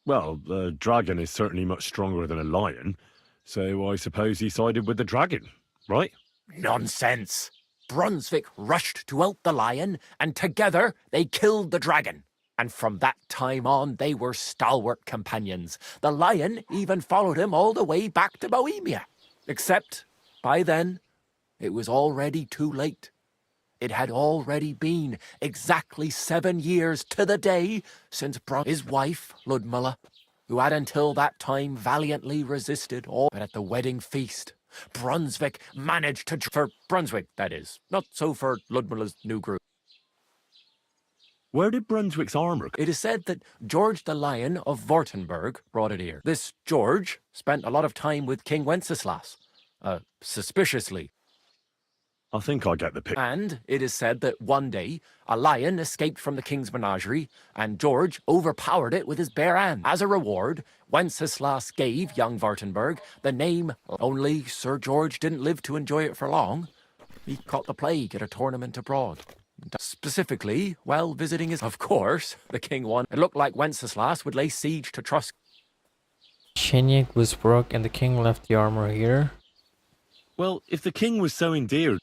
Well, a dragon is certainly much stronger than a lion, so I suppose he sided with the dragon, right? Nonsense! Brunswick rushed to out the lion, and together they killed the dragon. And from that time on, they were stalwart companions. The lion even followed him all the way back to Bohemia. Except, by then, it was already too late. It had already been exactly 7 years to the day since his wife, Ludmilla, who had until that time valiantly resisted all... But at the wedding feast, Brunswick managed to... For Brunswick, that is. Not so for Ludmilla's new groom. Where did Brunswick's armor... It is said that George the Lion of Württemberg brought it here. This George spent a lot of time with King Wenceslas. Suspiciously. I think I get the picture. And it is said that one day, a lion escaped from the king's menagerie, and George overpowered it with his bare hand. As a reward, Wenceslas gave young Württemberg the name... Only Sir George didn't live to enjoy it for long. He caught the plague at a tournament abroad. Specifically, while visiting his... Of course, the king won. It looked like Wenceslas would lay siege to Trust. Chenyek was broke and the king left the armor here. Well, if the king was so endeared...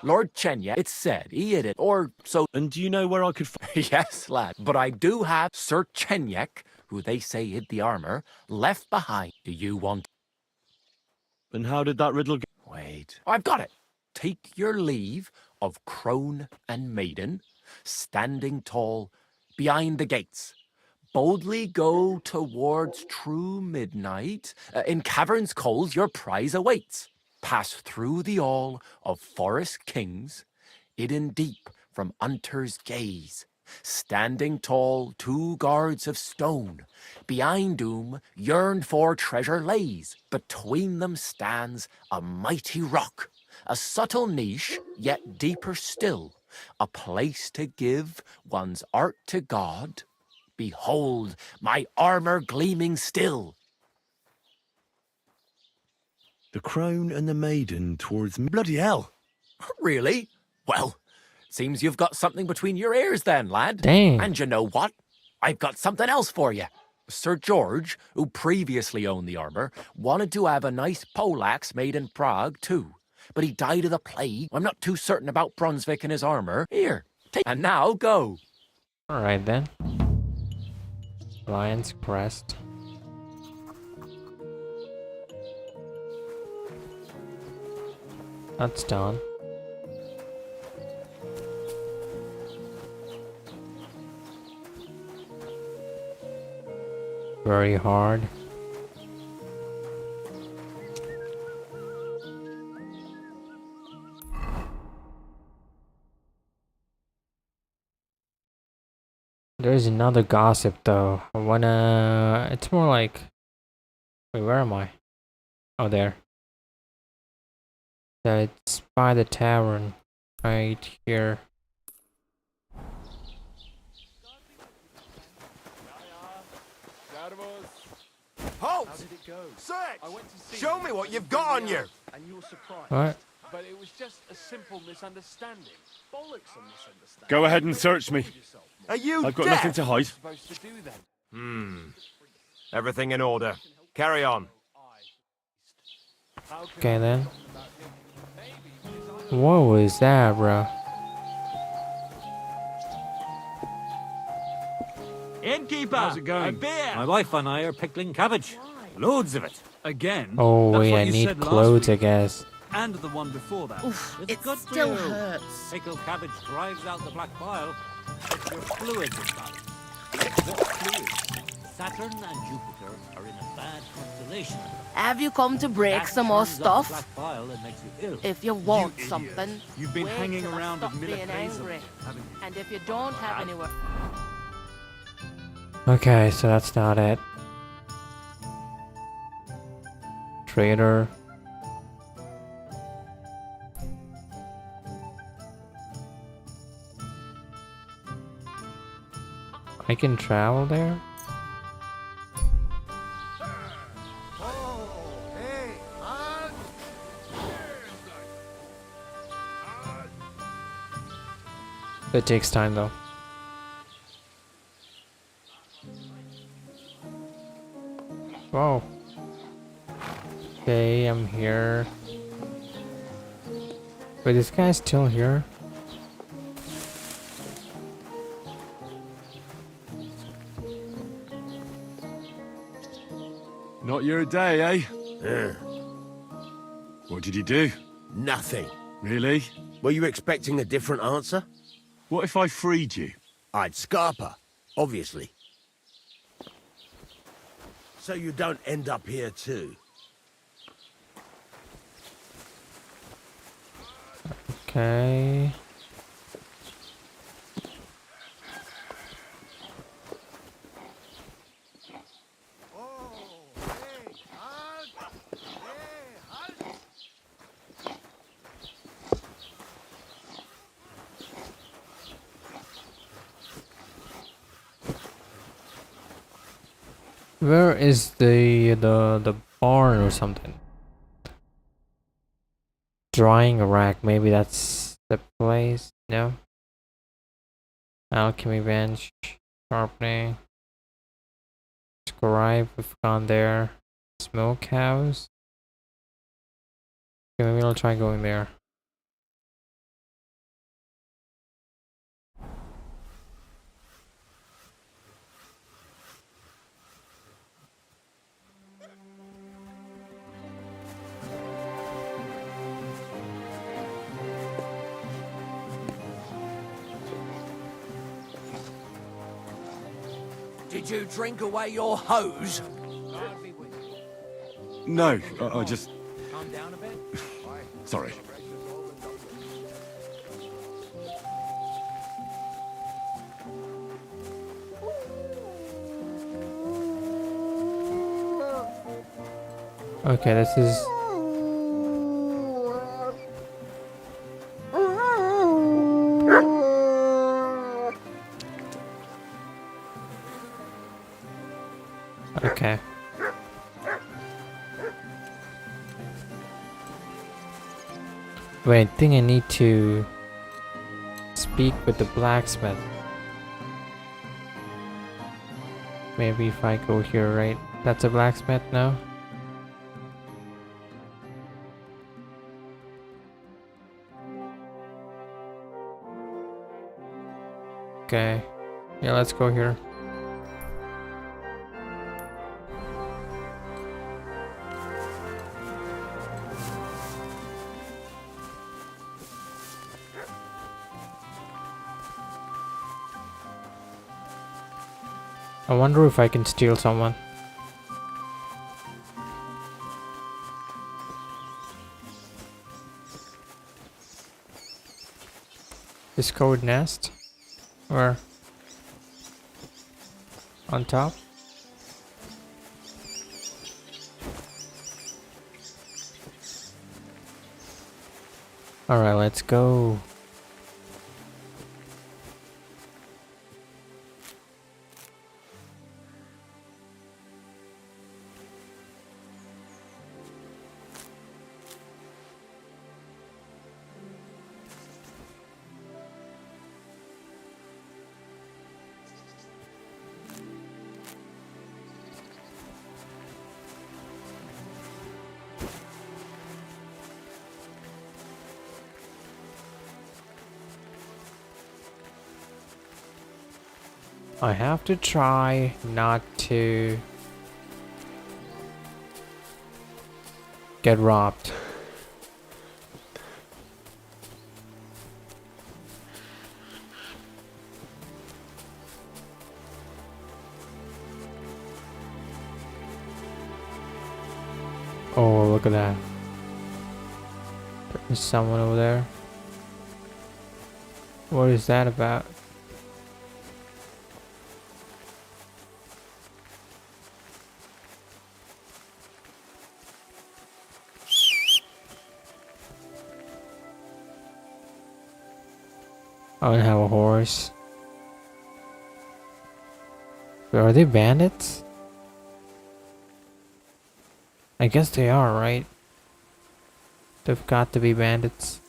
Lord Chenyek, it's said he hid it, or so... And do you know where I could... Yes, lad, but I do have Sir Chenyek, who they say hid the armor, left behind. Do you want... And how did that riddle go? Wait, I've got it. Take your leave of crone and maiden, standing tall behind the gates. Boldly go towards true midnight. In caverns cold your prize awaits. Pass through the all of forest kings, hidden deep from hunter's gaze. Standing tall, 2 guards of stone. Behind whom yearned for treasure lays. Between them stands a mighty rock. A subtle niche, yet deeper still. A place to give one's art to God. Behold, my armor gleaming still. The crone and the maiden towards... Bloody hell! Really? Well, seems you've got something between your ears then, lad. Dang. And you know what? I've got something else for you. Sir George, who previously owned the armor, wanted to have a nice poleaxe made in Prague, too. But he died of the plague. I'm not too certain about Brunswick and his armor. Here, take... And now, go. Alright then. Lion's crest. That's done. Very hard. There's another gossip though. I wanna... It's more like... Wait, where am I? Oh, there. So it's by the tavern. Right here. Search! Show me what you've got on you! And you're surprised. What? But it was just a simple misunderstanding. Bollocks a misunderstanding. Go ahead and search me. Are you I've got deaf? nothing to hide. Supposed to do then. Everything in order. Carry on. Okay then. What was that, bro? Innkeeper! How's it going? A beer! My wife and I are pickling cabbage. Loads of it. Again? Oh That's wait, what I you need said last clothes, I week. guess. And the one before that. Oof, It's it good still for you. hurts. Pickled cabbage drives out the black bile. It's your fluids it's bad. What fluids? Saturn and Jupiter are in a bad constellation. Have you come to break That some more turns up the stuff? black bile and makes you ill. If you want idiot. something, You've been wait hanging till I around stop with being Miller Kaiser, angry. haven't you? And if you don't have anywhere... Okay, so that's not it. Trader. I can travel there? It takes time though. Whoa. Okay, I'm here. Wait, this guy's still here? Not your day, eh? Yeah. What did you do? Nothing. Really? Were you expecting a different answer? What if I freed you? I'd Scarpa, obviously. So you don't end up here too. Okay. Where is the barn or something? Drying rack, maybe that's the place. No. Alchemy bench, sharpening. Scribe, we've gone there. Smokehouse. Okay, maybe I'll try going there. Did you drink away your hose? No, I just... Calm down a bit. Sorry. Okay, this is... Okay. Wait, I think I need to speak with the blacksmith. Maybe if I go here, right? That's a blacksmith now? Okay. Yeah, let's go here. I wonder if I can steal someone. Discovered nest? Or on top? Alright, let's go. I have to try not to get robbed. Oh, look at that. There's someone over there. What is that about? I don't have a horse. But are they bandits? I guess they are, right? They've got to be bandits.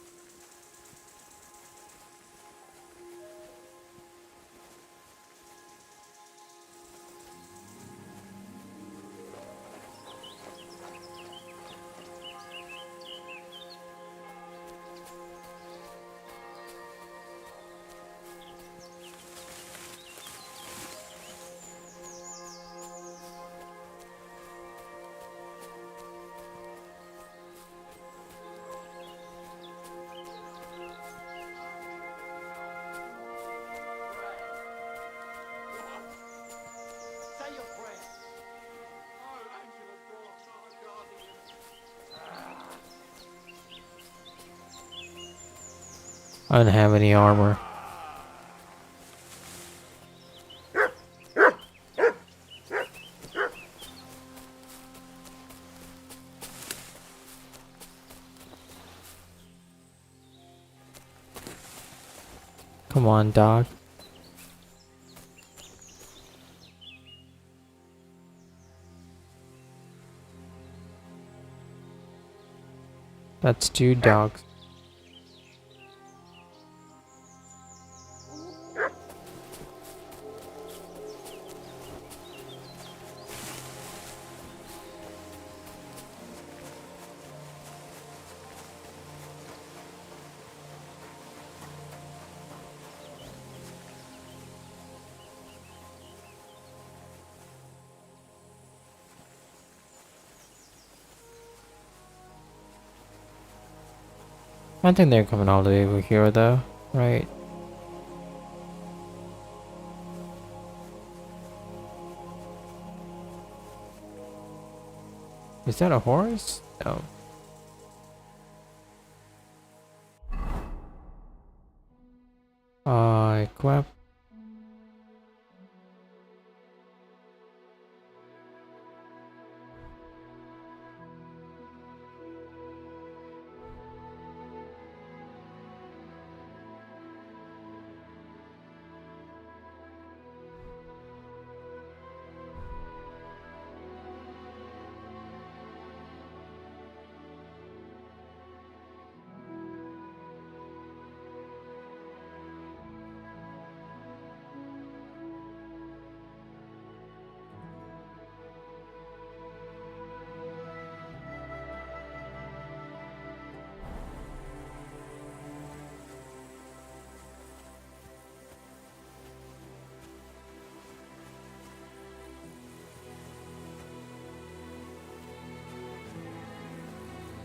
I don't have any armor. Come on, dog. That's 2 dogs. I think they're coming all the way over here though, right? Is that a horse? No. Equip.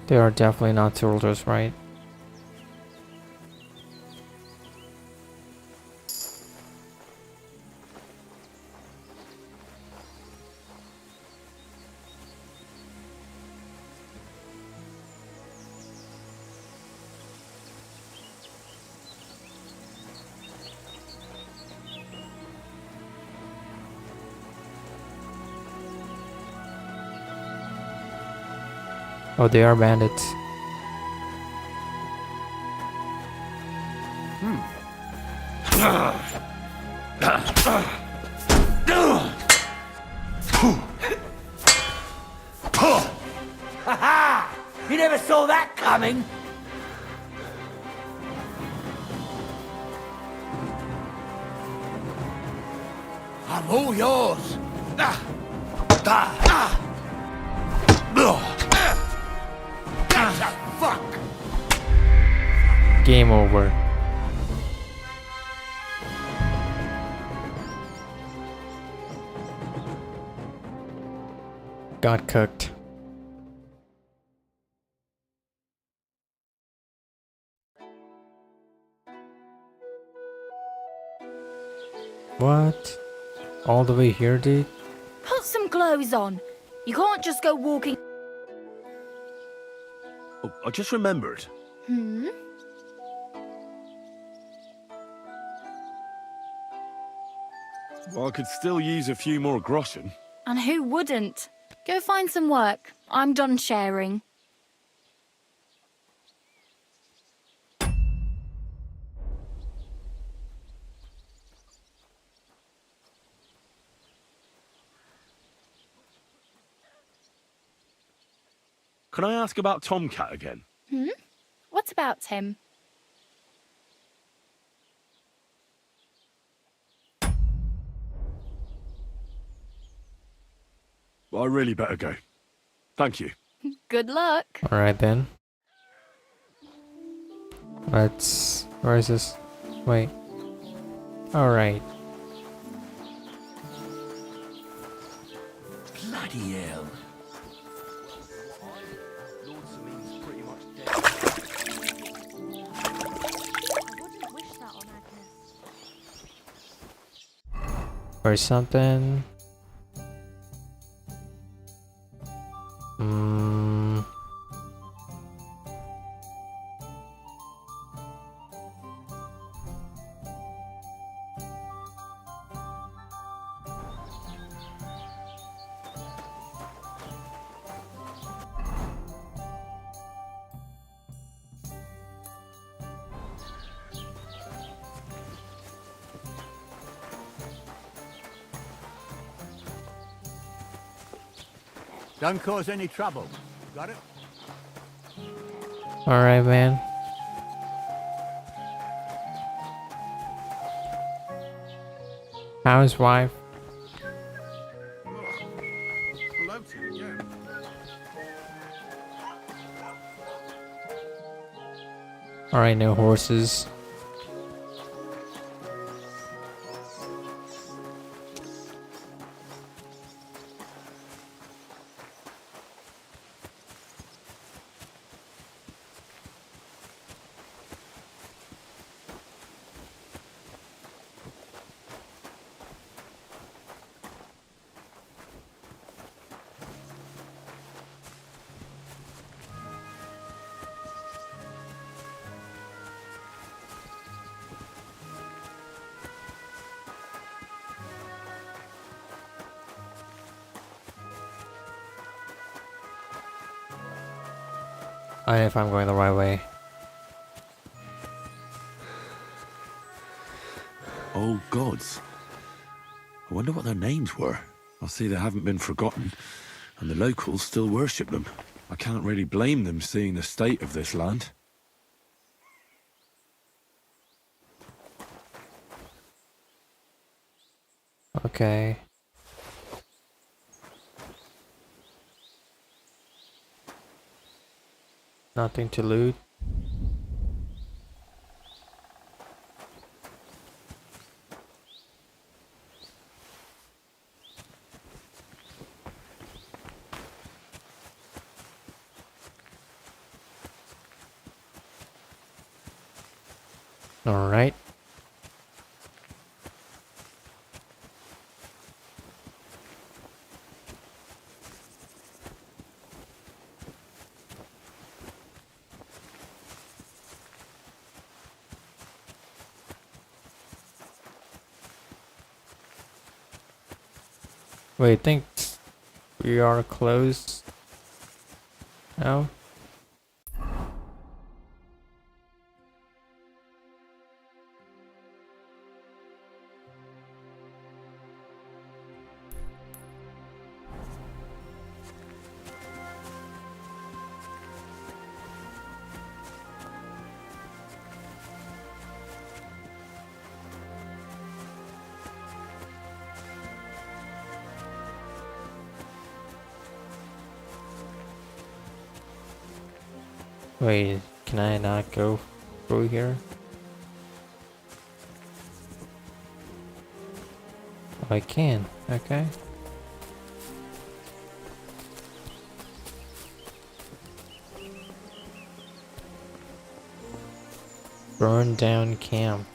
They are definitely not soldiers, right? Oh, they are bandits. Ha ha! You never saw that coming! I'm all yours! Fuck! Game over. got cooked. What? All the way here, dude? Put some clothes on. You can't just go walking. Oh, I just remembered. Hmm? Well, I could still use a few more groschen. And who wouldn't? Go find some work. I'm done sharing. Can I ask about Tomcat again? Hmm? What about him? Well, I really better go. Thank you. Good luck. Alright then. Let's... Where is this? Wait. Alright. Bloody hell. Or something. Don't cause any trouble. Got it? Alright, man. How's wife? Bloated again. Alright, no horses. I don't know if I'm going the right way. Oh gods. I wonder what their names were. I see they haven't been forgotten, and the locals still worship them. I can't really blame them seeing the state of this land. Okay. Nothing to loot. All right. Wait, I think we are close now. Wait, can I not go through here? Oh, I can, okay. Burn down camp.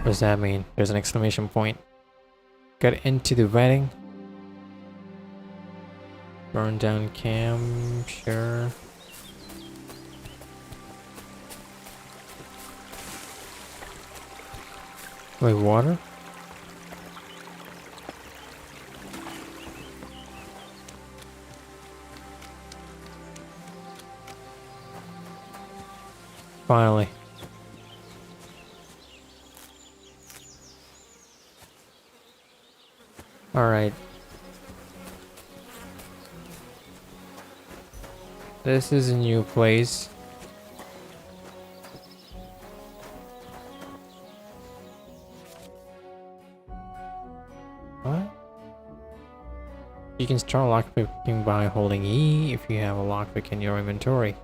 What does that mean? There's an exclamation point. Get into the wedding. Burn down camp, sure. Wait, water? Finally. Alright. This is a new place. What? You can start lockpicking by holding E if you have a lockpick in your inventory.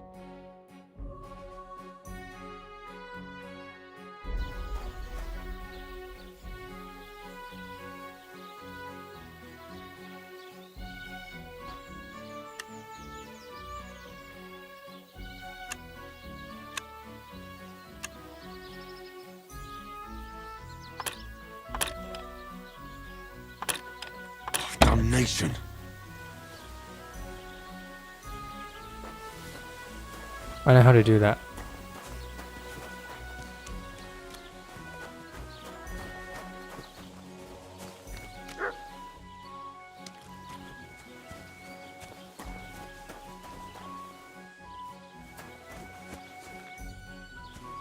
Damnation. I know how to do that.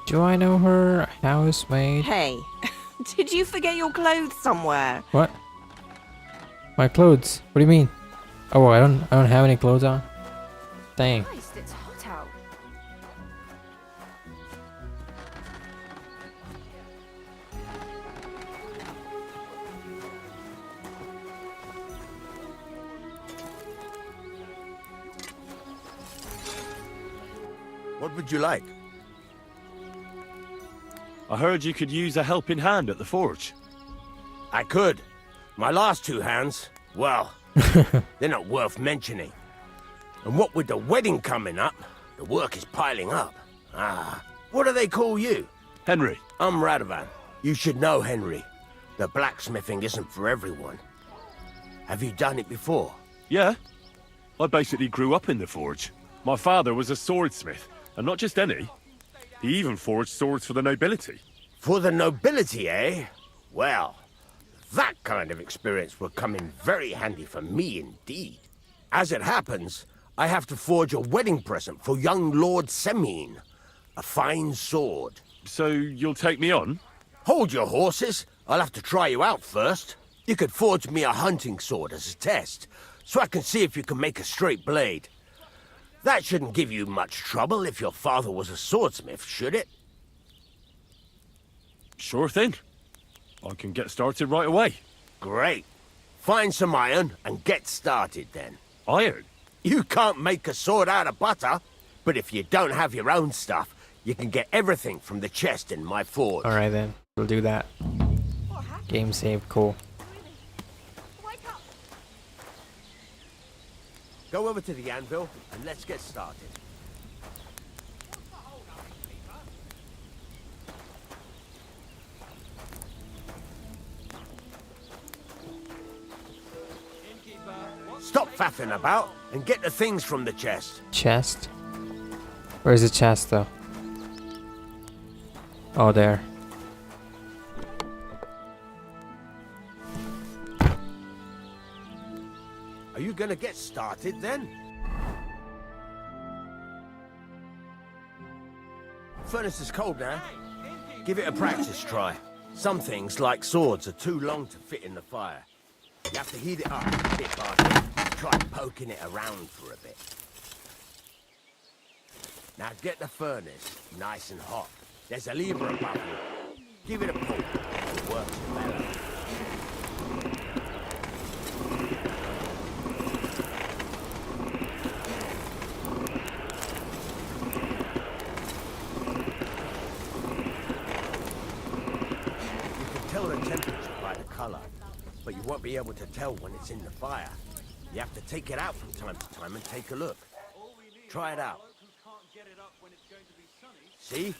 Do I know her? Housemaid? Hey, did you forget your clothes somewhere? What? My clothes? What do you mean? Oh, I don't have any clothes on. Dang. Christ, it's hot out. What would you like? I heard you could use a helping hand at the forge. I could. My last two hands, well, they're not worth mentioning. And what with the wedding coming up, the work is piling up. Ah, what do they call you? Henry. I'm Radovan. You should know, Henry. The blacksmithing isn't for everyone. Have you done it before? Yeah. I basically grew up in the forge. My father was a swordsmith, and not just any. He even forged swords for the nobility. For the nobility, eh? Well, that kind of experience will come in very handy for me indeed. As it happens, I have to forge a wedding present for young Lord Semine. A fine sword. So you'll take me on? Hold your horses. I'll have to try you out first. You could forge me a hunting sword as a test, so I can see if you can make a straight blade. That shouldn't give you much trouble if your father was a swordsmith, should it? Sure thing. I can get started right away. Great. Find some iron and get started then. Iron? You can't make a sword out of butter, but if you don't have your own stuff, you can get everything from the chest in my forge. Alright then, we'll do that. Game saved, cool. Go over to the anvil and let's get started. Stop faffing about and get the things from the chest. Chest? Where's the chest though? Oh, there. Are you gonna get started then? Furnace is cold now. Give it a practice try. Some things, like swords, are too long to fit in the fire. You have to heat it up bit by bit. try poking it around for a bit. Now get the furnace nice and hot. There's a lever above you. Give it a pull. It works better. You can tell the temperature by the color, but you won't be able to tell when it's in the fire. You have to take it out from time to time and take a look. Try it out. See?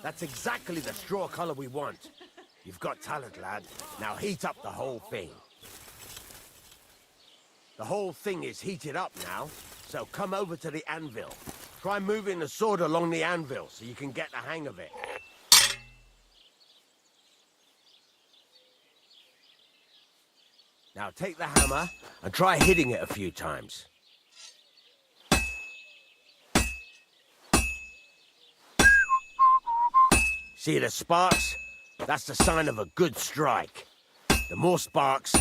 That's exactly the straw color we want. You've got talent, lad. Now heat up the whole thing. The whole thing is heated up now, so come over to the anvil. Try moving the sword along the anvil so you can get the hang of it. Now take the hammer and try hitting it a few times. See the sparks? That's the sign of a good strike. The more sparks,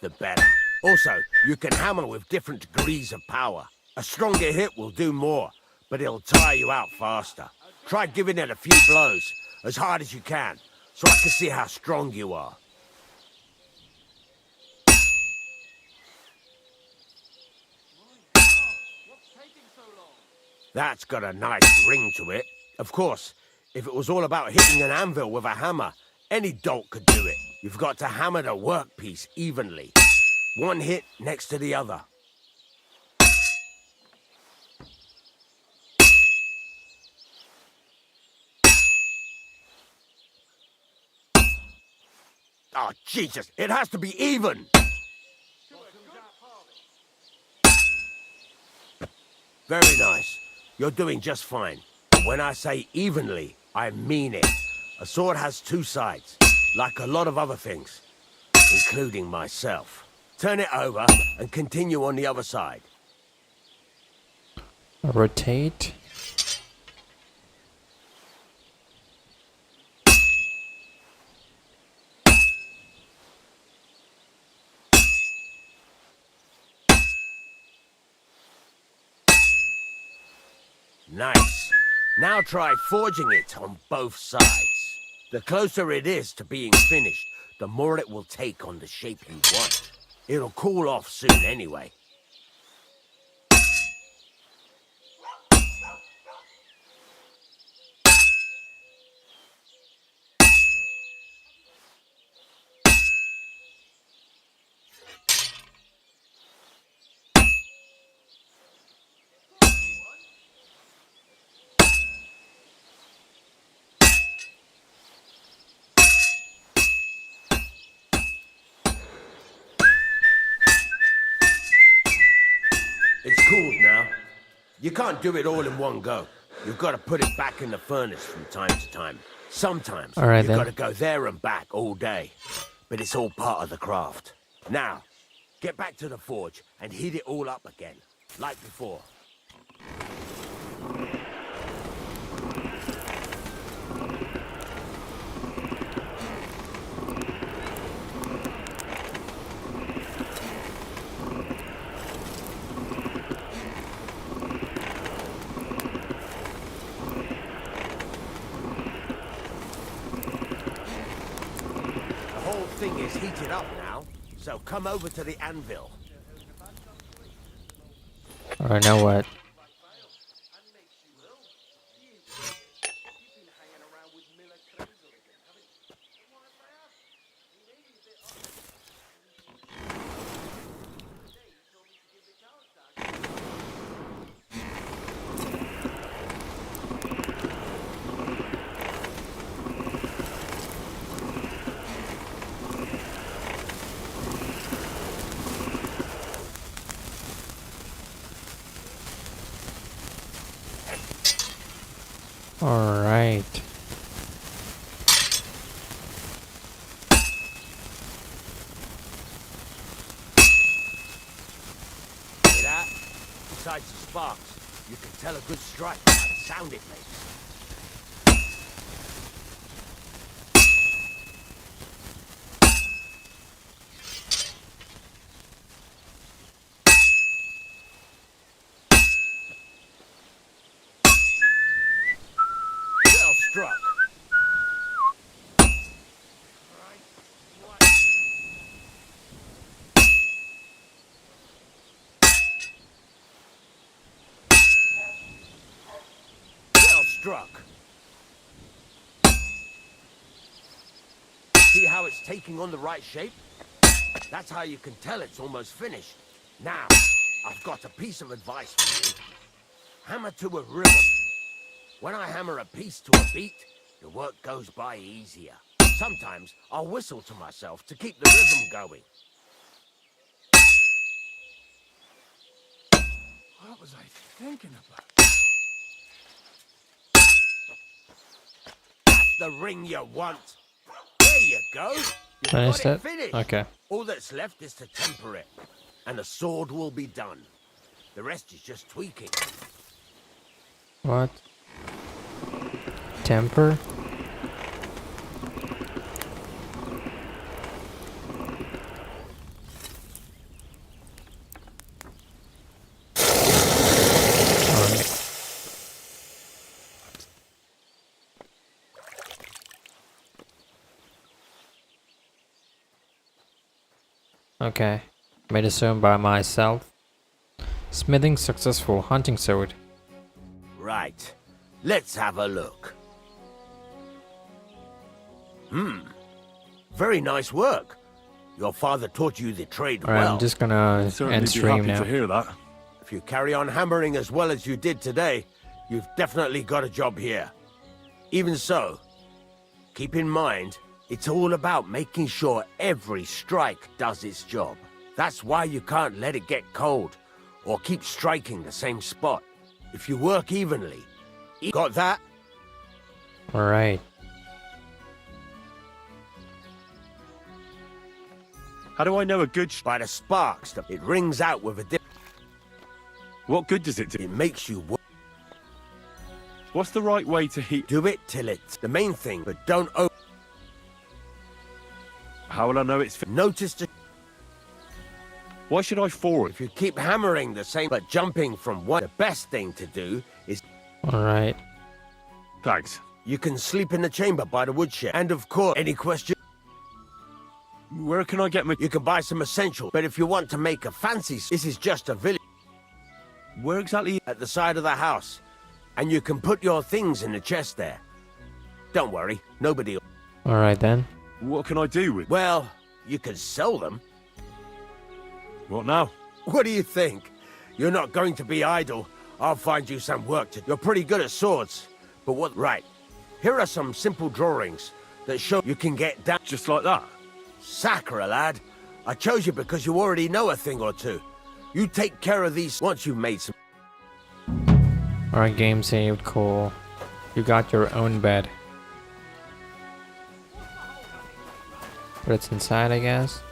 the better. Also, you can hammer with different degrees of power. A stronger hit will do more, but it'll tire you out faster. Try giving it a few blows, as hard as you can, so I can see how strong you are. That's got a nice ring to it. Of course, if it was all about hitting an anvil with a hammer, any dolt could do it. You've got to hammer the workpiece evenly. One hit next to the other. Oh, Jesus, it has to be even! Very nice. You're doing just fine. When I say evenly, I mean it. A sword has two sides, like a lot of other things, including myself. Turn it over and continue on the other side. Rotate. Nice. Now try forging it on both sides. The closer it is to being finished, the more it will take on the shape you want. It'll cool off soon anyway. It's cooled now. You can't do it all in one go. You've got to put it back in the furnace from time to time. Sometimes you've got to go there and back all day. But it's all part of the craft. Now, get back to the forge and heat it all up again, like before. The thing is heated up now, so come over to the anvil. Alright, now what? Alright. See that? Besides the sparks, you can tell a good strike by the sound it makes. struck. See how it's taking on the right shape? That's how you can tell it's almost finished. Now, I've got a piece of advice for you. Hammer to a rhythm. When I hammer a piece to a beat, the work goes by easier. Sometimes I'll whistle to myself to keep the rhythm going. What was I thinking about? That's the ring you want. There you go. You've Finished got it it? finished. Okay. All that's left is to temper it, and the sword will be done. The rest is just tweaking. What? Temper? Okay. Made a sword by myself. Smithing successful. Hunting sword. Right. Let's have a look. Very nice work. Your father taught you the trade Alright, well. I'm just gonna end stream now. hear that. If you carry on hammering as well as you did today, you've definitely got a job here. Even so, keep in mind, it's all about making sure every strike does its job. That's why you can't let it get cold, or keep striking the same spot. If you work evenly, got that? Alright. How do I know a good By the sparks, it rings out with a dip. What good does it do? It makes you work. What's the right way to heat? Do it till it's the main thing, but don't How will I know it's notice to... Why should I forward? If you keep hammering the same, but jumping from one, the best thing to do is... Alright. Thanks. You can sleep in the chamber by the woodshed. And of course, any question... Where can I get my... You can buy some essentials, but if you want to make a fancy... This is just a village. Where exactly? At the side of the house. And you can put your things in the chest there. Don't worry, nobody... Alright then. What can I do with... Well, you can sell them. What now? What do you think? You're not going to be idle. I'll find you some work to... You're pretty good at swords. But what... Right. Here are some simple drawings that show you can get down... Just like that? Sacre, lad. I chose you because you already know a thing or two. You take care of these once you've made some... Alright, game saved. Cool. You got your own bed. But it's inside, I guess.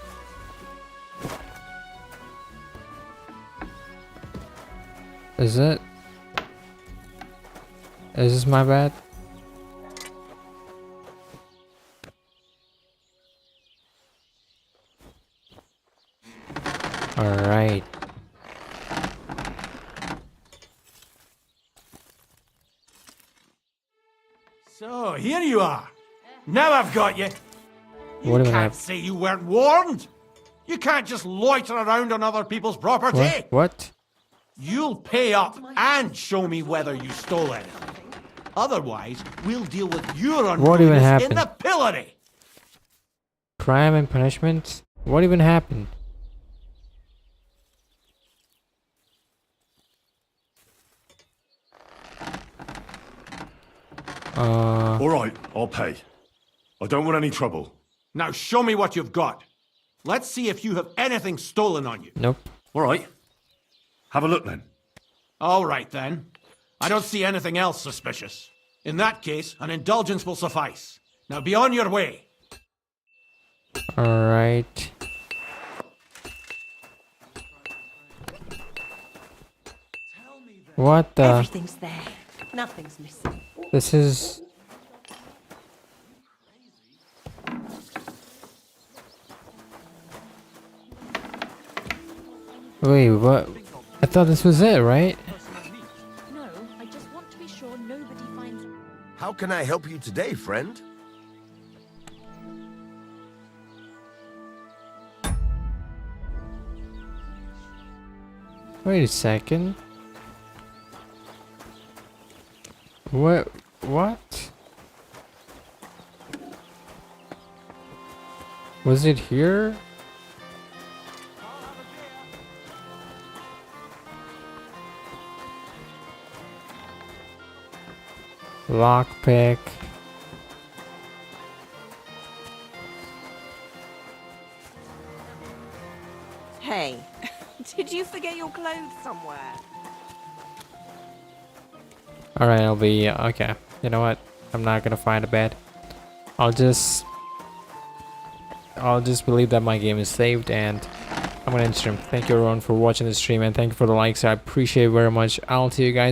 Is it? Is this my bed? Alright. So, here you are. Now I've got you. What do we Can't have? say you weren't warned. You can't just loiter around on other people's property. What? You'll pay up and show me whether you stole anything. Otherwise, we'll deal with your What even unruliness in happened? the pillory. Crime and punishment? What even happened? Alright, I'll pay. I don't want any trouble. Now show me what you've got. Let's see if you have anything stolen on you. Nope. Alright. Have a look then. All right then. I don't see anything else suspicious. In that case, an indulgence will suffice. Now be on your way. Alright. What the? Everything's there. Nothing's missing. This is... Wait, what? I thought this was it, right? No, I just want to be sure nobody finds... How can I help you today, friend? Wait a second. What? What? Was it here? Lockpick. Hey, did you forget your clothes somewhere? Alright, I'll be okay. You know what? I'm not gonna find a bed. I'll just believe that my game is saved and I'm gonna end stream. Thank you everyone for watching the stream and thank you for the likes. I appreciate it very much. I'll see you guys